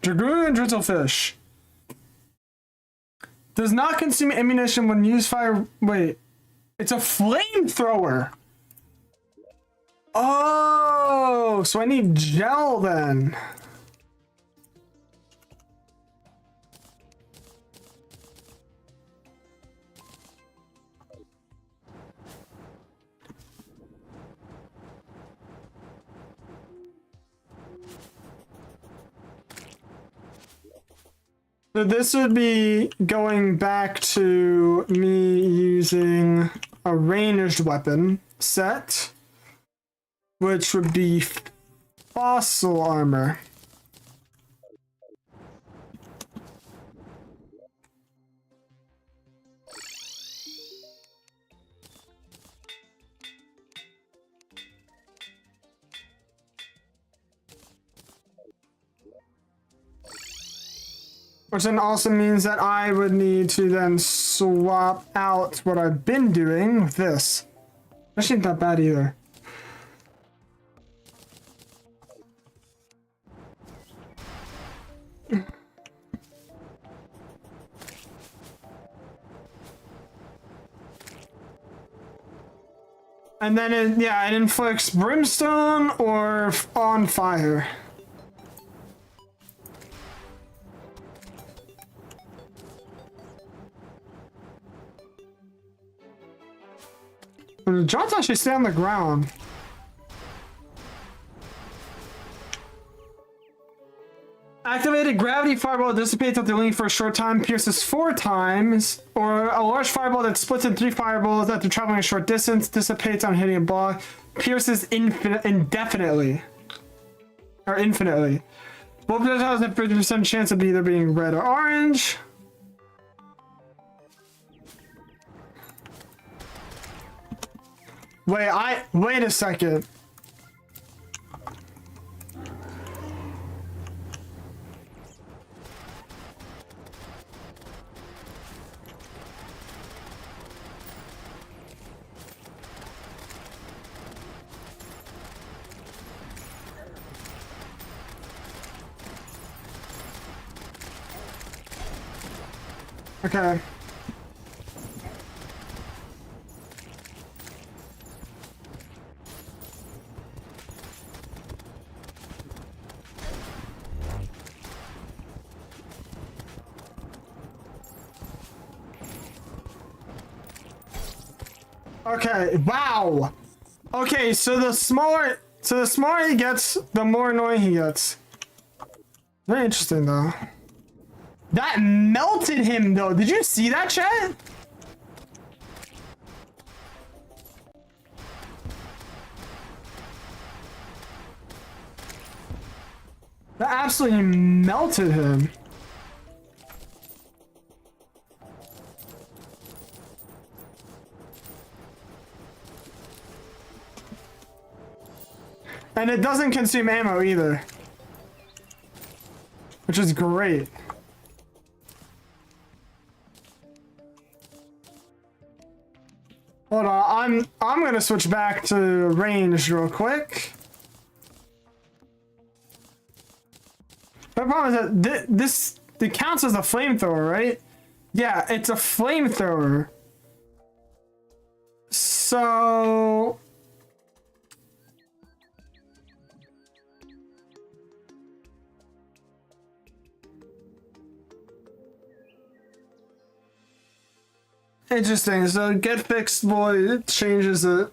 Dragoon Drizzlefish. Does not consume ammunition when used fire. Wait. It's a flamethrower. Oh, so I need gel then. So this would be going back to me using a ranged weapon set, which would be fossil armor. Which then also means that I would need to then swap out what I've been doing with this. That ain't that bad either. And then it inflicts brimstone or on fire. The Johns actually stay on the ground. Activated gravity fireball dissipates after leaning for a short time, pierces 4 times, or a large fireball that splits in 3 fireballs after traveling a short distance, dissipates on hitting a block, pierces indefinitely. Or infinitely. Both projectiles have 50% chance of either being red or orange. Wait a second. Okay. Okay, wow. Okay, so the smaller he gets, the more annoying he gets. Very interesting though. That melted him though. Did you see that, chat? That absolutely melted him. And it doesn't consume ammo either. Which is great. Hold on, I'm gonna switch back to range real quick. The problem is that this counts as a flamethrower, right? Yeah, it's a flamethrower. So interesting. So get fixed, boy. It changes it.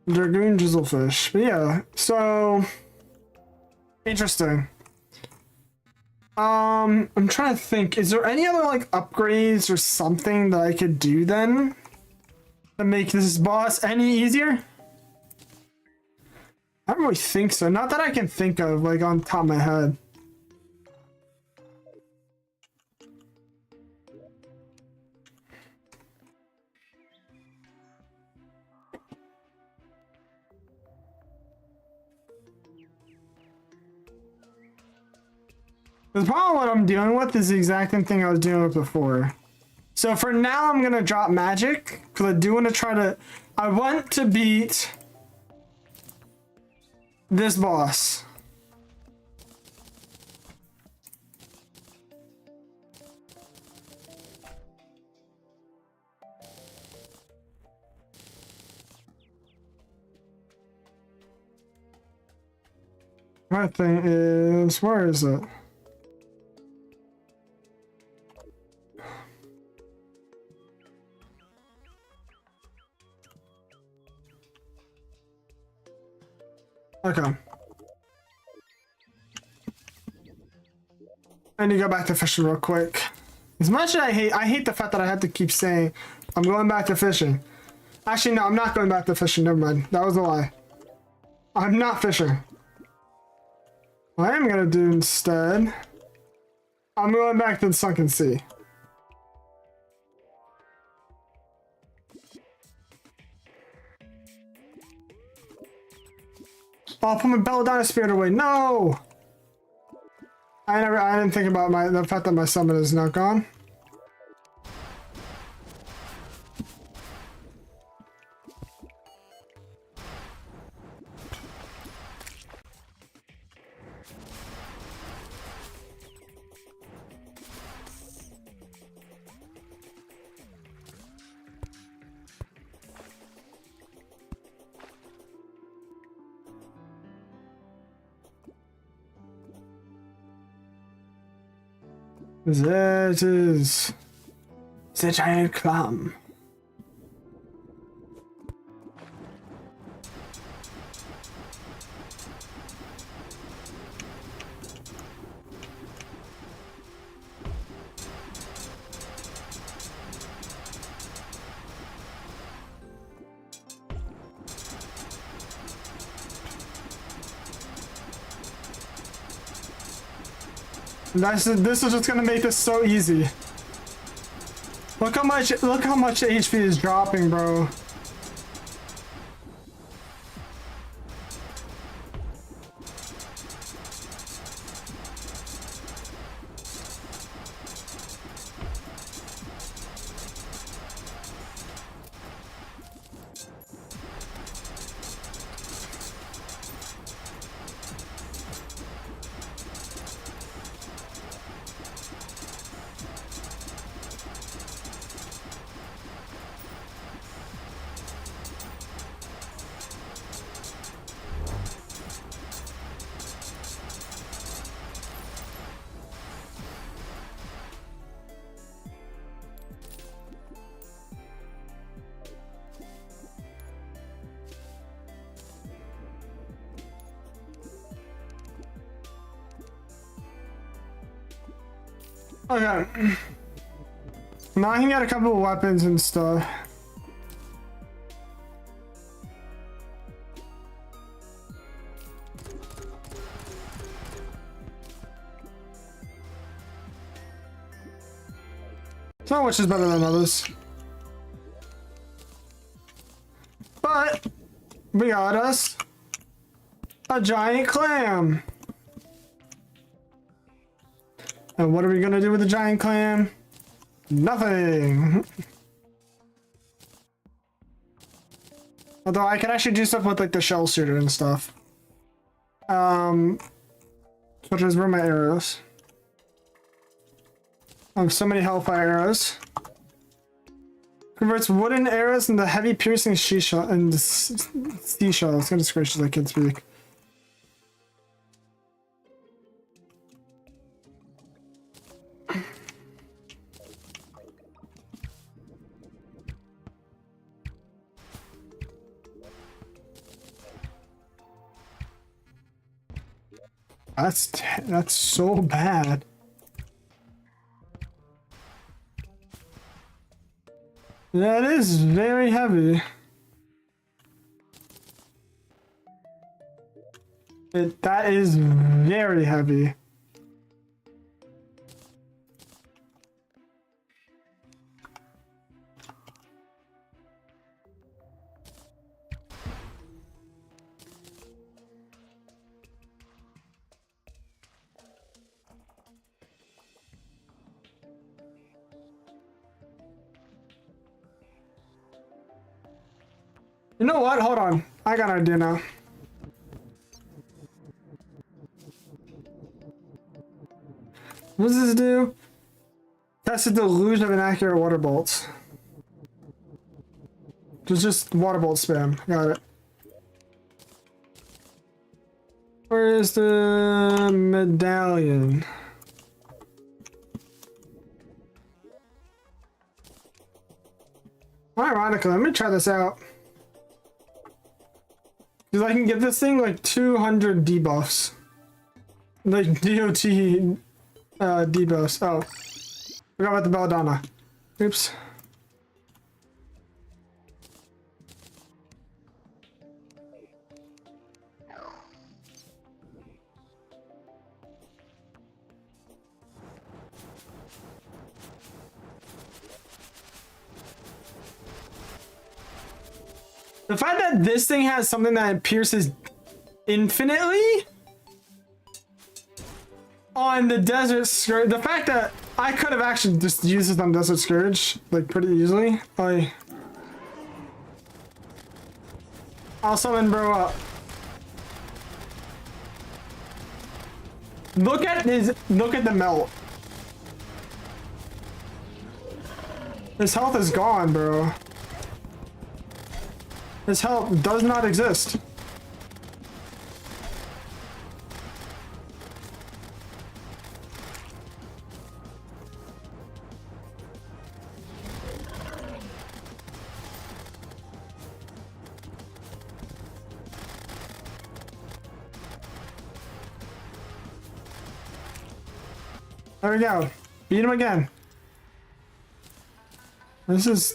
Dragoon drizzlefish. But yeah, so interesting. I'm trying to think. Is there any other like upgrades or something that I could do then to make this boss any easier? I don't really think so. Not that I can think of, like on top of my head. The problem what I'm dealing with is the exact same thing I was dealing with before. So for now, I'm gonna drop magic because I do want to try to. I want to beat this boss. My thing is, where is it? Okay. I need to go back to fishing real quick. As much as I hate the fact that I have to keep saying I'm going back to fishing. Actually, no, I'm not going back to fishing. Never mind. That was a lie. I'm not fishing. What I am gonna do instead, I'm going back to the sunken sea. Oh, I'll put my belladonna spirit away. No! I didn't think about the fact that my summon is not gone. That is the giant clam. This is just gonna make this so easy. Look how much HP is dropping, bro. Okay. Now I can get a couple of weapons and stuff. Some which is better than others. But we got us a giant clam. And what are we gonna do with the giant clam? Nothing. Although I could actually do stuff with like the shell shooter and stuff. Such as where are my arrows? I have so many hellfire arrows. Converts wooden arrows into heavy piercing seashells. Goodness gracious, I can't speak. That's so bad. Yeah, it is very heavy. That is very heavy. You know what? Hold on. I got an idea now. What does this do? Test the delusion of inaccurate water bolts. There's just water bolt spam. Got it. Where is the medallion? Ironically, let me try this out. Because I can get this thing like 200 debuffs. Like DOT debuffs. Oh. Forgot about the belladonna. Oops. The fact that this thing has something that pierces infinitely on the Desert Scourge, the fact that I could have actually just used this on Desert Scourge like pretty easily. I'll summon bro up. Look at the melt. His health is gone, bro. His health does not exist. There we go. Beat him again. This is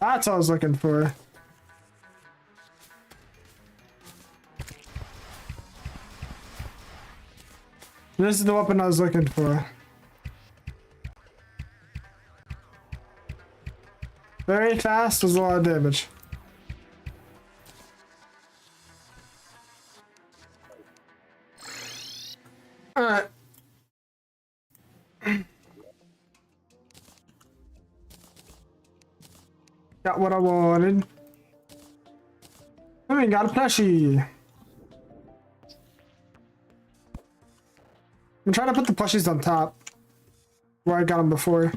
that's what I was looking for. This is the weapon I was looking for. Very fast, does a lot of damage. Alright. Got what I wanted. I mean, got a plushie. I'm trying to put the plushies on top where I got them before.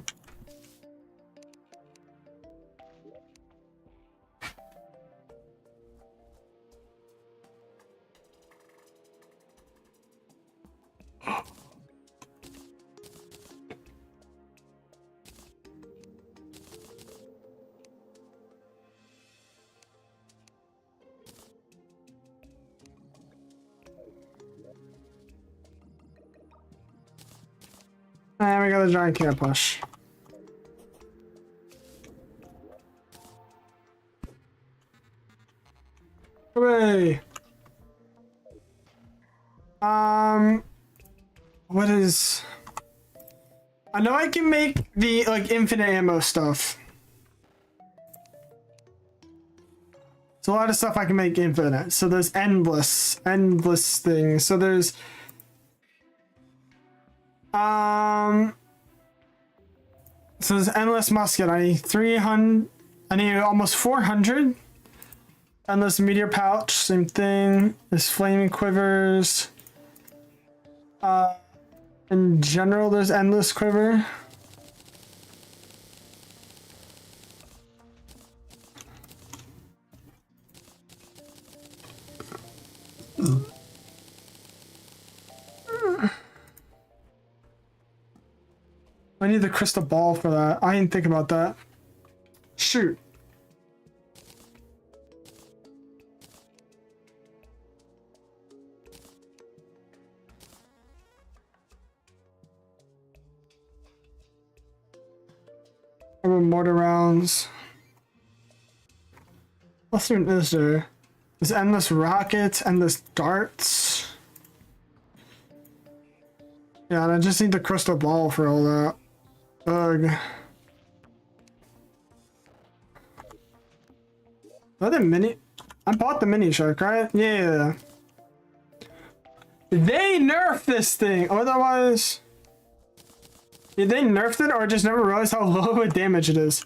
And we got a giant can push. Hooray! What is... I know I can make the, like, infinite ammo stuff. There's a lot of stuff I can make infinite. So there's endless things. So there's... So there's endless musket. I need 300. I need almost 400. Endless meteor pouch. Same thing. There's flaming quivers. In general, there's endless quiver. I need the crystal ball for that. I didn't think about that. Shoot. Mortar rounds. What even is there? There's endless rockets, endless darts. Yeah, and I just need the crystal ball for all that. Ugh. Are the mini? I bought the mini shark, right? Yeah. They nerfed this thing. Otherwise, did they nerfed it or I just never realized how low of damage it is?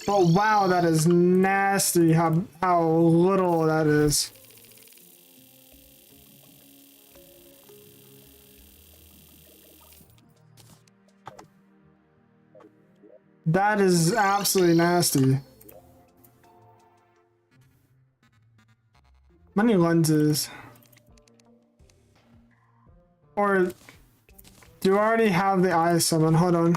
But wow, that is nasty. How little that is. That is absolutely nasty. Many lenses. Or do I already have the eye summon? Hold on.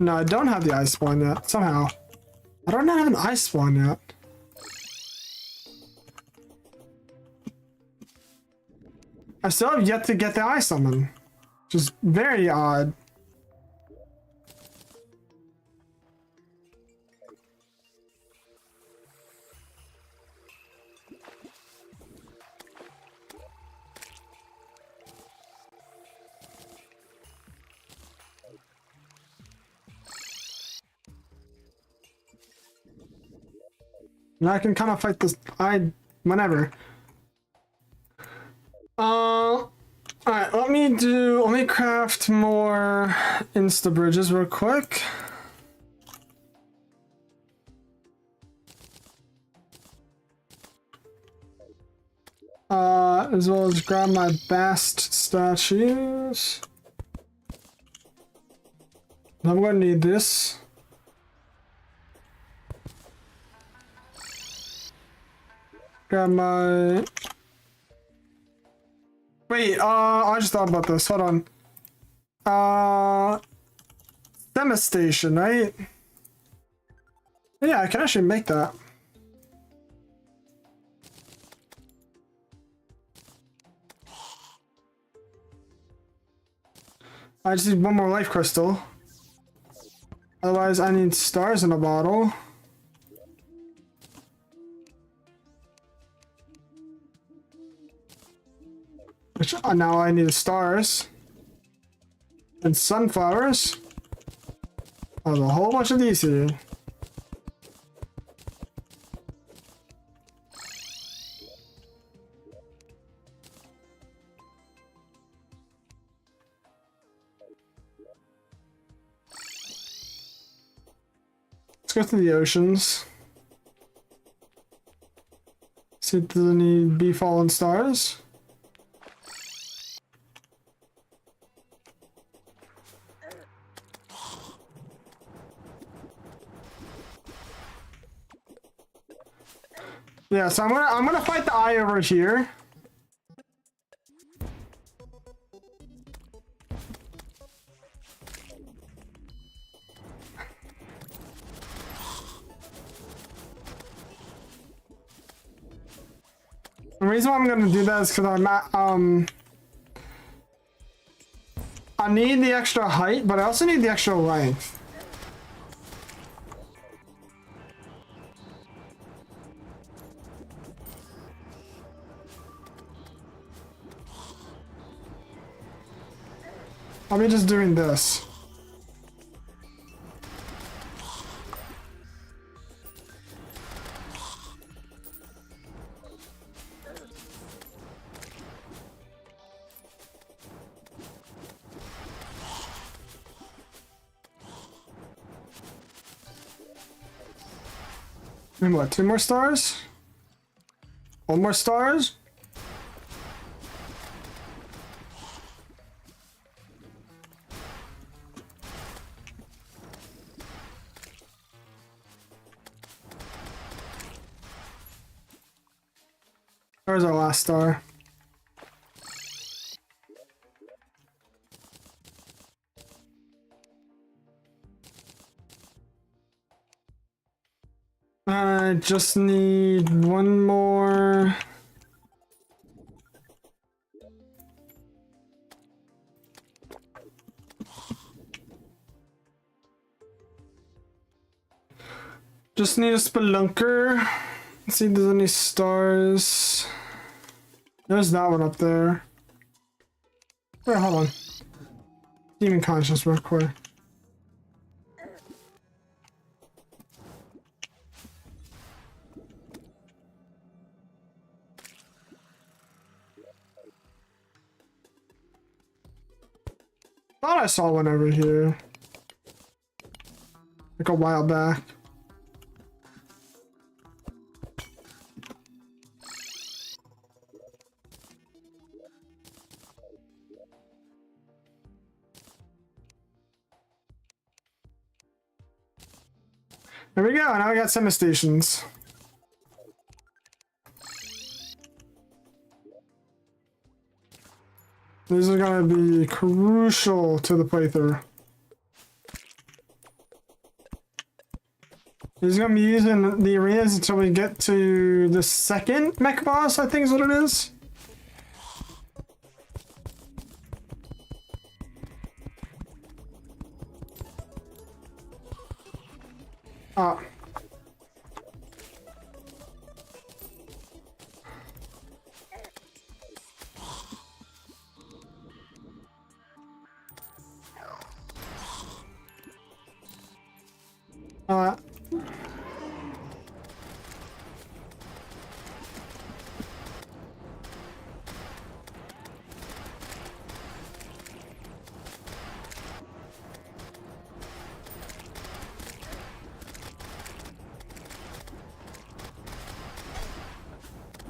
No, I don't have the eye spawn yet. Somehow. I don't have an eye spawn yet. I still have yet to get the eye summon. Which is very odd. Now I can kind of fight this whenever. Alright, let me craft more insta bridges real quick. As well as grab my bast statues. I'm gonna need this. Grab my... Wait, I just thought about this. Hold on. Devastation, right? Yeah, I can actually make that. I just need one more life crystal. Otherwise, I need stars in a bottle. Which now I need stars. And sunflowers. Oh, there's a whole bunch of these here. Let's go to the oceans. See if there's any bee fallen stars. Yeah, so I'm gonna fight the eye over here. The reason why I'm gonna do that is because I need the extra height, but I also need the extra length. I'll be just doing this. And what, 2 more stars? 1 more stars? Where's our last star? I just need 1 more. Just need a spelunker. Let's see if there's any stars. There's that one up there. Wait, hold on. Demon conscious real quick. Thought I saw one over here. Like a while back. There we go, now we got semi stations. These are gonna be crucial to the playthrough. He's gonna be using the arenas until we get to the second mech boss, I think is what it is. Ah. Uh.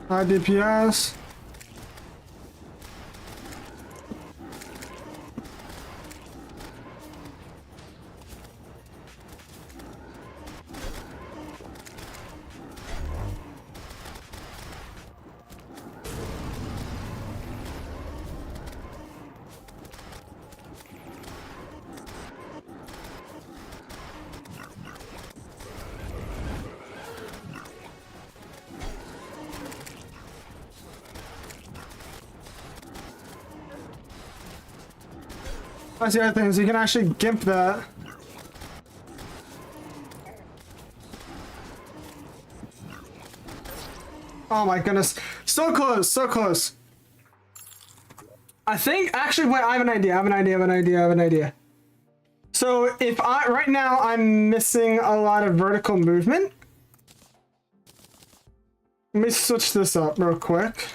High DPS. That's the other thing, is you can actually gimp that. Oh my goodness. So close, so close. I think, actually, wait, I have an idea. So if right now I'm missing a lot of vertical movement. Let me switch this up real quick.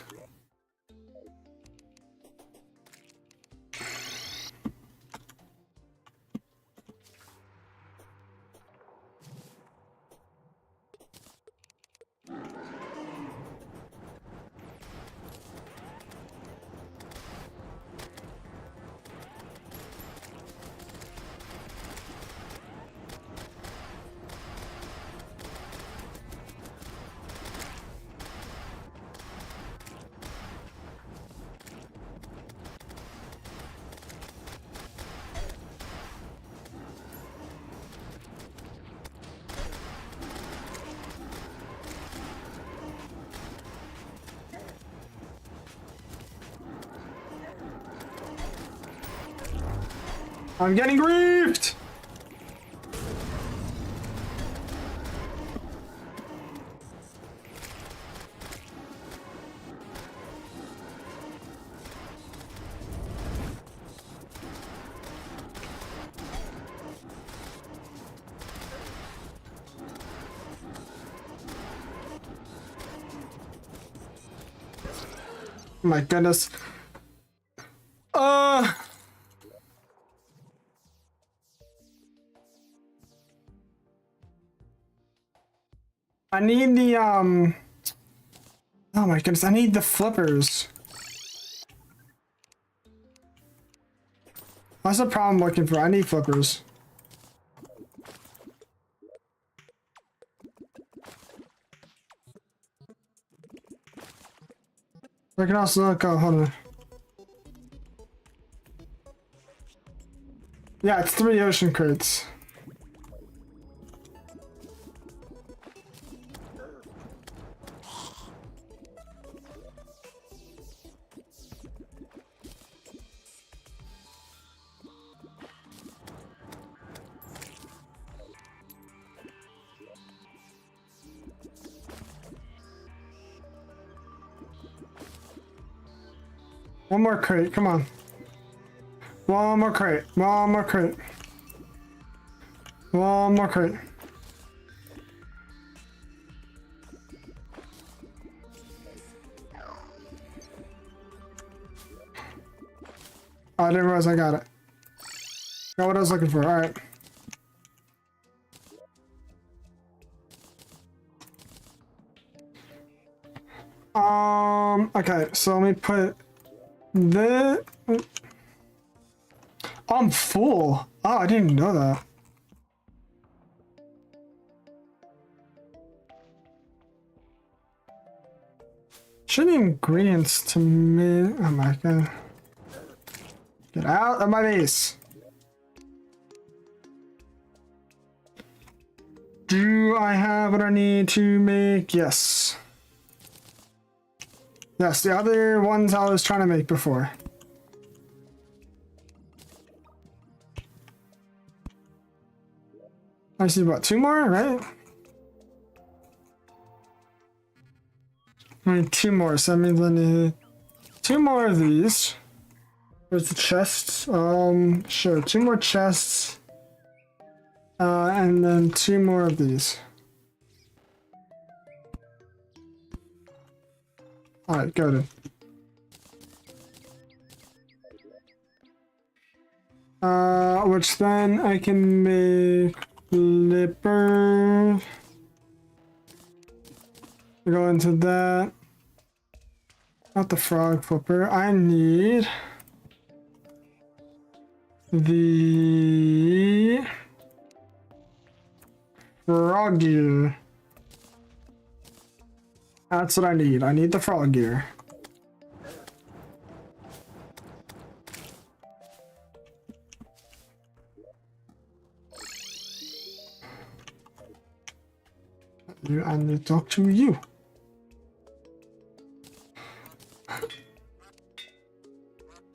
I'm getting griefed! Oh my goodness. I need the, oh my goodness, I need the flippers. That's the problem I'm looking for. I need flippers. I can also look, oh, hold on. Yeah, it's 3 ocean crates. One more crate, come on. One more crate, one more crate. One more crate. Oh, I didn't realize I got it. Got what I was looking for, alright. Okay, so let me put the... Oh, I'm full. Oh, I didn't even know that. Should the ingredients to me... Oh my god. Get out of my base. Do I have what I need to make? Yes. Yes, the other ones I was trying to make before. I see what, 2 more, right? I need 2 more, so that means I need 2 more of these. Where's the chests? Sure, 2 more chests. And then 2 more of these. Alright, go then. Which then I can make flipper. Go into that. Not the frog flipper. I need the frog gear. That's what I need. I need the frog gear. I need to talk to you.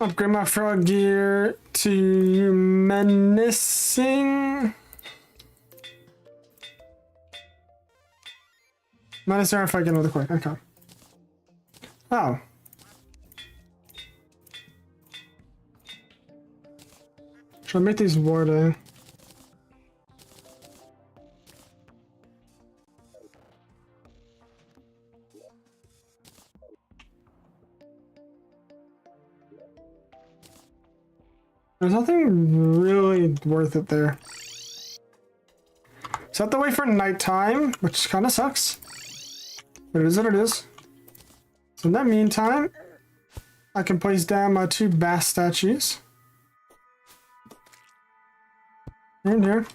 Upgrade my frog gear to menacing. Menacing if I get another quick. Okay. Oh. Should I make these warding? There's nothing really worth it there. So I have to wait for nighttime, which kind of sucks. But it is what it is. So in that meantime, I can place down my 2 bass statues. In here.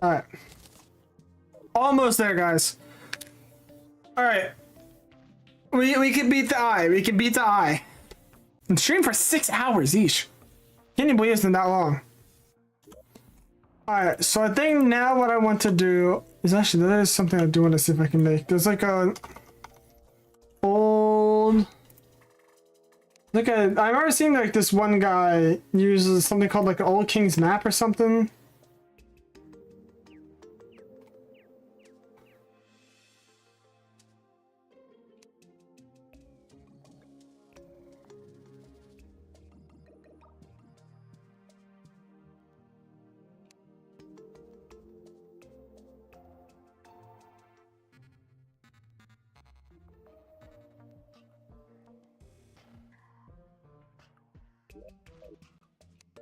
Alright. Almost there, guys. Alright. We can beat the eye. We can beat the eye. And stream for 6 hours each. Can't even believe it's been that long. Alright, so I think now what I want to do is actually, there is something I do want to see if I can make. There's like a old... I remember seeing like this one guy uses something called like an old king's map or something.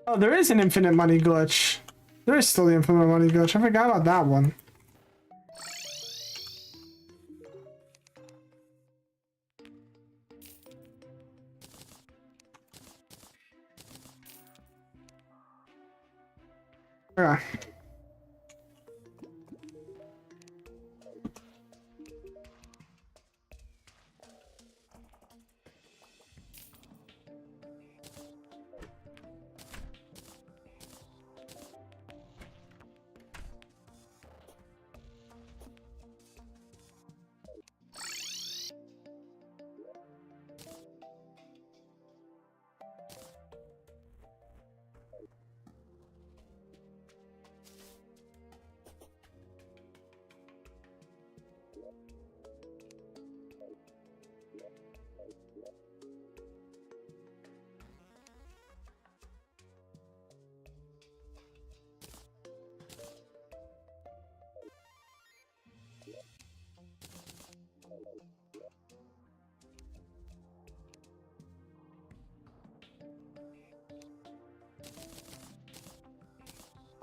Oh, there is an infinite money glitch. There is still the infinite money glitch. I forgot about that one. Yeah.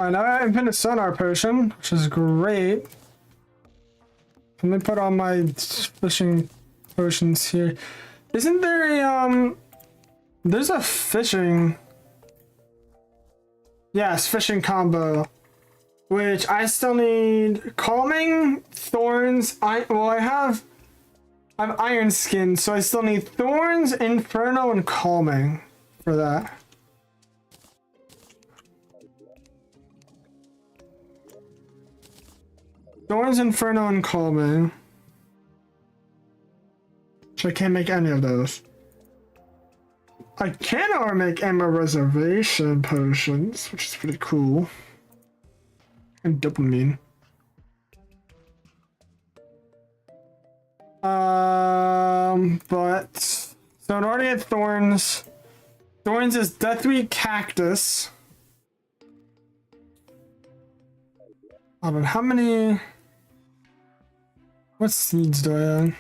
Alright, now I have infinite sonar potion, which is great. Let me put all my fishing potions here. Isn't there a, there's a fishing... Yes, fishing combo. Which I still need calming, thorns, I have iron skin, so I still need thorns, inferno, and calming for that. Thorns, inferno, and calming. So I can't make any of those. I can or make ammo reservation potions, which is pretty cool. And dopamine. But so in order to get thorns, thorns is deathweed cactus. Hold on, how many? What seeds do I have?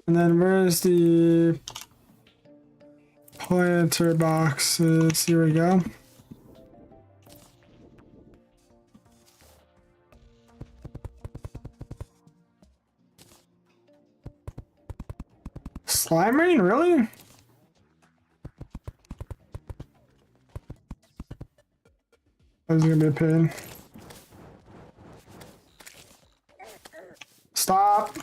And then where's the planter boxes? Here we go. Slime rain, really? That was gonna be a pain. Stop.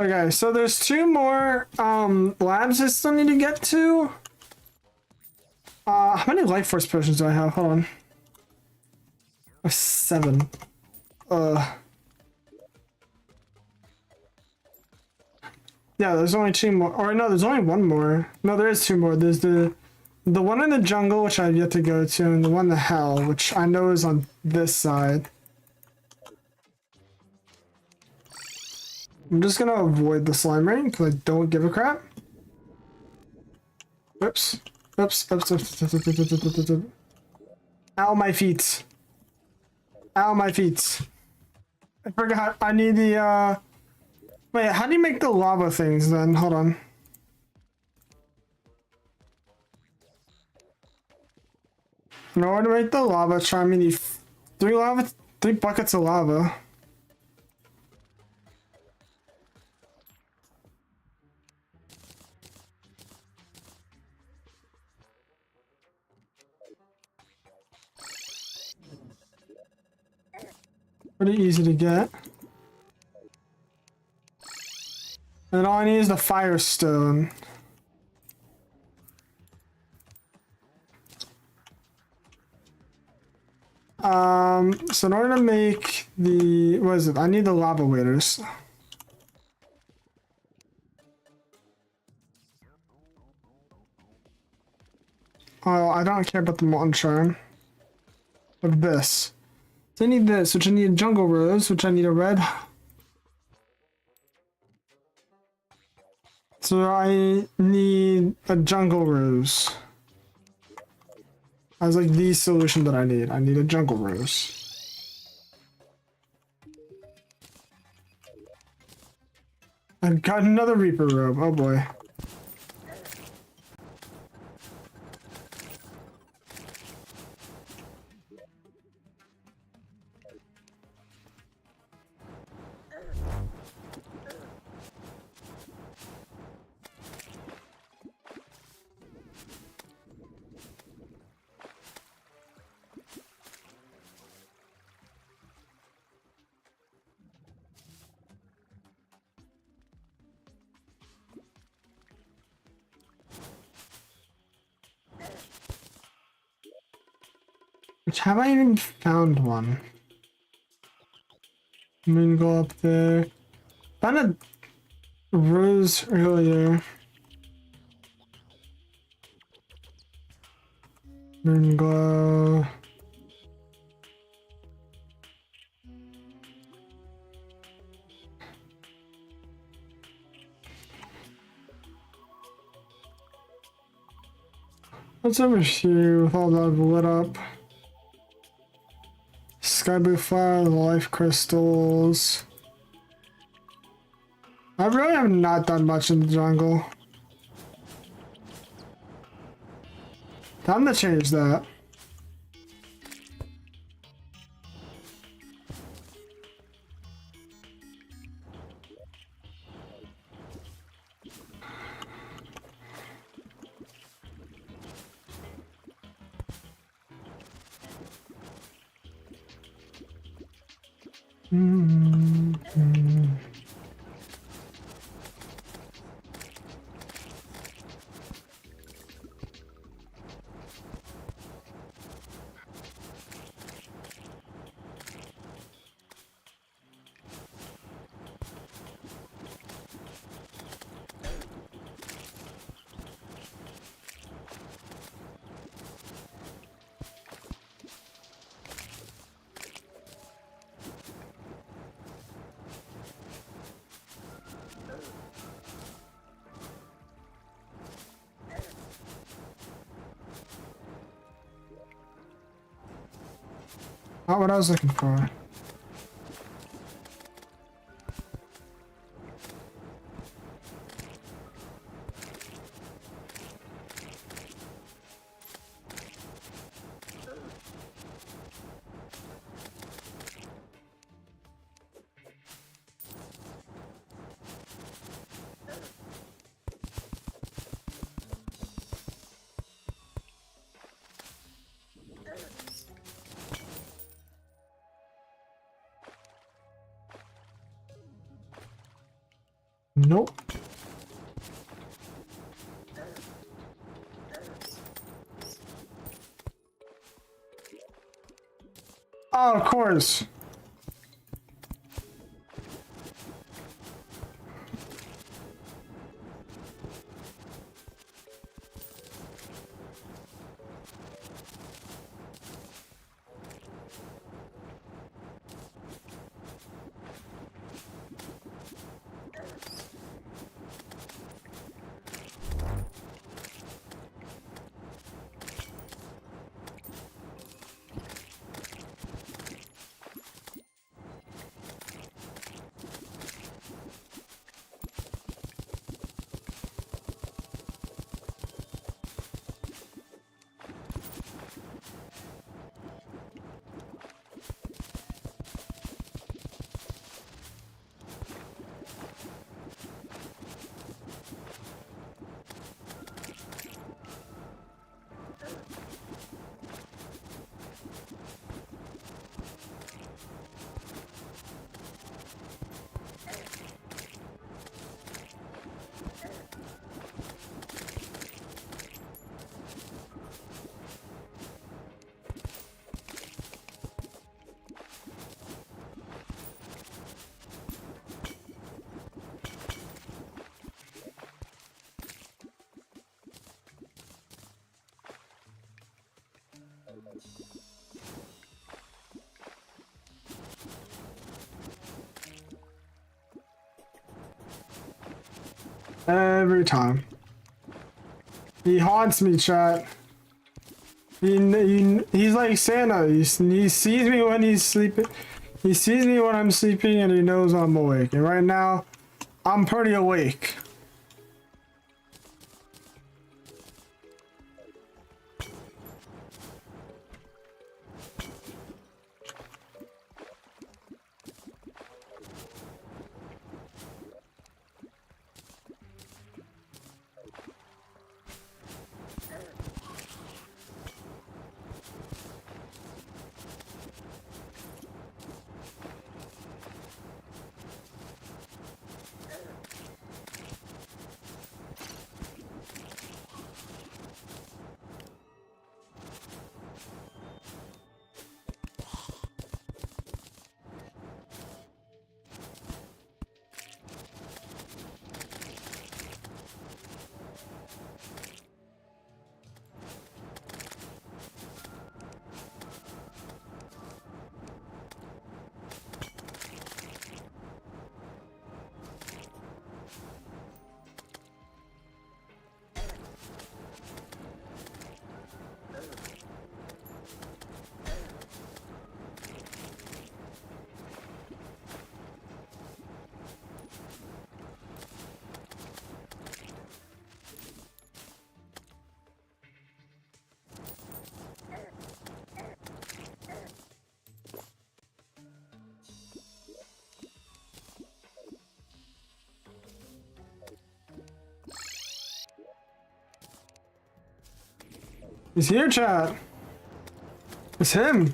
Okay, so there's two more labs I still need to get to. How many life force potions do I have? Hold on. I have 7. Yeah, there's only 2 more. Or no, there's only 1 more. No, there is 2 more. There's the one in the jungle, which I've yet to go to, and the one in the hell, which I know is on this side. I'm just gonna avoid the slime rain because I don't give a crap. Oops. Oops. Oops. Oops. Oops. Oops. Oops. Oops. Oops. Oops. Ow, my feet. Ow, my feet. I forgot. I need the, Wait, how do you make the lava things then? Hold on. In order to make the lava charm, you need 3 buckets of lava. Pretty easy to get. And all I need is the firestone. So in order to make the, what is it? I need the lava waders. Oh, I don't care about the molten charm. Of this. So I need this, which I need a jungle rose, which I need a red. So I need a jungle rose. I was like the solution that I need. I need a jungle rose. I've got another Reaper robe. Oh boy. Which have I even found one? I'm gonna go up there. Found a rose earlier. Then go. What's over here with all that lit up? Sky blue flower, life crystals. I really have not done much in the jungle. Time to change that. Not what I was looking for. Nope. Oh, of course. Every time. He haunts me, chat. He's like Santa. He sees me when he's sleeping. He sees me when I'm sleeping and he knows I'm awake. And right now, I'm pretty awake. He's here, chat. It's him.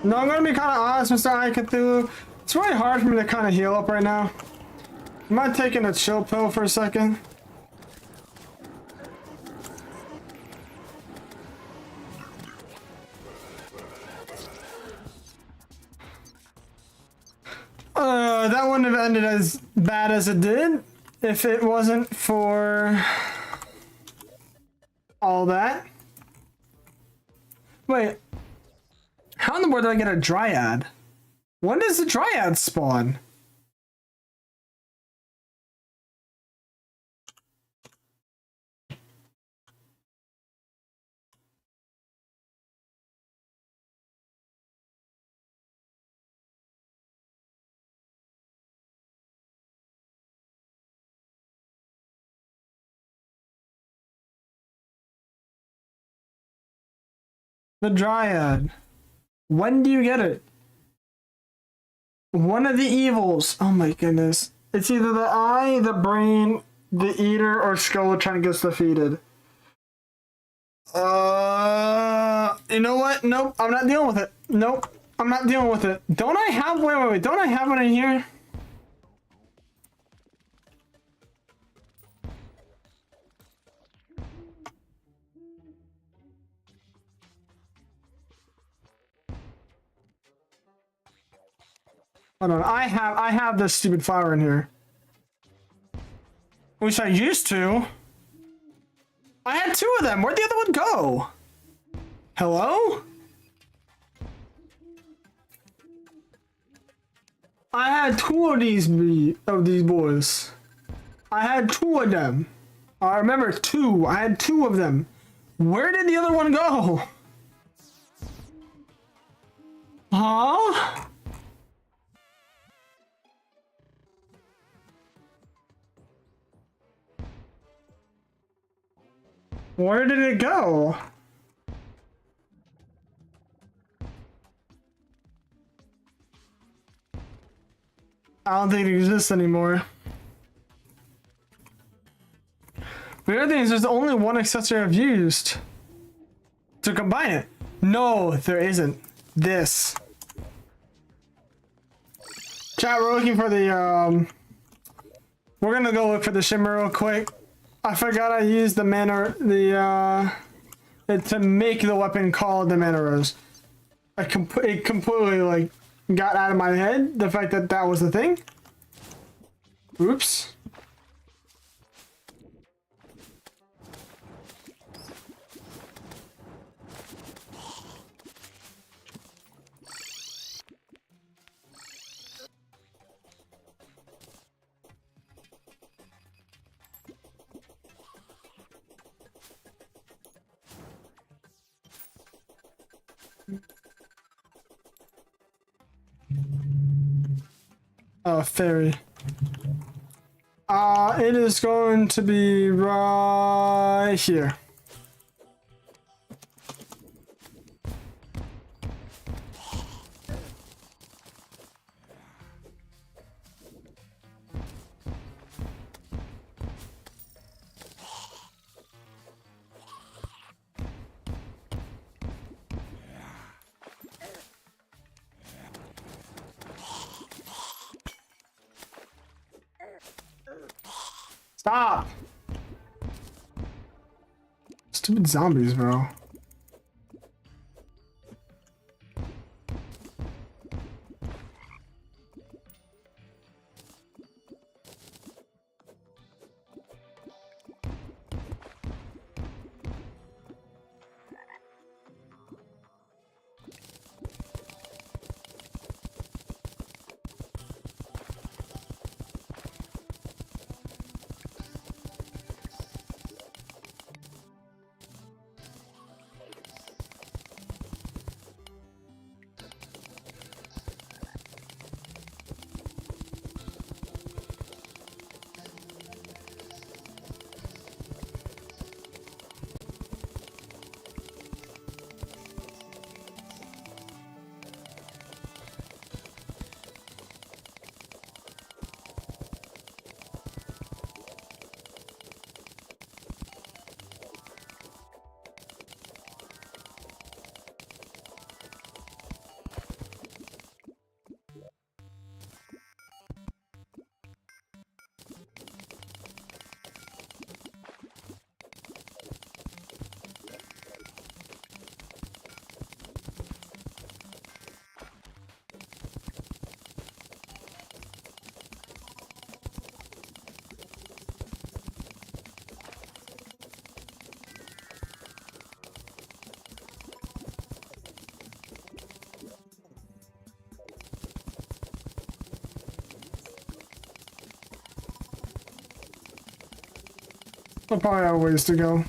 No, I'm gonna be kind of honest, Mr. I Cthulhu. It's really hard for me to kind of heal up right now. Am I taking a chill pill for a second? That wouldn't have ended as bad as it did if it wasn't for all that. Wait. How in the world did I get a dryad? When does the dryad spawn? The dryad. When do you get it? One of the evils. Oh my goodness. It's either the eye, the brain, the eater, or Skeletron gets defeated. You know what? Nope, I'm not dealing with it. Nope, I'm not dealing with it. Don't I have, wait, don't I have one in here? Hold on, I have this stupid flower in here. Which I used to. I had 2 of them. Where'd the other one go? Hello? I had 2 of these boys. I had 2 of them. I remember 2. I had 2 of them. Where did the other one go? Huh? Where did it go? I don't think it exists anymore. The other thing is there's only one accessory I've used to combine it. No, there isn't. This. Chat, we're looking for the, we're gonna go look for the shimmer real quick. I forgot I used the mana, to make the weapon called the mana rose. It completely, like, got out of my head, the fact that that was the thing. Oops. Oh, fairy. It is going to be right here. Stop! Stupid zombies, bro. I'll probably have a ways to go.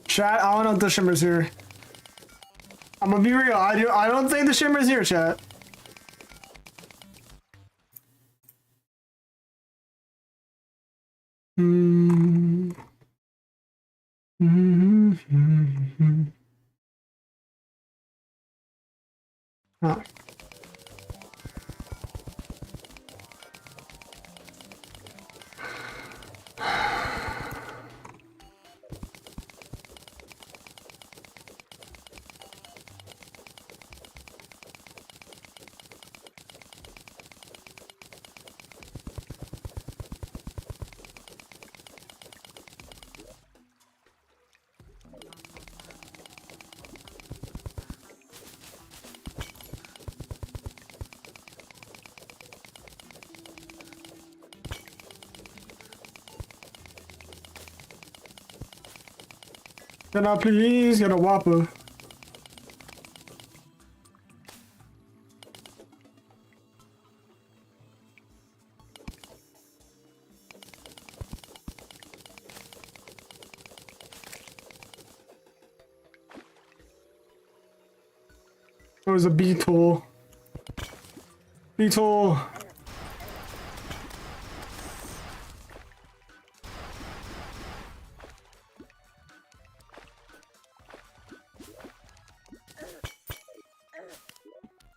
Chat, I don't know if the shimmer's here. I'm gonna be real. I don't think the shimmer's here, chat. Huh. Can I please get a Whopper? It was a beetle. Beetle.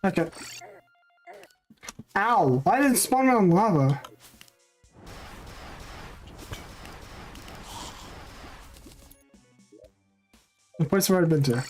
Okay. Ow! Why did it spawn on lava? The place I've already been to.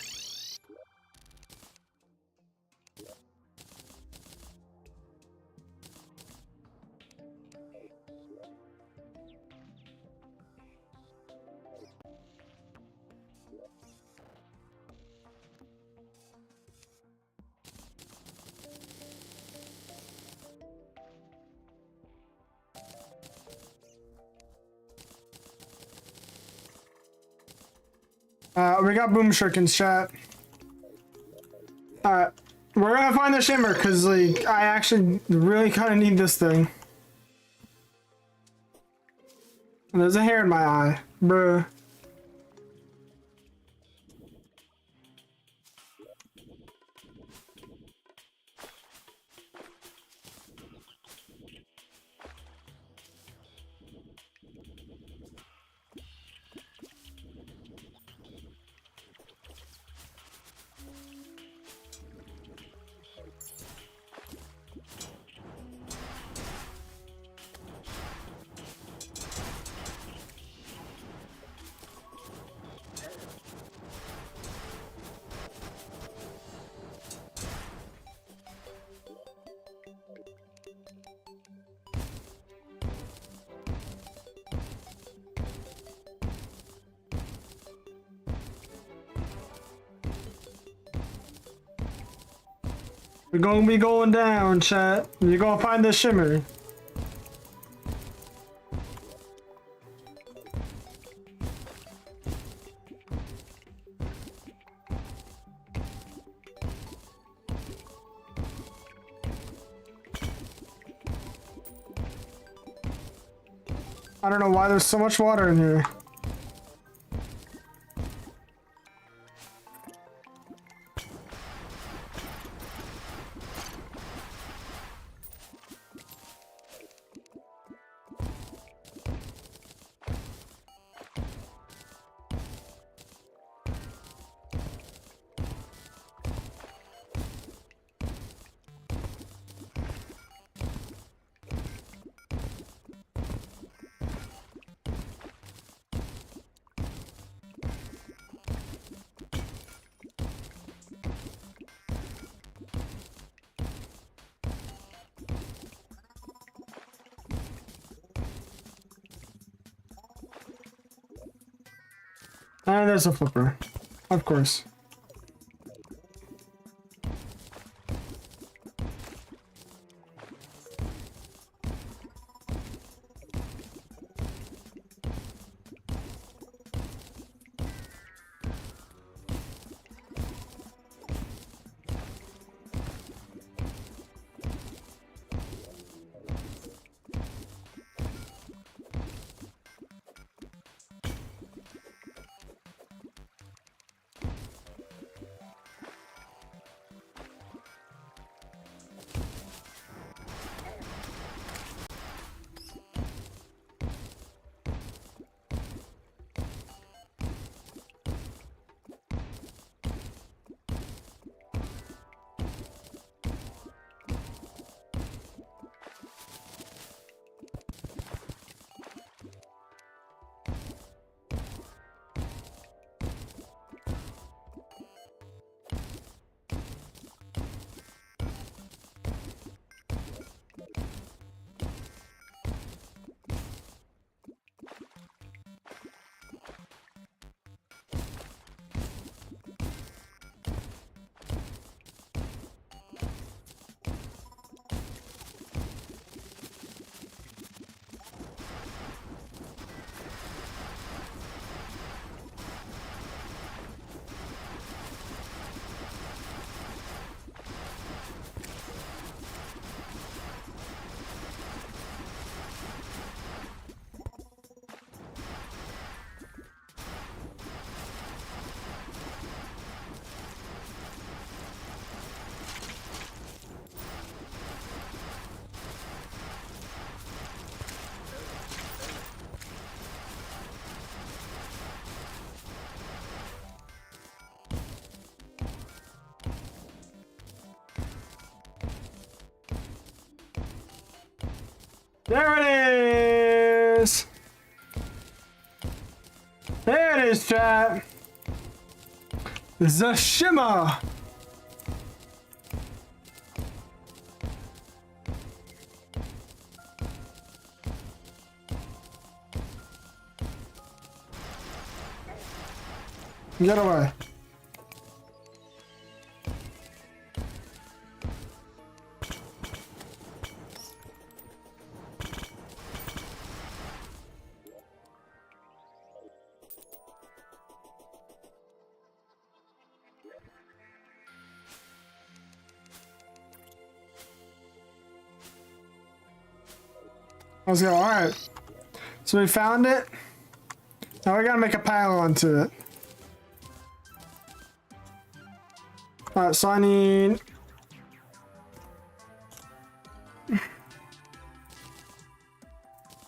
We got boom shurikens, chat. Alright. We're gonna find the shimmer, cause like, I actually really kinda need this thing. And there's a hair in my eye. Bruh. We're gonna be going down, chat. You're gonna find the shimmer. I don't know why there's so much water in here. And there's a flipper. Of course. There it is. There it is, chat. The shimmer. Get away. Let's go. All right. So we found it. Now we gotta make a pylon to it. All right. So I need.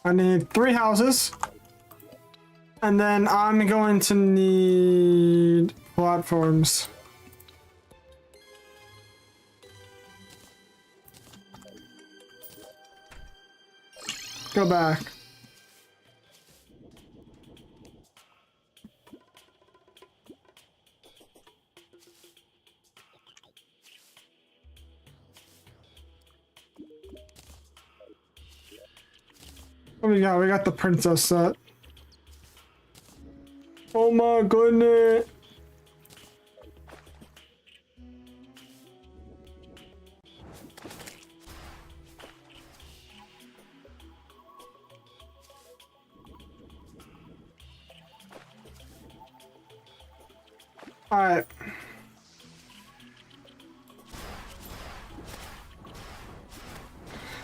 I need 3 houses. And then I'm going to need platforms. Go back. What we got? We got the princess set. Oh my goodness. All right.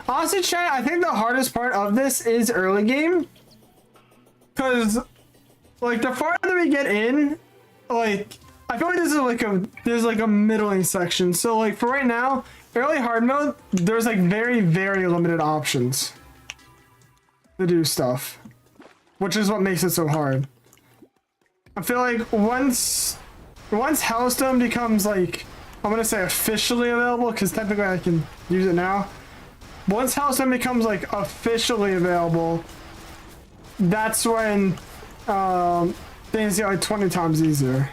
Honestly, chat, I think the hardest part of this is early game. Cause like the farther we get in, like I feel like there's like a middling section. So like for right now, early hard mode, there's like very, very limited options to do stuff. Which is what makes it so hard. I feel like once Hellstone becomes like, I'm gonna say officially available, because technically I can use it now. Once Hellstone becomes like officially available, that's when things get like 20 times easier.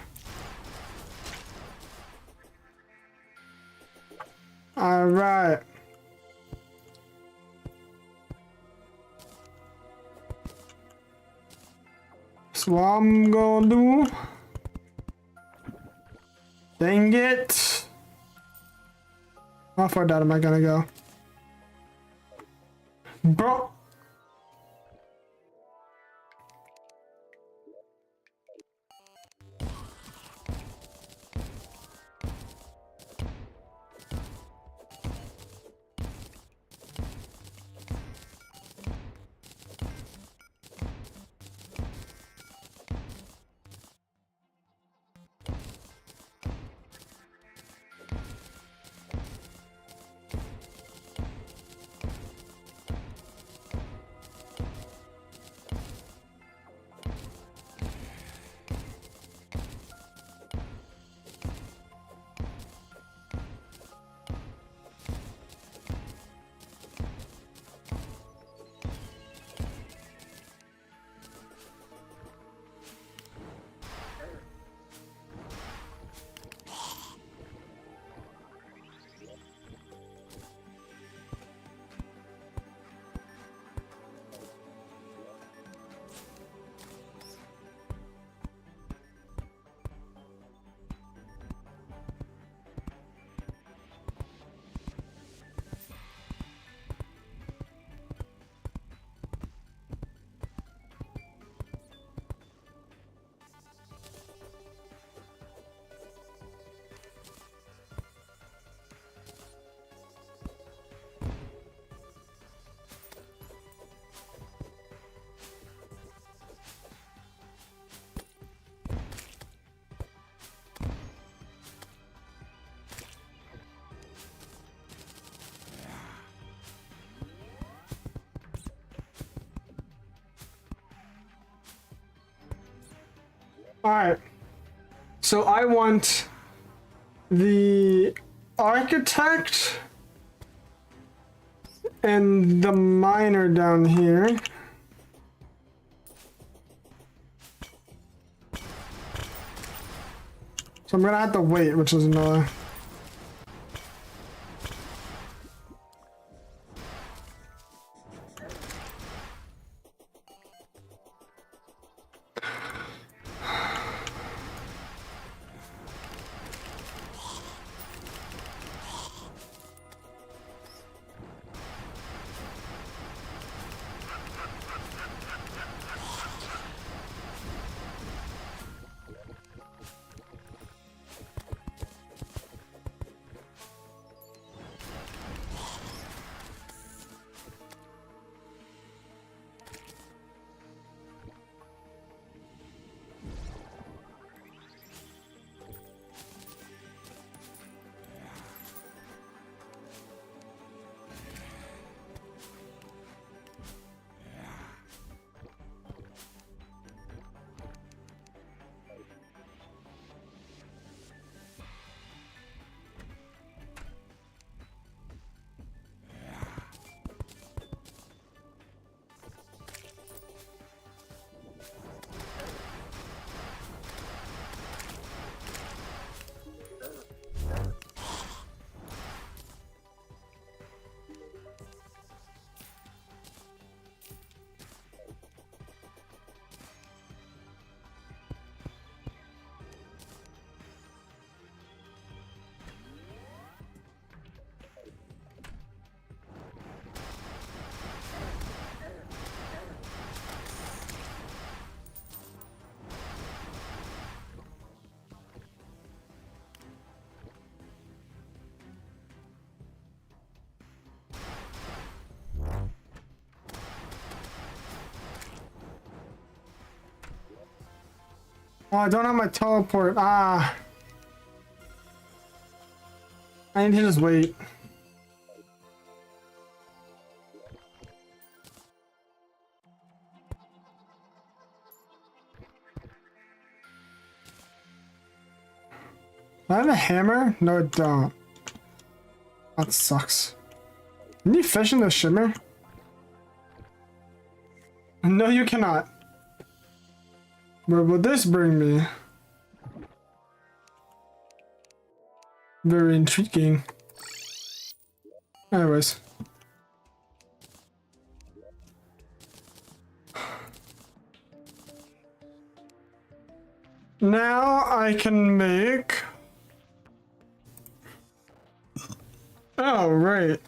All right. So what I'm gonna do. Dang it. How far down am I gonna go? Bro. Alright, so I want the architect and the miner down here. So I'm gonna have to wait, which is annoying. Oh, I don't have my teleport. Ah. I need to just wait. Do I have a hammer? No, I don't. That sucks. Can you fish in the shimmer? No, you cannot. Where will this bring me? Very intriguing. Anyways. Now I can make... Oh, right.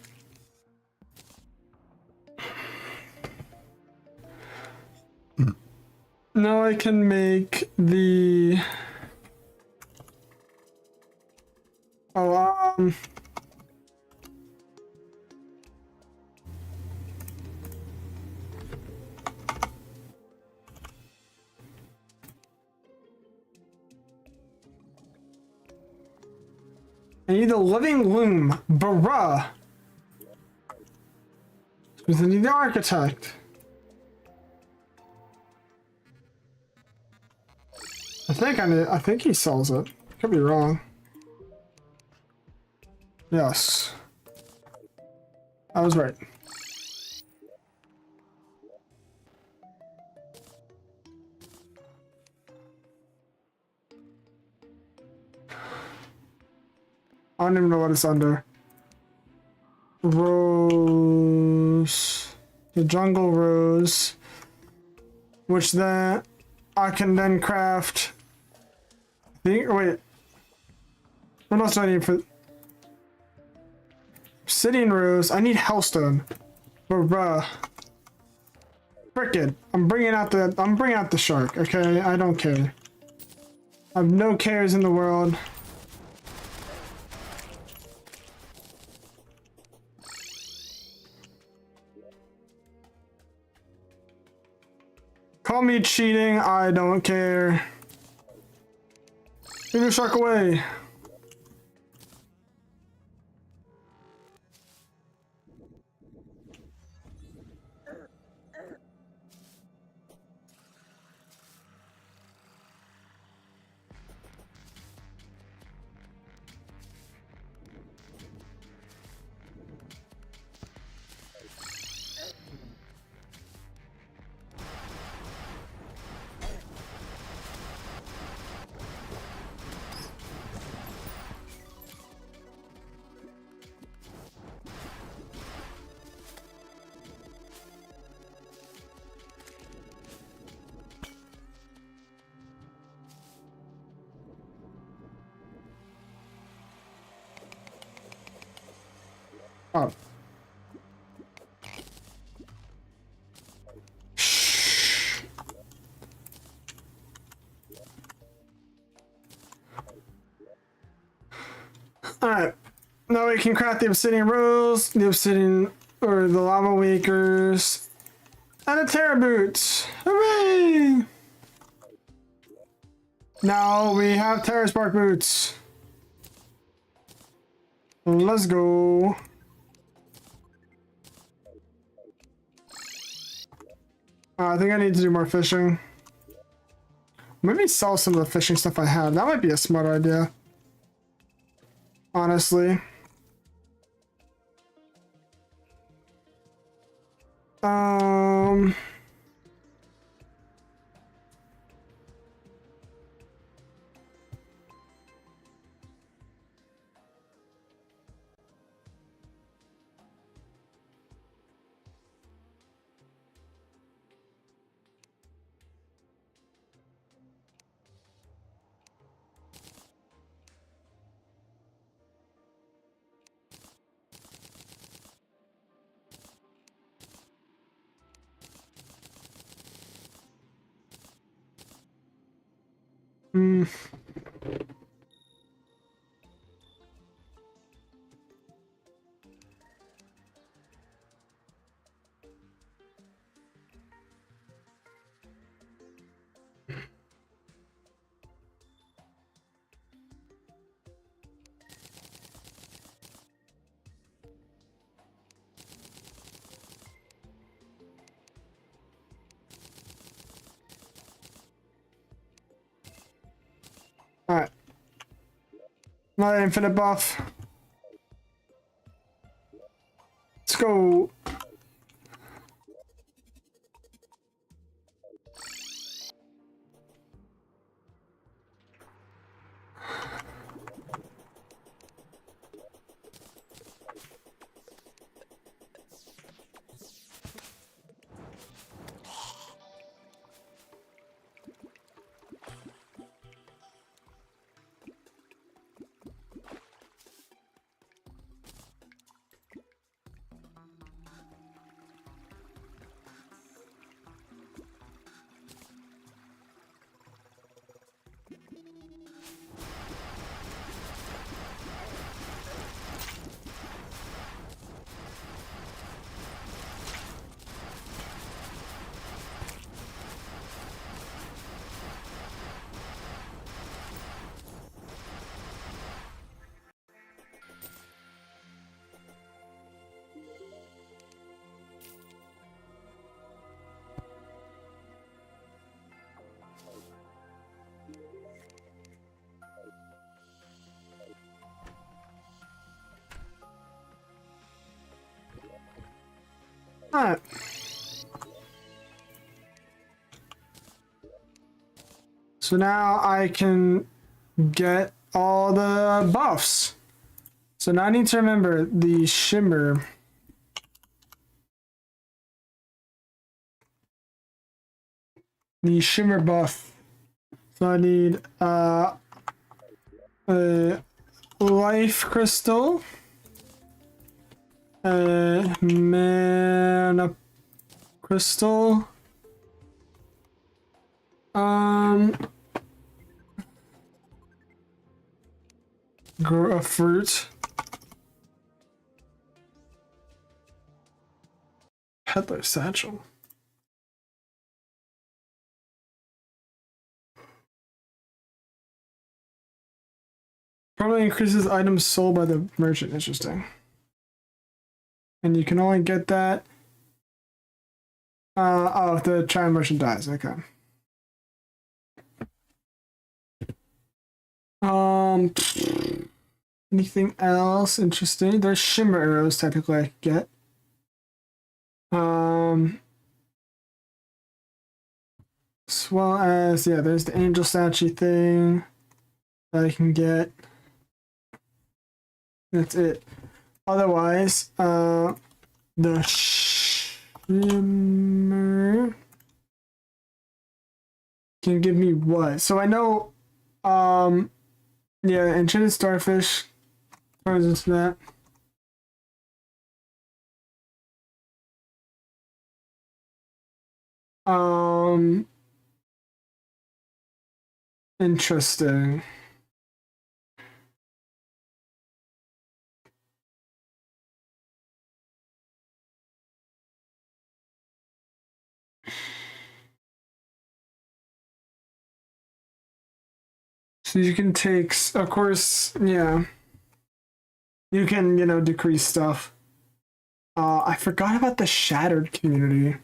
Now I can make the... Oh, I need the living loom. Bruh. I need the architect. I think he sells it. Could be wrong. Yes. I was right. I don't even know what it's under. Rose. The jungle rose. Which then I can then craft. Wait. What else do I need for obsidian rose? I need hellstone. Bruh. Frickin'. I'm bringing out the shark, okay? I don't care. I have no cares in the world. Call me cheating, I don't care. Get your shark away. Oh. Alright. Now we can craft the obsidian rolls, the obsidian or the lava wakers, and a terra boots. Hooray! Now we have terra spark boots. Let's go. I think I need to do more fishing. Maybe sell some of the fishing stuff I have. That might be a smart idea. Honestly. Alright. Another infinite buff. Let's go. Alright. So now I can get all the buffs. So now I need to remember the shimmer. The shimmer buff. So I need a life crystal, a mana crystal, grow a fruit, peddler satchel. Probably increases items sold by the merchant. Interesting. And you can only get that. Oh, if the child merchant dies. Okay. Anything else interesting? There's shimmer arrows technically I could get. As well as, yeah, there's the angel statue thing that I can get. That's it. Otherwise, the shimmer can give me what? So I know, yeah, enchanted starfish goes into that. Um, interesting. So you can take, of course, yeah. You can, decrease stuff. I forgot about the Shattered community.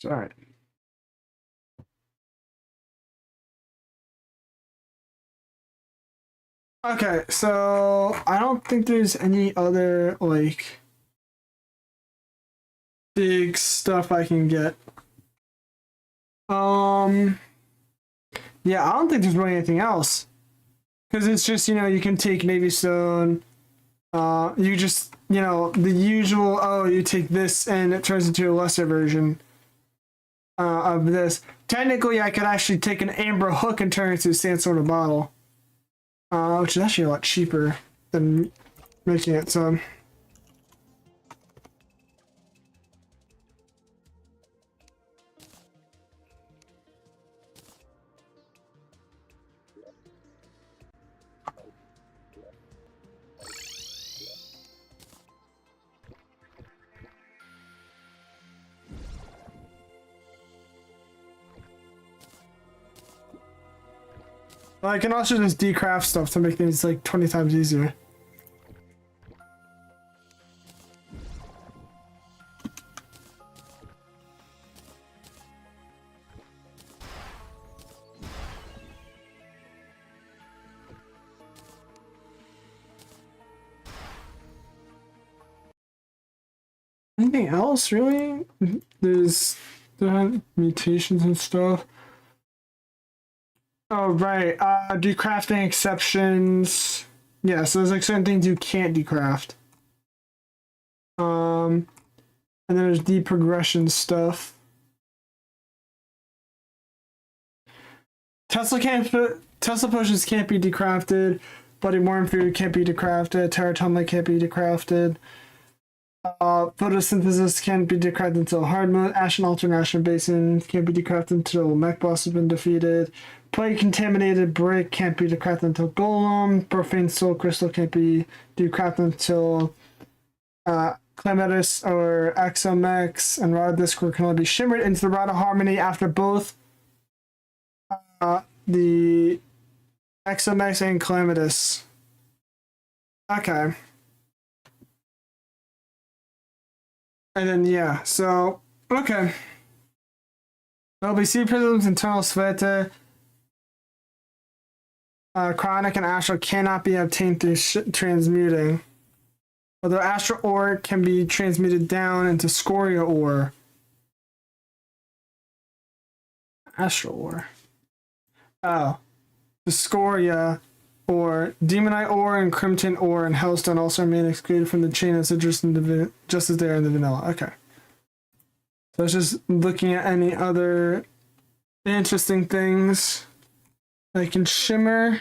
All right. Okay, so I don't think there's any other like big stuff I can get. Um, yeah, I don't think there's really anything else because it's just you can take Navy Stone. You just the usual. Oh, you take this and it turns into a lesser version of this. Technically, I could actually take an amber hook and turn it into a sandstone of bottle, which is actually a lot cheaper than making it. So. I can also just decraft stuff to make things like 20 times easier. Anything else, really? There's the mutations and stuff. Oh, right. Decrafting exceptions. Yeah, so there's like certain things you can't decraft. And then there's deprogression stuff. Tesla potions can't be decrafted. Bloody worm food can't be decrafted. Terratonite can't be decrafted. Photosynthesis can't be decrafted until hard mode. Ashen Altar and Ashen Basin can't be decrafted until Mech Boss has been defeated. Plague Contaminated Brick can't be decrafted until Golem. Profane Soul Crystal can't be decrafted until Clematis or Exomex. And Rod of Discord can only be shimmered into the Rod of Harmony after both the Exomex and Clematis. Okay. And then, yeah, so, okay. LBC Prisms, Internal Sveta, Chronic and Astral cannot be obtained through transmuting. Although Astral Ore can be transmuted down into Scoria Ore. Astral Ore. Oh. The Scoria Ore. Demonite Ore and Crimton Ore and Hellstone also remain excluded from the chain as just as they are in the vanilla. Okay. So it's just looking at any other interesting things. I can shimmer.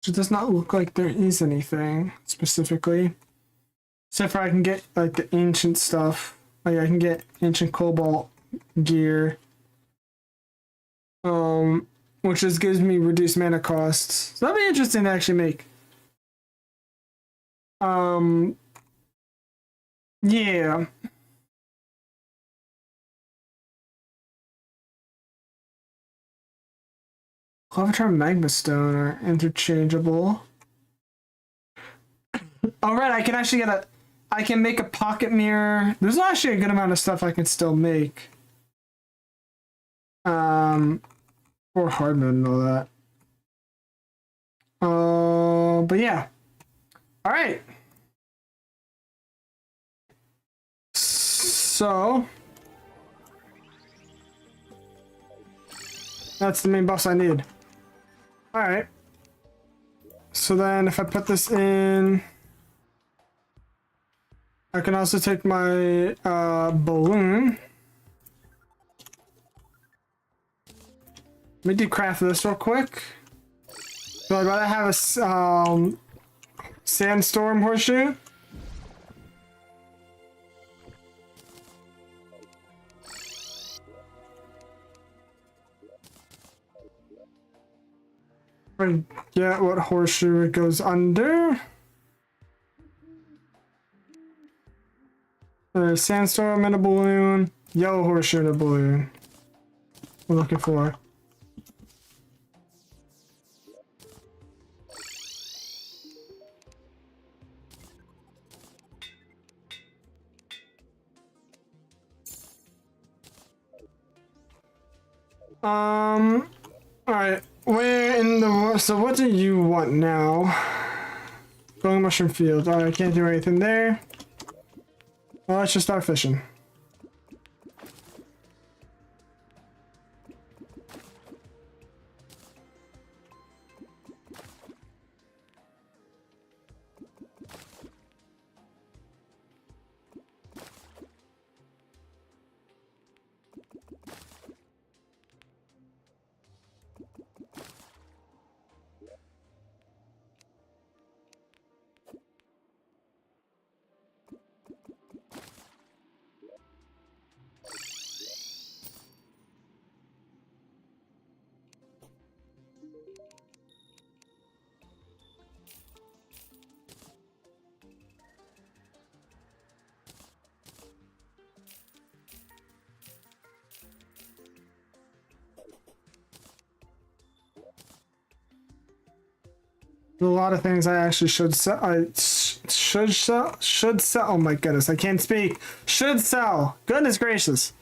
It does not look like there is anything specifically. Except for I can get like the ancient stuff. Like I can get ancient cobalt gear. Which just gives me reduced mana costs. So that'd be interesting to actually make. Yeah. Clover Magma Stone are interchangeable. Alright, I can actually I can make a pocket mirror. There's actually a good amount of stuff I can still make. Or hard mode and all that. But yeah. Alright. So that's the main boss I need. Alright. So then if I put this in, I can also take my balloon. Let me decraft this real quick. So I'd rather have a sandstorm horseshoe. Forget what horseshoe it goes under. There's sandstorm and a balloon. Yellow horseshoe and a balloon. We're looking for. Alright. Where in the... So what do you want now? Glowing mushroom field. Alright, I can't do anything there. Well, let's just start fishing. There's a lot of things I actually should sell. Should sell. Oh my goodness, I can't speak. Should sell. Goodness gracious.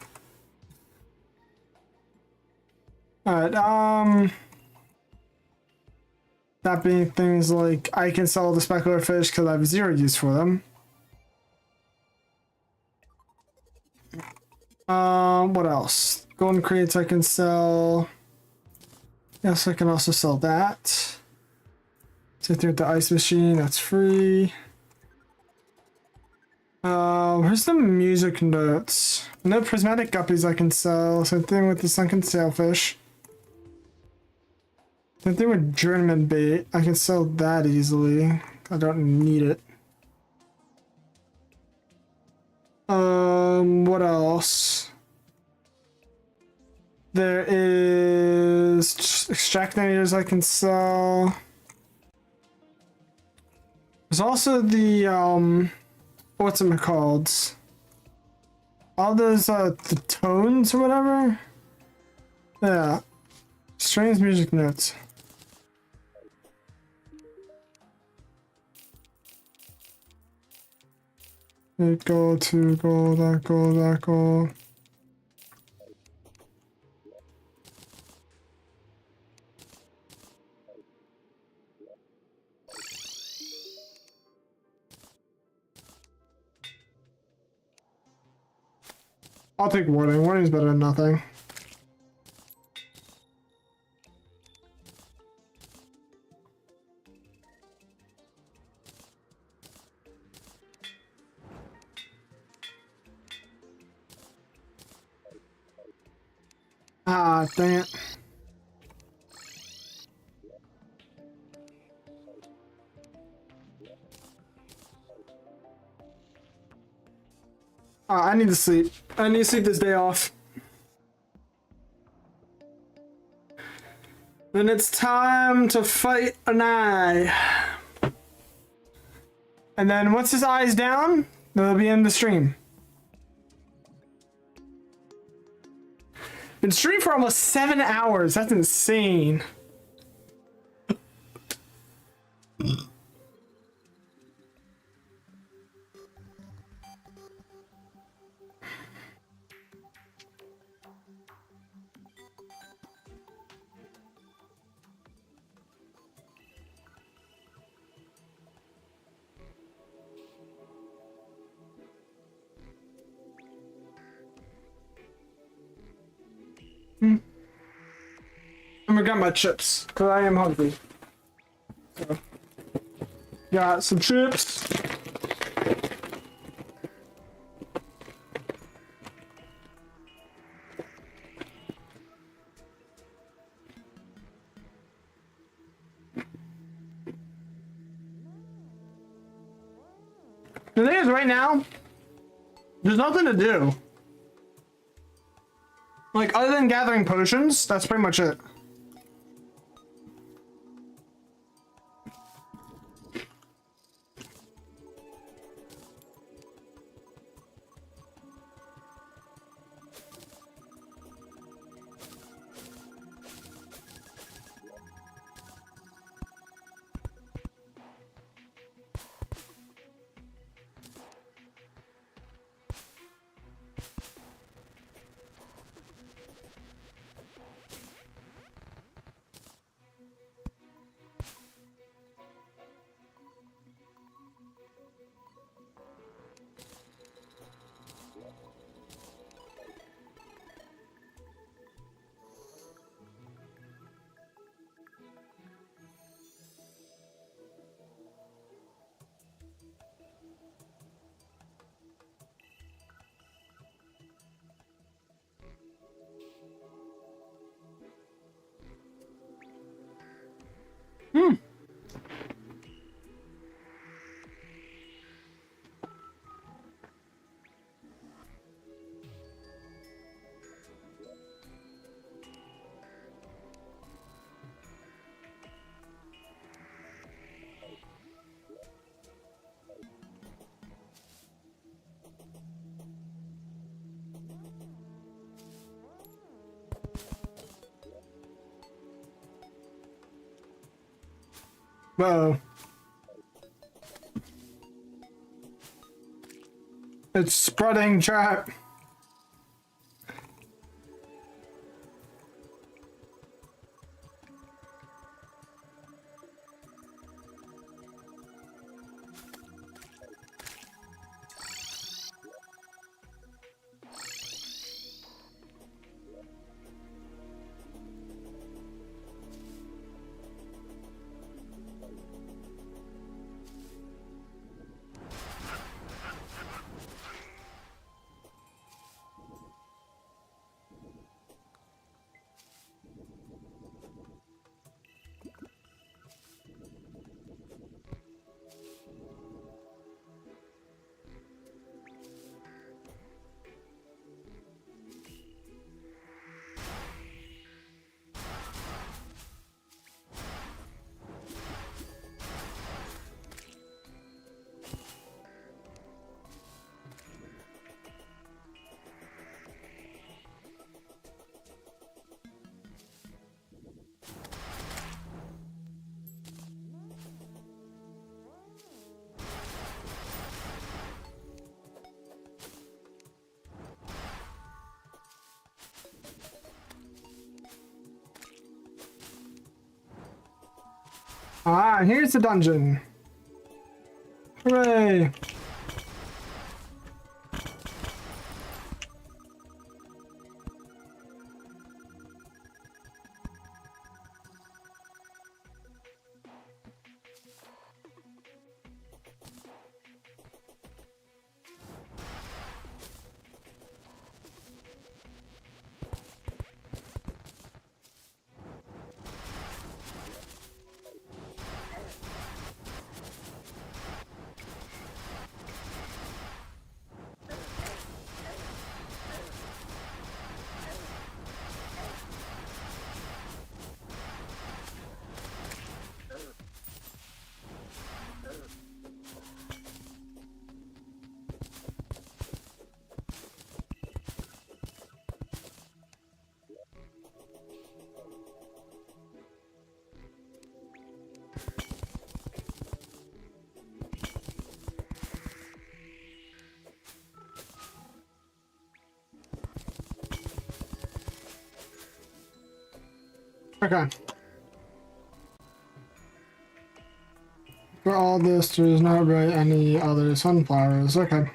Alright, that being things like I can sell the specular fish because I have zero use for them. What else? Golden crates I can sell. Yes, I can also sell that. Sit there with the ice machine, that's free. Where's the music notes? No prismatic guppies I can sell. Same thing with the sunken sailfish. Same thing with German bait. I can sell that easily. I don't need it. What else? There is extractinators I can sell. There's also the, what's it called? All those, the tones or whatever? Yeah. Strange music notes. Gold, 2 gold, that gold, that gold. I'll take warning. Warning's better than nothing. Ah, dang it. I need to sleep. I need to sleep this day off. Then it's time to fight an eye. And then once his eye's down, they'll be in the stream. Been streaming for almost 7 hours. That's insane. I'm gonna get my chips, because I am hungry. So. Got some chips. The thing is, right now, there's nothing to do. Like, other than gathering potions, that's pretty much it. Hmm. Whoa. It's spreading, chat. Ah, here's the dungeon. Hooray! Okay. For all this, there's not really any other sunflowers. Okay.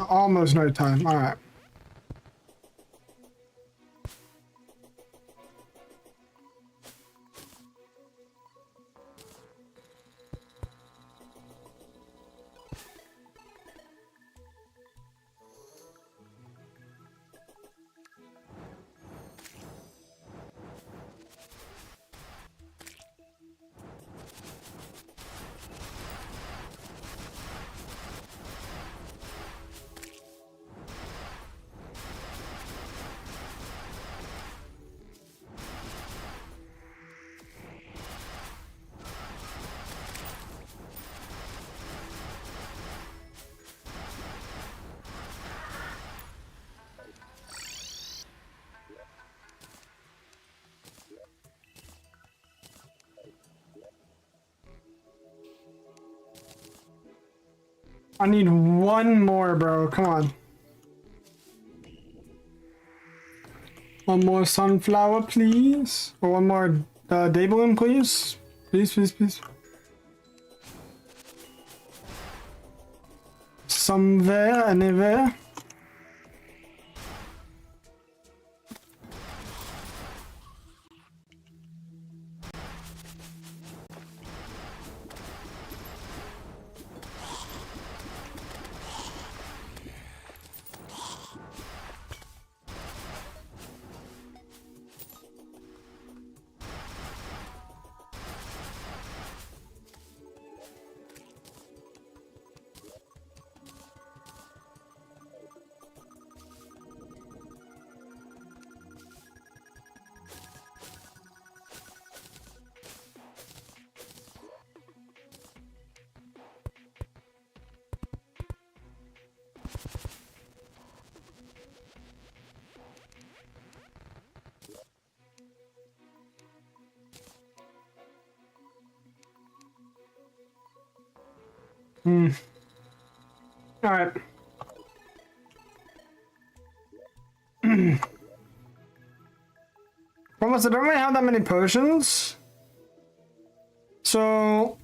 Almost nighttime. All right. I need one more, bro. Come on. One more sunflower, please. Or one more day balloon, please. Please, please, please. Somewhere, anywhere. Hmm. All right. Almost, I don't really have that many potions. So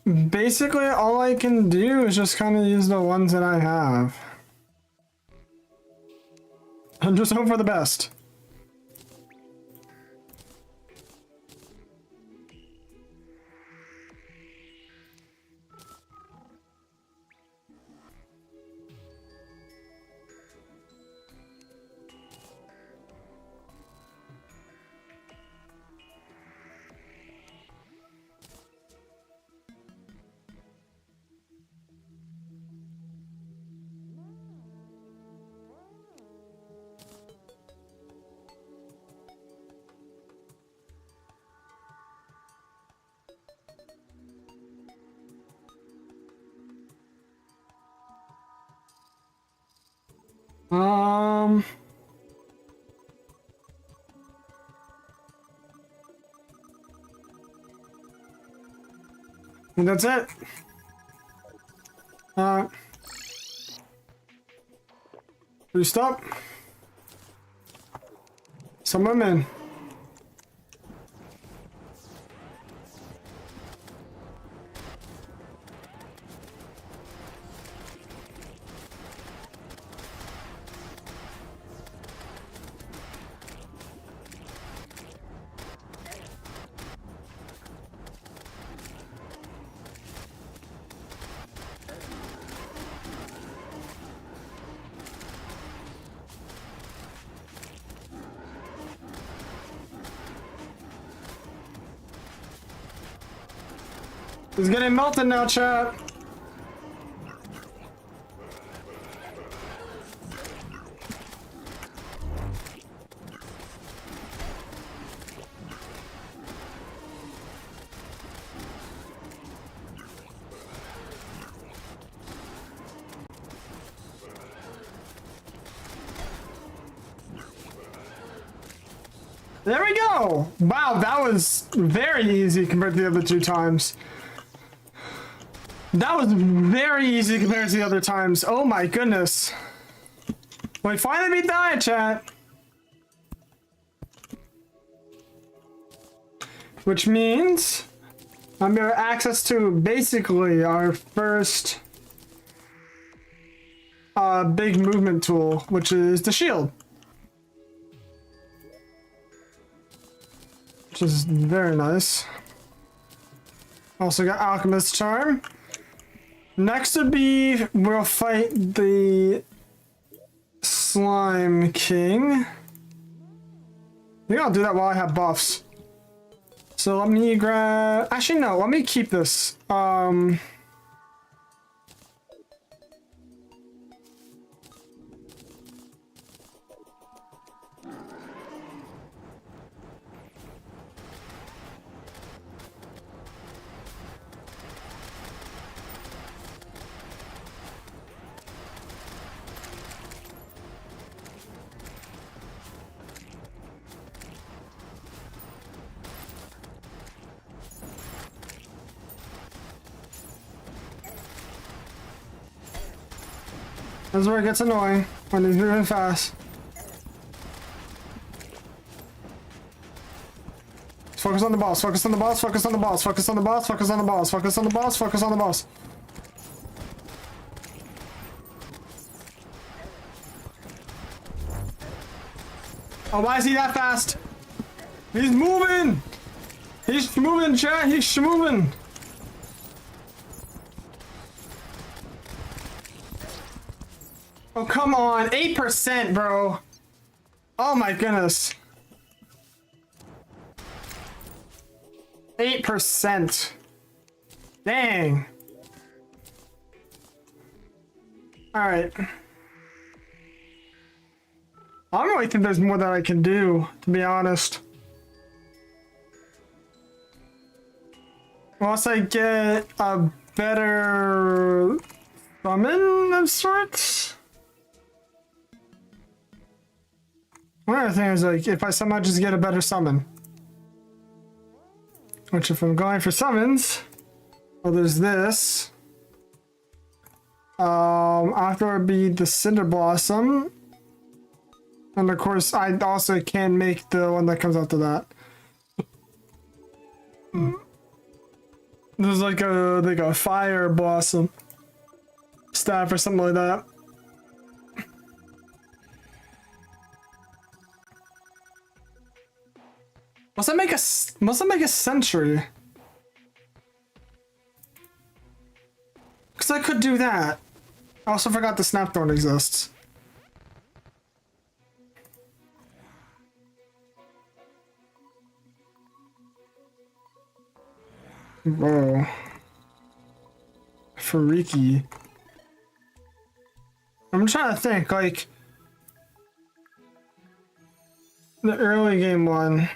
basically all I can do is just kind of use the ones that I have. And just hope for the best. And that's it. Stop. Some women. It's getting melted now, chat. There we go. Wow, that was very easy compared to the other two times. That was very easy compared to the other times. Oh my goodness. We finally beat the chat. Which means I'm gonna have access to basically our first big movement tool, which is the shield. Which is very nice. Also got Alchemist Charm. Next would be, we'll fight the Slime King. I think I'll do that while I have buffs. So let me grab, actually no, let me keep this. This is where it gets annoying, when he's moving fast. Focus on the boss, focus on the boss, focus on the boss, focus on the boss, focus on the boss, focus on the boss, focus on the boss. Oh, why is he that fast? He's moving! He's moving, chat, he's moving! Oh, come on. 8%, bro. Oh, my goodness. 8%. Dang. Alright. I don't really think there's more that I can do, to be honest. Unless I get a better summon of sorts. One other thing is, like, if I somehow just get a better summon. Which, if I'm going for summons, well, there's this. After it be the Cinder Blossom. And of course, I also can make the one that comes after that. There's like a Fire Blossom staff or something like that. Must I make a sentry? Because I could do that. I also forgot the Snapthorn exists. Whoa. Freaky. I'm trying to think, like, the early game one.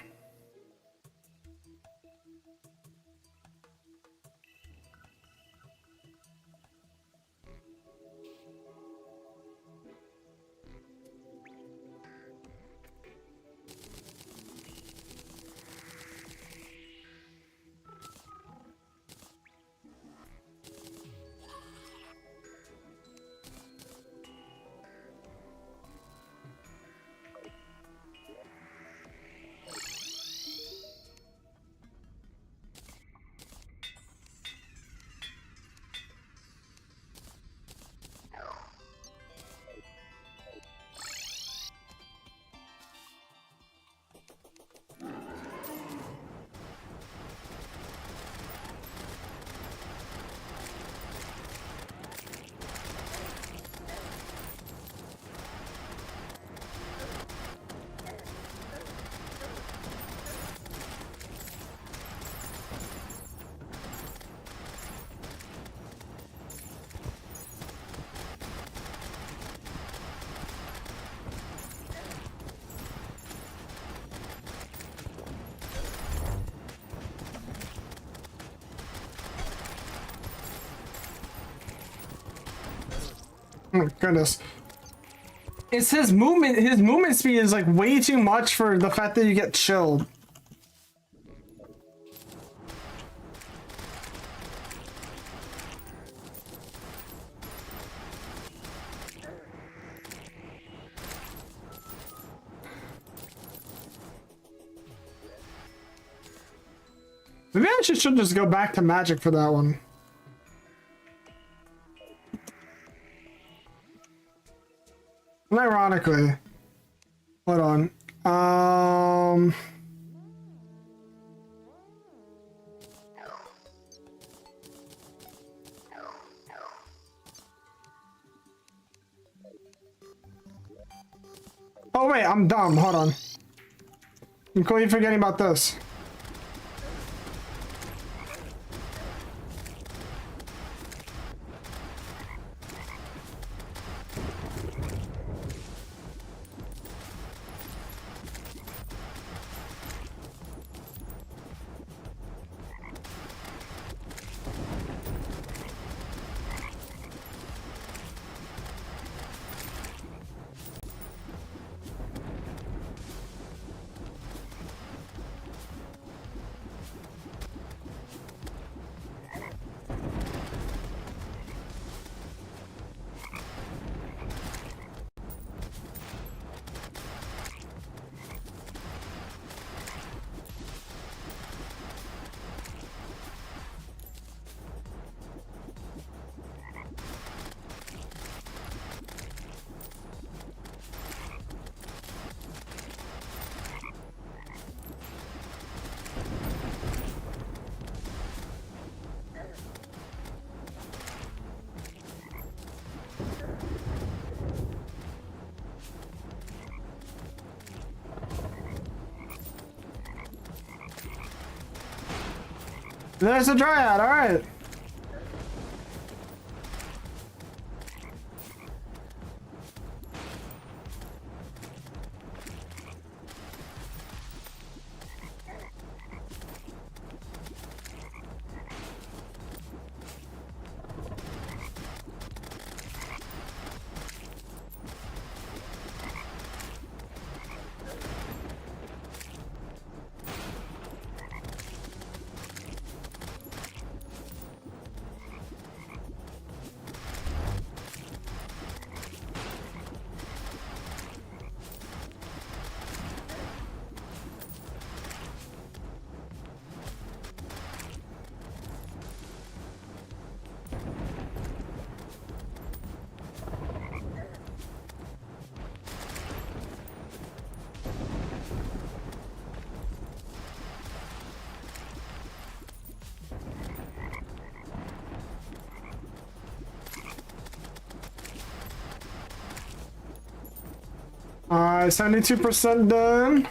Oh my goodness. It's his movement speed is like way too much for the fact that you get chilled. Maybe I should just go back to magic for that one. And ironically, hold on. Oh wait, I'm dumb. Hold on. I'm completely forgetting about this. There's a dryad, alright. Alright, 72% done.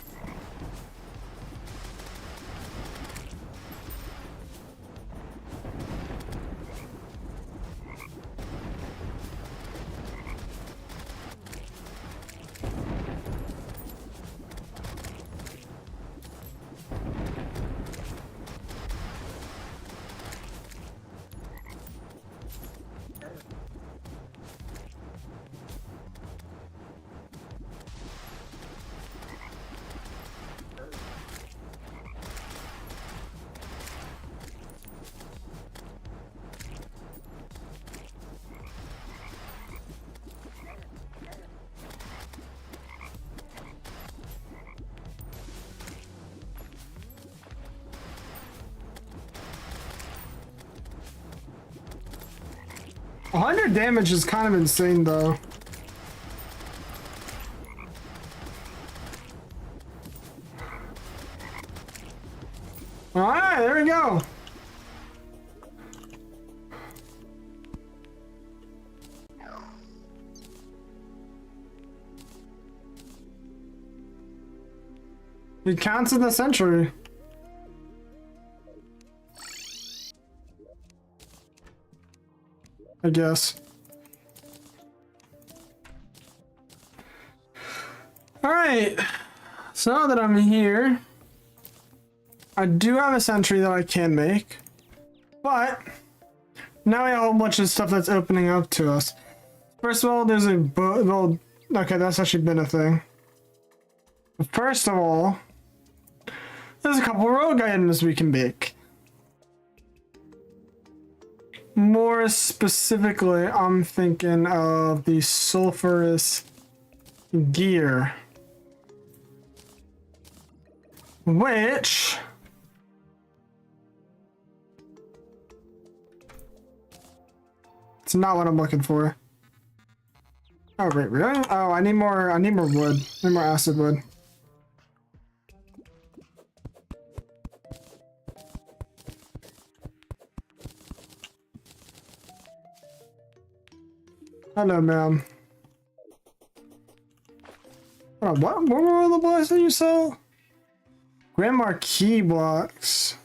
$100 damage is kind of insane, though. Alright, there we go. He counts in the century. I guess. Alright, so now that I'm here, I do have a sentry that I can make, but now we have a whole bunch of stuff that's opening up to us. First of all, there's a well, okay, that's actually been a thing. But first of all, there's a couple rogue items we can make. More specifically, I'm thinking of the sulfurous gear, which it's not what I'm looking for. Oh wait, really? Oh, I need more wood. I need more acid wood. Hello, ma'am. Oh, what were all the blocks that you sell? Grand Marquis blocks.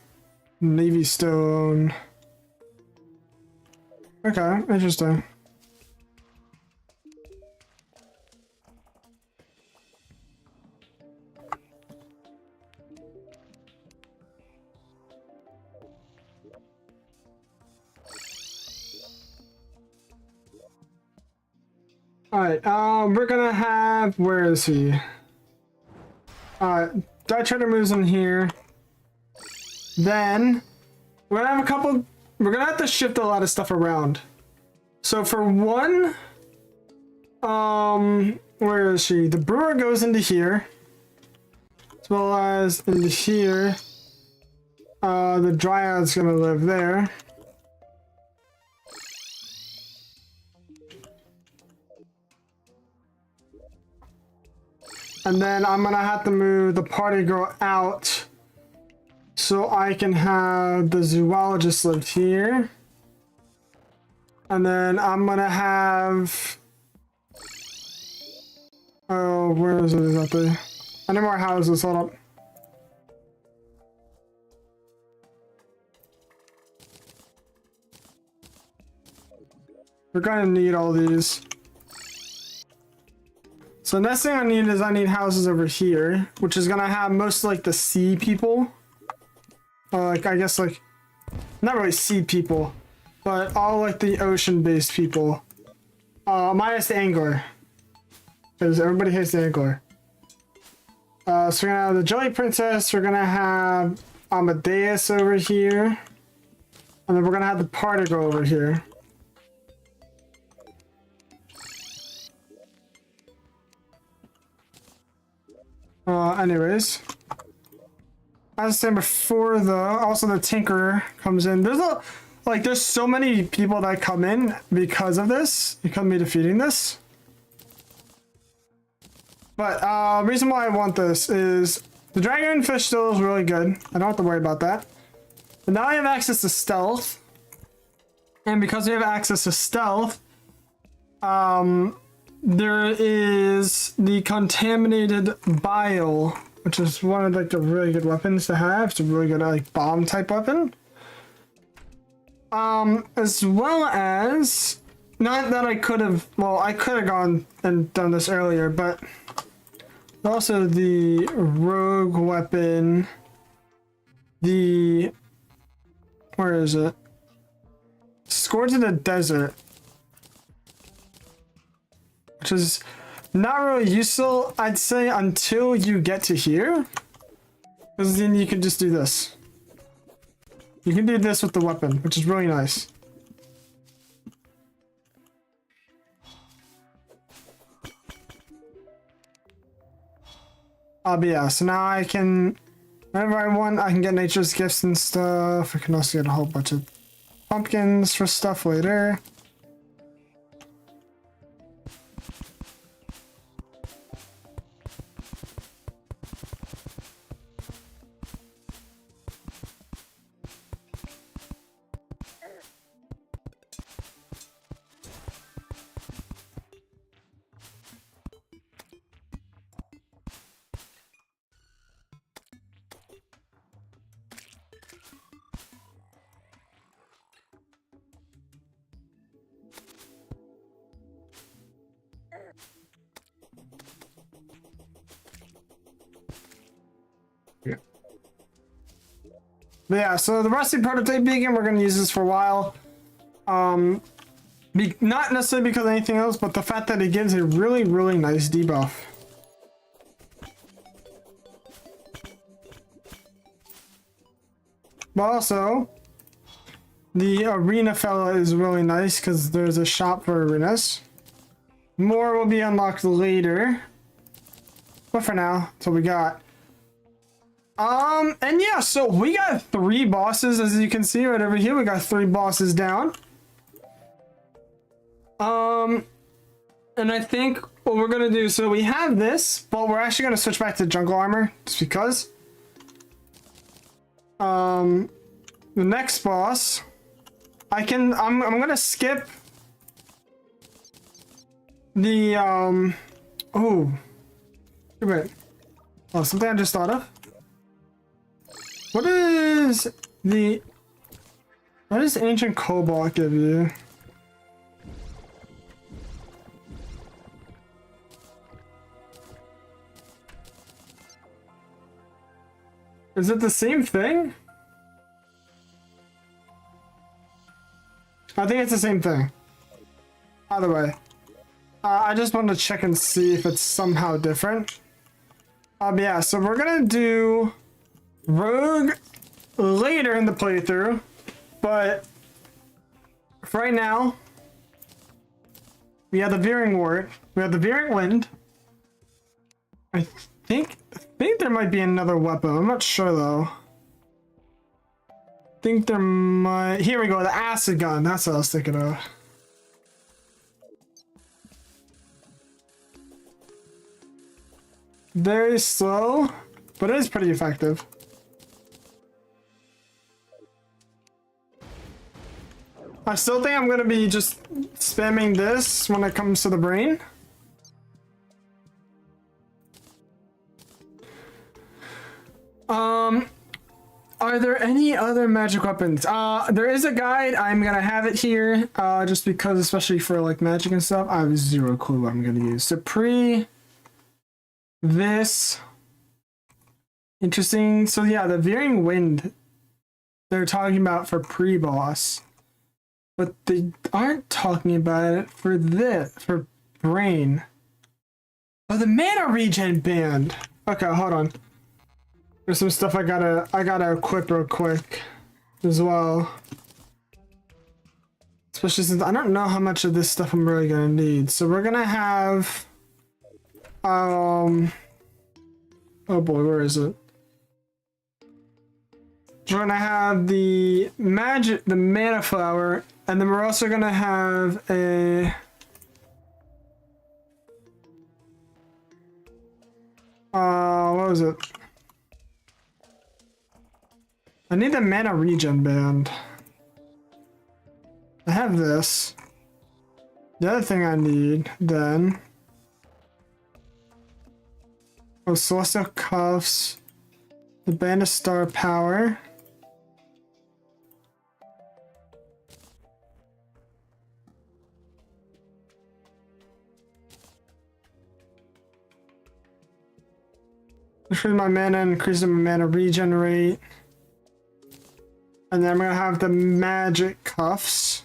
Navy stone. Okay, interesting. Alright, we're gonna have, where is he? Dye Trader moves in here. Then, we're gonna have a couple, we're gonna have to shift a lot of stuff around. So for one, where is she? The brewer goes into here, as well as into here. The dryad's gonna live there. And then I'm gonna have to move the party girl out so I can have the zoologist live here. And then I'm gonna have... Oh, where is it exactly? I need more houses, hold up. We're gonna need all these. So next thing I need houses over here, which is gonna have most like the sea people. Like I guess like not really sea people, but all like the ocean-based people. Minus the angler, because everybody hates the angler. So we're gonna have the Jelly Princess. We're gonna have Amadeus over here, and then we're gonna have the party girl over here. Anyways, as I said before, though, also the Tinkerer comes in. There's so many people that come in because of this, because of me defeating this. But reason why I want this is the Dragonfish still is really good. I don't have to worry about that. But now I have access to stealth, and because we have access to stealth, there is the contaminated bile, which is one of like the really good weapons to have. It's a really good like bomb type weapon. As well as, not that I could have, well, I could have gone and done this earlier, but also the rogue weapon, where is it? Scourge in the Desert. Which is not really useful, I'd say, until you get to here. Because then you can just do this. You can do this with the weapon, which is really nice. But yeah, so now I can, whenever I want, I can get nature's gifts and stuff. I can also get a whole bunch of pumpkins for stuff later. But yeah, so the Rusty Prototype Beacon, we're going to use this for a while. Not necessarily because of anything else, but the fact that it gives a really, really nice debuff. But also, the arena fella is really nice because there's a shop for arenas. More will be unlocked later. But for now, that's what we got. And yeah, so we got 3 bosses, as you can see right over here. We got 3 bosses down. And I think what we're gonna do, so we have this, but we're actually gonna switch back to jungle armor just because. The next boss, I'm gonna skip the oh wait. Oh, something I just thought of. What does ancient cobalt give you? Is it the same thing? I think it's the same thing. Either way. I just wanted to check and see if it's somehow different. Yeah, so we're gonna do Rogue later in the playthrough, but for right now, we have the Veering Ward, we have the Veering Wind. I think there might be another weapon. I'm not sure though. I think there might. Here we go. The acid gun. That's what I was thinking of. Very slow, but it is pretty effective. I still think I'm gonna be just spamming this when it comes to the brain. Are there any other magic weapons? There is a guide. I'm gonna have it here, just because, especially for like magic and stuff, I have zero clue what I'm gonna use. So this. Interesting. So yeah, the Veering Wind they're talking about for pre-boss, but they aren't talking about it for brain. Oh, the mana regen band. Okay, hold on. There's some stuff I gotta equip real quick as well. Especially since I don't know how much of this stuff I'm really gonna need. So we're gonna have oh boy, where is it? We're gonna have the mana flower, and then we're also gonna have a what was it? I need the mana regen band. I have this. The other thing I need then. Oh, Celestial Cuffs. The Band of Star Power. Increase my mana, increasing my mana regenerate. And then I'm gonna have the magic cuffs.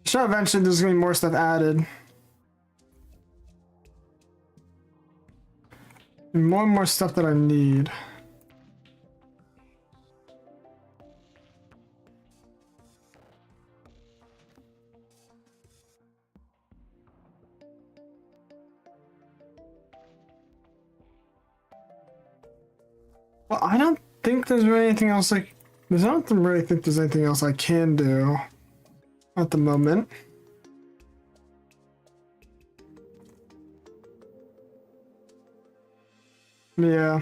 Sure, eventually there's gonna be more stuff added. And more stuff that I need. Well, I don't think there's really anything else I don't really think there's anything else I can do at the moment. Yeah.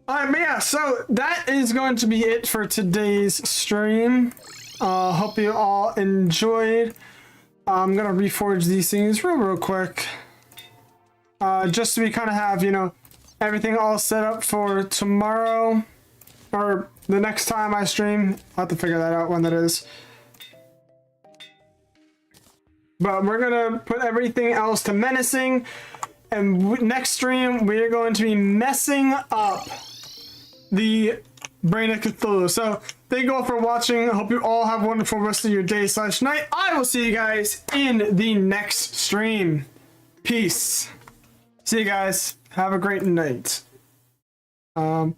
Alright, but yeah, so that is going to be it for today's stream. Hope you all enjoyed. I'm gonna reforge these things real quick. Just so we kind of have, you know, everything all set up for tomorrow or the next time I stream. I'll have to figure that out when that is. But we're gonna put everything else to menacing, and next stream we're going to be messing up the Brain of Cthulhu. So thank you all for watching. I hope you all have a wonderful rest of your day / night. I will see you guys in the next stream. Peace. See you guys. Have a great night. Bye-bye.